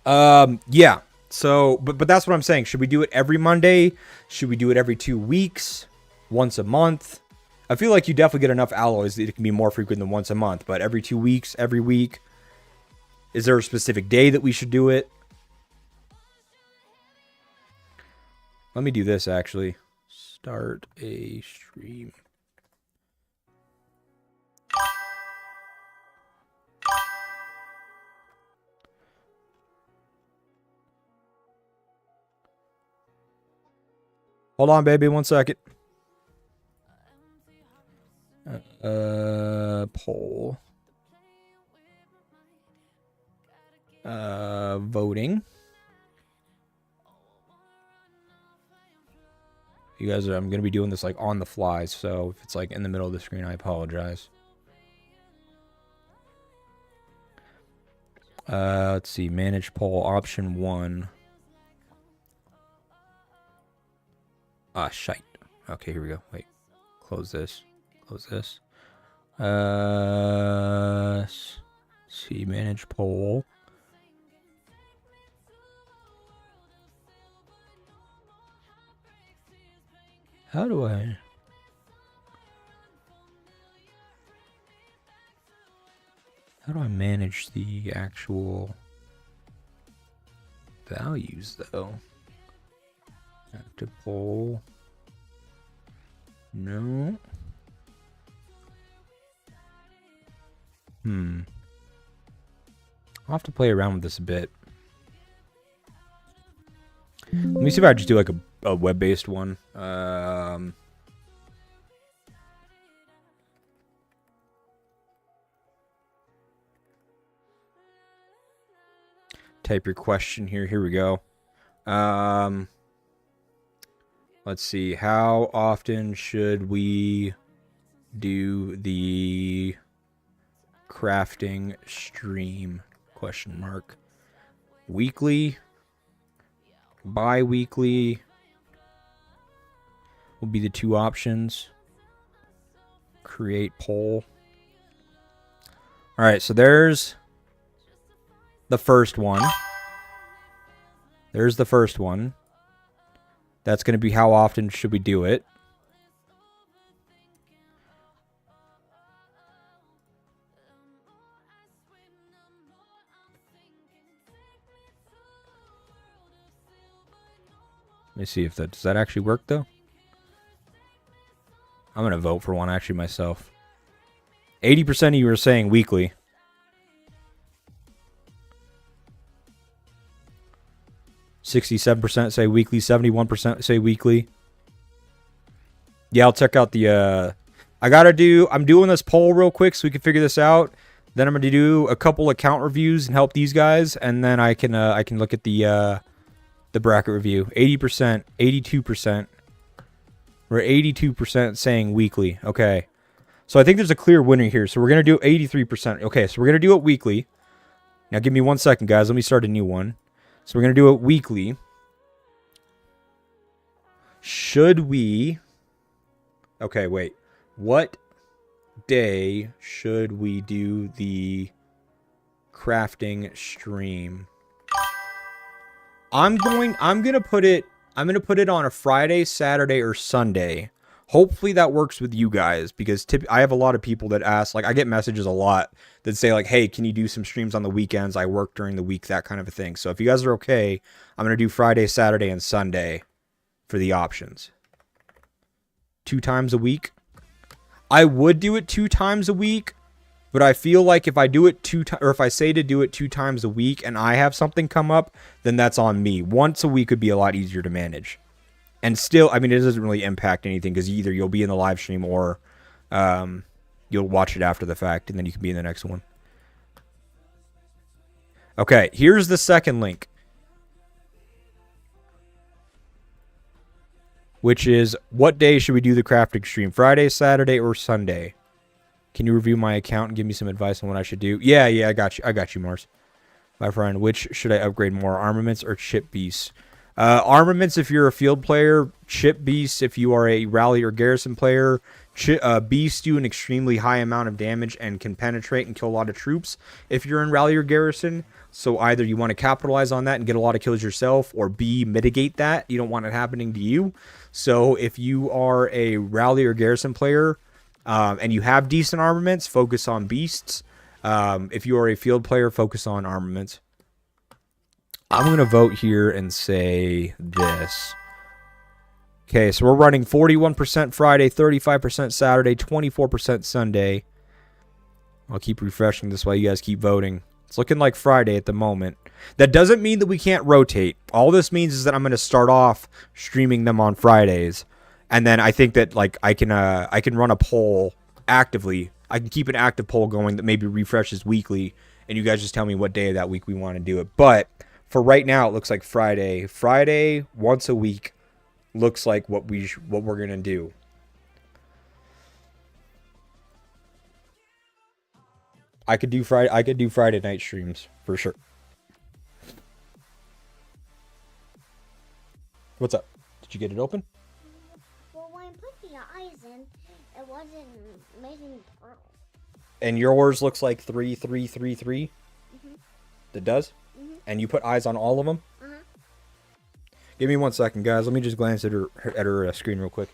Yeah. So, but that's what I'm saying. Should we do it every Monday? Should we do it every 2 weeks? Once a month? I feel like you definitely get enough alloys that it can be more frequent than once a month, but every 2 weeks, every week. Is there a specific day that we should do it? Let me do this, actually. Start a stream. Hold on, baby, 1 second. Poll. Voting. You guys are, I'm going to be doing this like on the fly, so if it's like in the middle of the screen, I apologize. Let's see, manage poll, option 1. Ah, shite. Okay, here we go. Wait, close this. Close this. See, manage poll. How do I manage the actual values though? Active poll. No. I'll have to play around with this a bit. Let me see if I just do like a web-based one. Type your question here. Here we go. Let's Let's see. How often should we do the crafting stream? Question mark. Weekly, bi-weekly will be the two options. Create poll. All right, so there's the first one. There's the first one. That's going to be how often should we do it. Let me see if that does that actually work though. I'm going to vote for one actually myself. 80% of you are saying weekly. 67% say weekly, 71% say weekly. Yeah, I'll check out the I'm doing this poll real quick so we can figure this out. Then I'm going to do a couple account reviews and help these guys, and then I can look at the bracket review. 80%, 82%. We're 82% saying weekly. Okay. So I think there's a clear winner here. So we're going to do 83%. Okay, so we're going to do it weekly. Now give me 1 second, guys. Let me start a new one. So we're going to do it weekly. Should we... Okay, wait. What day should we do the crafting stream? I'm going to put it on a Friday, Saturday, or Sunday. Hopefully that works with you guys, because I have a lot of people that ask, like, I get messages a lot that say, like, hey, can you do some streams on the weekends? I work during the week, that kind of a thing. So if you guys are okay, I'm going to do Friday, Saturday, and Sunday for the options. 2 times a week. I would do it 2 times a week, but I feel like if I do it if I say to do it 2 times a week and I have something come up, then that's on me. Once a week would be a lot easier to manage. And still, I mean, it doesn't really impact anything, because either you'll be in the live stream or you'll watch it after the fact, and then you can be in the next one. Okay, here's the second link, which is, what day should we do the crafting stream? Friday, Saturday, or Sunday? Can you review my account and give me some advice on what I should do? Yeah, I got you. I got you, Mars. My friend, which should I upgrade more? Armaments or chip beasts? Armaments if you're a field player. Chip beasts if you are a rally or garrison player. Beasts do an extremely high amount of damage and can penetrate and kill a lot of troops if you're in rally or garrison. So either you want to capitalize on that and get a lot of kills yourself, or B, mitigate that. You don't want it happening to you. So if you are a rally or garrison player and you have decent armaments, focus on beasts. If you are a field player, focus on armaments. I'm going to vote here and say this. Okay, so we're running 41% Friday, 35% Saturday, 24% Sunday. I'll keep refreshing this while you guys keep voting. It's looking like Friday at the moment. That doesn't mean that we can't rotate. All this means is that I'm going to start off streaming them on Fridays. And then I think that, like, I can run a poll actively. I can keep an active poll going that maybe refreshes weekly, and you guys just tell me what day of that week we want to do it. But for right now, it looks like Friday. Friday once a week looks like what we're gonna do. I could do Friday night streams for sure. What's up? Did you get it open? Well, when I put the eyes in, it wasn't making pearl. And yours looks like 3333. Mhm. It does? Mhm. And you put eyes on all of them? Uh-huh. Give me 1 second, guys. Let me just glance at her screen real quick.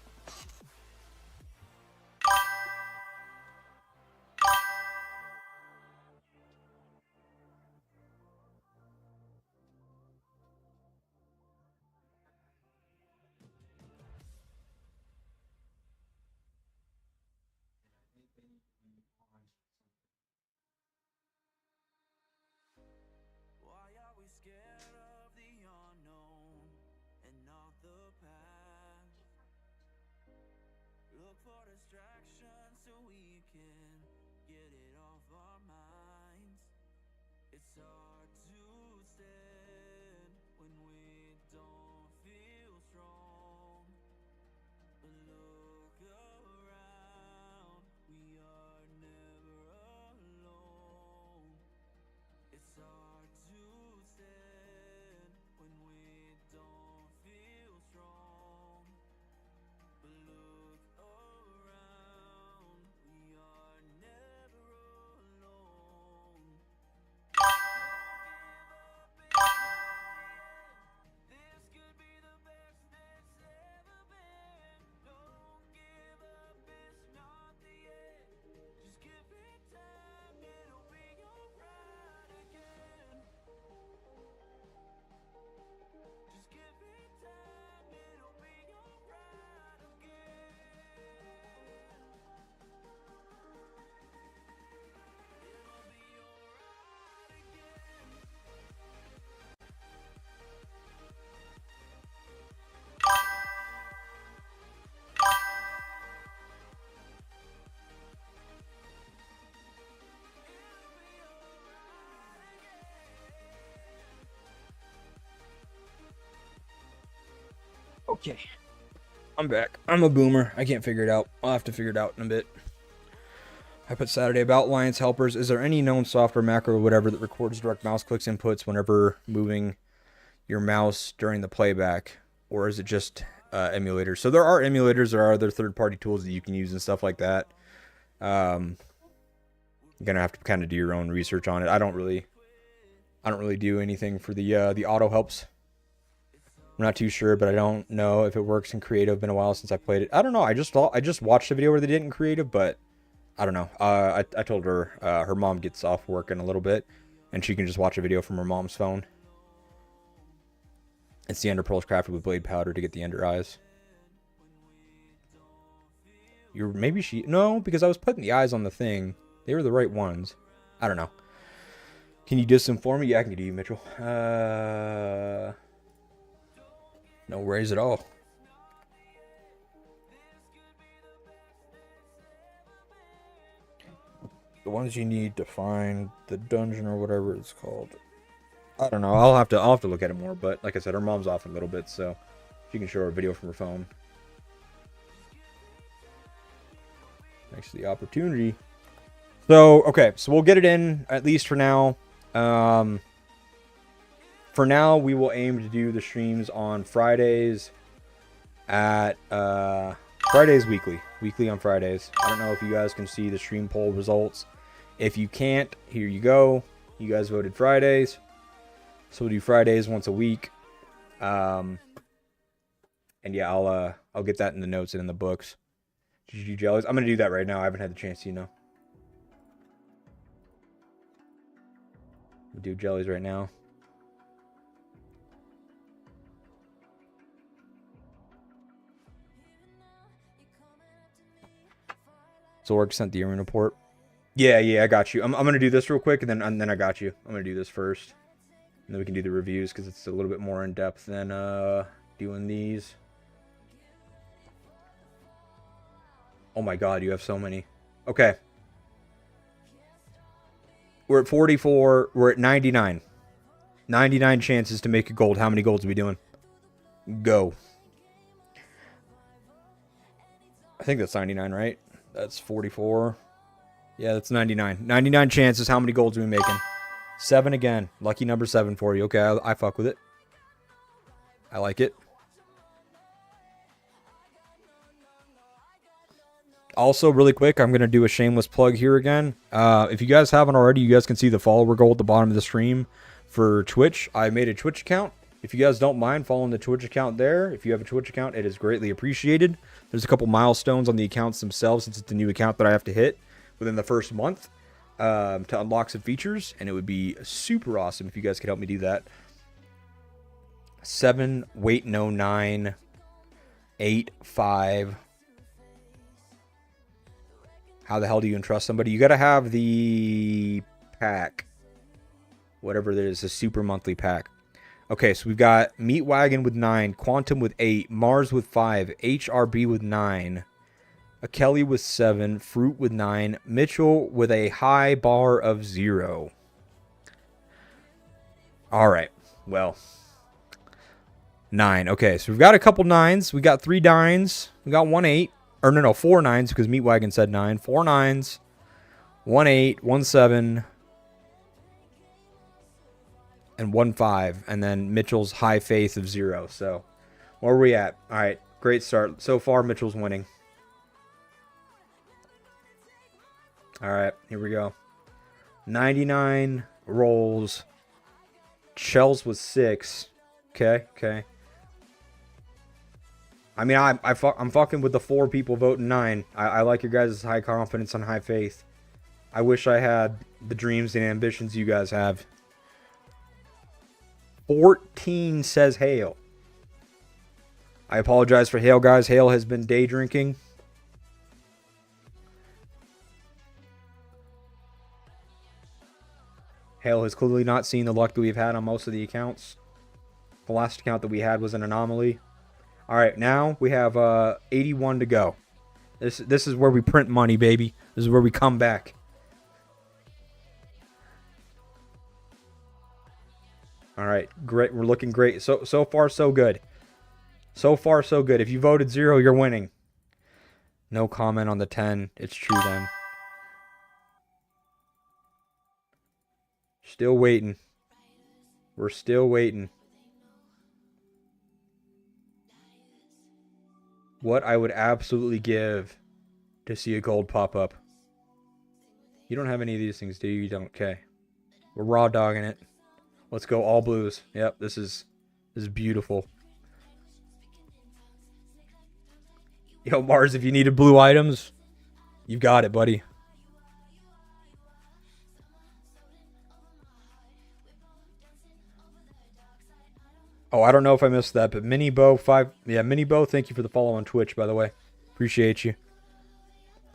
Okay. I'm back. I'm a boomer. I can't figure it out. I'll have to figure it out in a bit. I put Saturday about Lions helpers. Is there any known software, macro, or whatever that records direct mouse clicks inputs whenever moving your mouse during the playback? Or is it just emulators? So there are emulators. There are other third-party tools that you can use and stuff like that. You're gonna have to kind of do your own research on it. I don't really do anything for the auto helps. I'm not too sure, but I don't know if it works in creative. Been a while since I played it. I don't know. I just watched a video where they did it in creative, but I don't know. I told her her mom gets off work in a little bit, and she can just watch a video from her mom's phone. It's the Ender pearls crafted with blade powder to get the Ender eyes. No, because I was putting the eyes on the thing. They were the right ones. I don't know. Can you disinform me? Yeah, I can do you, Mitchell. No worries at all. The ones you need to find the dungeon or whatever it's called. I don't know. I'll have to look at it more. But like I said, her mom's off a little bit, so she can show her a video from her phone. Thanks for the opportunity. So okay, so we'll get it in at least for now. For now, we will aim to do the streams on Fridays at Fridays weekly on Fridays. I don't know if you guys can see the stream poll results. If you can't, here you go. You guys voted Fridays, so we'll do Fridays once a week. And yeah, I'll get that in the notes and in the books. GG jellies. I'm gonna do that right now. I haven't had the chance to, We'll do jellies right now. Zorg sent the arena report. Yeah, I got you. I'm gonna do this real quick, and then I got you. I'm gonna do this first, and then we can do the reviews because it's a little bit more in depth than doing these. Oh my God, you have so many. Okay, we're at 44. We're at 99. 99 chances to make a gold. How many golds are we doing? Go. I think that's 99, right? That's 44. Yeah, that's 99. 99 chances. How many golds are we making? 7 again. Lucky number 7 for you. Okay, I fuck with it. I like it. Also, really quick, I'm going to do a shameless plug here again. If you guys haven't already, you guys can see the follower goal at the bottom of the stream for Twitch. I made a Twitch account. If you guys don't mind following the Twitch account there, if you have a Twitch account, it is greatly appreciated. There's a couple milestones on the accounts themselves since it's a new account that I have to hit within the first month to unlock some features, and it would be super awesome if you guys could help me do that. 7, wait, no, 9, 8, 5. How the hell do you entrust somebody? You got to have the pack, whatever that is, a super monthly pack. Okay, so we've got Meat Wagon with 9, Quantum with 8, Mars with 5, HRB with 9, Kelly with 7, Fruit with 9, Mitchell with a high bar of 0. All right, well, 9. Okay, so we've got a couple 9s. We got 3 9s. We got 1 8. Or no, 4 9s because Meat Wagon said 9. 4 9s, 1 8, 1 7, and 1 5. And then Mitchell's high faith of 0. So where are we at? All right, great start. So far, Mitchell's winning. All right, here we go. 99 rolls. Chels was 6. Okay. I mean, I'm fucking with the 4 people voting 9. I like your guys' high confidence and high faith. I wish I had the dreams and ambitions you guys have. 14 says Hale. I apologize for Hale, guys. Hale has been day drinking. Hale has clearly not seen the luck that we've had on most of the accounts. The last account that we had was an anomaly. All right, now we have 81 to go. This is where we print money, baby. This is where we come back. All right, great. We're looking great. So far, so good. So far, so good. If you voted 0, you're winning. No comment on the 10. It's true then. Still waiting. We're still waiting. What I would absolutely give to see a gold pop up. You don't have any of these things, do you? You don't. Okay. We're raw dogging it. Let's go all blues. Yep, this is beautiful. Yo, Mars, if you needed blue items, you've got it, buddy. Oh, I don't know if I missed that, but Mini Bow 5. Yeah, Mini Bow, thank you for the follow on Twitch, by the way. Appreciate you.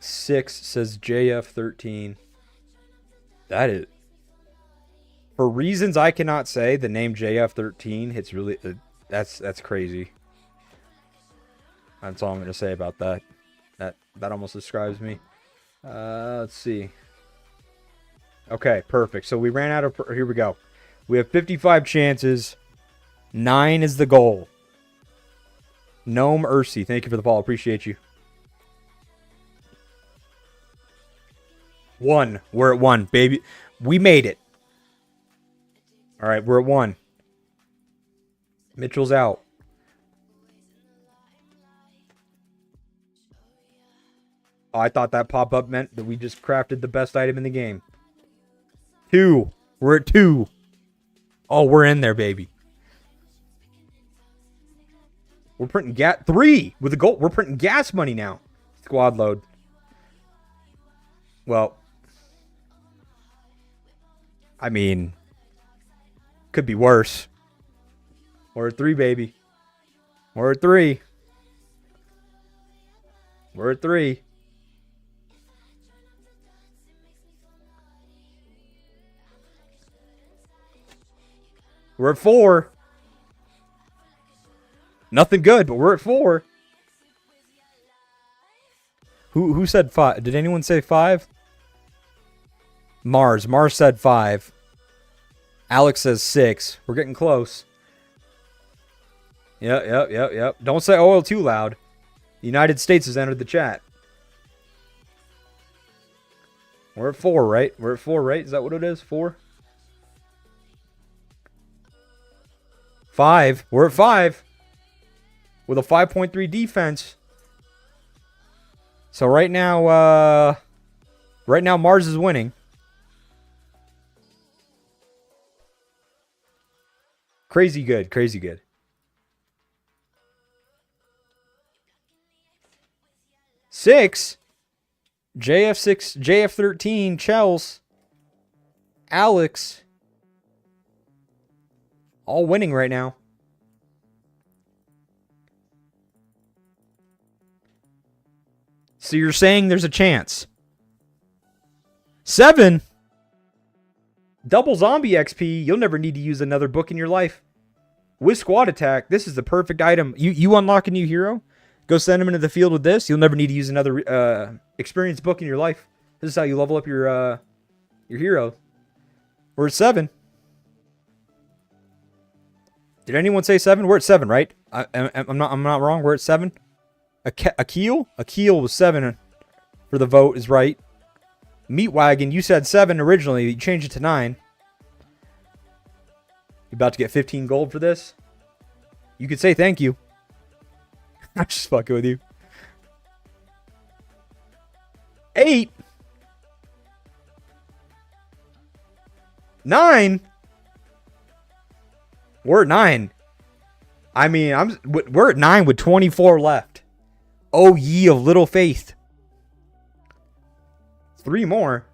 6 says JF13. That is... For reasons I cannot say, the name JF13 hits really... that's crazy. That's all I'm going to say about that. That almost describes me. Let's see. Okay, perfect. So we ran out of... Here we go. We have 55 chances. 9 is the goal. Gnome Ursi, thank you for the follow. Appreciate you. 1. We're at 1, baby. We made it. All right, we're at 1. Mitchell's out. Oh, I thought that pop-up meant that we just crafted the best item in the game. 2. We're at 2. Oh, we're in there, baby. We're printing 3 with a gold. We're printing gas money now. Squad load. Well, I mean, could be worse. We're at 3, baby. We're at 3. We're at 3. We're at 4. Nothing good, but we're at 4. Who said 5? Did anyone say 5? Mars said 5. Alex says 6. We're getting close. Yep. Don't say oil too loud. The United States has entered the chat. We're at 4, right? We're at 4, right? Is that what it is? 4? 5. We're at 5. With a 5.3 defense. So right now Mars is winning. Crazy good. 6. JF6, JF13, Chels, Alex. All winning right now. So you're saying there's a chance. 7. Double zombie XP. You'll never need to use another book in your life. With squad attack, this is the perfect item. You unlock a new hero. Go send him into the field with this. You'll never need to use another experience book in your life. This is how you level up your hero. We're at 7. Did anyone say 7? We're at 7, right? I'm not wrong. We're at 7. Akeel was 7 for the vote is right. Meat Wagon, you said 7 originally. You changed it to 9. You about to get 15 gold for this? You could say thank you. I'm just fucking with you. 8. 9. We're at 9. I mean, we're at 9 with 24 left. Oh, ye of little faith. 3 more.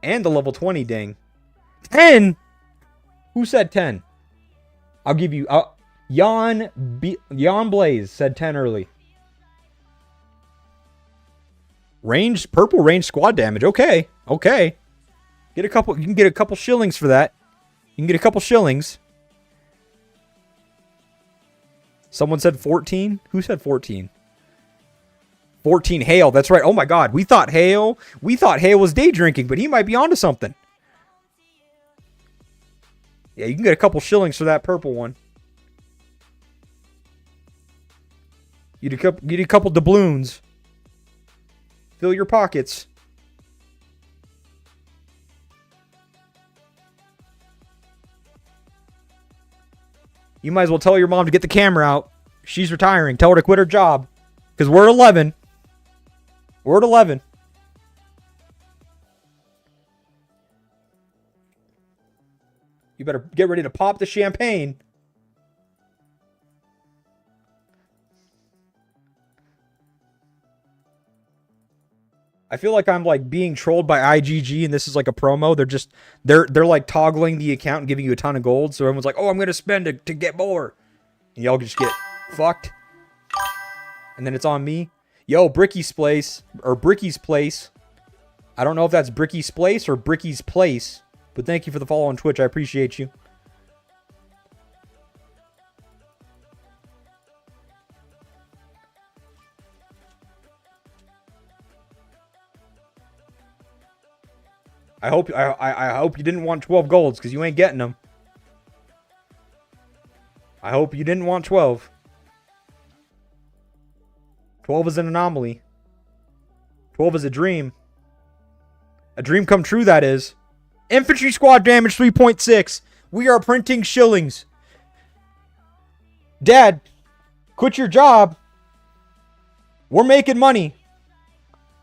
And the level 20 ding. 10. Who said 10? I'll give you... Jan Blaze said 10 early. Purple range squad damage. Okay. You can get a couple shillings for that. You can get a couple shillings. Someone said 14? Who said 14? 14 Hale. That's right. Oh my god. We thought Hale was day drinking, but he might be onto something. Yeah, you can get a couple shillings for that purple one. You need a couple doubloons. Fill your pockets. You might as well tell your mom to get the camera out. She's retiring. Tell her to quit her job. Because we're at 11. We're at 11. You better get ready to pop the champagne. I feel like I'm like being trolled by IGG and this is like a promo. They're like toggling the account and giving you a ton of gold. So everyone's like, oh, I'm going to spend to get more. And y'all just get fucked. And then it's on me. Yo, Bricky's Place. Or Bricky's Place. I don't know if that's Bricky's Place or Bricky's Place. But thank you for the follow on Twitch. I appreciate you. I hope you didn't want 12 golds because you ain't getting them. I hope you didn't want 12. 12 is an anomaly. 12 is a dream. A dream come true, that is. Infantry squad damage 3.6. We are printing shillings. Dad, quit your job. We're making money.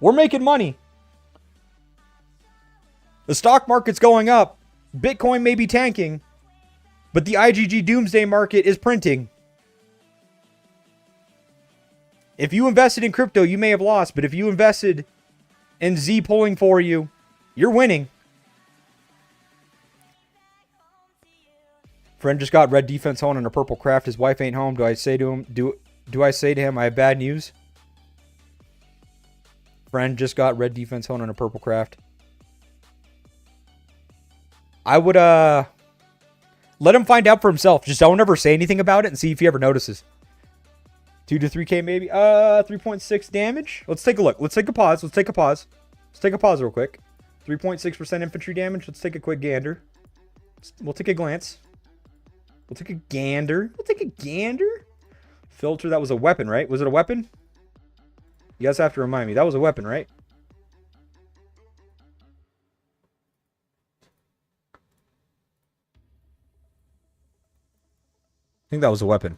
We're making money. The stock market's going up. Bitcoin may be tanking. But the IGG Doomsday market is printing. If you invested in crypto, you may have lost. But if you invested in Z pulling for you, you're winning. Friend just got red defense on and a purple craft. His wife ain't home. Do I say to him, do I say to him, I have bad news? Friend just got red defense on and a purple craft. I would let him find out for himself. Just don't ever say anything about it and see if he ever notices. 2 to 3k maybe. 3.6 damage. Let's take a look. Let's take a pause. Let's take a pause. Let's take a pause real quick. 3.6% infantry damage. Let's take a quick gander. We'll take a glance. We'll take a gander. We'll take a gander. Filter. That was a weapon, right? Was it a weapon? You guys have to remind me. That was a weapon, right? I think that was a weapon.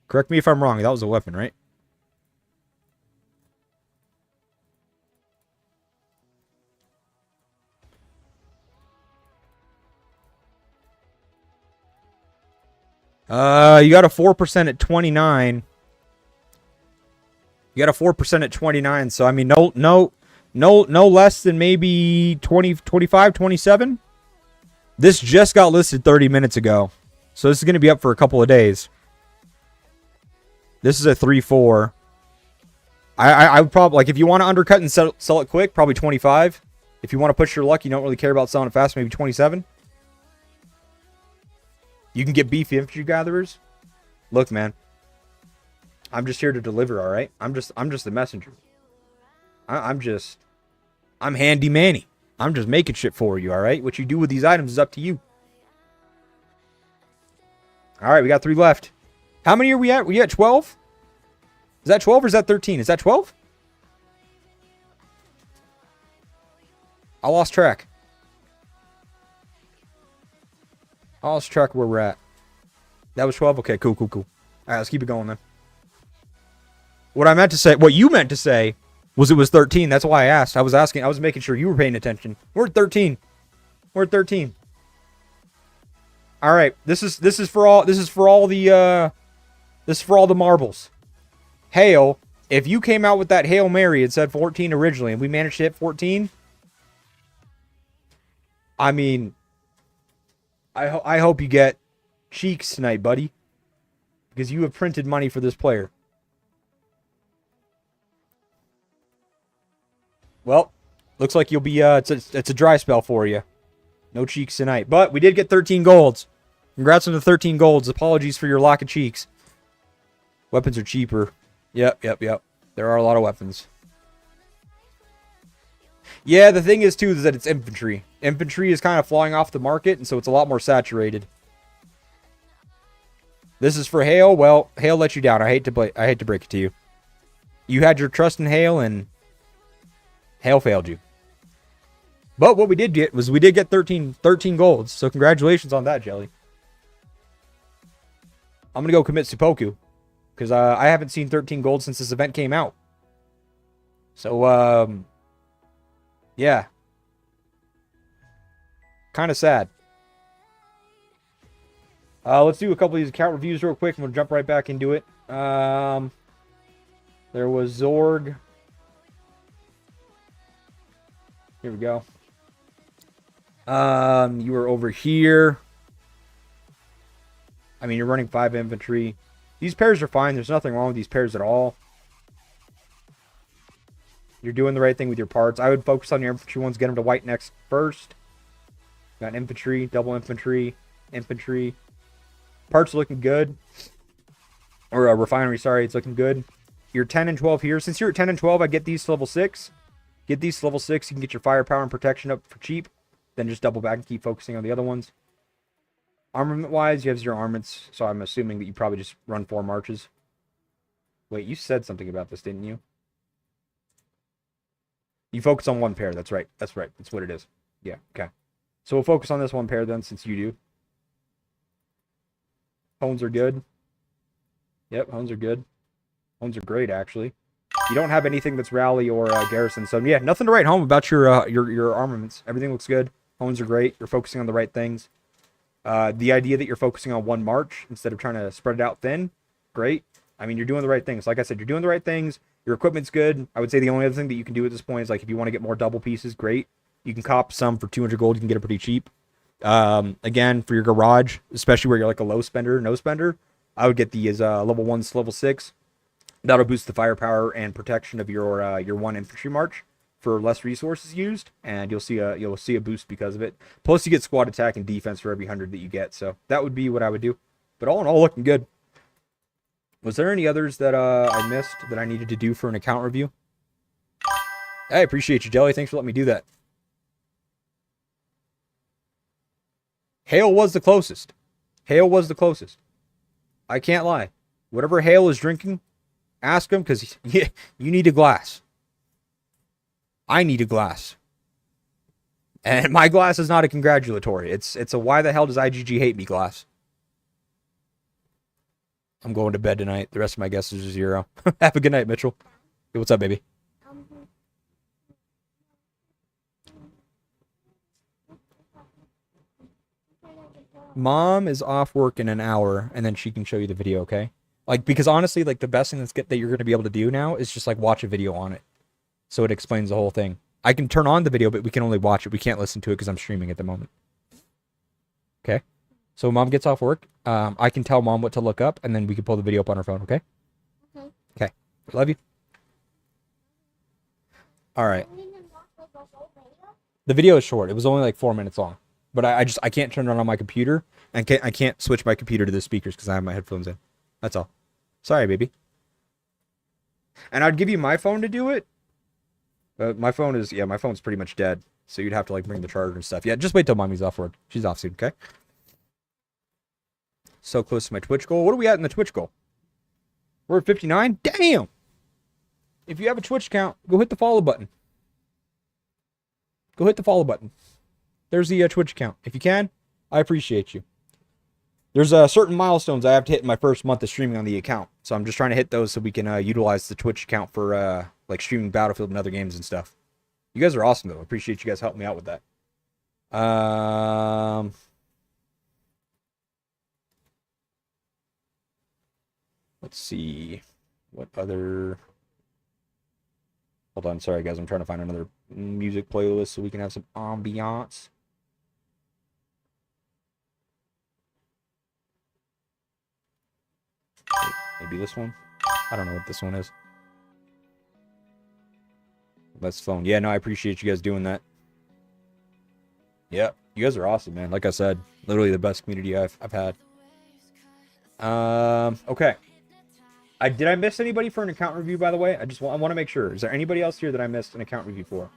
Correct me if I'm wrong. That was a weapon, right? You got a 4% at 29. You got a 4% at 29. So I mean, no less than maybe 20, 25, 27. This just got listed 30 minutes ago. So this is going to be up for a couple of days. This is a 3-4. I would probably, like, if you want to undercut and sell it quick, probably 25. If you want to push your luck, you don't really care about selling it fast, maybe 27. You can get beefy infantry gatherers. Look, man. I'm just here to deliver, all right? I'm just the messenger. I'm handy manny. I'm just making shit for you, all right? What you do with these items is up to you. All right, we got 3 left. How many are we at? We at 12? Is that 12 or is that 13? Is that 12? I lost track. I lost track where we're at. That was 12? Okay, cool. All right, let's keep it going then. What I meant to say, what you meant to say, was it was 13. That's why I asked. I was making sure you were paying attention. We're at 13. We're at 13. All right, this is for all the marbles. Hail, if you came out with that Hail Mary, it said 14 originally, and we managed to hit 14. I mean, I hope you get cheeks tonight, buddy, because you have printed money for this player. Well, looks like you'll be it's a dry spell for you. No cheeks tonight. But we did get 13 golds. Congrats on the 13 golds. Apologies for your lack of cheeks. Weapons are cheaper. Yep. There are a lot of weapons. Yeah, the thing is, too, is that it's infantry. Infantry is kind of flying off the market, and so it's a lot more saturated. This is for Hale. Well, Hale let you down. I hate to break it to you. You had your trust in Hale, and Hale failed you. But what we did get was we did get 13 golds. So congratulations on that, Jelly. I'm going to go commit seppuku. Because I haven't seen 13 gold since this event came out. So, yeah. Kind of sad. Let's do a couple of these account reviews real quick, and we'll jump right back into it. There was Zorg. Here we go. You were over here. I mean, you're running 5 infantry. These pairs are fine. There's nothing wrong with these pairs at all. You're doing the right thing with your parts. I would focus on your infantry ones. Get them to white next first. Got infantry, double infantry, infantry. Parts looking good. Or refinery, sorry. It's looking good. You're 10 and 12 here. Since you're at 10 and 12, I get these to level 6. Get these to level 6. You can get your firepower and protection up for cheap. Then just double back and keep focusing on the other ones. Armament-wise, you have 0 armaments, so I'm assuming that you probably just run 4 marches. Wait, you said something about this, didn't you? You focus on 1 pair. That's right. That's right. That's what it is. Yeah, okay. So we'll focus on this 1 pair then, since you do. Hones are good. Yep, hones are good. Hones are great, actually. You don't have anything that's rally or garrison, so yeah, nothing to write home about your armaments. Everything looks good. Hones are great. You're focusing on the right things. The idea that you're focusing on 1 march instead of trying to spread it out thin, great. I mean, you're doing the right things. Like I said, you're doing the right things. Your equipment's good. I would say the only other thing that you can do at this point is, like, if you want to get more double pieces, great. You can cop some for 200 gold. You can get it pretty cheap. Again, for your garage, especially where you're like a low spender, no spender, I would get these level 1s to level 6. That'll boost the firepower and protection of your 1 infantry march for less resources used, and you'll see a boost because of it. Plus, you get squad attack and defense for every 100 that you get. So that would be what I would do. But all in all, looking good. Was there any others that I missed that I needed to do for an account review? I appreciate you, Jelly. Thanks for letting me do that. Hale was the closest. Hale was the closest. I can't lie. Whatever Hale is drinking, ask him, because you need a glass. I need a glass. And my glass is not a congratulatory. It's a why the hell does IGG hate me glass. I'm going to bed tonight. The rest of my guesses are 0. Have a good night, Mitchell. Hey, what's up, baby? Mom is off work in an hour, and then she can show you the video, okay? Like, because honestly, like, the best thing that you're going to be able to do now is just, like, watch a video on it. So it explains the whole thing. I can turn on the video, but we can only watch it. We can't listen to it because I'm streaming at the moment. Okay? So Mom gets off work. I can tell Mom what to look up, and then we can pull the video up on her phone, okay? Okay. Okay. Love you. All right. The video is short. It was only like 4 minutes long. But I can't turn it on my computer, and I can't switch my computer to the speakers because I have my headphones in. That's all. Sorry, baby. And I'd give you my phone to do it. My phone's pretty much dead. So you'd have to, like, bring the charger and stuff. Yeah, just wait till Mommy's off work. She's off soon, okay? So close to my Twitch goal. What are we at in the Twitch goal? We're at 59? Damn! If you have a Twitch account, go hit the follow button. Go hit the follow button. There's the Twitch account. If you can, I appreciate you. There's certain milestones I have to hit in my first month of streaming on the account. So I'm just trying to hit those so we can utilize the Twitch account for like streaming Battlefield and other games and stuff. You guys are awesome, though. I appreciate you guys helping me out with that. Let's see. What other... Hold on. Sorry, guys. I'm trying to find another music playlist so we can have some ambiance. Maybe this one? I don't know what this one is. That's phone. Yeah, no, I appreciate you guys doing that. Yeah, you guys are awesome, man. Like I said, literally the best community I've had. Okay. Did I miss anybody for an account review, by the way? I want to make sure. Is there anybody else here that I missed an account review for?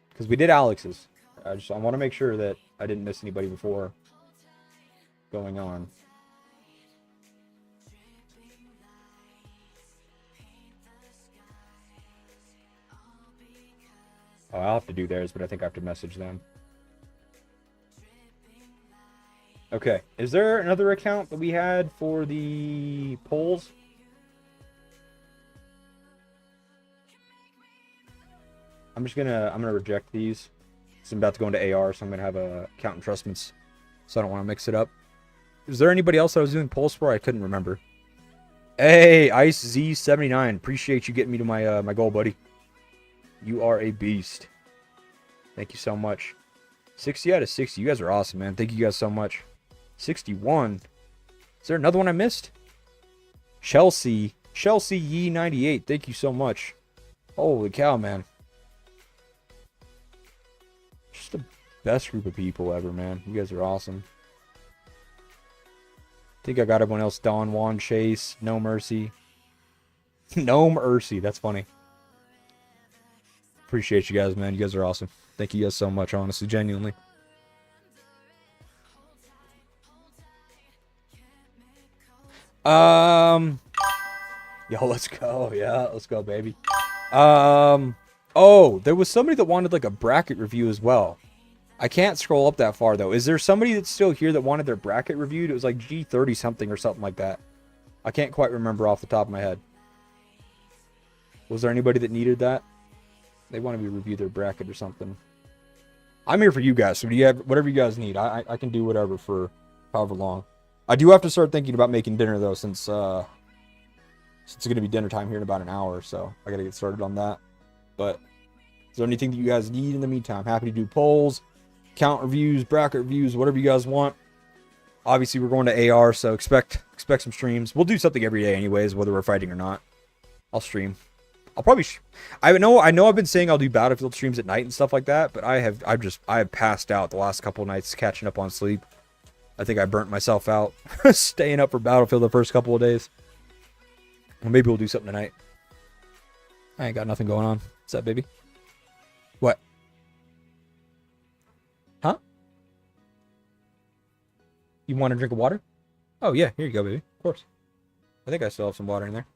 Because we did Alex's. I want to make sure that I didn't miss anybody before going on. Oh, I'll have to do theirs, but I think I have to message them. Okay, is there another account that we had for the polls? I'm gonna reject these. So I'm about to go into AR, so I'm gonna have a account entrustments. So I don't want to mix it up. Is there anybody else that I was doing polls for? I couldn't remember. Hey, Ice Z79, appreciate you getting me to my my goal, buddy. You are a beast. Thank you so much. 60 out of 60. You guys are awesome, man. Thank you guys so much. 61. Is there another one I missed? Chelsea Yee 98. Thank you so much. Holy cow, man. Just the best group of people ever, man. You guys are awesome. I think I got everyone else. Don Juan Chase. No Mercy. No Mercy. That's funny. Appreciate you guys, man. You guys are awesome. Thank you guys so much, honestly, genuinely. Yo, let's go. Yeah, let's go, baby. Oh, there was somebody that wanted like a bracket review as well. I can't scroll up that far though. Is there somebody that's still here that wanted their bracket reviewed? It was like G30 something or something like that. I can't quite remember off the top of my head. Was there anybody that needed that? They wanted me to review their bracket or something. I'm here for you guys, so do you have whatever you guys need? I can do whatever for however long. I do have to start thinking about making dinner though, since it's gonna be dinner time here in about an hour, so I gotta get started on that. But is there anything that you guys need in the meantime? Happy to do polls, count reviews, bracket reviews, whatever you guys want. Obviously, we're going to AR, so expect some streams. We'll do something every day, anyways, whether we're fighting or not. I'll stream. I'll probably. I know. I've been saying I'll do Battlefield streams at night and stuff like that, but I have passed out the last couple of nights catching up on sleep. I think I burnt myself out staying up for Battlefield the first couple of days. Well, maybe we'll do something tonight. I ain't got nothing going on. What's up, baby? What? Huh? You want a drink of water? Oh, yeah. Here you go, baby. Of course. I think I still have some water in there.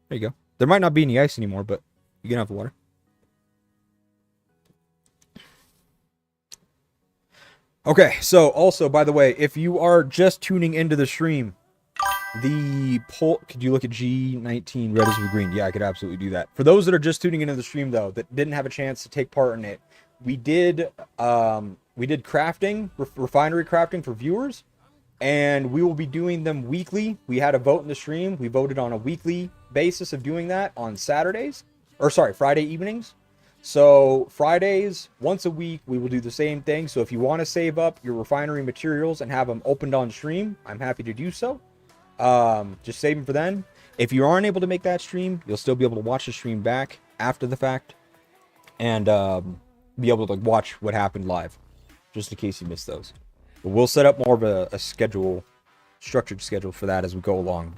There you go. There might not be any ice anymore, but you can have the water. Okay, so also, by the way, if you are just tuning into the stream, the poll, could you look at G19 red is with green? Yeah, I could absolutely do that. For those that are just tuning into the stream, though, that didn't have a chance to take part in it, we did crafting, refinery crafting for viewers, and we will be doing them weekly. We had a vote in the stream. We voted on a weekly basis of doing that on Saturdays, or sorry, Friday evenings. So Fridays, once a week, we will do the same thing. So if you want to save up your refinery materials and have them opened on stream, I'm happy to do so. Just save them for then. If you aren't able to make that stream, you'll still be able to watch the stream back after the fact and be able to like watch what happened live, just in case you missed those. But we'll set up more of a schedule, structured schedule for that as we go along.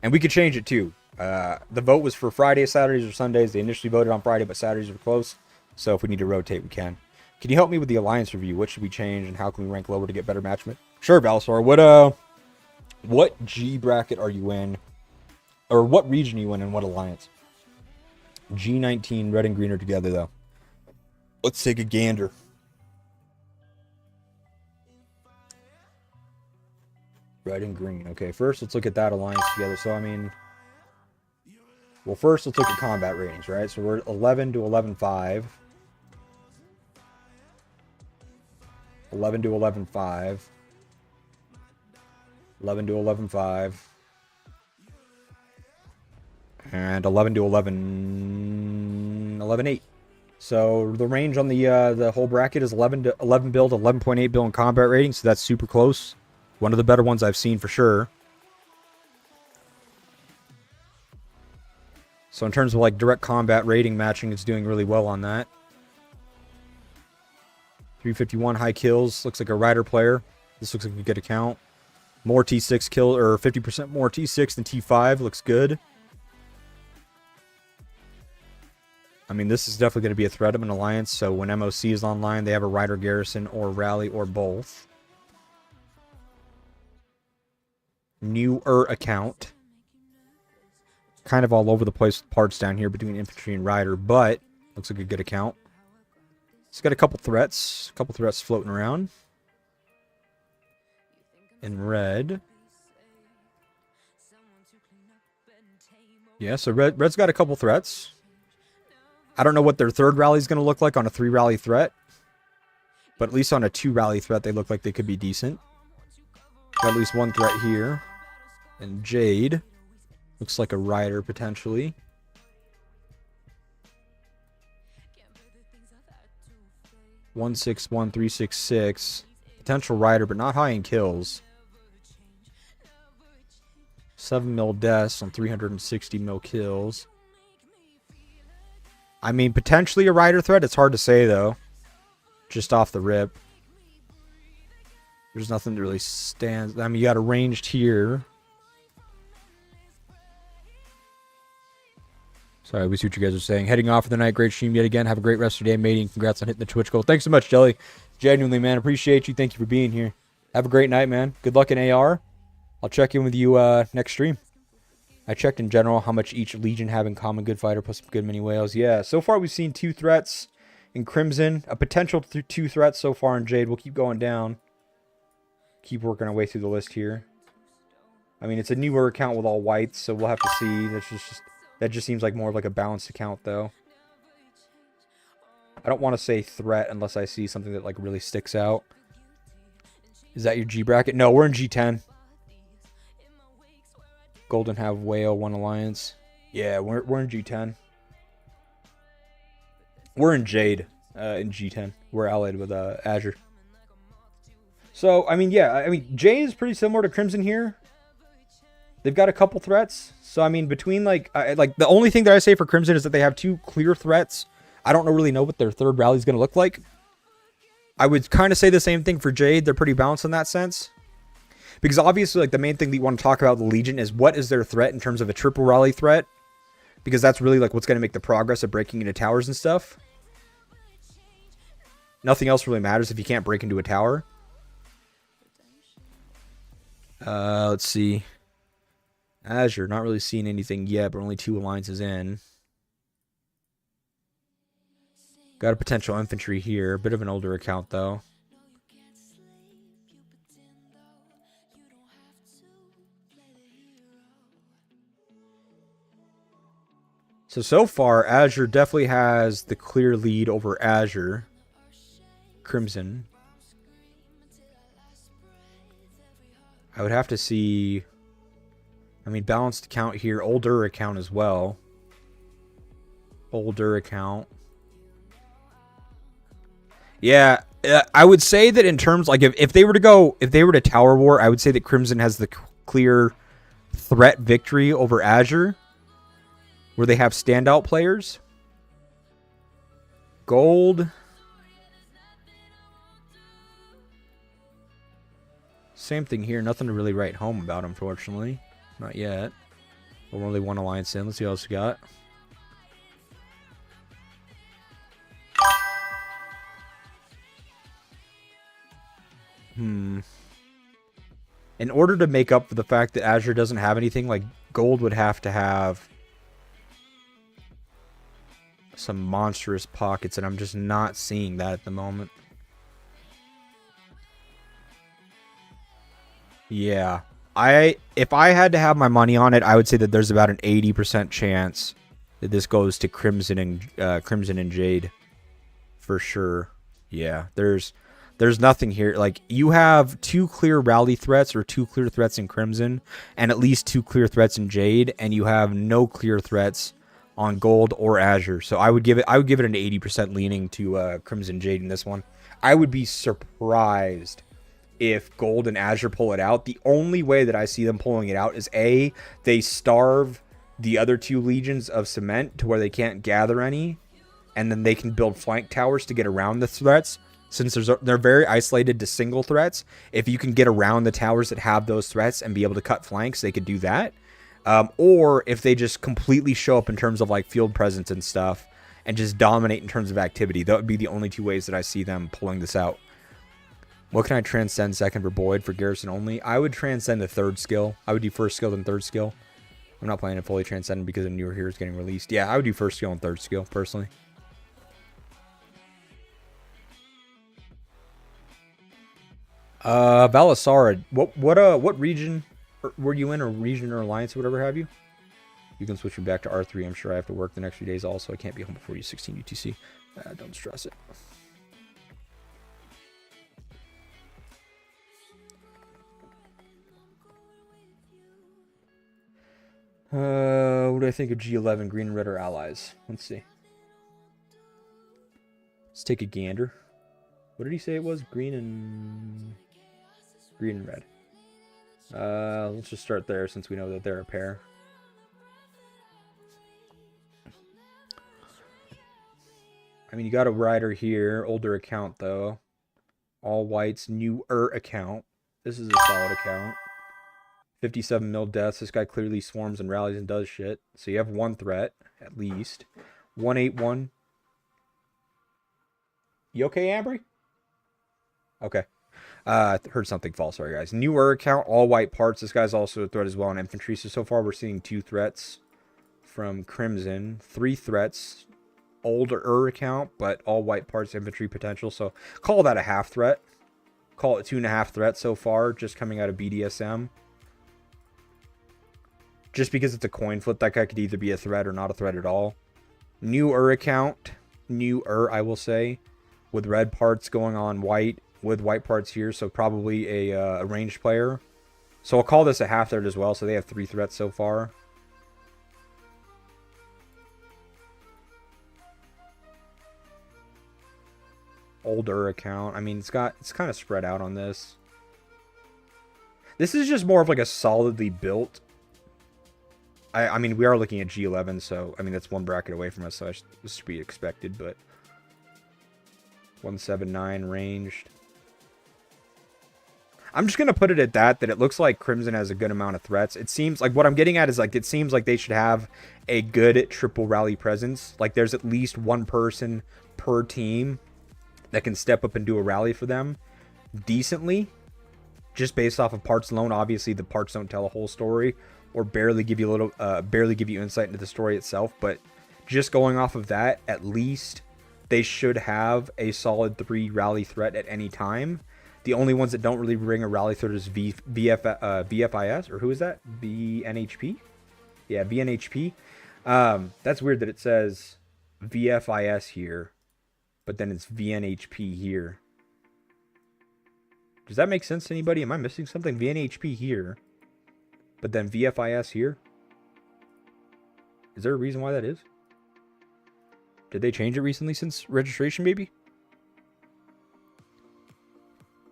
And we could change it too. The vote was for Fridays, Saturdays, or Sundays. They initially voted on Friday, but Saturdays were close. So if we need to rotate, we can. Can you help me with the alliance review? What should we change, and how can we rank lower to get better matchmaking? Sure, Valsar. What G bracket are you in? Or what region are you in, and what alliance? G19, red and green are together, though. Let's take a gander. Red and green. Okay, first let's look at that alliance together. So, I mean... Well, first, let's look at combat ratings, right? So we're 11 to 11.5. 11 to 11.5. 11 to 11.5. And 11 to 11... 11.8. So the range on the whole bracket is 11 to 11 build, 11.8 build in combat rating. So that's super close. One of the better ones I've seen for sure. So in terms of like direct combat rating matching, it's doing really well on that. 351 high kills. Looks like a Rider player. This looks like a good account. More T6 kill, or 50% more T6 than T5. Looks good. I mean, this is definitely going to be a threat of an alliance. So when MOC is online, they have a Rider garrison or rally or both. Newer account. Kind of all over the place with parts down here between infantry and rider, but looks like a good account. It's got a couple threats floating around. In red. Yeah, so red's got a couple threats. I don't know what their third rally is going to look like on a 3 rally threat. But at least on a 2 rally threat, they look like they could be decent. Got at least one threat here. And Jade. Looks like a rider, potentially. One 6-1 3-6-6. Potential rider, but not high in kills. 7 mil deaths on 360 mil kills. I mean, potentially a rider threat. It's hard to say, though. Just off the rip. There's nothing that really stands. I mean, you got a ranged here. Sorry, we see what you guys are saying. Heading off for the night. Great stream yet again. Have a great rest of your day, mating. Congrats on hitting the Twitch goal. Thanks so much, Jelly. Genuinely, man. Appreciate you. Thank you for being here. Have a great night, man. Good luck in AR. I'll check in with you next stream. I checked in general how much each Legion have in common. Good fighter plus some good mini whales. Yeah, so far we've seen 2 threats in Crimson. A potential 2 threats so far in Jade. We'll keep going down. Keep working our way through the list here. I mean, it's a newer account with all whites, so we'll have to see. That just seems like more of like a balanced account, though. I don't want to say threat unless I see something that like really sticks out. Is that your G bracket? No, we're in G10. Golden have Whale, 1 Alliance. Yeah, we're in G10. We're in Jade in G10. We're allied with Azure. So, I mean, yeah. I mean, Jade is pretty similar to Crimson here. They've got a couple threats. So, I mean, between, like the only thing that I say for Crimson is that they have 2 clear threats. I don't really know what their third rally is going to look like. I would kind of say the same thing for Jade. They're pretty balanced in that sense. Because obviously, like, the main thing that you want to talk about the Legion is what is their threat in terms of a triple rally threat. Because that's really, like, what's going to make the progress of breaking into towers and stuff. Nothing else really matters if you can't break into a tower. Let's see. Azure, not really seeing anything yet, but only 2 alliances in. Got a potential infantry here. A bit of an older account, though. So far, Azure definitely has the clear lead over Azure. Crimson. I would have to see... I mean, balanced account here. Older account as well. Older account. Yeah, I would say that in terms... Like, if they were to go... If they were to Tower War, I would say that Crimson has the clear threat victory over Azure. Where they have standout players. Gold. Same thing here. Nothing to really write home about, unfortunately. Not yet. But we're only 1 alliance in. Let's see what else we got. In order to make up for the fact that Azure doesn't have anything, like, Gold would have to have some monstrous pockets, and I'm just not seeing that at the moment. Yeah. If I had to have my money on it, I would say that there's about an 80% chance that this goes to Crimson and Jade. For sure. Yeah. There's nothing here. Like, you have 2 clear rally threats or 2 clear threats in Crimson and at least 2 clear threats in Jade, and you have no clear threats on Gold or Azure. So I would give it an 80% leaning to Crimson Jade in this one. I would be surprised if Gold and Azure pull it out. The only way that I see them pulling it out is A, they starve the other 2 legions of cement to where they can't gather any, and then they can build flank towers to get around the threats. Since they're very isolated to single threats, if you can get around the towers that have those threats and be able to cut flanks, they could do that. Or if they just completely show up in terms of like field presence and stuff and just dominate in terms of activity. That would be the only 2 ways that I see them pulling this out. What can I transcend second for Boyd for Garrison only? I would transcend the 3rd skill. I would do 1st skill then 3rd skill. I'm not playing it fully transcended because a newer hero is getting released. Yeah, I would do 1st skill and 3rd skill personally. Balasara, what region were you in, or region or alliance or whatever have you? You can switch me back to R3. I'm sure I have to work the next few days also. I can't be home before you 16 UTC. Don't stress it. What do I think of G11, green, red, or allies? Let's see. Let's take a gander. What did he say it was? Green and red. Let's just start there since we know that they're a pair. I mean, you got a rider here, older account though. All whites, newer account. This is a solid account. 57 mil deaths. This guy clearly swarms and rallies and does shit. So you have one threat, at least. 181. You okay, Ambry? Okay. Heard something fall. Sorry, guys. Newer account, all white parts. This guy's also a threat as well in infantry. So far we're seeing 2 threats from Crimson. 3 threats. Older account, but all white parts, infantry potential. So call that a half threat. Call it 2.5 threats so far, just coming out of BDSM. Just because it's a coin flip, that guy could either be a threat or not a threat at all. Newer account. Newer, I will say. With red parts going on white. With white parts here, so probably a ranged player. So I'll call this a half threat as well, so they have 3 threats so far. Older account. I mean, it's kind of spread out on this. This is just more of like a solidly built. I mean, we are looking at G11, so I mean that's one bracket away from us, so this should be expected. But 179 ranged. I'm just gonna put it at that it looks like Crimson has a good amount of threats. It seems like what I'm getting at is like it seems like they should have a good triple rally presence. Like there's at least one person per team that can step up and do a rally for them decently, just based off of parts alone. Obviously, the parts don't tell a whole story, or barely give you insight into the story itself. But just going off of that, at least they should have a solid 3 rally threat at any time. The only ones that don't really bring a rally threat is VFIS, or who is that? VNHP? Yeah, VNHP. That's weird that it says VFIS here, but then it's VNHP here. Does that make sense to anybody? Am I missing something? VNHP here, but then VFIS here? Is there a reason why that is? Did they change it recently since registration, maybe?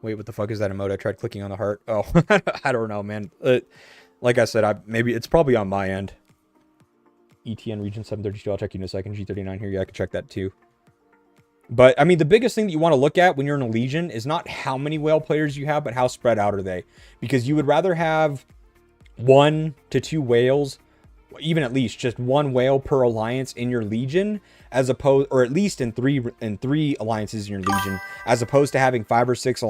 Wait, what the fuck is that emote? I tried clicking on the heart. Oh, I don't know, man. Like I said, maybe it's probably on my end. ETN region 732. I'll check you in a second. G39 here. Yeah, I can check that too. But, I mean, the biggest thing that you want to look at when you're in a Legion is not how many whale players you have, but how spread out are they. Because you would rather have 1 to 2 whales, even at least just 1 whale per alliance in your Legion, as opposed, or at least in three alliances in your Legion, as opposed to having 5 or 6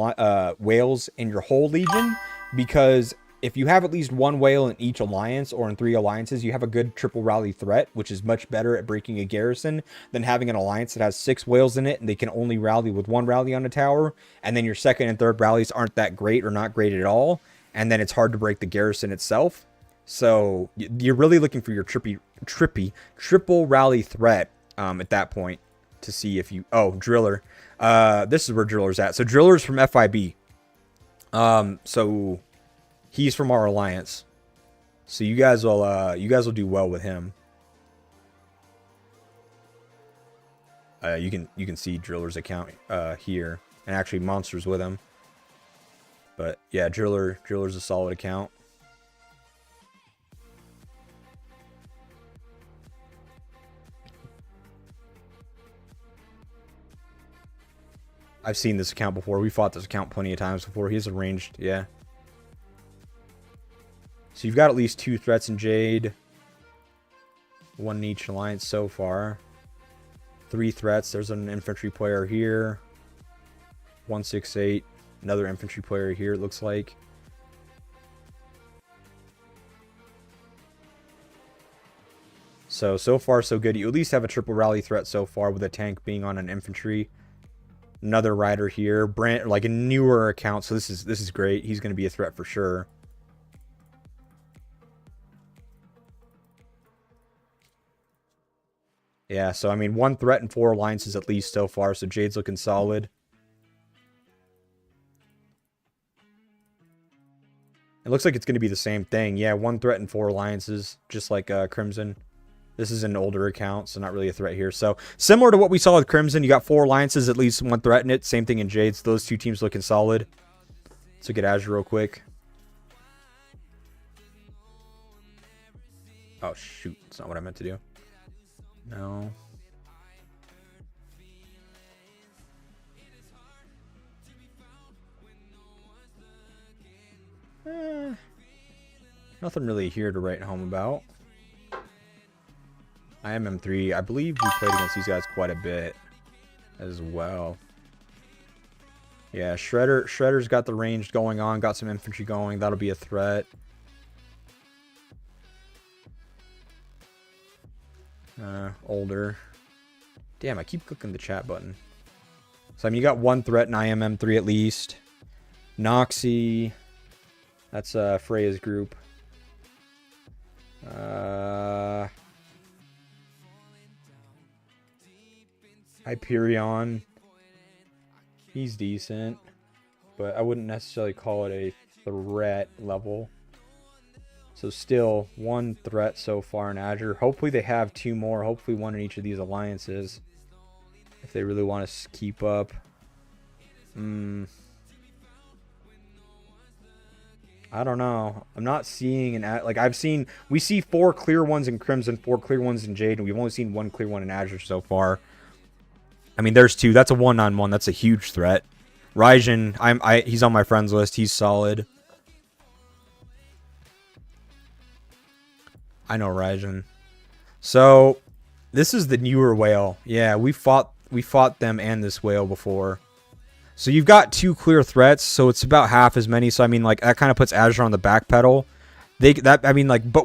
whales in your whole Legion. Because if you have at least 1 whale in each alliance, or in 3 alliances, you have a good triple rally threat, which is much better at breaking a garrison than having an alliance that has 6 whales in it and they can only rally with 1 rally on a tower, and then your second and third rallies aren't that great or not great at all, and then it's hard to break the garrison itself. So you're really looking for your triple rally threat at that point to see if you... Oh, Driller. This is where Driller's at. So Driller's from FIB. So he's from our alliance. So you guys will do well with him. You can see Driller's account here, and actually Monster's with him. But yeah, Driller's a solid account. I've seen this account before. We fought this account plenty of times before. He's arranged, yeah. So you've got at least 2 threats in Jade. 1 in each alliance so far. 3 threats. There's an infantry player here. 168. Another infantry player here, it looks like. So far so good. You at least have a triple rally threat so far, with a tank being on an infantry. Another rider here, brand like a newer account. So this is great. He's going to be a threat for sure. Yeah, so I mean, 1 threat and 4 alliances at least so far. So Jade's looking solid. It looks like it's going to be the same thing. Yeah, 1 threat and 4 alliances, just like Crimson. This is an older account, so not really a threat here. So similar to what we saw with Crimson, you got 4 alliances, at least 1 threat in it. Same thing in Jade's. Those 2 teams looking solid. Let's look at Azure real quick. Oh, shoot. That's not what I meant to do. No. Nothing really here to write home about. IMM3, I believe we played against these guys quite a bit as well. Yeah, Shredder's got the range going on, got some infantry going. That'll be a threat. Older. Damn, I keep clicking the chat button. So, I mean, you got 1 threat in IMM3 at least. Noxy. That's Freya's group. Hyperion. He's decent, but I wouldn't necessarily call it a threat level. So still 1 threat so far in Azure. Hopefully they have 2 more. Hopefully 1 in each of these alliances, if they really want to keep up. I don't know. I'm not seeing we see 4 clear ones in Crimson, 4 clear ones in Jade, and we've only seen 1 clear one in Azure so far. I mean, there's 2. That's a 1-on-1. That's a huge threat. Raijin, he's on my friends list. He's solid. I know Raijin. So this is the newer whale. Yeah, we fought them and this whale before. So you've got 2 clear threats, so it's about half as many. So I mean, like, that kind of puts Azure on the back pedal. But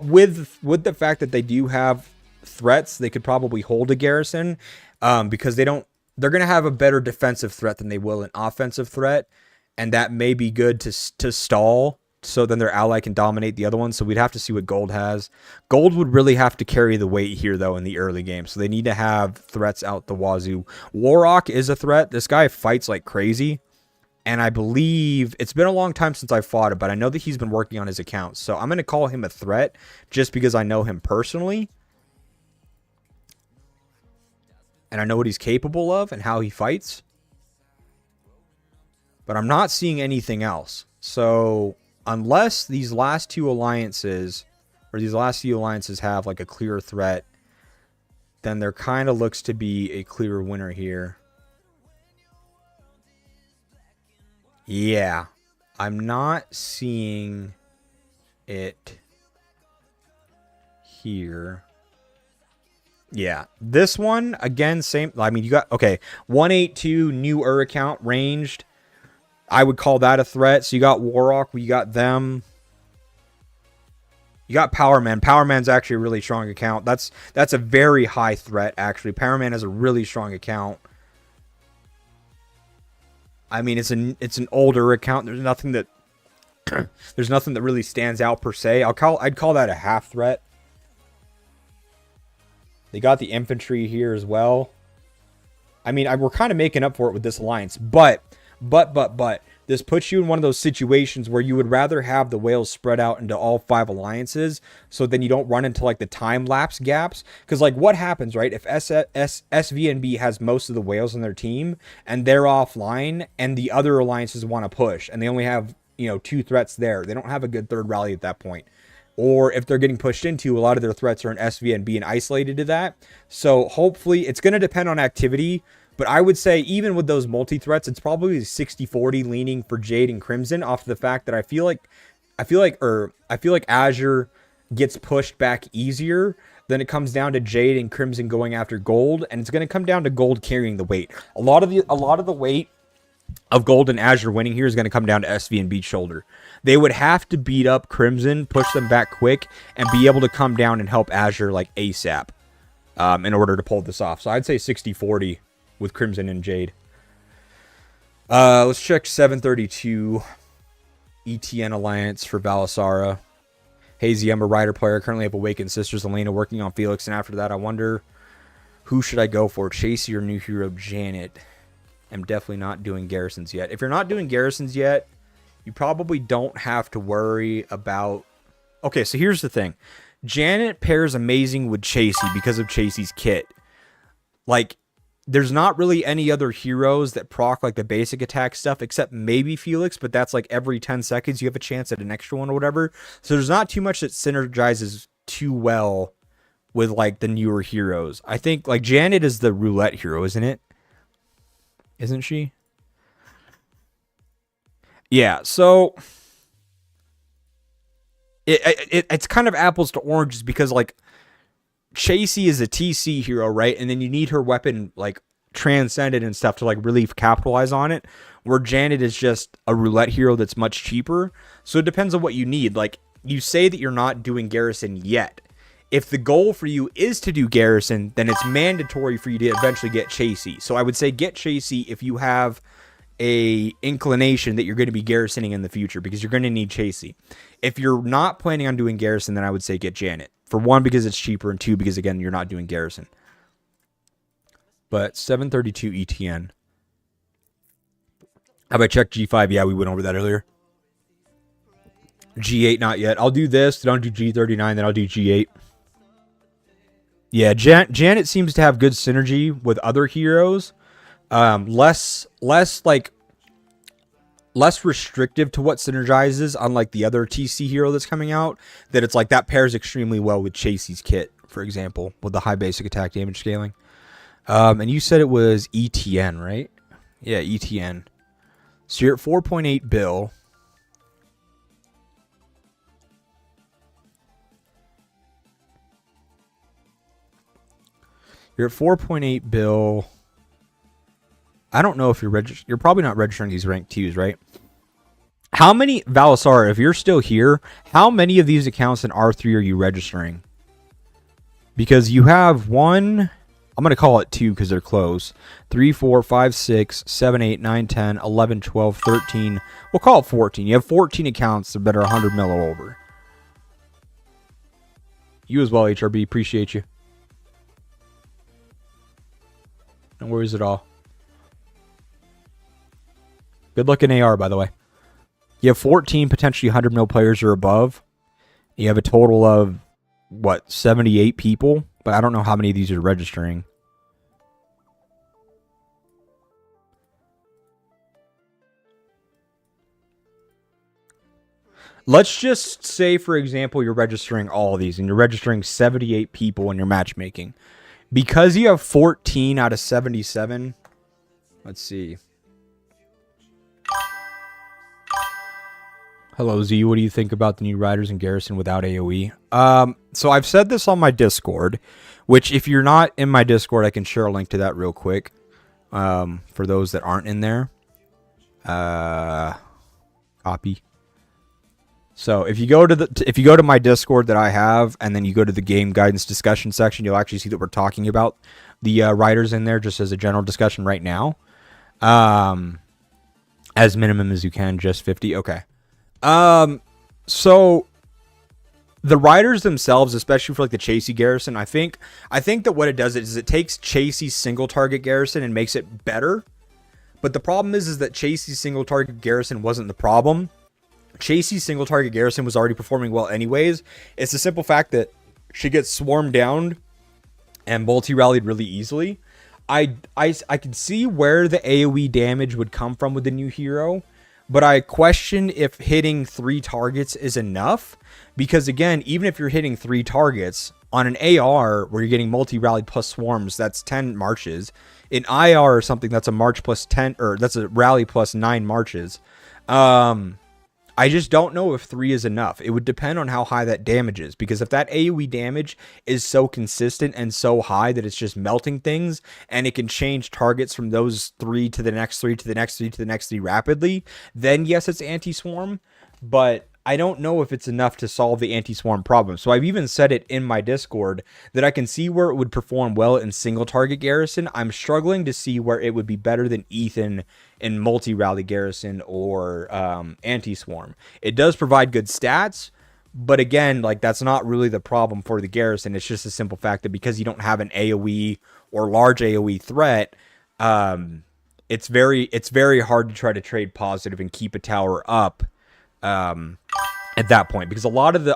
with the fact that they do have threats, they could probably hold a garrison, because they're going to have a better defensive threat than they will an offensive threat, and that may be good to stall, so then their ally can dominate the other one. So we'd have to see what Gold has. Gold would really have to carry the weight here, though, in the early game. So they need to have threats out the wazoo. Warrock is a threat. This guy fights like crazy. And I believe it's been a long time since I fought it, but I know that he's been working on his account. So I'm going to call him a threat just because I know him personally. And I know what he's capable of and how he fights. But I'm not seeing anything else. So unless these last 2 alliances, or these last few alliances have like a clear threat, then there kind of looks to be a clear winner here. Yeah, I'm not seeing it here. Yeah, this one, again, same. I mean, you got, okay, 182 newer account ranged. I would call that a threat. So you got Warrock, you got them. You got Powerman. Powerman's actually a really strong account. That's a very high threat, actually. Powerman has a really strong account. I mean, it's an older account. There's nothing that really stands out per se. I'd call that a half threat. They got the infantry here as well. I mean, we're kind of making up for it with this alliance, but this puts you in one of those situations where you would rather have the whales spread out into all 5 alliances, so then you don't run into like the time lapse gaps. Because like, what happens, right, if SVNB has most of the whales on their team and they're offline and the other alliances want to push and they only have, 2 threats there, they don't have a good third rally at that point. Or if they're getting pushed into, a lot of their threats are in SVNB and isolated to that. So hopefully it's going to depend on activity. But I would say even with those multi-threats, it's probably 60-40 leaning for Jade and Crimson, off the fact that I feel like Azure gets pushed back easier. Then it comes down to Jade and Crimson going after Gold, and it's going to come down to Gold carrying the weight. A lot of the weight of Gold and Azure winning here is going to come down to SVNB's shoulder. They would have to beat up Crimson, push them back quick, and be able to come down and help Azure like ASAP in order to pull this off. So I'd say 60-40 with Crimson and Jade. Let's check 732 ETN Alliance for Balasara. Hazy, I'm a Rider player. Currently have Awakened Sisters Elena working on Felix. And after that, I wonder who should I go for? Chasey or new hero Janet? I'm definitely not doing Garrisons yet. If you're not doing Garrisons yet, you probably don't have to worry about... Okay, so here's the thing. Janet pairs amazing with Chasey because of Chasey's kit. Like, there's not really any other heroes that proc like the basic attack stuff except maybe Felix, but that's like every 10 seconds you have a chance at an extra one or whatever. So there's not too much that synergizes too well with like the newer heroes. I think like Janet is the roulette hero, isn't it? Isn't she? Yeah, so it's kind of apples to oranges because like Chasey is a TC hero, right? And then you need her weapon like transcended and stuff to like really capitalize on it. Where Janet is just a roulette hero that's much cheaper. So it depends on what you need. Like you say that you're not doing Garrison yet. If the goal for you is to do Garrison, then it's mandatory for you to eventually get Chasey. So I would say get Chasey if you have a inclination that you're going to be Garrisoning in the future because you're going to need Chasey. If you're not planning on doing Garrison, then I would say get Janet. For one, because it's cheaper, and two, because again, you're not doing Garrison. But 732 ETN. Have I checked G5? Yeah, we went over that earlier. G8, not yet. I'll do this, then I'll do G39, then I'll do G8. Yeah, Janet seems to have good synergy with other heroes. Less restrictive to what synergizes, unlike the other TC hero that's coming out. That it's like that pairs extremely well with Chasey's kit, for example, with the high basic attack damage scaling. And you said it was ETN, right? Yeah, ETN. So you're at 4.8 bill. You're at 4.8 bill. I don't know if you're probably not registering these ranked 2s, right? How many, Valasar, if you're still here, how many of these accounts in R3 are you registering? Because you have one, I'm going to call it 2 because they're close. 3, 4, 5, 6, 7, 8, 9, 10, 11, 12, 13. We'll call it 14. You have 14 accounts that are 100 mil or over. You as well, HRB. Appreciate you. No worries at all. Good luck in AR, by the way. You have 14 potentially 100 mil players or above. You have a total of, what, 78 people? But I don't know how many of these are registering. Let's just say, for example, you're registering all of these and you're registering 78 people in your matchmaking. Because you have 14 out of 77, let's see. Hello, Z. What do you think about the new Riders in Garrison without AoE? So I've said this on my Discord, which if you're not in my Discord, I can share a link to that real quick. For those that aren't in there. Copy. So if you go to my Discord that I have, and then you go to the game guidance discussion section, you'll actually see that we're talking about the riders in there just as a general discussion right now. As minimum as you can, just 50. Okay. So the riders themselves, especially for like the Chasey Garrison, I think that what it does is it takes Chasey's single target Garrison and makes it better. But the problem is that Chasey's single target Garrison wasn't the problem. Chasey's single target Garrison was already performing well anyways. It's the simple fact that she gets swarmed down and multi-rallied really easily. I can see where the AoE damage would come from with the new hero, but I question if hitting 3 targets is enough. Because again, even if you're hitting 3 targets on an AR where you're getting multi-rallied plus swarms, that's 10 marches. In IR or something, that's a march plus 10, or that's a rally plus 9 marches. I just don't know if 3 is enough. It would depend on how high that damage is. Because if that AoE damage is so consistent and so high that it's just melting things, and it can change targets from those 3 to the next 3 to the next 3 to the next 3 rapidly, then yes, it's anti-swarm. But I don't know if it's enough to solve the anti-swarm problem. So I've even said it in my Discord that I can see where it would perform well in single target garrison. I'm struggling to see where it would be better than Ethan in multi-rally garrison or anti-swarm. It does provide good stats, but again, like that's not really the problem for the garrison. It's just a simple fact that because you don't have an AoE or large AoE threat, it's very hard to try to trade positive and keep a tower up at that point, because a lot of the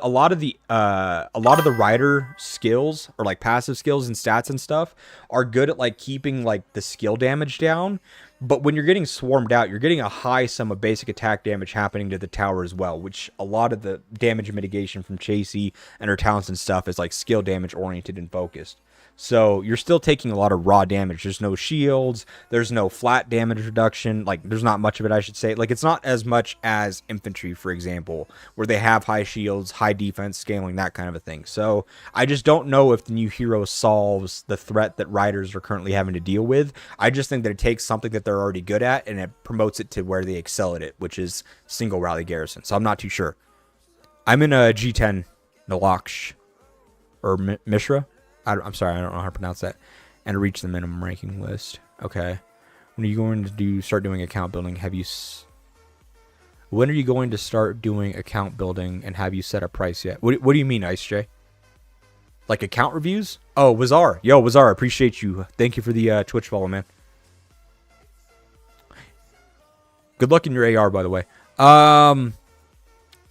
rider skills or like passive skills and stats and stuff are good at like keeping like the skill damage down, but when you're getting swarmed out, you're getting a high sum of basic attack damage happening to the tower as well, which a lot of the damage mitigation from Chasey and her talents and stuff is like skill damage oriented and focused. So you're still taking a lot of raw damage. There's no shields. There's no flat damage reduction. Like, there's not much of it, I should say. Like, it's not as much as infantry, for example, where they have high shields, high defense, scaling, that kind of a thing. So I just don't know if the new hero solves the threat that riders are currently having to deal with. I just think that it takes something that they're already good at and it promotes it to where they excel at it, which is single rally garrison. So I'm not too sure. I'm in a G10 Nalaksh or Mishra. I'm sorry, I don't know how to pronounce that. And to reach the minimum ranking list. Okay. When are you going to start doing account building? When are you going to start doing account building and have you set a price yet? What do you mean, Ice J? Like account reviews? Oh, Wazar. Yo, Wazar, appreciate you. Thank you for the Twitch follow, man. Good luck in your AR, by the way.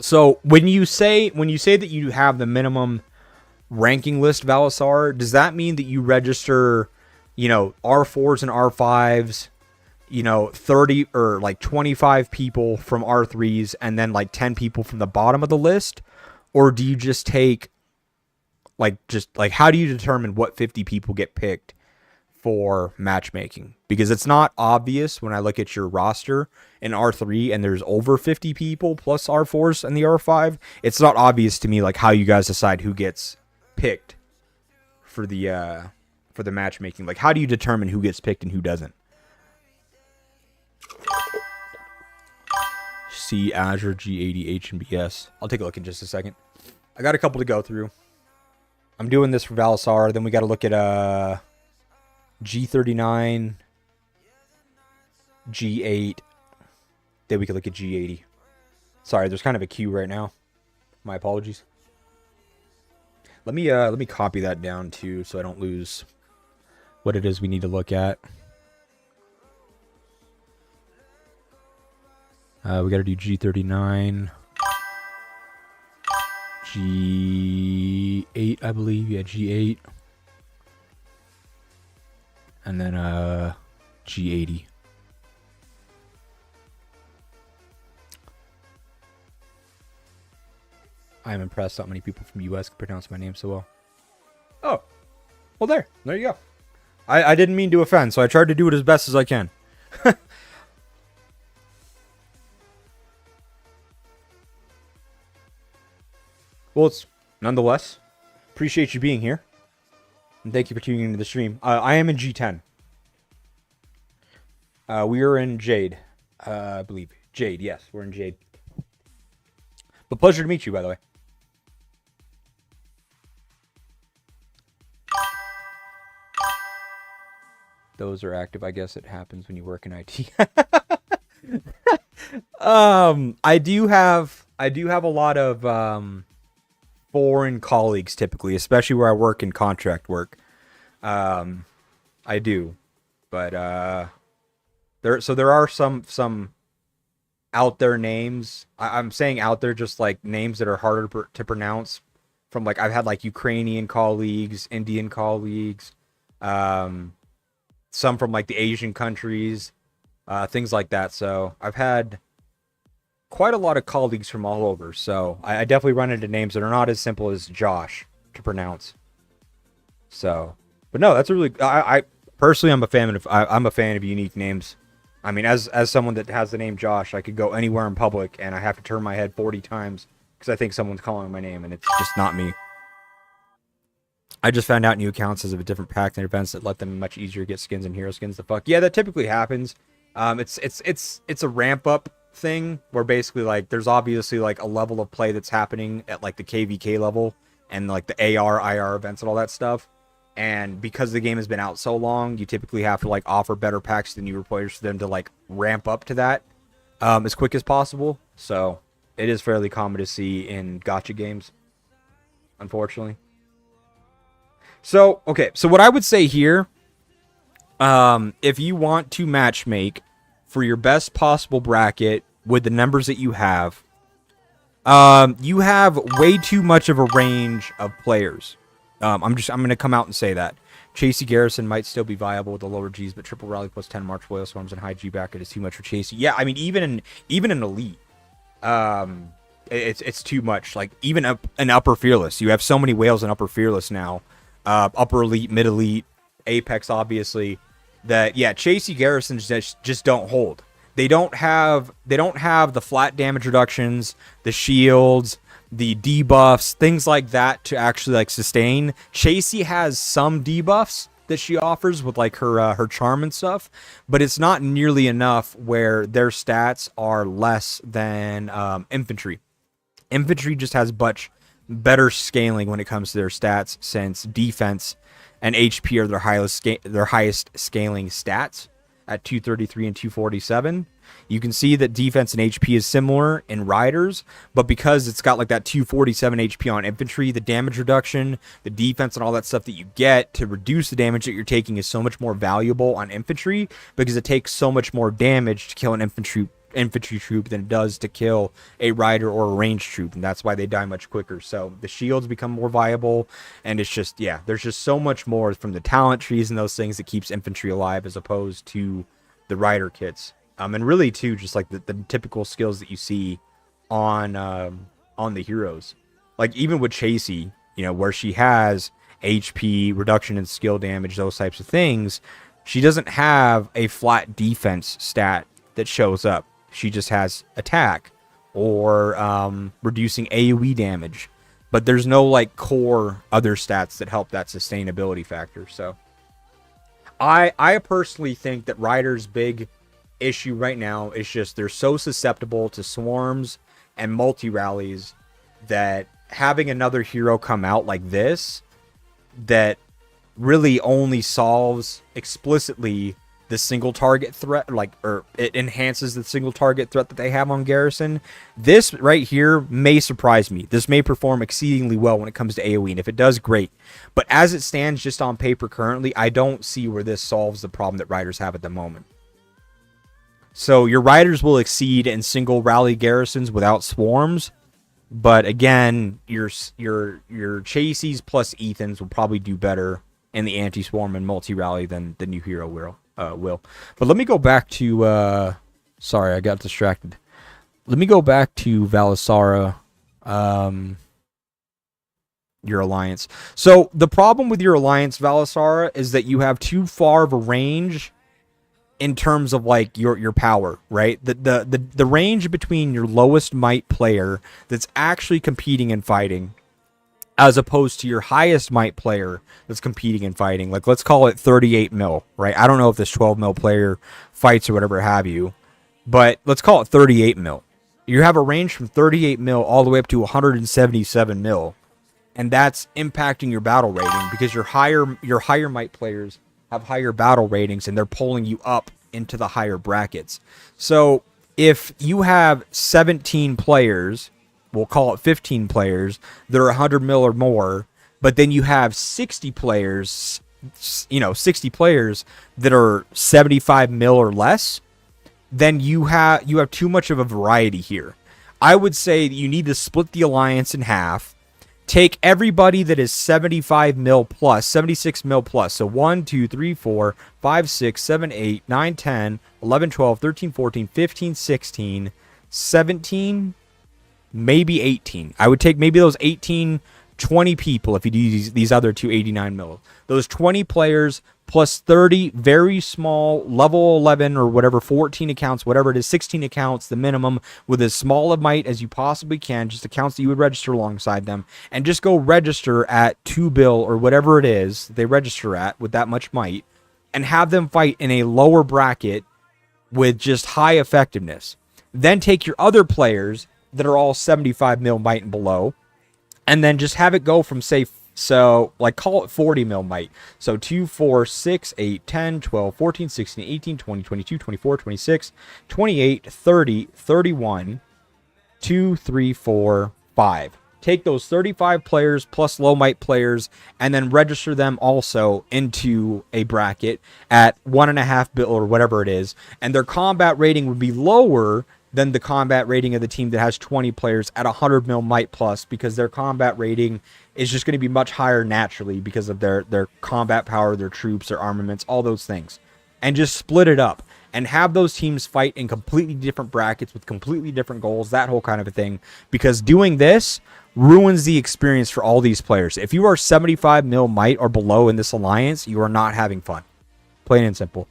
So when you say that you have the minimum ranking list, Valisar, does that mean that you register, R4s and R5s, 30 or like 25 people from R3s and then like 10 people from the bottom of the list? Or do you just take how do you determine what 50 people get picked for matchmaking? Because it's not obvious when I look at your roster in R3 and there's over 50 people plus R4s and the R5. It's not obvious to me like how you guys decide who gets picked for the matchmaking. Like, how do you determine who gets picked and who doesn't? C, Azure, G80, H, and BS. I'll take a look in just a second. I got a couple to go through. I'm doing this for Valisar. Then we got to look at G39, G8. Then we can look at G80. Sorry, there's kind of a queue right now. My apologies. Let me copy that down too, so I don't lose what it is we need to look at. We got to do G39, G8, I believe. Yeah, G8, and then G80. I am impressed how many people from the US can pronounce my name so well. Oh, well there you go. I didn't mean to offend, so I tried to do it as best as I can. Well, it's nonetheless, appreciate you being here. And thank you for tuning into the stream. I am in G10. We are in Jade, I believe. Jade, yes, we're in Jade. But pleasure to meet you, by the way. Those are active. I guess it happens when you work in IT. I do have a lot of foreign colleagues typically, especially where I work in contract work. I do, but there are some out there names. I'm saying out there just like names that are harder to pronounce. From like I've had like Ukrainian colleagues, Indian colleagues, some from like the Asian countries, things like that. So I've had quite a lot of colleagues from all over. So I definitely run into names that are not as simple as Josh to pronounce. So, but no, that's a really, I personally, I'm a fan of unique names. I mean, as someone that has the name Josh, I could go anywhere in public and I have to turn my head 40 times because I think someone's calling my name and it's just not me. I just found out new accounts have a different pack than events that let them much easier get skins and hero skins. The fuck yeah, that typically happens. It's a ramp up thing where basically like there's obviously like a level of play that's happening at like the KVK level and like the AR, IR events and all that stuff. And because the game has been out so long, you typically have to like offer better packs to newer players for them to like ramp up to that as quick as possible. So it is fairly common to see in gacha games, unfortunately. So, okay, so what I would say here, if you want to matchmake for your best possible bracket with the numbers that you have way too much of a range of players. I'm going to come out and say that. Chasey Garrison might still be viable with the lower Gs, but triple rally plus 10 March Whale Swarms and high G bracket is too much for Chasey. Yeah, I mean, even in Elite, it's too much. Like, even an Upper Fearless. You have so many whales in Upper Fearless now. Upper Elite, Mid Elite, Apex, obviously. That, yeah, Chasey Garrisons just don't hold. They don't have the flat damage reductions, the shields, the debuffs, things like that to actually like sustain. Chasey has some debuffs that she offers with like her charm and stuff, but it's not nearly enough where their stats are less than infantry. Infantry just has much better scaling when it comes to their stats, since defense and HP are their highest scaling stats at 233 and 247. You can see that defense and HP is similar in riders, but because it's got like that 247 HP on infantry, the damage reduction, the defense, and all that stuff that you get to reduce the damage that you're taking is so much more valuable on infantry, because it takes so much more damage to kill an infantry troop than it does to kill a rider or a ranged troop, and that's why they die much quicker. So the shields become more viable, and it's just, yeah, there's just so much more from the talent trees and those things that keeps infantry alive as opposed to the rider kits. And really too, just like the typical skills that you see on the heroes, like even with Chasey, you know, where she has HP reduction in skill damage, those types of things, she doesn't have a flat defense stat that shows up. She just has attack or reducing AoE damage, but there's no like core other stats that help that sustainability factor. So I personally think that Ryder's big issue right now is just they're so susceptible to swarms and multi-rallies that having another hero come out like this that really only solves explicitly the single target threat, like, or it enhances the single target threat that they have on Garrison. This right here may surprise me. This may perform exceedingly well when it comes to AoE, and if it does, great. But as it stands just on paper currently, I don't see where this solves the problem that Riders have at the moment. So your Riders will exceed in single rally Garrisons without swarms, but again, your Chaseys plus Ethans will probably do better in the anti-swarm and multi-rally than the new hero will. But let me go back to sorry, I got distracted. Let me go back to Valisara, your alliance. So the problem with your alliance, Valisara, is that you have too far of a range in terms of like your power, right? The range between your lowest might player that's actually competing and fighting, as opposed to your highest might player that's competing and fighting. Like, let's call it 38 mil, right? I don't know if this 12 mil player fights or whatever have you, but let's call it 38 mil. You have a range from 38 mil all the way up to 177 mil, and that's impacting your battle rating because your higher might players have higher battle ratings and they're pulling you up into the higher brackets. So if you have 17 players, we'll call it 15 players that are 100 mil or more, but then you have 60 players, 60 players that are 75 mil or less, then you have too much of a variety here. I would say that you need to split the alliance in half. Take everybody that is 75 mil plus, 76 mil plus. So 1, 2, 3, 4, 5, 6, 7, 8, 9, 10, 11, 12, 13, 14, 15, 16, 17, maybe 18. I would take maybe those 18, 20 people if you do these other two 89 mil. Those 20 players plus 30 very small level 11 or whatever, 14 accounts, whatever it is, 16 accounts, the minimum, with as small a might as you possibly can, just accounts that you would register alongside them, and just go register at 2 bill or whatever it is they register at with that much might, and have them fight in a lower bracket with just high effectiveness. Then take your other players that are all 75 mil might and below, and then just have it go from, say, so like call it 40 mil might. So 2, 4, 6, 8, 10, 12, 14, 16, 18, 20, 22, 24, 26, 28, 30, 31, 2, 3, 4, 5. Take those 35 players plus low might players and then register them also into a bracket at 1.5 bill or whatever it is. And their combat rating would be lower than the combat rating of the team that has 20 players at 100 mil might plus, because their combat rating is just going to be much higher naturally because of their combat power, their troops, their armaments, all those things. And just split it up and have those teams fight in completely different brackets with completely different goals, that whole kind of a thing. Because doing this ruins the experience for all these players. If you are 75 mil might or below in this alliance, you are not having fun. Plain and simple.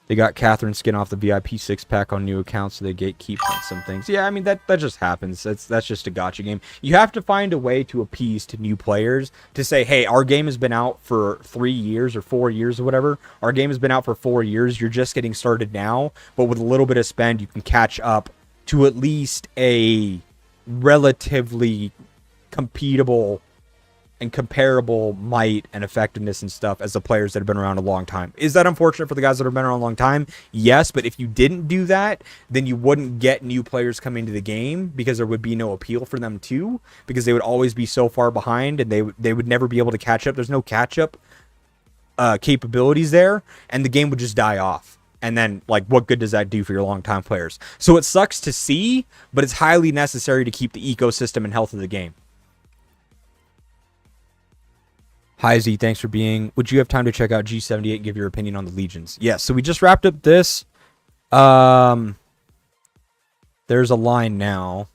They got Catherine skin off the VIP 6-pack on new accounts, so they gatekeep on some things. Yeah, I mean, that just happens. That's just a gotcha game. You have to find a way to appease to new players to say, hey, our game has been out for 3 years or 4 years or whatever. Our game has been out for 4 years. You're just getting started now, but with a little bit of spend, you can catch up to at least a relatively competable and comparable might and effectiveness and stuff as the players that have been around a long time. Is that unfortunate for the guys that have been around a long time? Yes, but if you didn't do that, then you wouldn't get new players coming to the game because there would be no appeal for them too, because they would always be so far behind and they would never be able to catch up. There's no catch-up capabilities there, and the game would just die off. And then, like, what good does that do for your long-time players? So it sucks to see, but it's highly necessary to keep the ecosystem and health of the game. Hi Z, thanks for being. Would you have time to check out G78 and give your opinion on the Legions? Yes, so we just wrapped up this. There's a line now.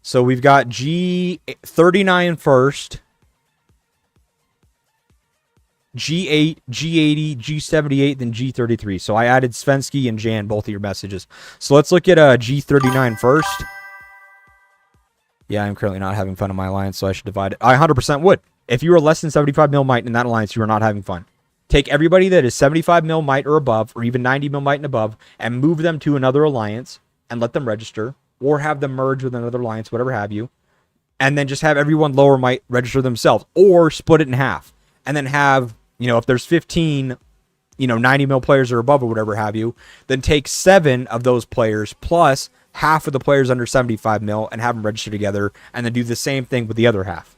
So we've got G39 first, G8, G80, G78, then G33. So I added Svensky and Jan, both of your messages. So let's look at G39 first. Yeah, I'm currently not having fun in my alliance, so I should divide it. I 100% would. If you are less than 75 mil might in that alliance, you are not having fun. Take everybody that is 75 mil might or above, or even 90 mil might and above, and move them to another alliance and let them register, or have them merge with another alliance, whatever have you. And then just have everyone lower might register themselves, or split it in half. And then have, if there's 15, 90 mil players or above or whatever have you, then take 7 of those players plus half of the players under 75 mil and have them register together, and then do the same thing with the other half.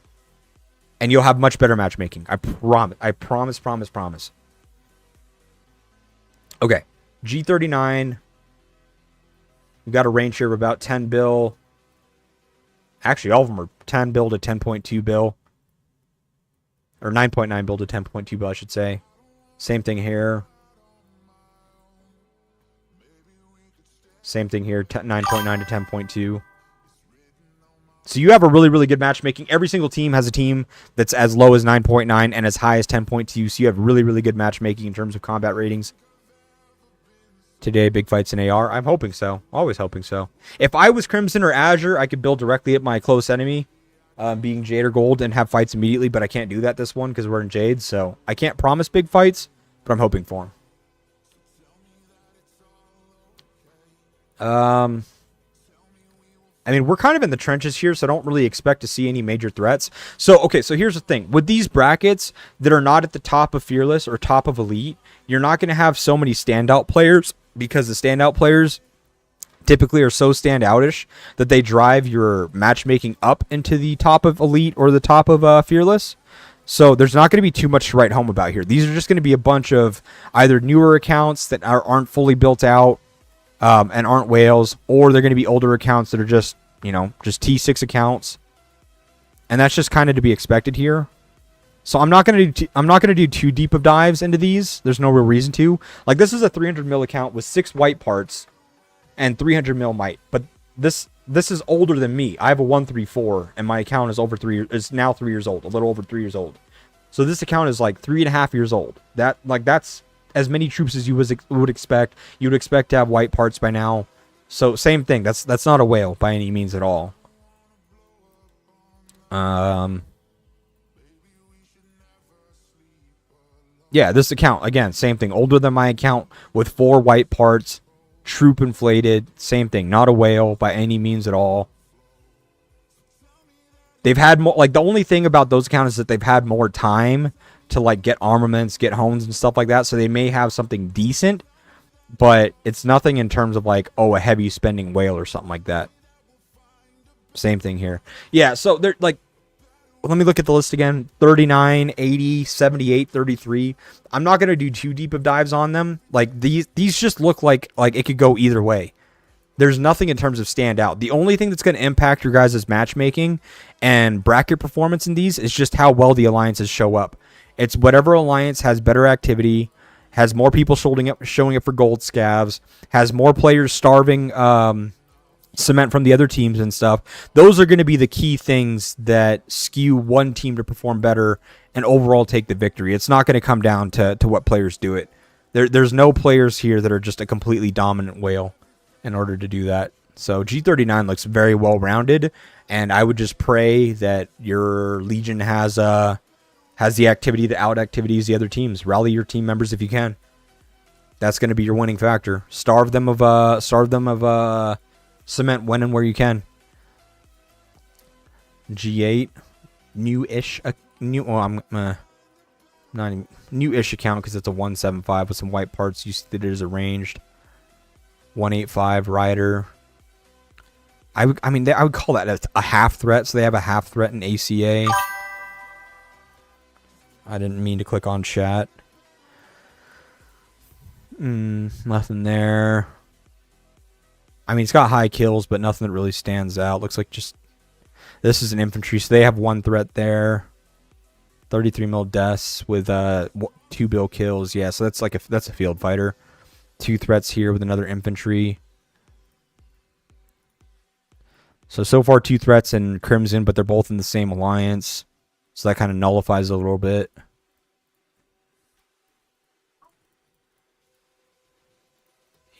And you'll have much better matchmaking. I promise. I promise. Okay. G39. We've got a range here of about 10 bill. Actually, all of them are 10 bill to 10.2 bill. Or 9.9 bill to 10.2 bill, I should say. Same thing here. Same thing here. 9.9 to 10.2. So you have a really, really good matchmaking. Every single team has a team that's as low as 9.9 and as high as 10.2. So you have really, really good matchmaking in terms of combat ratings. Today, big fights in AR. I'm hoping so. Always hoping so. If I was Crimson or Azure, I could build directly at my close enemy, being Jade or Gold, and have fights immediately. But I can't do that this one because we're in Jade. So I can't promise big fights, but I'm hoping for them. I mean, we're kind of in the trenches here, so I don't really expect to see any major threats. So, okay, so here's the thing. With these brackets that are not at the top of Fearless or top of Elite, you're not going to have so many standout players, because the standout players typically are so standoutish that they drive your matchmaking up into the top of Elite or the top of Fearless. So there's not going to be too much to write home about here. These are just going to be a bunch of either newer accounts that aren't fully built out, and aren't whales, or they're going to be older accounts that are just T6 accounts, and that's just kind of to be expected here. So I'm not going to do too deep of dives into these. There's no real reason to. Like, this is a 300 mil account with 6 white parts and 300 mil might, but this is older than me. I have a 134, and my account is is now 3 years old, a little over 3 years old. So this account is like 3.5 years old. That's as many troops as you would expect. You would expect to have white parts by now. So same thing. That's not a whale by any means at all. Yeah, this account, again, same thing. Older than my account with 4 white parts. Troop inflated. Same thing. Not a whale by any means at all. They've had more, like, the only thing about those accounts is that they've had more time to, like, get armaments, get homes and stuff like that. So they may have something decent, but it's nothing in terms of, like, oh, a heavy spending whale or something like that. Same thing here. Yeah, so they're, like, let me look at the list again. 39, 80, 78, 33. I'm not going to do too deep of dives on them. Like, these just look like it could go either way. There's nothing in terms of standout. The only thing that's going to impact your guys' matchmaking and bracket performance in these is just how well the alliances show up. It's whatever alliance has better activity, has more people showing up for gold scavs, has more players starving cement from the other teams and stuff. Those are going to be the key things that skew one team to perform better and overall take the victory. It's not going to come down to what players do it. There's no players here that are just a completely dominant whale in order to do that. So G39 looks very well rounded, and I would just pray that your Legion has the activity to out activities the other teams. Rally your team members if you can. That's going to be your winning factor. Starve them of cement when and where you can. G8, new-ish, not even new-ish account because it's a 175 with some white parts. You see that it is arranged. 185 rider. I would call that a half threat. So they have a half threat in ACA. I didn't mean to click on chat. Nothing there. I mean, it's got high kills, but nothing that really stands out. Looks like just... This is an infantry, so they have 1 threat there. 33 mil deaths with 2 bill kills. Yeah, so that's a field fighter. 2 threats here with another infantry. So far 2 threats in Crimson, but they're both in the same alliance. So that kind of nullifies it a little bit.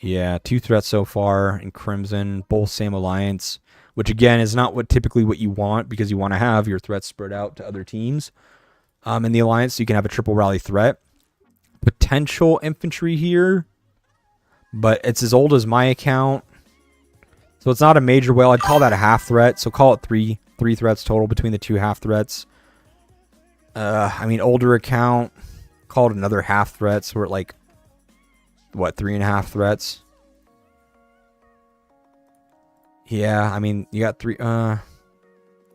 Yeah, 2 threats so far in Crimson, both same alliance, which again is not typically what you want because you want to have your threats spread out to other teams in the alliance, so you can have a triple rally threat. Potential infantry here, but it's as old as my account, so it's not a major whale. I'd call that a half threat, so call it three threats total between the 2 half threats. I mean, older account, call it another half threat, so we're at like, what, 3.5 threats? Yeah, I mean, you got 3,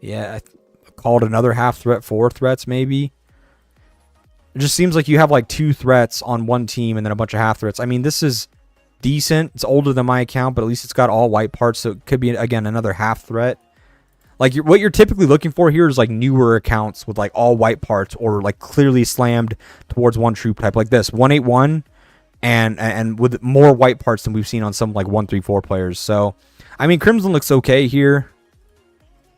yeah, call it another half threat, 4 threats maybe. It just seems like you have like 2 threats on one team and then a bunch of half threats. I mean, this is decent. It's older than my account, but at least it's got all white parts, so it could be, again, another half threat. Like, what you're typically looking for here is like newer accounts with like all white parts or like clearly slammed towards one troop type, like this 181. And with more white parts than we've seen on some like 134 players. So, I mean, Crimson looks okay here.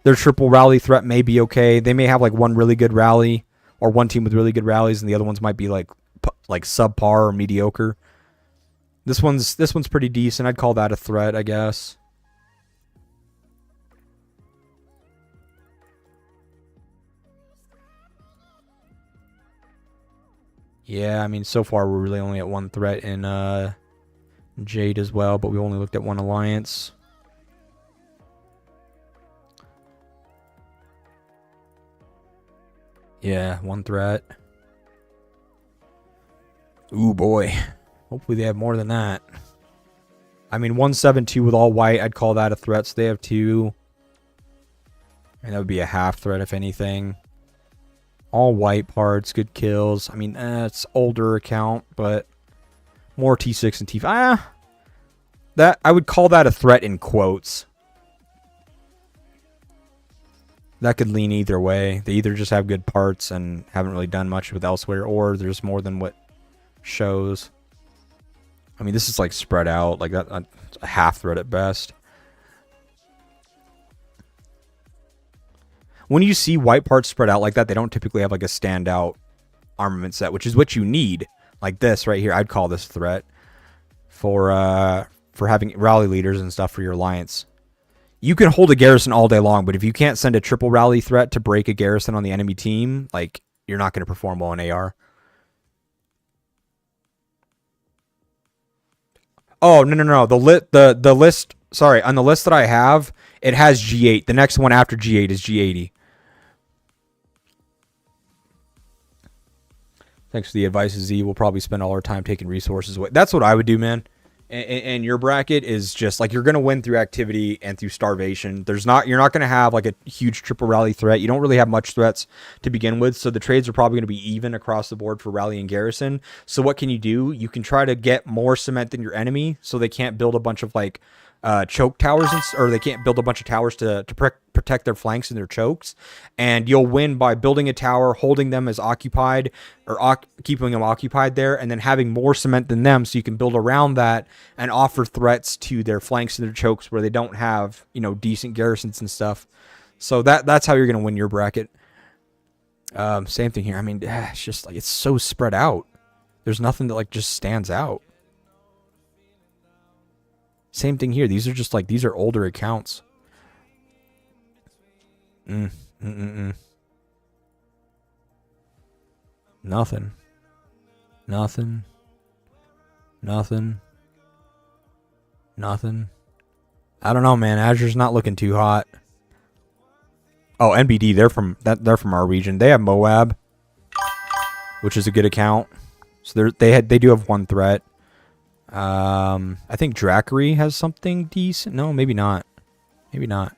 Their triple rally threat may be okay. They may have like one really good rally or one team with really good rallies, and the other ones might be like subpar or mediocre. This one's pretty decent. I'd call that a threat, I guess. Yeah, I mean, so far we're really only at 1 threat in Jade as well, but we only looked at 1 alliance. Yeah, 1 threat. Ooh, boy. Hopefully they have more than that. I mean, 172 with all white, I'd call that a threat, so they have 2. And that would be a half threat, if anything. All white parts, good kills. I mean, it's older account, but more T6 and T5. That I would call that a threat in quotes. That could lean either way. They either just have good parts and haven't really done much with elsewhere, or there's more than what shows. I mean, this is like spread out, like that, a half threat at best. When you see white parts spread out like that, they don't typically have like a standout armament set, which is what you need. Like this right here, I'd call this a threat for having rally leaders and stuff for your alliance. You can hold a garrison all day long, but if you can't send a triple rally threat to break a garrison on the enemy team, like, you're not going to perform well in AR. Oh, no. The list, sorry, on the list that I have, it has G8. The next one after G8 is G80. Thanks for the advice, Z. We'll probably spend all our time taking resources away. That's what I would do, man. And your bracket is just like, you're going to win through activity and through starvation. You're not going to have like a huge triple rally threat. You don't really have much threats to begin with. So the trades are probably going to be even across the board for rally and garrison. So what can you do? You can try to get more cement than your enemy so they can't build a bunch of like choke towers, or they can't build a bunch of towers to protect their flanks and their chokes. And you'll win by building a tower, holding them as occupied, or keeping them occupied there, and then having more cement than them, so you can build around that and offer threats to their flanks and their chokes where they don't have, you know, decent garrisons and stuff. So that's how you're going to win your bracket. Same thing here. I mean, it's just like, it's so spread out. There's nothing that like just stands out. Same thing here. These are just like, these are older accounts. Nothing. I don't know, man. Azure's not looking too hot. Oh, NBD, they're from our region. They have Moab, which is a good account. So they do have one threat. I think Drakery has something decent. No, maybe not. Maybe not.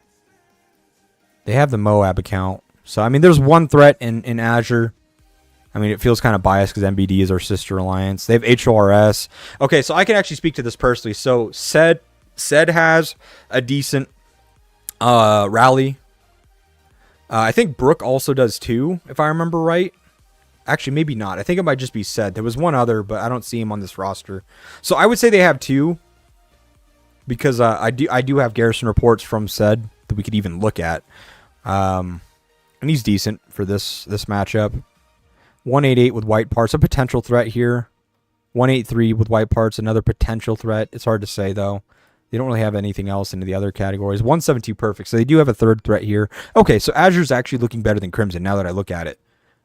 They have the Moab account. So, I mean, there's one threat in Azure. I mean, it feels kind of biased because MBD is our sister alliance. They have HORS. Okay, so I can actually speak to this personally. So, Sed has a decent rally. I think Brook also does too, if I remember right. Actually, maybe not. I think it might just be Sed. There was one other, but I don't see him on this roster. So I would say they have two, because I do have garrison reports from Sed that we could even look at. And he's decent for this matchup. 188 with white parts, a potential threat here. 183 with white parts, another potential threat. It's hard to say though. They don't really have anything else into the other categories. 172 perfect, so they do have a third threat here. Okay, so Azure's actually looking better than Crimson now that I look at it.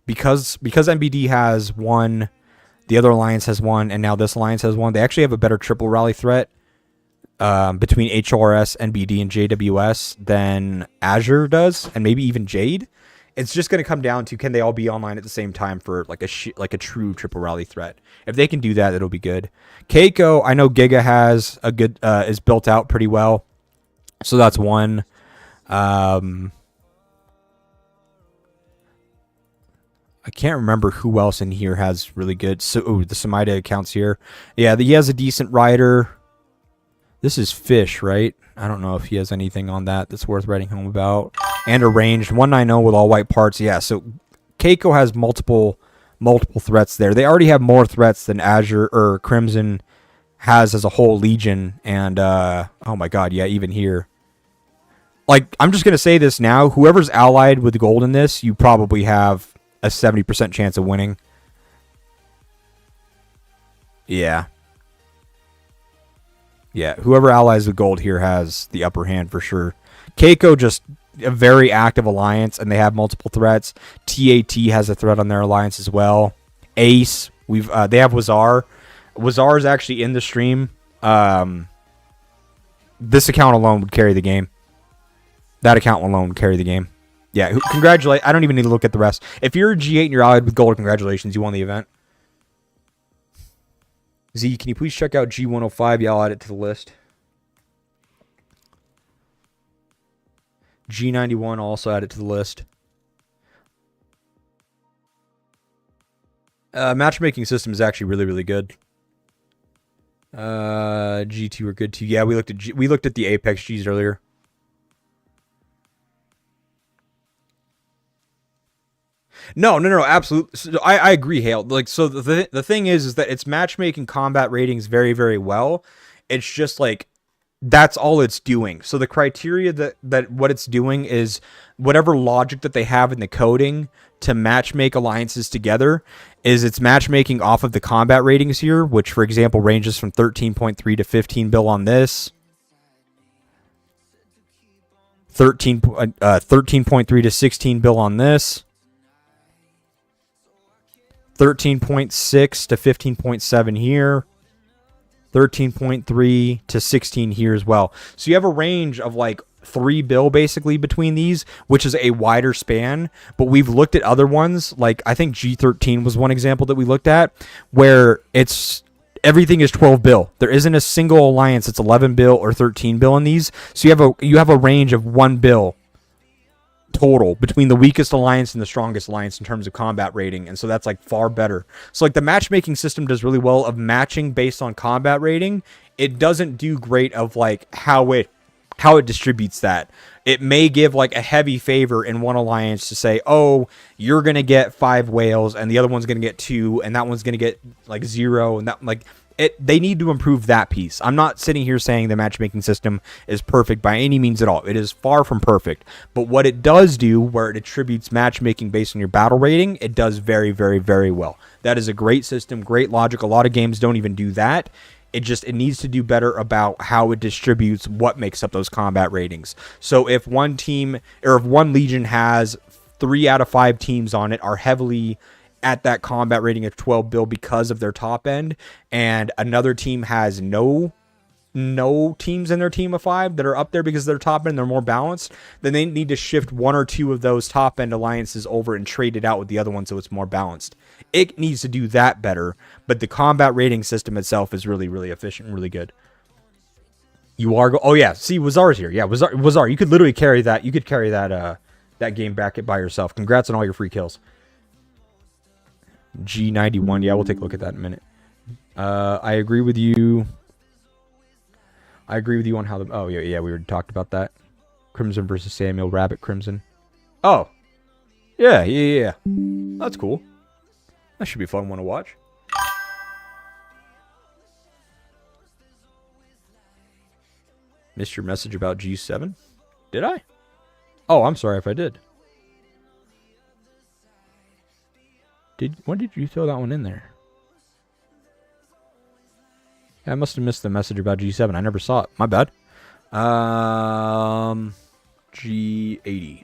Because MBD has one, the other alliance has one, and now this alliance has one. They actually have a better triple rally threat between HRS, NBD, and JWS than Azure does, and maybe even Jade. It's just going to come down to, can they all be online at the same time for like a true triple rally threat? If they can do that, it'll be good. Keiko, I know Giga has a good is built out pretty well, so that's one. I can't remember who else in here has really good. So, the Samida accounts here. Yeah, he has a decent rider. This is Fish, right? I don't know if he has anything on that that's worth writing home about. And a ranged 190 with all white parts. Yeah, so Keiko has multiple threats there. They already have more threats than Azure or Crimson has as a whole Legion. And, oh my god, yeah, even here. Like, I'm just going to say this now. Whoever's allied with gold in this, you probably have a 70% chance of winning. Yeah. Yeah, whoever allies with gold here has the upper hand for sure. Keiko, just a very active alliance, and they have multiple threats. TAT has a threat on their alliance as well. Ace, they have Wazar. Wazar is actually in the stream. This account alone would carry the game. That account alone would carry the game. Yeah, congratulate. I don't even need to look at the rest. If you're a G8 and you're allied with gold, congratulations, you won the event. Z, can you please check out G105? Yeah, I'll add it to the list. G91, I'll also add it to the list. Matchmaking system is actually really, really good. G2 are good too. Yeah, we looked at the Apex Gs earlier. No, absolutely. So I agree, Hale. Like, so the thing is that it's matchmaking combat ratings very, very well. It's just like, that's all it's doing. So the criteria that what it's doing is whatever logic that they have in the coding to matchmake alliances together is it's matchmaking off of the combat ratings here, which for example ranges from 13.3 to 15 bill on this. 13.3 to 16 bill on this. 13.6 to 15.7 here. 13.3 to 16 here as well. So you have a range of like 3 bill basically between these, which is a wider span. But we've looked at other ones, like I think G13 was one example that we looked at, where it's everything is 12 bill. There isn't a single alliance that's 11 bill or 13 bill in these. So you have a range of 1 bill total between the weakest alliance and the strongest alliance in terms of combat rating, and so that's like far better. So like the matchmaking system does really well of matching based on combat rating. It doesn't do great of like how it distributes that. It may give like a heavy favor in one alliance to say, oh, you're gonna get 5 whales and the other one's gonna get 2 and that one's gonna get like 0, and that like they need to improve that piece. I'm not sitting here saying the matchmaking system is perfect by any means at all. It is far from perfect. But what it does do, where it attributes matchmaking based on your battle rating, it does very, very, very well. That is a great system, great logic. A lot of games don't even do that. It needs to do better about how it distributes what makes up those combat ratings. So if one team, or if one legion has 3 out of 5 teams on it are heavily at that combat rating of 12 bill because of their top end, and another team has no teams in their team of 5 that are up there because they're top end, they're more balanced, then they need to shift 1 or 2 of those top end alliances over and trade it out with the other one so it's more balanced. It needs to do that better, but the combat rating system itself is really, really efficient and really good. You are oh yeah, see, Wazar's here. Yeah, Wazar, you could literally carry that. You could carry that that game back by yourself. Congrats on all your free kills. G91, yeah, we'll take a look at that in a minute. I agree with you. I agree with you on how the... Oh, yeah, we already talked about that. Crimson versus Samuel, Rabbit Crimson. Oh. Yeah. That's cool. That should be a fun one to watch. Missed your message about G7? Did I? Oh, I'm sorry if I did. When did you throw that one in there? Yeah, I must have missed the message about G7. I never saw it. My bad. G80.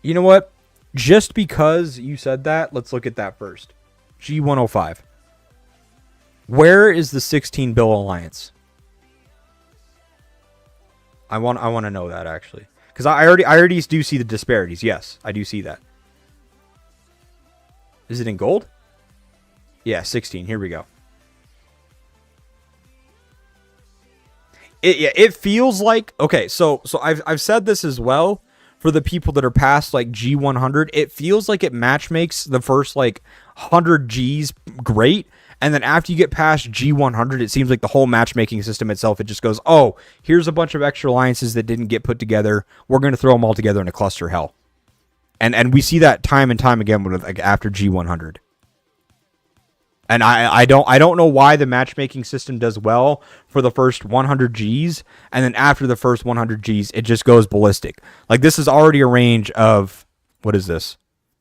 You know what? Just because you said that, let's look at that first. G105. Where is the 16 bill alliance? I want to know that actually, because I already do see the disparities. Yes, I do see that. Is it in gold? Yeah, 16. Here we go. It feels like, okay. So I've said this as well for the people that are past like G100. It feels like it matchmakes the first like 100 Gs great. And then after you get past G100, it seems like the whole matchmaking system itself, it just goes, oh, here's a bunch of extra alliances that didn't get put together. We're going to throw them all together in a cluster hell. And we see that time and time again with like after G100. And I don't know why the matchmaking system does well for the first 100 Gs, and then after the first 100 Gs, it just goes ballistic. Like this is already a range of, what is this?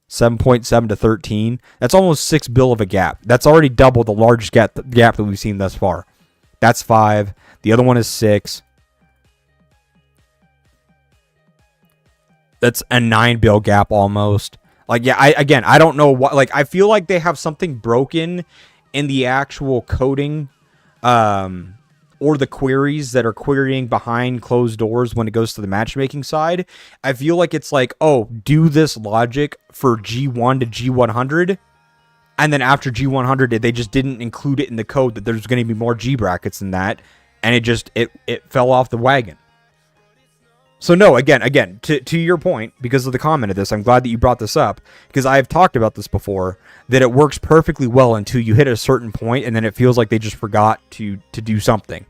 7.7 to 13. That's almost 6 bill of a gap. That's already double the largest gap that we've seen thus far. That's 5. The other one is 6. That's a 9 bill gap almost. Like, yeah, I don't know what, like, I feel like they have something broken in the actual coding, or the queries that are querying behind closed doors when it goes to the matchmaking side. I feel like it's like, oh, do this logic for G1 to G100, and then after G100, they just didn't include it in the code that there's going to be more G brackets than that, and it fell off the wagon. So no, again, to your point, because of the comment of this, I'm glad that you brought this up, because I've talked about this before, that it works perfectly well until you hit a certain point, and then it feels like they just forgot to do something.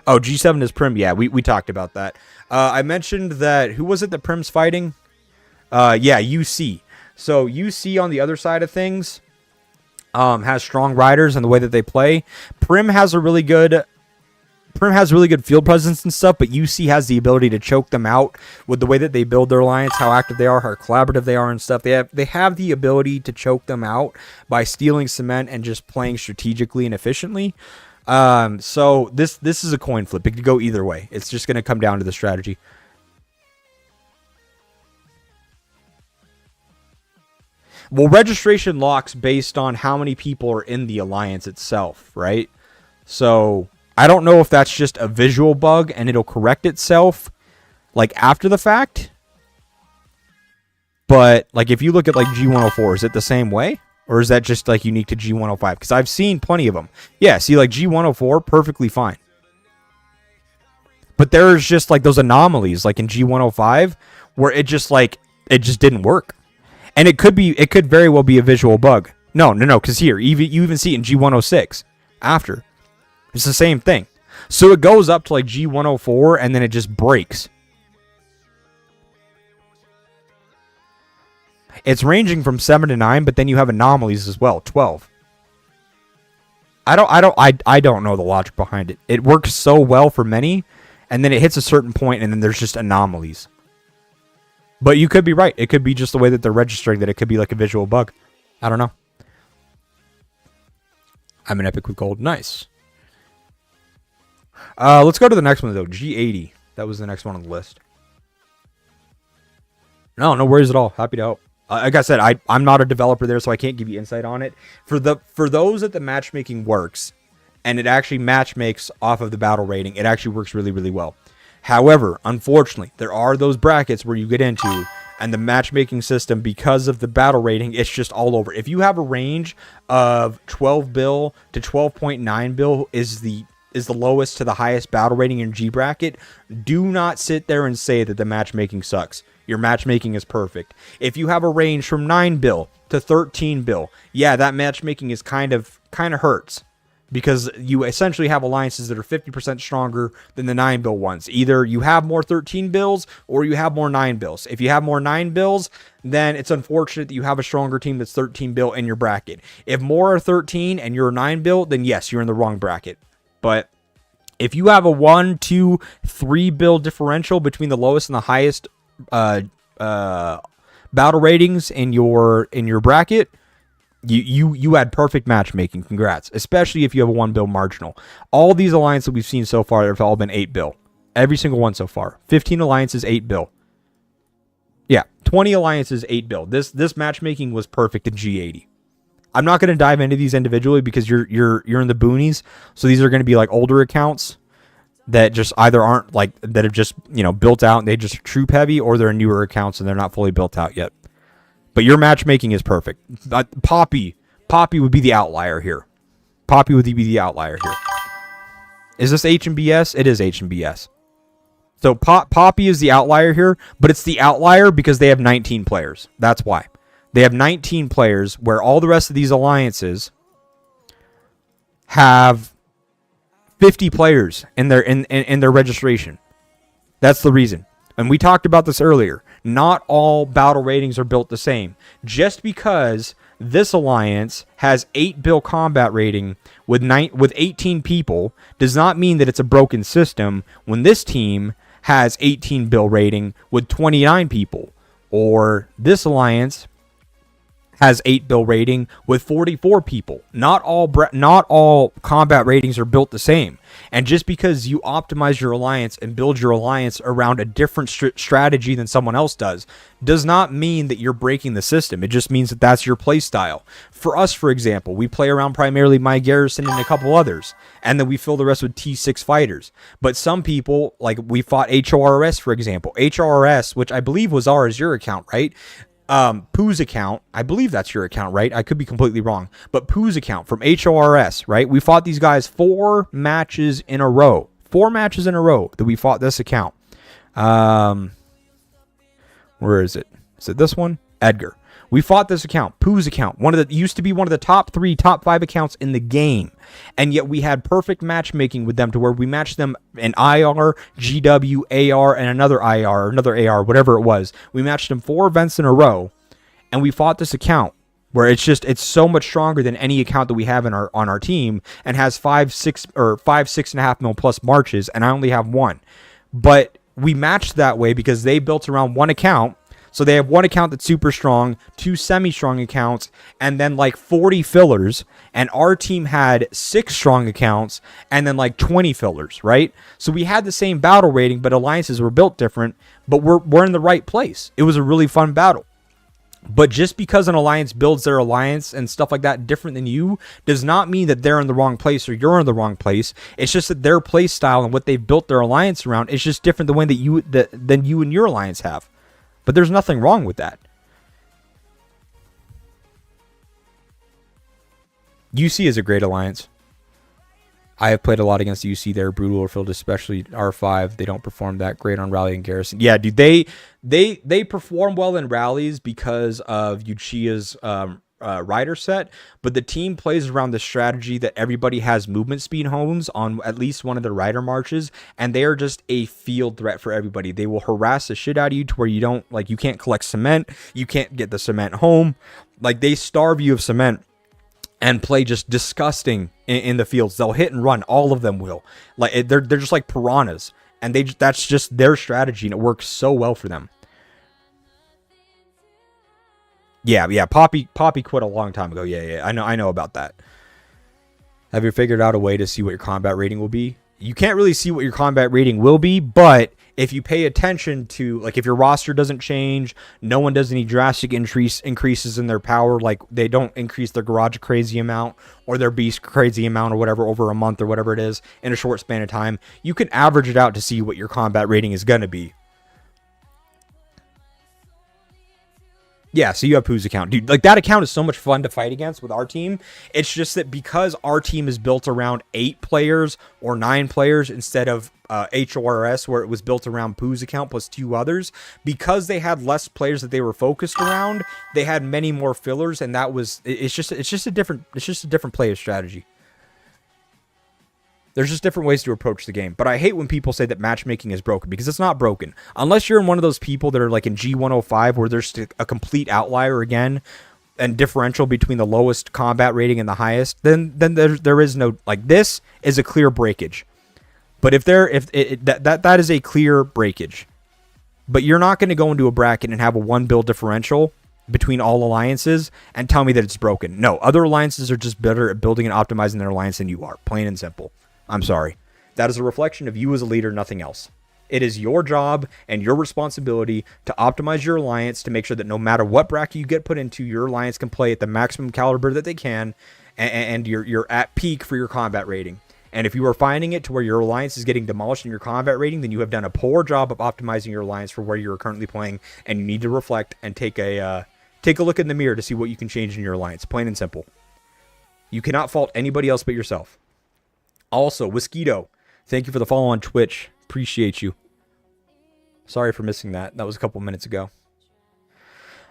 Oh, G7 is Prim. Yeah, we talked about that. I mentioned that, who was it that Prim's fighting? Yeah, UC. So UC on the other side of things has strong riders and the way that they play. Prim has a really good Prim has really good field presence and stuff, but UC has the ability to choke them out with the way that they build their alliance, how active they are, how collaborative they are and stuff. They have the ability to choke them out by stealing cement and just playing strategically and efficiently. So this is a coin flip. It could go either way. It's just going to come down to the strategy. Well, registration locks based on how many people are in the alliance itself, right? So I don't know if that's just a visual bug and it'll correct itself like after the fact. But like if you look at like G104, is it the same way? Or is that just like unique to G105? Because I've seen plenty of them. Yeah, see like G104, perfectly fine. But there's just like those anomalies like in G105 where it just didn't work. And it could very well be a visual bug. No, because here, you even see it in G106 after. It's the same thing. So it goes up to like G104 and then it just breaks. It's ranging from 7 to 9, but then you have anomalies as well, 12. I don't know the logic behind it. It works so well for many, and then it hits a certain point and then there's just anomalies. But you could be right. It could be just the way that they're registering that it could be like a visual bug. I don't know. I'm an epic with gold. Nice. Let's go to the next one, though. G80. That was the next one on the list. No worries at all. Happy to help. Like I said, I'm not a developer there, so I can't give you insight on it. For those that the matchmaking works, and it actually matchmakes off of the battle rating, it actually works really, really well. However, unfortunately, there are those brackets where you get into, and the matchmaking system, because of the battle rating, it's just all over. If you have a range of 12 bill to 12.9 bill is the lowest to the highest battle rating in G bracket, do not sit there and say that the matchmaking sucks. Your matchmaking is perfect. If you have a range from 9 bill to 13 bill, yeah, that matchmaking is kind of hurts. Because you essentially have alliances that are 50% stronger than the 9 bill ones. Either you have more 13 bills or you have more 9 bills. If you have more 9 bills, then it's unfortunate that you have a stronger team that's 13 bill in your bracket. If more are 13 and you're a 9 bill, then yes, you're in the wrong bracket. But if you have a 1, 2, 3 bill differential between the lowest and the highest battle ratings in your bracket, you had perfect matchmaking. Congrats. Especially if you have a 1 bill marginal. All these alliances that we've seen so far have all been 8 bill. Every single one so far. 15 alliances, 8 bill. Yeah, 20 alliances, 8 bill. This matchmaking was perfect in G80. I'm not going to dive into these individually because you're in the boonies. So these are going to be like older accounts that just either aren't like that have just, built out and they just troop heavy, or they're newer accounts and they're not fully built out yet. But your matchmaking is perfect. Poppy would be the outlier here. Poppy would be the outlier here. Is this H&BS? It is H&BS. So Poppy is the outlier here, but it's the outlier because they have 19 players. That's why. They have 19 players where all the rest of these alliances have 50 players in their registration. That's the reason. And we talked about this earlier. Not all battle ratings are built the same. Just because this alliance has 8 bill combat rating with 18 people does not mean that it's a broken system when this team has 18 bill rating with 29 people. Or this alliance has 8 bill rating with 44 people. Not all combat ratings are built the same. And just because you optimize your alliance and build your alliance around a different strategy than someone else does not mean that you're breaking the system. It just means that that's your play style. For us, for example, we play around primarily My Garrison and a couple others, and then we fill the rest with T6 fighters. But some people, like we fought HORS, for example. HORS, which I believe was your account, right? Pooh's account, I believe that's your account, right? I could be completely wrong, but Pooh's account from HORS, right? We fought these guys 4 matches in a row. 4 matches in a row that we fought this account. Where is it? Is it this one? Edgar. We fought this account, Pooh's account, used to be one of the top 3, top 5 accounts in the game. And yet we had perfect matchmaking with them to where we matched them in IR, GW, AR, and another IR, another AR, whatever it was. We matched them 4 events in a row, and we fought this account where it's so much stronger than any account that we have in on our team, and has 6.5 mil plus marches, and I only have one. But we matched that way because they built around one account. So they have one account that's super strong, two semi-strong accounts, and then like 40 fillers. And our team had 6 strong accounts and then like 20 fillers, right? So we had the same battle rating, but alliances were built different. But we're in the right place. It was a really fun battle. But just because an alliance builds their alliance and stuff like that different than you does not mean that they're in the wrong place or you're in the wrong place. It's just that their play style and what they've built their alliance around is just different the way than you and your alliance have. But there's nothing wrong with that. UC is a great alliance. I have played a lot against UC. They're brutal or filled, especially R5. They don't perform that great on rally and garrison. Yeah, dude, they perform well in rallies because of Uchiha's rider set, but the team plays around the strategy that everybody has movement speed homes on at least one of the rider marches, and they are just a field threat for everybody. They will harass the shit out of you to where you can't collect cement, you can't get the cement home. Like, they starve you of cement and play just disgusting in the fields. They'll hit and run. All of them will. Like, they're just like piranhas, and that's just their strategy, and it works so well for them. Yeah. Poppy quit a long time ago. Yeah. I know about that. Have you figured out a way to see what your combat rating will be? You can't really see what your combat rating will be, but if you pay attention to, like, if your roster doesn't change, no one does any drastic increases in their power, like they don't increase their garage crazy amount or their beast crazy amount or whatever over a month or whatever it is in a short span of time, you can average it out to see what your combat rating is going to be. Yeah, so you have Pooh's account. Dude, like, that account is so much fun to fight against with our team. It's just that because our team is built around 8 players or 9 players instead of HORS, where it was built around Pooh's account plus 2 others, because they had less players that they were focused around, they had many more fillers, and it's just a different player strategy. There's just different ways to approach the game. But I hate when people say that matchmaking is broken, because it's not broken. Unless you're in one of those people that are like in G105 where there's a complete outlier again and differential between the lowest combat rating and the highest, then there is no, like, this is a clear breakage. But that is a clear breakage. But you're not going to go into a bracket and have a 1 build differential between all alliances and tell me that it's broken. No, other alliances are just better at building and optimizing their alliance than you are. Plain and simple. I'm sorry. That is a reflection of you as a leader, nothing else. It is your job and your responsibility to optimize your alliance to make sure that no matter what bracket you get put into, your alliance can play at the maximum caliber that they can, and you're at peak for your combat rating. And if you are finding it to where your alliance is getting demolished in your combat rating, then you have done a poor job of optimizing your alliance for where you're currently playing, and you need to reflect and take a look in the mirror to see what you can change in your alliance. Plain and simple. You cannot fault anybody else but yourself. Also, Whiskito, thank you for the follow on Twitch. Appreciate you. Sorry for missing that. That was a couple minutes ago.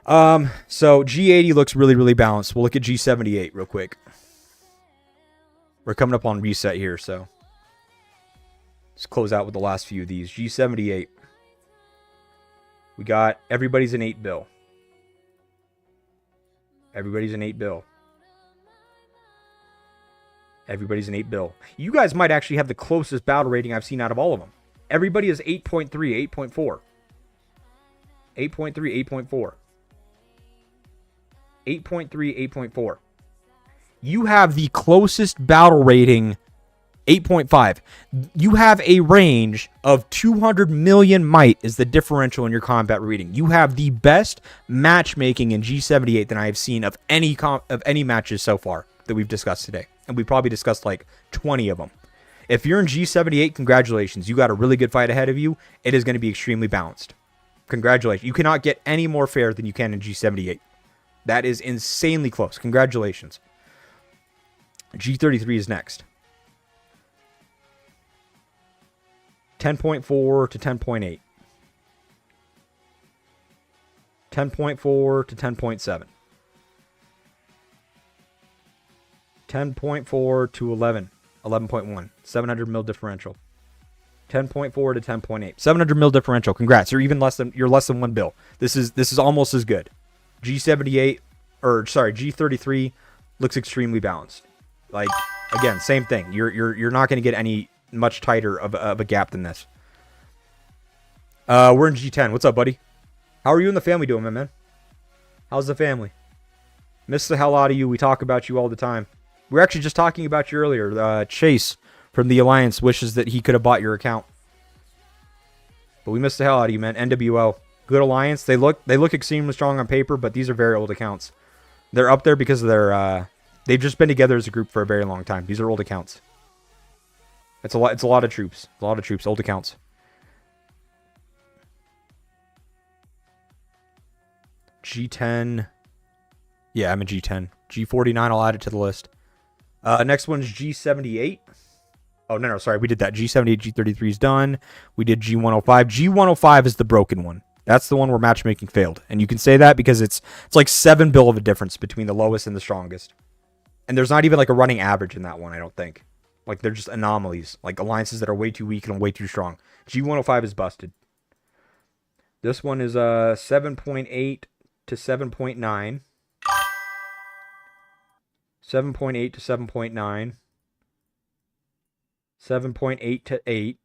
So G80 looks really, really balanced. We'll look at G78 real quick. We're coming up on reset here, so let's close out with the last few of these. G78. We got everybody's an 8 bill. Everybody's an 8 bill. Everybody's an 8 bill. You guys might actually have the closest battle rating I've seen out of all of them. Everybody is 8.3, 8.4. 8.3, 8.4. 8.3, 8.4. You have the closest battle rating, 8.5. You have a range of 200 million might is the differential in your combat rating. You have the best matchmaking in G78 than I have seen of any matches so far that we've discussed today. And we probably discussed like 20 of them. If you're in G78, congratulations. You got a really good fight ahead of you. It is going to be extremely balanced. Congratulations. You cannot get any more fair than you can in G78. That is insanely close. Congratulations. G33 is next. 10.4 to 10.8. 10.4 to 10.7. 10.4 to 11. 11.1. 700 mil differential. 10.4 to 10.8. 700 mil differential. Congrats. You're less than 1 bill. This is almost as good. G78, or sorry, G33 looks extremely balanced. Like, again, same thing. You're not going to get any much tighter of a gap than this. We're in G10. What's up, buddy? How are you and the family doing, my man? How's the family? Miss the hell out of you. We talk about you all the time. We were actually just talking about you earlier. Chase from the Alliance wishes that he could have bought your account. But we missed the hell out of you, man. NWO. Good Alliance. They look extremely strong on paper, but these are very old accounts. They're up there because they've just been together as a group for a very long time. These are old accounts. It's a lot of troops. A lot of troops. Old accounts. G10. Yeah, I'm a G10. G49, I'll add it to the list. Next one's G78. Oh, no, sorry. We did that. G78, G33 is done. We did G105. G105 is the broken one. That's the one where matchmaking failed. And you can say that because it's like 7 bill of a difference between the lowest and the strongest. And there's not even like a running average in that one, I don't think. Like, they're just anomalies. Like, alliances that are way too weak and way too strong. G105 is busted. This one is 7.8 to 7.9. 7.8 to 7.9. 7.8 to 8.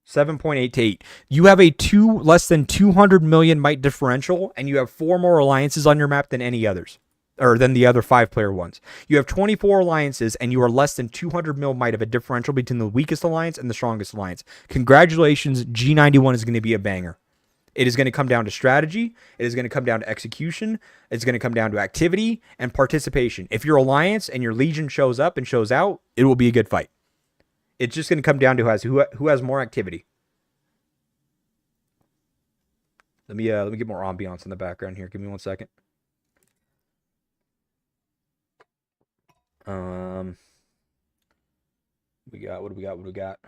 7.8 to 8. You have a less than 200 million might differential, and you have 4 more alliances on your map than any others. Or than the other 5-player ones. You have 24 alliances, and you are less than 200 mil might of a differential between the weakest alliance and the strongest alliance. Congratulations, G91 is going to be a banger. It is going to come down to strategy. It is going to come down to execution. It's going to come down to activity and participation. If your alliance and your legion shows up and shows out, it will be a good fight. It's just going to come down to who has more activity. Let me get more ambiance in the background here. Give me 1 second. What do we got?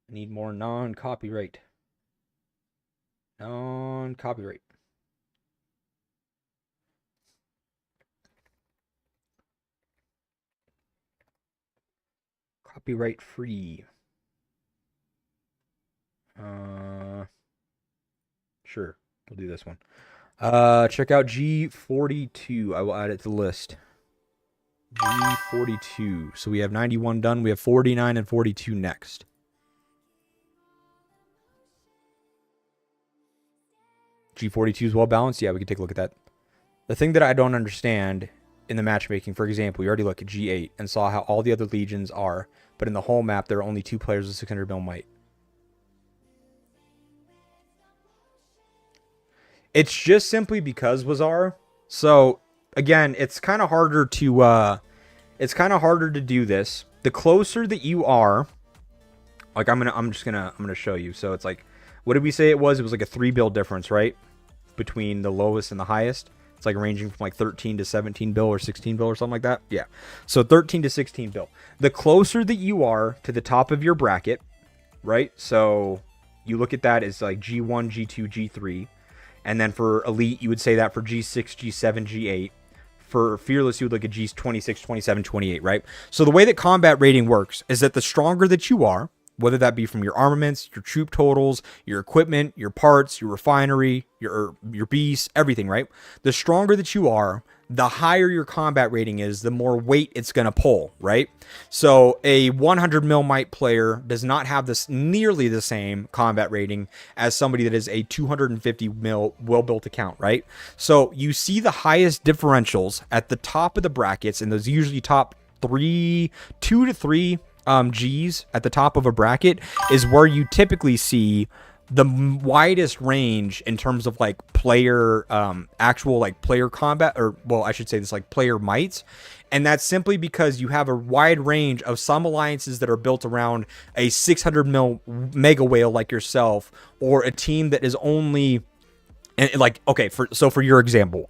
I need more non-copyright. Non-copyright. Copyright free. Sure. We'll do this one. Check out G42. I will add it to the list. G42. So we have 91 done. We have 49 and 42 next. G42 is well balanced. Yeah, we can take a look at that. The thing that I don't understand in the matchmaking, for example, you already look at G8 and saw how all the other legions are, but in the whole map, there are only 2 players with 600 mil might. It's just simply because Wazar. So again, it's kind of harder to do this. The closer that you are, like I'm gonna show you. So it's like, what did we say it was? It was like a 3 bill difference, right? Between the lowest and the highest. It's like ranging from like 13 to 17 bill or 16 bill or something like that. Yeah. So 13 to 16 bill. The closer that you are to the top of your bracket, right? So you look at that as like G1, G2, G3. And then for Elite, you would say that for G6, G7, G8. For Fearless, you would look at G26, 27, 28, right? So the way that combat rating works is that the stronger that you are, whether that be from your armaments, your troop totals, your equipment, your parts, your refinery, your beasts, everything, right? The stronger that you are, the higher your combat rating is, the more weight it's going to pull, right? So a 100 mil might player does not have this nearly the same combat rating as somebody that is a 250 mil well-built account, right? So you see the highest differentials at the top of the brackets, and those usually top 2 to 3 G's at the top of a bracket is where you typically see the widest range in terms of like player actual like player combat, or well, I should say this, like player mights. And that's simply because you have a wide range of some alliances that are built around a 600 mil mega whale like yourself, or a team that is only, and like, okay, for your example,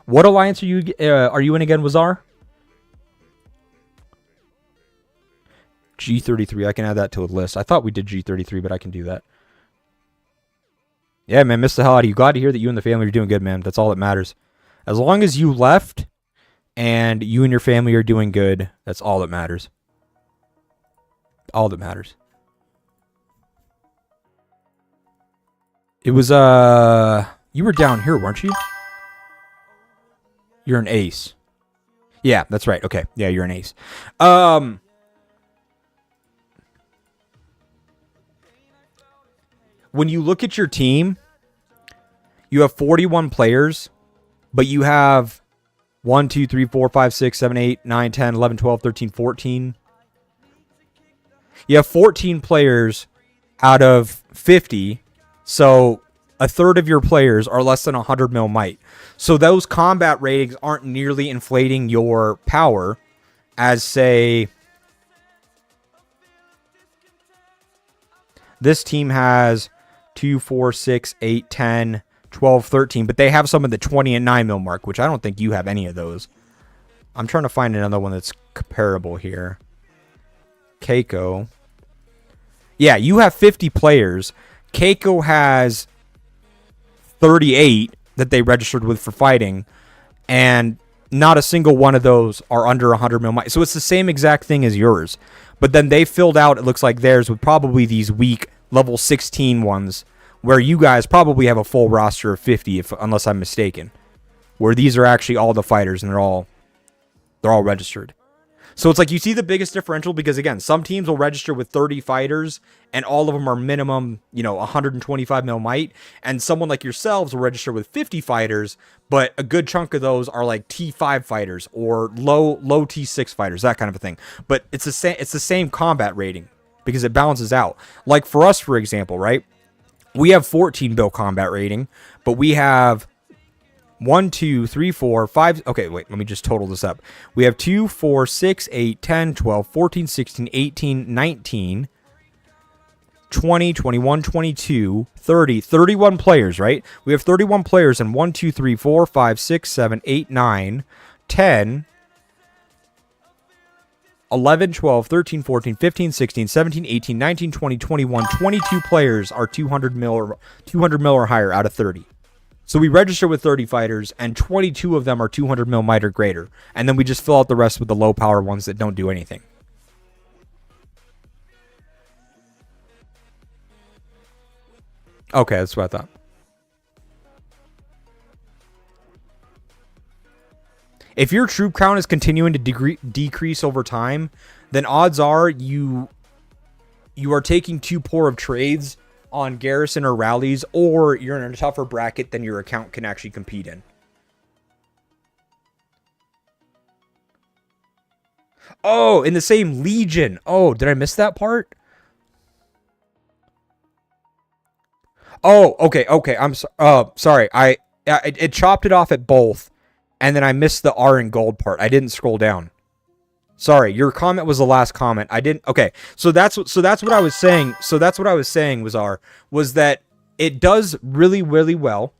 what alliance are you in again, Wazar? G33. I can add that to a list. I thought we did G33, but I can do that. Yeah, man, miss the hell out of you. Glad to hear that you and the family are doing good, man. That's all that matters. As long as you left and you and your family are doing good, that's all that matters. All that matters. It was You were down here, weren't you? You're an ace. Yeah, that's right. Okay. Yeah, you're an ace. When you look at your team, you have 41 players, but you have 1, 2, 3, 4, 5, 6, 7, 8, 9, 10, 11, 12, 13, 14. You have 14 players out of 50, so a third of your players are less than 100 mil might. So those combat ratings aren't nearly inflating your power as, say, this team has 2, 4, 6, 8, 10, 12, 13, but they have some of the 20 and 9 mil mark, which I don't think you have any of those. I'm trying to find another one that's comparable here. Keiko. Yeah, you have 50 players. Keiko has 38 that they registered with for fighting, and not a single one of those are under 100 mil might. So it's the same exact thing as yours. But then they filled out, it looks like theirs, with probably these weak level 16 ones, where you guys probably have a full roster of 50, unless I'm mistaken. Where these are actually all the fighters, and they're all registered. So it's like you see the biggest differential because, again, some teams will register with 30 fighters and all of them are minimum, 125 mil might. And someone like yourselves will register with 50 fighters, but a good chunk of those are like T5 fighters or low T6 fighters, that kind of a thing. But it's the same combat rating because it balances out. Like for us, for example, right? We have 14 bill combat rating, but we have 1, 2, 3, 4, 5. Okay, wait, let me just total this up. We have 2, 4, 6, 8, 10, 12, 14, 16, 18, 19, 20, 21, 22, 30, 31 players, right? We have 31 players in 1, 2, 3, 4, 5, 6, 7, 8, 9, 10, 11, 12, 13, 14, 15, 16, 17, 18, 19, 20, 21, 22 players are 200 mil or higher out of 30. So we register with 30 fighters, and 22 of them are 200 mil might or greater. And then we just fill out the rest with the low power ones that don't do anything. Okay, that's what I thought. If your troop count is continuing to decrease over time, then odds are you are taking too poor of trades on garrison or rallies, or you're in a tougher bracket than your account can actually compete in. Oh, in the same legion. Oh, did I miss that part? Oh, okay. I'm sorry. It chopped it off at both, and then I missed the R and gold part. I didn't scroll down. Sorry, your comment was the last comment. I didn't. Okay, so that's what I was saying. So that's what I was saying was that it does really well,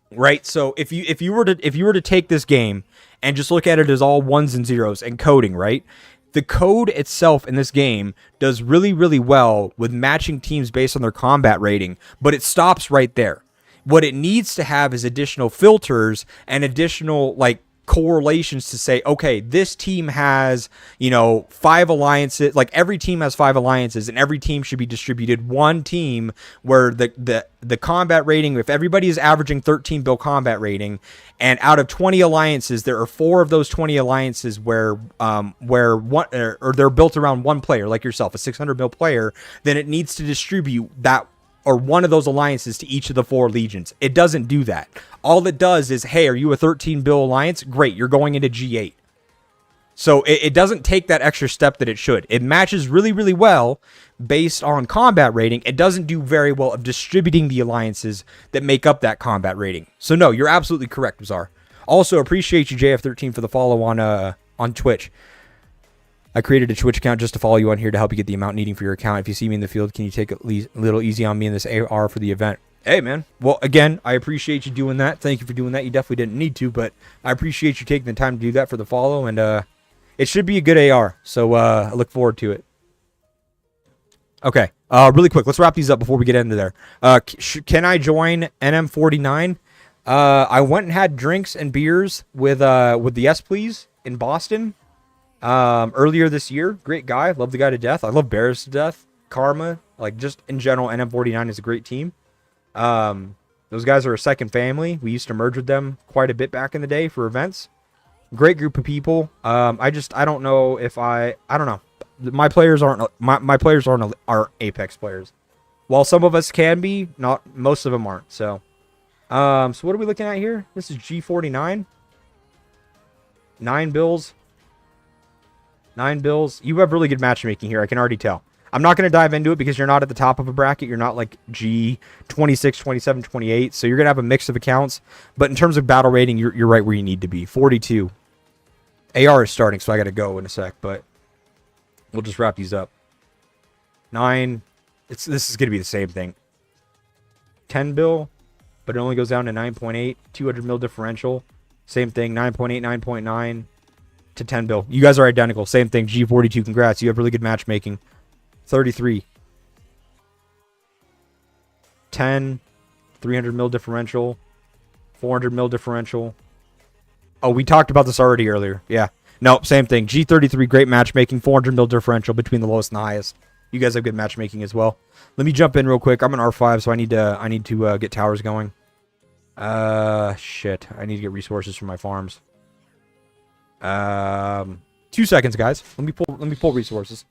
right? So if you were to take this game and just look at it as all ones and zeros and coding, right? The code itself in this game does really well with matching teams based on their combat rating, but it stops right there. What it needs to have is additional filters and additional correlations to say, okay, this team has 5 alliances. Like every team has 5 alliances, and every team should be distributed one team where the combat rating, if everybody is averaging 13 bill combat rating, and out of 20 alliances there are 4 of those 20 alliances where one or they're built around one player like yourself, a 600 bill player, then it needs to distribute that or one of those alliances to each of the 4 legions. It doesn't do that. All it does is, hey, are you a 13 bill alliance? Great, you're going into G8. So it doesn't take that extra step that it should. It matches really well based on combat rating. It doesn't do very well of distributing the alliances that make up that combat rating. So no, you're absolutely correct, Bizarre. Also, appreciate you, JF13, for the follow on Twitch. I created a Twitch account just to follow you on here to help you get the amount needing for your account. If you see me in the field, can you take a little easy on me in this AR for the event? Hey, man. Well, again, I appreciate you doing that. Thank you for doing that. You definitely didn't need to, but I appreciate you taking the time to do that for the follow, and it should be a good AR, so I look forward to it. Okay, really quick, let's wrap these up before we get into there. Can I join NM49? I went and had drinks and beers with the Yes Please in Boston earlier this year. Great guy, love the guy to death. I love Bears to death. Karma, like just in general, NM49 is a great team. It Those guys are a second family. We used to merge with them quite a bit back in the day for events. Great group of people. I don't know if I don't know. My players aren't Apex players. While some of us can be, not most of them aren't. So what are we looking at here? This is G49. 9 bills. 9 bills. You have really good matchmaking here. I can already tell. I'm not going to dive into it because you're not at the top of a bracket. You're not like G26, 27, 28. So you're going to have a mix of accounts. But in terms of battle rating, you're right where you need to be. 42. AR is starting, so I got to go in a sec. But we'll just wrap these up. 9. This is going to be the same thing. 10 bill, but it only goes down to 9.8. 200 mil differential. Same thing. 9.8, 9.9 to 10 bill. You guys are identical. Same thing. G42. Congrats. You have really good matchmaking. 33. 10. 300 mil differential. 400 mil differential. Oh, we talked about this already earlier. Yeah. No, same thing. G33, great matchmaking. 400 mil differential between the lowest and the highest. You guys have good matchmaking as well. Let me jump in real quick. I'm an R5, so I need to get towers going. Shit. I need to get resources from my farms. 2 seconds, guys. Let me pull resources.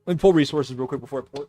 Let me pull resources real quick before I port.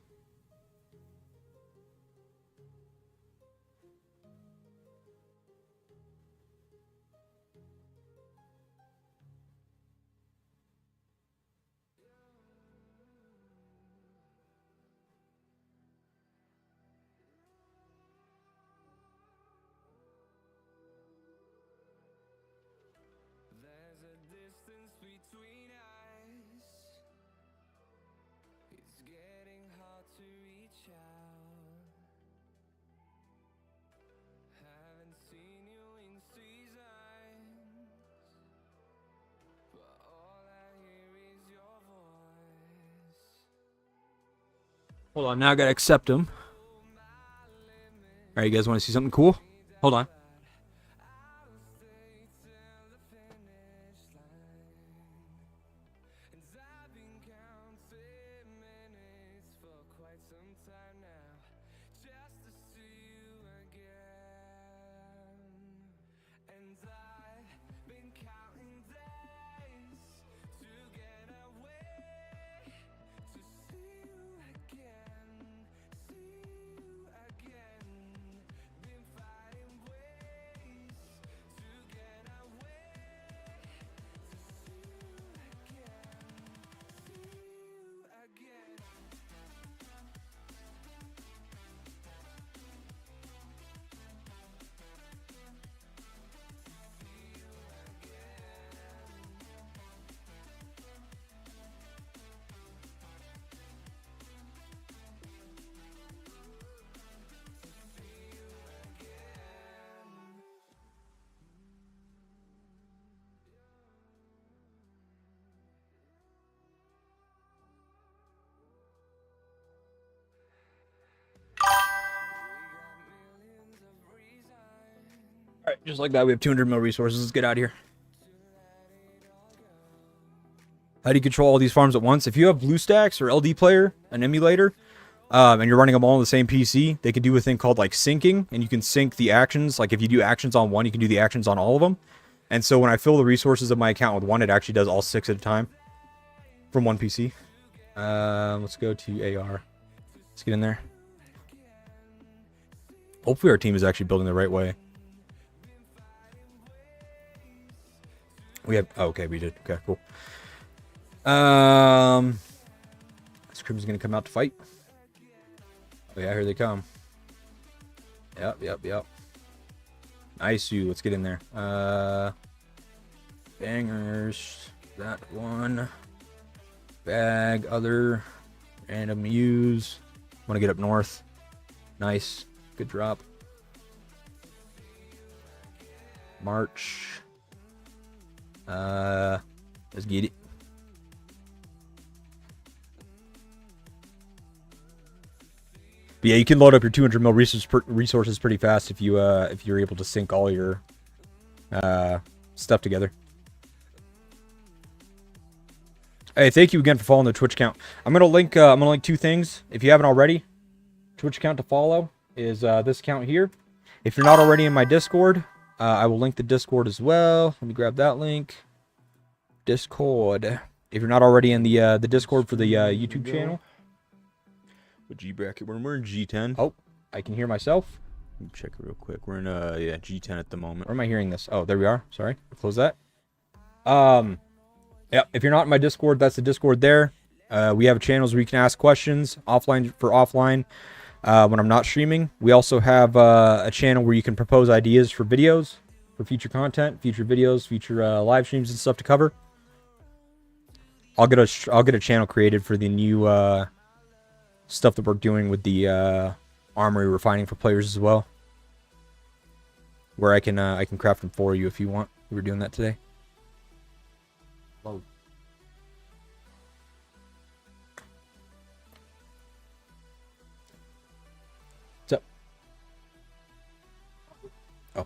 Hold on, now I gotta accept him. Alright, you guys want to see something cool? Hold on. Alright, just like that, we have 200 mil resources. Let's get out of here. How do you control all these farms at once? If you have BlueStacks or LD Player, an emulator, and you're running them all on the same PC, they can do a thing called like syncing, and you can sync the actions. Like if you do actions on one, you can do the actions on all of them. And so when I fill the resources of my account with one, it actually does all 6 at a time from one PC. Let's go to AR. Let's get in there. Hopefully our team is actually building the right way. We have, oh, okay, we did. Okay, cool. This crib is gonna come out to fight. Oh yeah, here they come. Yep. Nice, you. Let's get in there. Bangers. That one. Bag. Other. Random use. Want to get up north. Nice. Good drop. March. Let's get it. But yeah, you can load up your 200 mil resources pretty fast if you're able to sync all your stuff together. Hey, thank you again for following the Twitch account. I'm gonna link 2 things if you haven't already. Twitch account to follow is this account here. If you're not already in my Discord, I will link the Discord as well. Let me grab that link. Discord. If you're not already in the Discord for the YouTube channel. What G bracket? We're in G10. Oh, I can hear myself. Let me check it real quick. We're in yeah, G10 at the moment. Where am I hearing this? Oh, there we are. Sorry. Close that. Yeah, if you're not in my Discord, that's the Discord there. We have channels where you can ask questions offline for offline when I'm not streaming. We also have a channel where you can propose ideas for videos, for future content, future videos, future live streams and stuff to cover. I'll get a channel created for the new stuff that we're doing with the armory refining for players as well, where I can craft them for you if you want. We were doing that today. Whoa. What's up? Oh.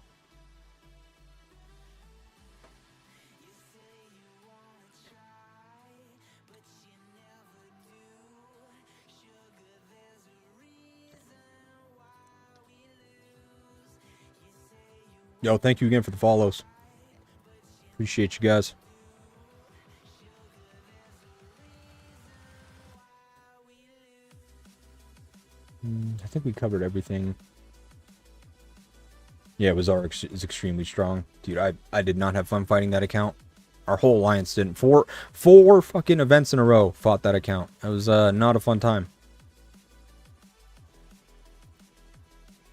Yo, thank you again for the follows. Appreciate you guys. I think we covered everything. Yeah, Wazar is extremely strong. Dude, I did not have fun fighting that account. Our whole alliance didn't. Four fucking events in a row fought that account. It was not a fun time.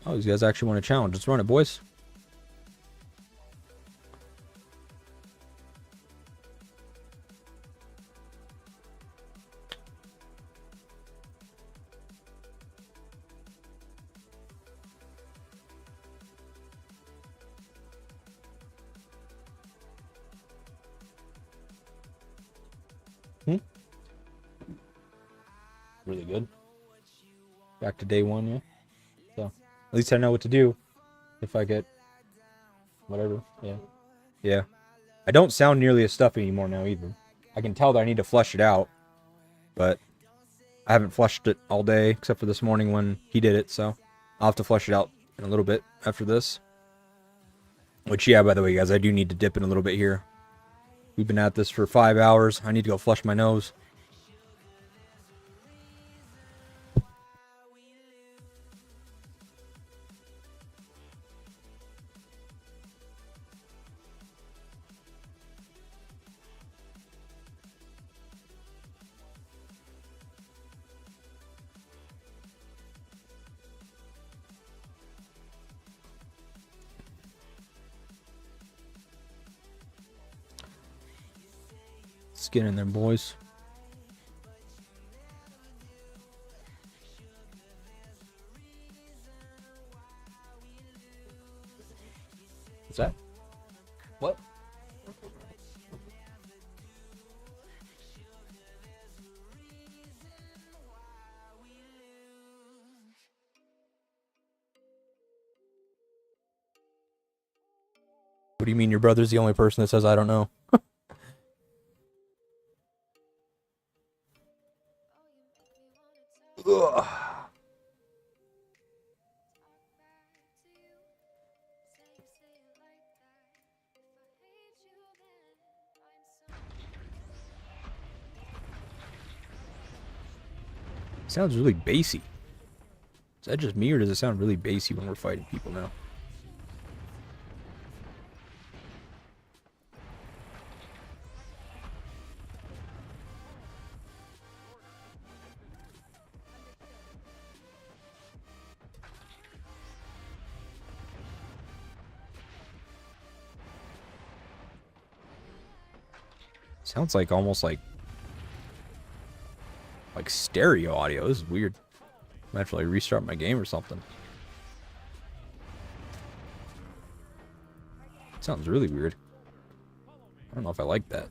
Oh, these guys actually want a challenge. Let's run it, boys. Really good. Back to day one, yeah. So at least I know what to do if I get whatever. Yeah. Yeah. I don't sound nearly as stuffy anymore now either. I can tell that I need to flush it out, but I haven't flushed it all day except for this morning when he did it, so I'll have to flush it out in a little bit after this. Which, yeah, by the way, guys, I do need to dip in a little bit here. We've been at this for 5 hours. I need to go flush my nose. Let's get in there, boys. What's that? What? What do you mean your brother's the only person that says I don't know? Ugh. Sounds really bassy. Is that just me, or does it sound really bassy when we're fighting people now? Sounds like almost like stereo audio. This is weird. I have to like restart my game or something. Sounds really weird. I don't know if I like that.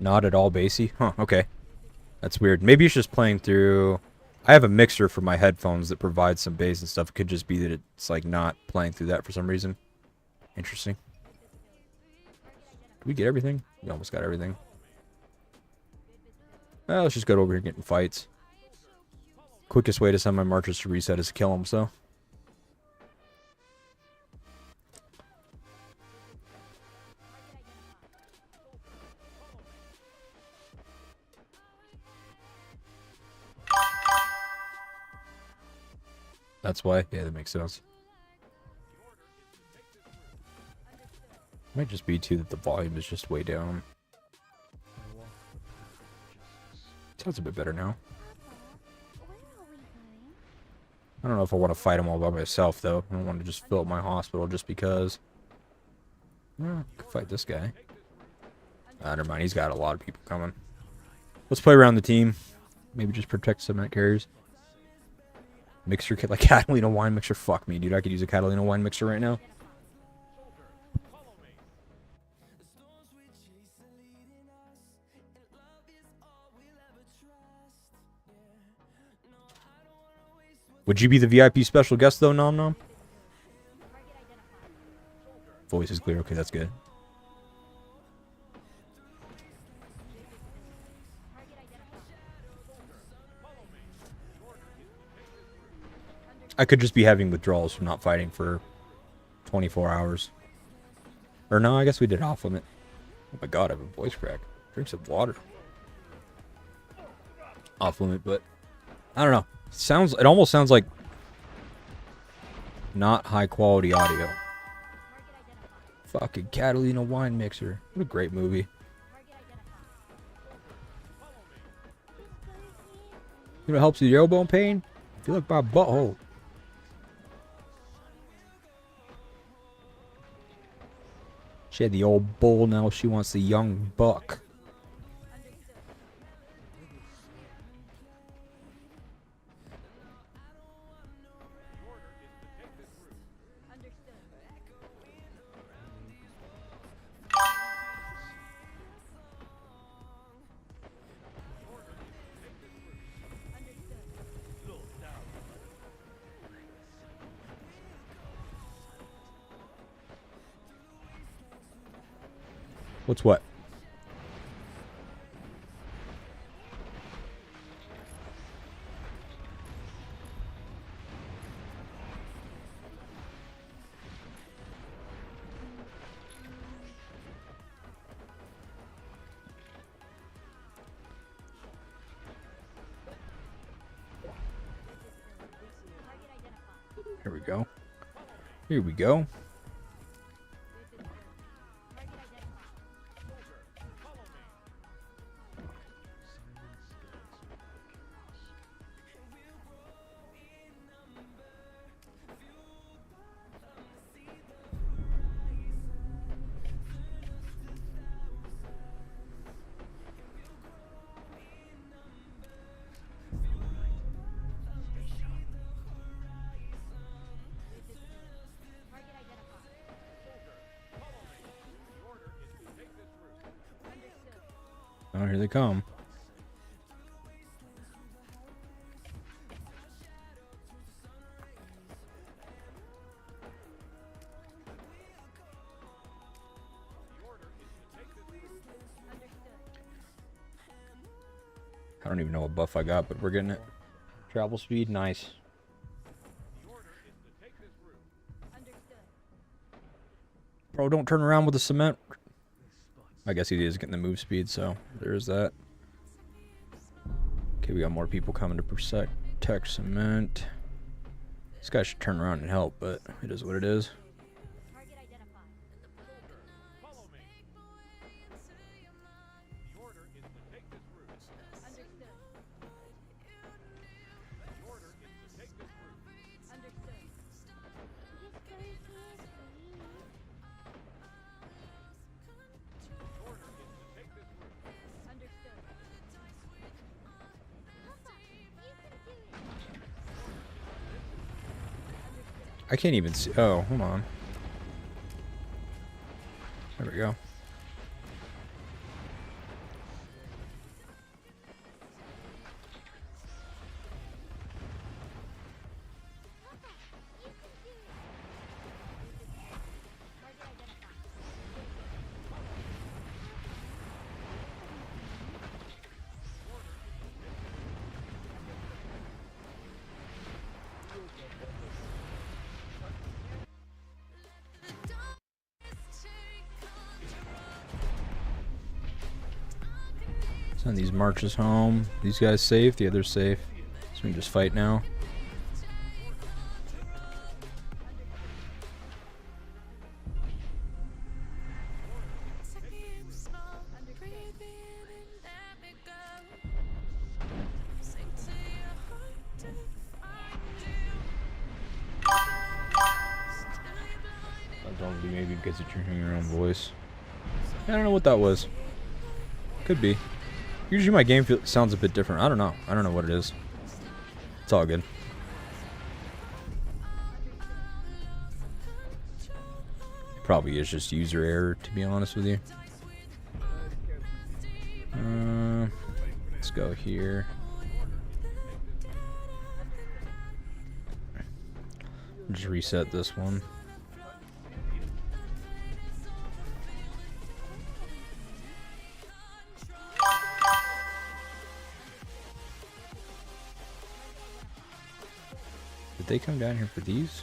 Not at all bassy? Huh, okay. That's weird. Maybe it's just playing through... I have a mixer for my headphones that provides some bass and stuff. It could just be that it's like not playing through that for some reason. Interesting. Did we get everything? We almost got everything. Well, let's just go over here and get in fights. Quickest way to send my marchers to reset is to kill them, so. That's why? Yeah, that makes sense. Might just be, too, that the volume is just way down. Sounds a bit better now. I don't know if I want to fight them all by myself, though. I don't want to just fill up my hospital just because. Well, I could fight this guy. Never mind. He's got a lot of people coming. Let's play around the team. Maybe just protect some net carriers. Mixture kit like Catalina wine mixture. Fuck me, dude. I could use a Catalina wine mixture right now. Would you be the VIP special guest, though, Nom Nom? Voice is clear. Okay, that's good. I could just be having withdrawals from not fighting for 24 hours. Or no, I guess we did off limit. Oh my god, I have a voice crack. Drink some water. Off limit, but I don't know. It almost sounds like not high quality audio. Fucking Catalina wine mixer. What a great movie. You know what helps with your elbow pain? I feel like my butthole. She had the old bull, now she wants the young buck. What's what? Here we go. Here we go. Oh, here they come. I don't even know what buff I got, but we're getting it. Travel speed, nice. Bro, don't turn around with the cement. I guess he is getting the move speed, so there's that. Okay, we got more people coming to protect cement. This guy should turn around and help, but it is what it is. Target identified. Understood. Understood. Understood. I can't even see. Oh, hold on. There we go. Send these marches home. These guys safe. The others safe. So we can just fight now. Don't be maybe because you're hearing your own voice. I don't know what that was. Could be. Usually my game sounds a bit different. I don't know. I don't know what it is. It's all good. Probably is just user error, to be honest with you. Let's go here. Just reset this one. Did they come down here for these?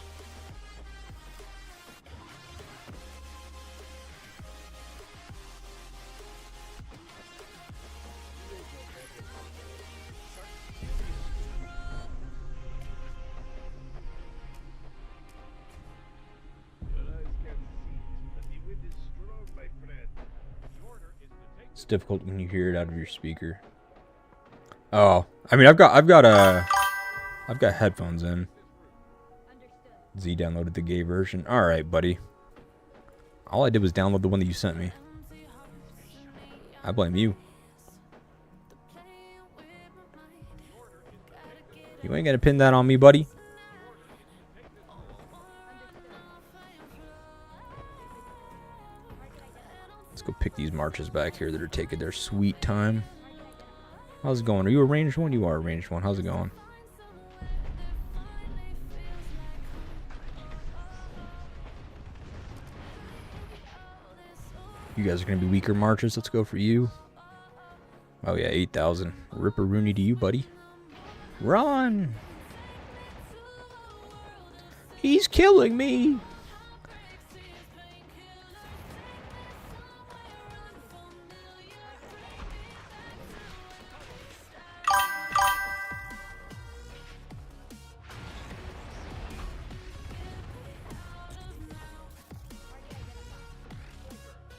It's difficult when you hear it out of your speaker. Oh, I mean, I've got headphones in. Z downloaded the gay version. All right, buddy. All I did was download the one that you sent me. I blame you. You ain't gonna pin that on me, buddy. Let's go pick these marches back here that are taking their sweet time. How's it going? Are you a ranged one? You are a ranged one. How's it going? You guys are going to be weaker marches. Let's go for you. Oh, yeah, 8,000. Ripper-rooney to you, buddy. Run! He's killing me!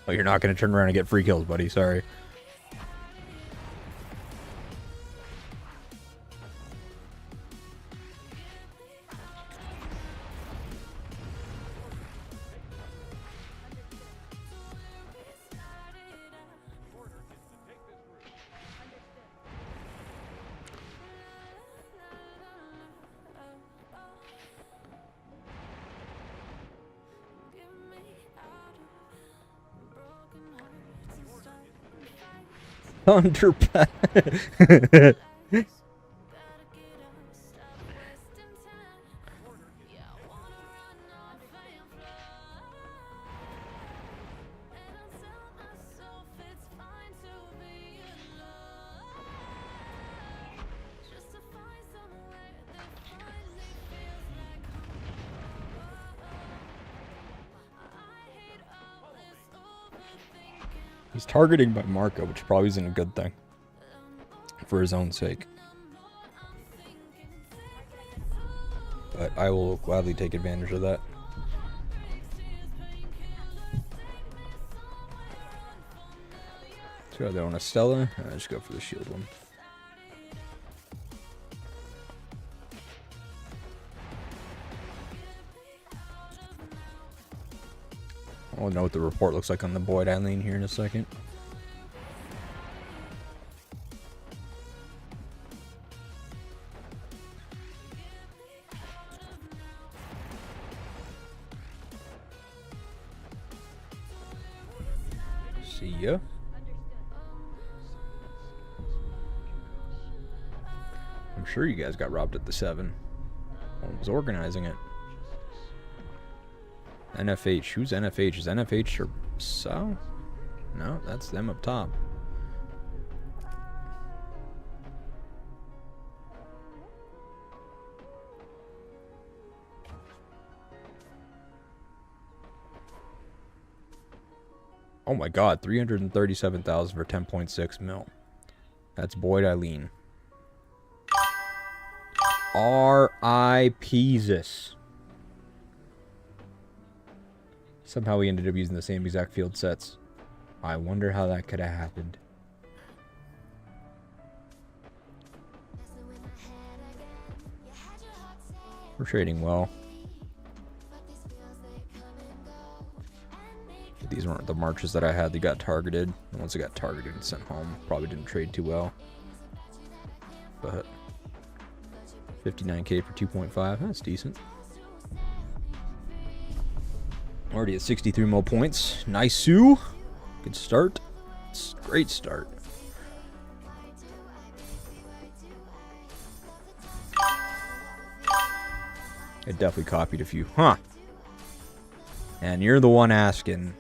Oh, you're not going to turn around and get free kills, buddy. Sorry. Underpass. He's targeting by Marco, which probably isn't a good thing. For his own sake. But I will gladly take advantage of that. So they want a Stella. I just go for the shield one. I'll know what the report looks like on the Boyd Eileen here in a second. See ya. I'm sure you guys got robbed at the 7. I was organizing it. NFH. Who's NFH? Is NFH or so? No, that's them up top. Oh my god, 337,000 for 10.6 mil. That's Boyd Eileen. R.I.P.sus. Somehow we ended up using the same exact field sets. I wonder how that could have happened. We're trading well. These weren't the marches that I had that got targeted. The ones that got targeted and sent home probably didn't trade too well. But 59k for 2.5, that's decent. Already at 63 mil points. Nice, Sue. Good start. It's a great start. I definitely copied a few. Huh. And you're the one asking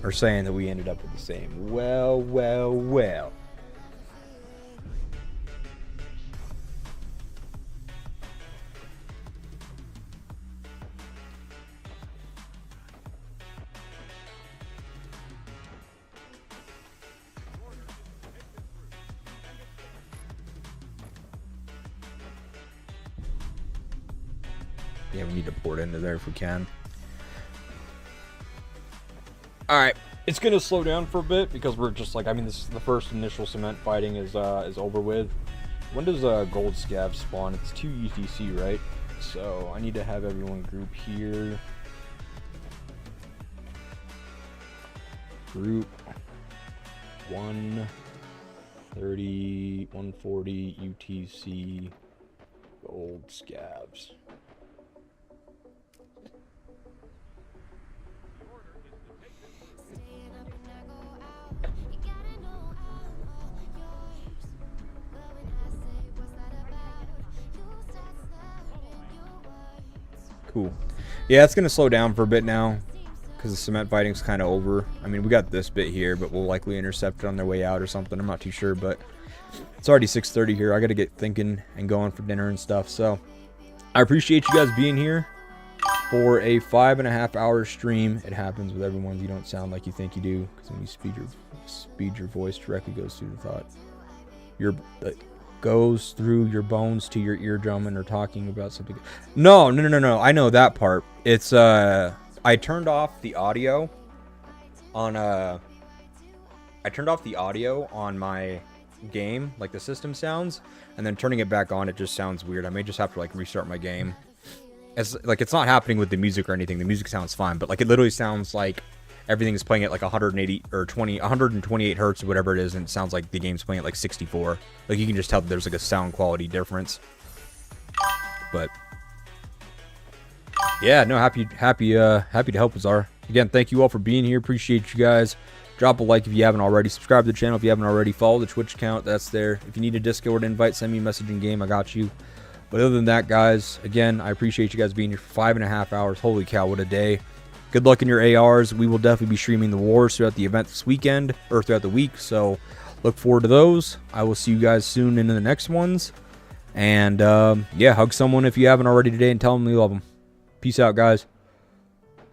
or saying that we ended up with the same. Well, well, well. Yeah, we need to pour it into there if we can. Alright, it's going to slow down for a bit because we're just like, I mean, this is the first initial cement fighting is over with. When does gold scav spawn? It's 2 UTC, right? So I need to have everyone group here. Group 130, 140 UTC gold scavs. Cool. Yeah, it's going to slow down for a bit now because the cement fighting's kind of over. I mean, we got this bit here, but we'll likely intercept it on their way out or something. I'm not too sure, but it's already 6:30 here. I got to get thinking and going for dinner and stuff. So I appreciate you guys being here for a 5.5 hour stream. It happens with everyone. You don't sound like you think you do because when you speed your voice directly goes through the thought. Goes through your bones to your eardrum and are talking about something. No. I know that part. It's I turned off the audio on my game, like the system sounds, and then turning it back on, it just sounds weird. I may just have to like restart my game. It's like it's not happening with the music or anything. The music sounds fine, but like it literally sounds like everything is playing at like 180 or 128 hertz or whatever it is, and it sounds like the game's playing at like 64. Like you can just tell that there's like a sound quality difference. But yeah, no, happy to help, Azar. Again, thank you all for being here. Appreciate you guys. Drop a like if you haven't already. Subscribe to the channel if you haven't already. Follow the Twitch account. That's there. If you need a Discord invite, send me a message in game. I got you. But other than that, guys, again, I appreciate you guys being here for 5.5 hours. Holy cow, what a day. Good luck in your ARs. We will definitely be streaming the wars throughout the event this weekend, or throughout the week, so look forward to those. I will see you guys soon in the next ones. And, yeah, hug someone if you haven't already today and tell them you love them. Peace out, guys.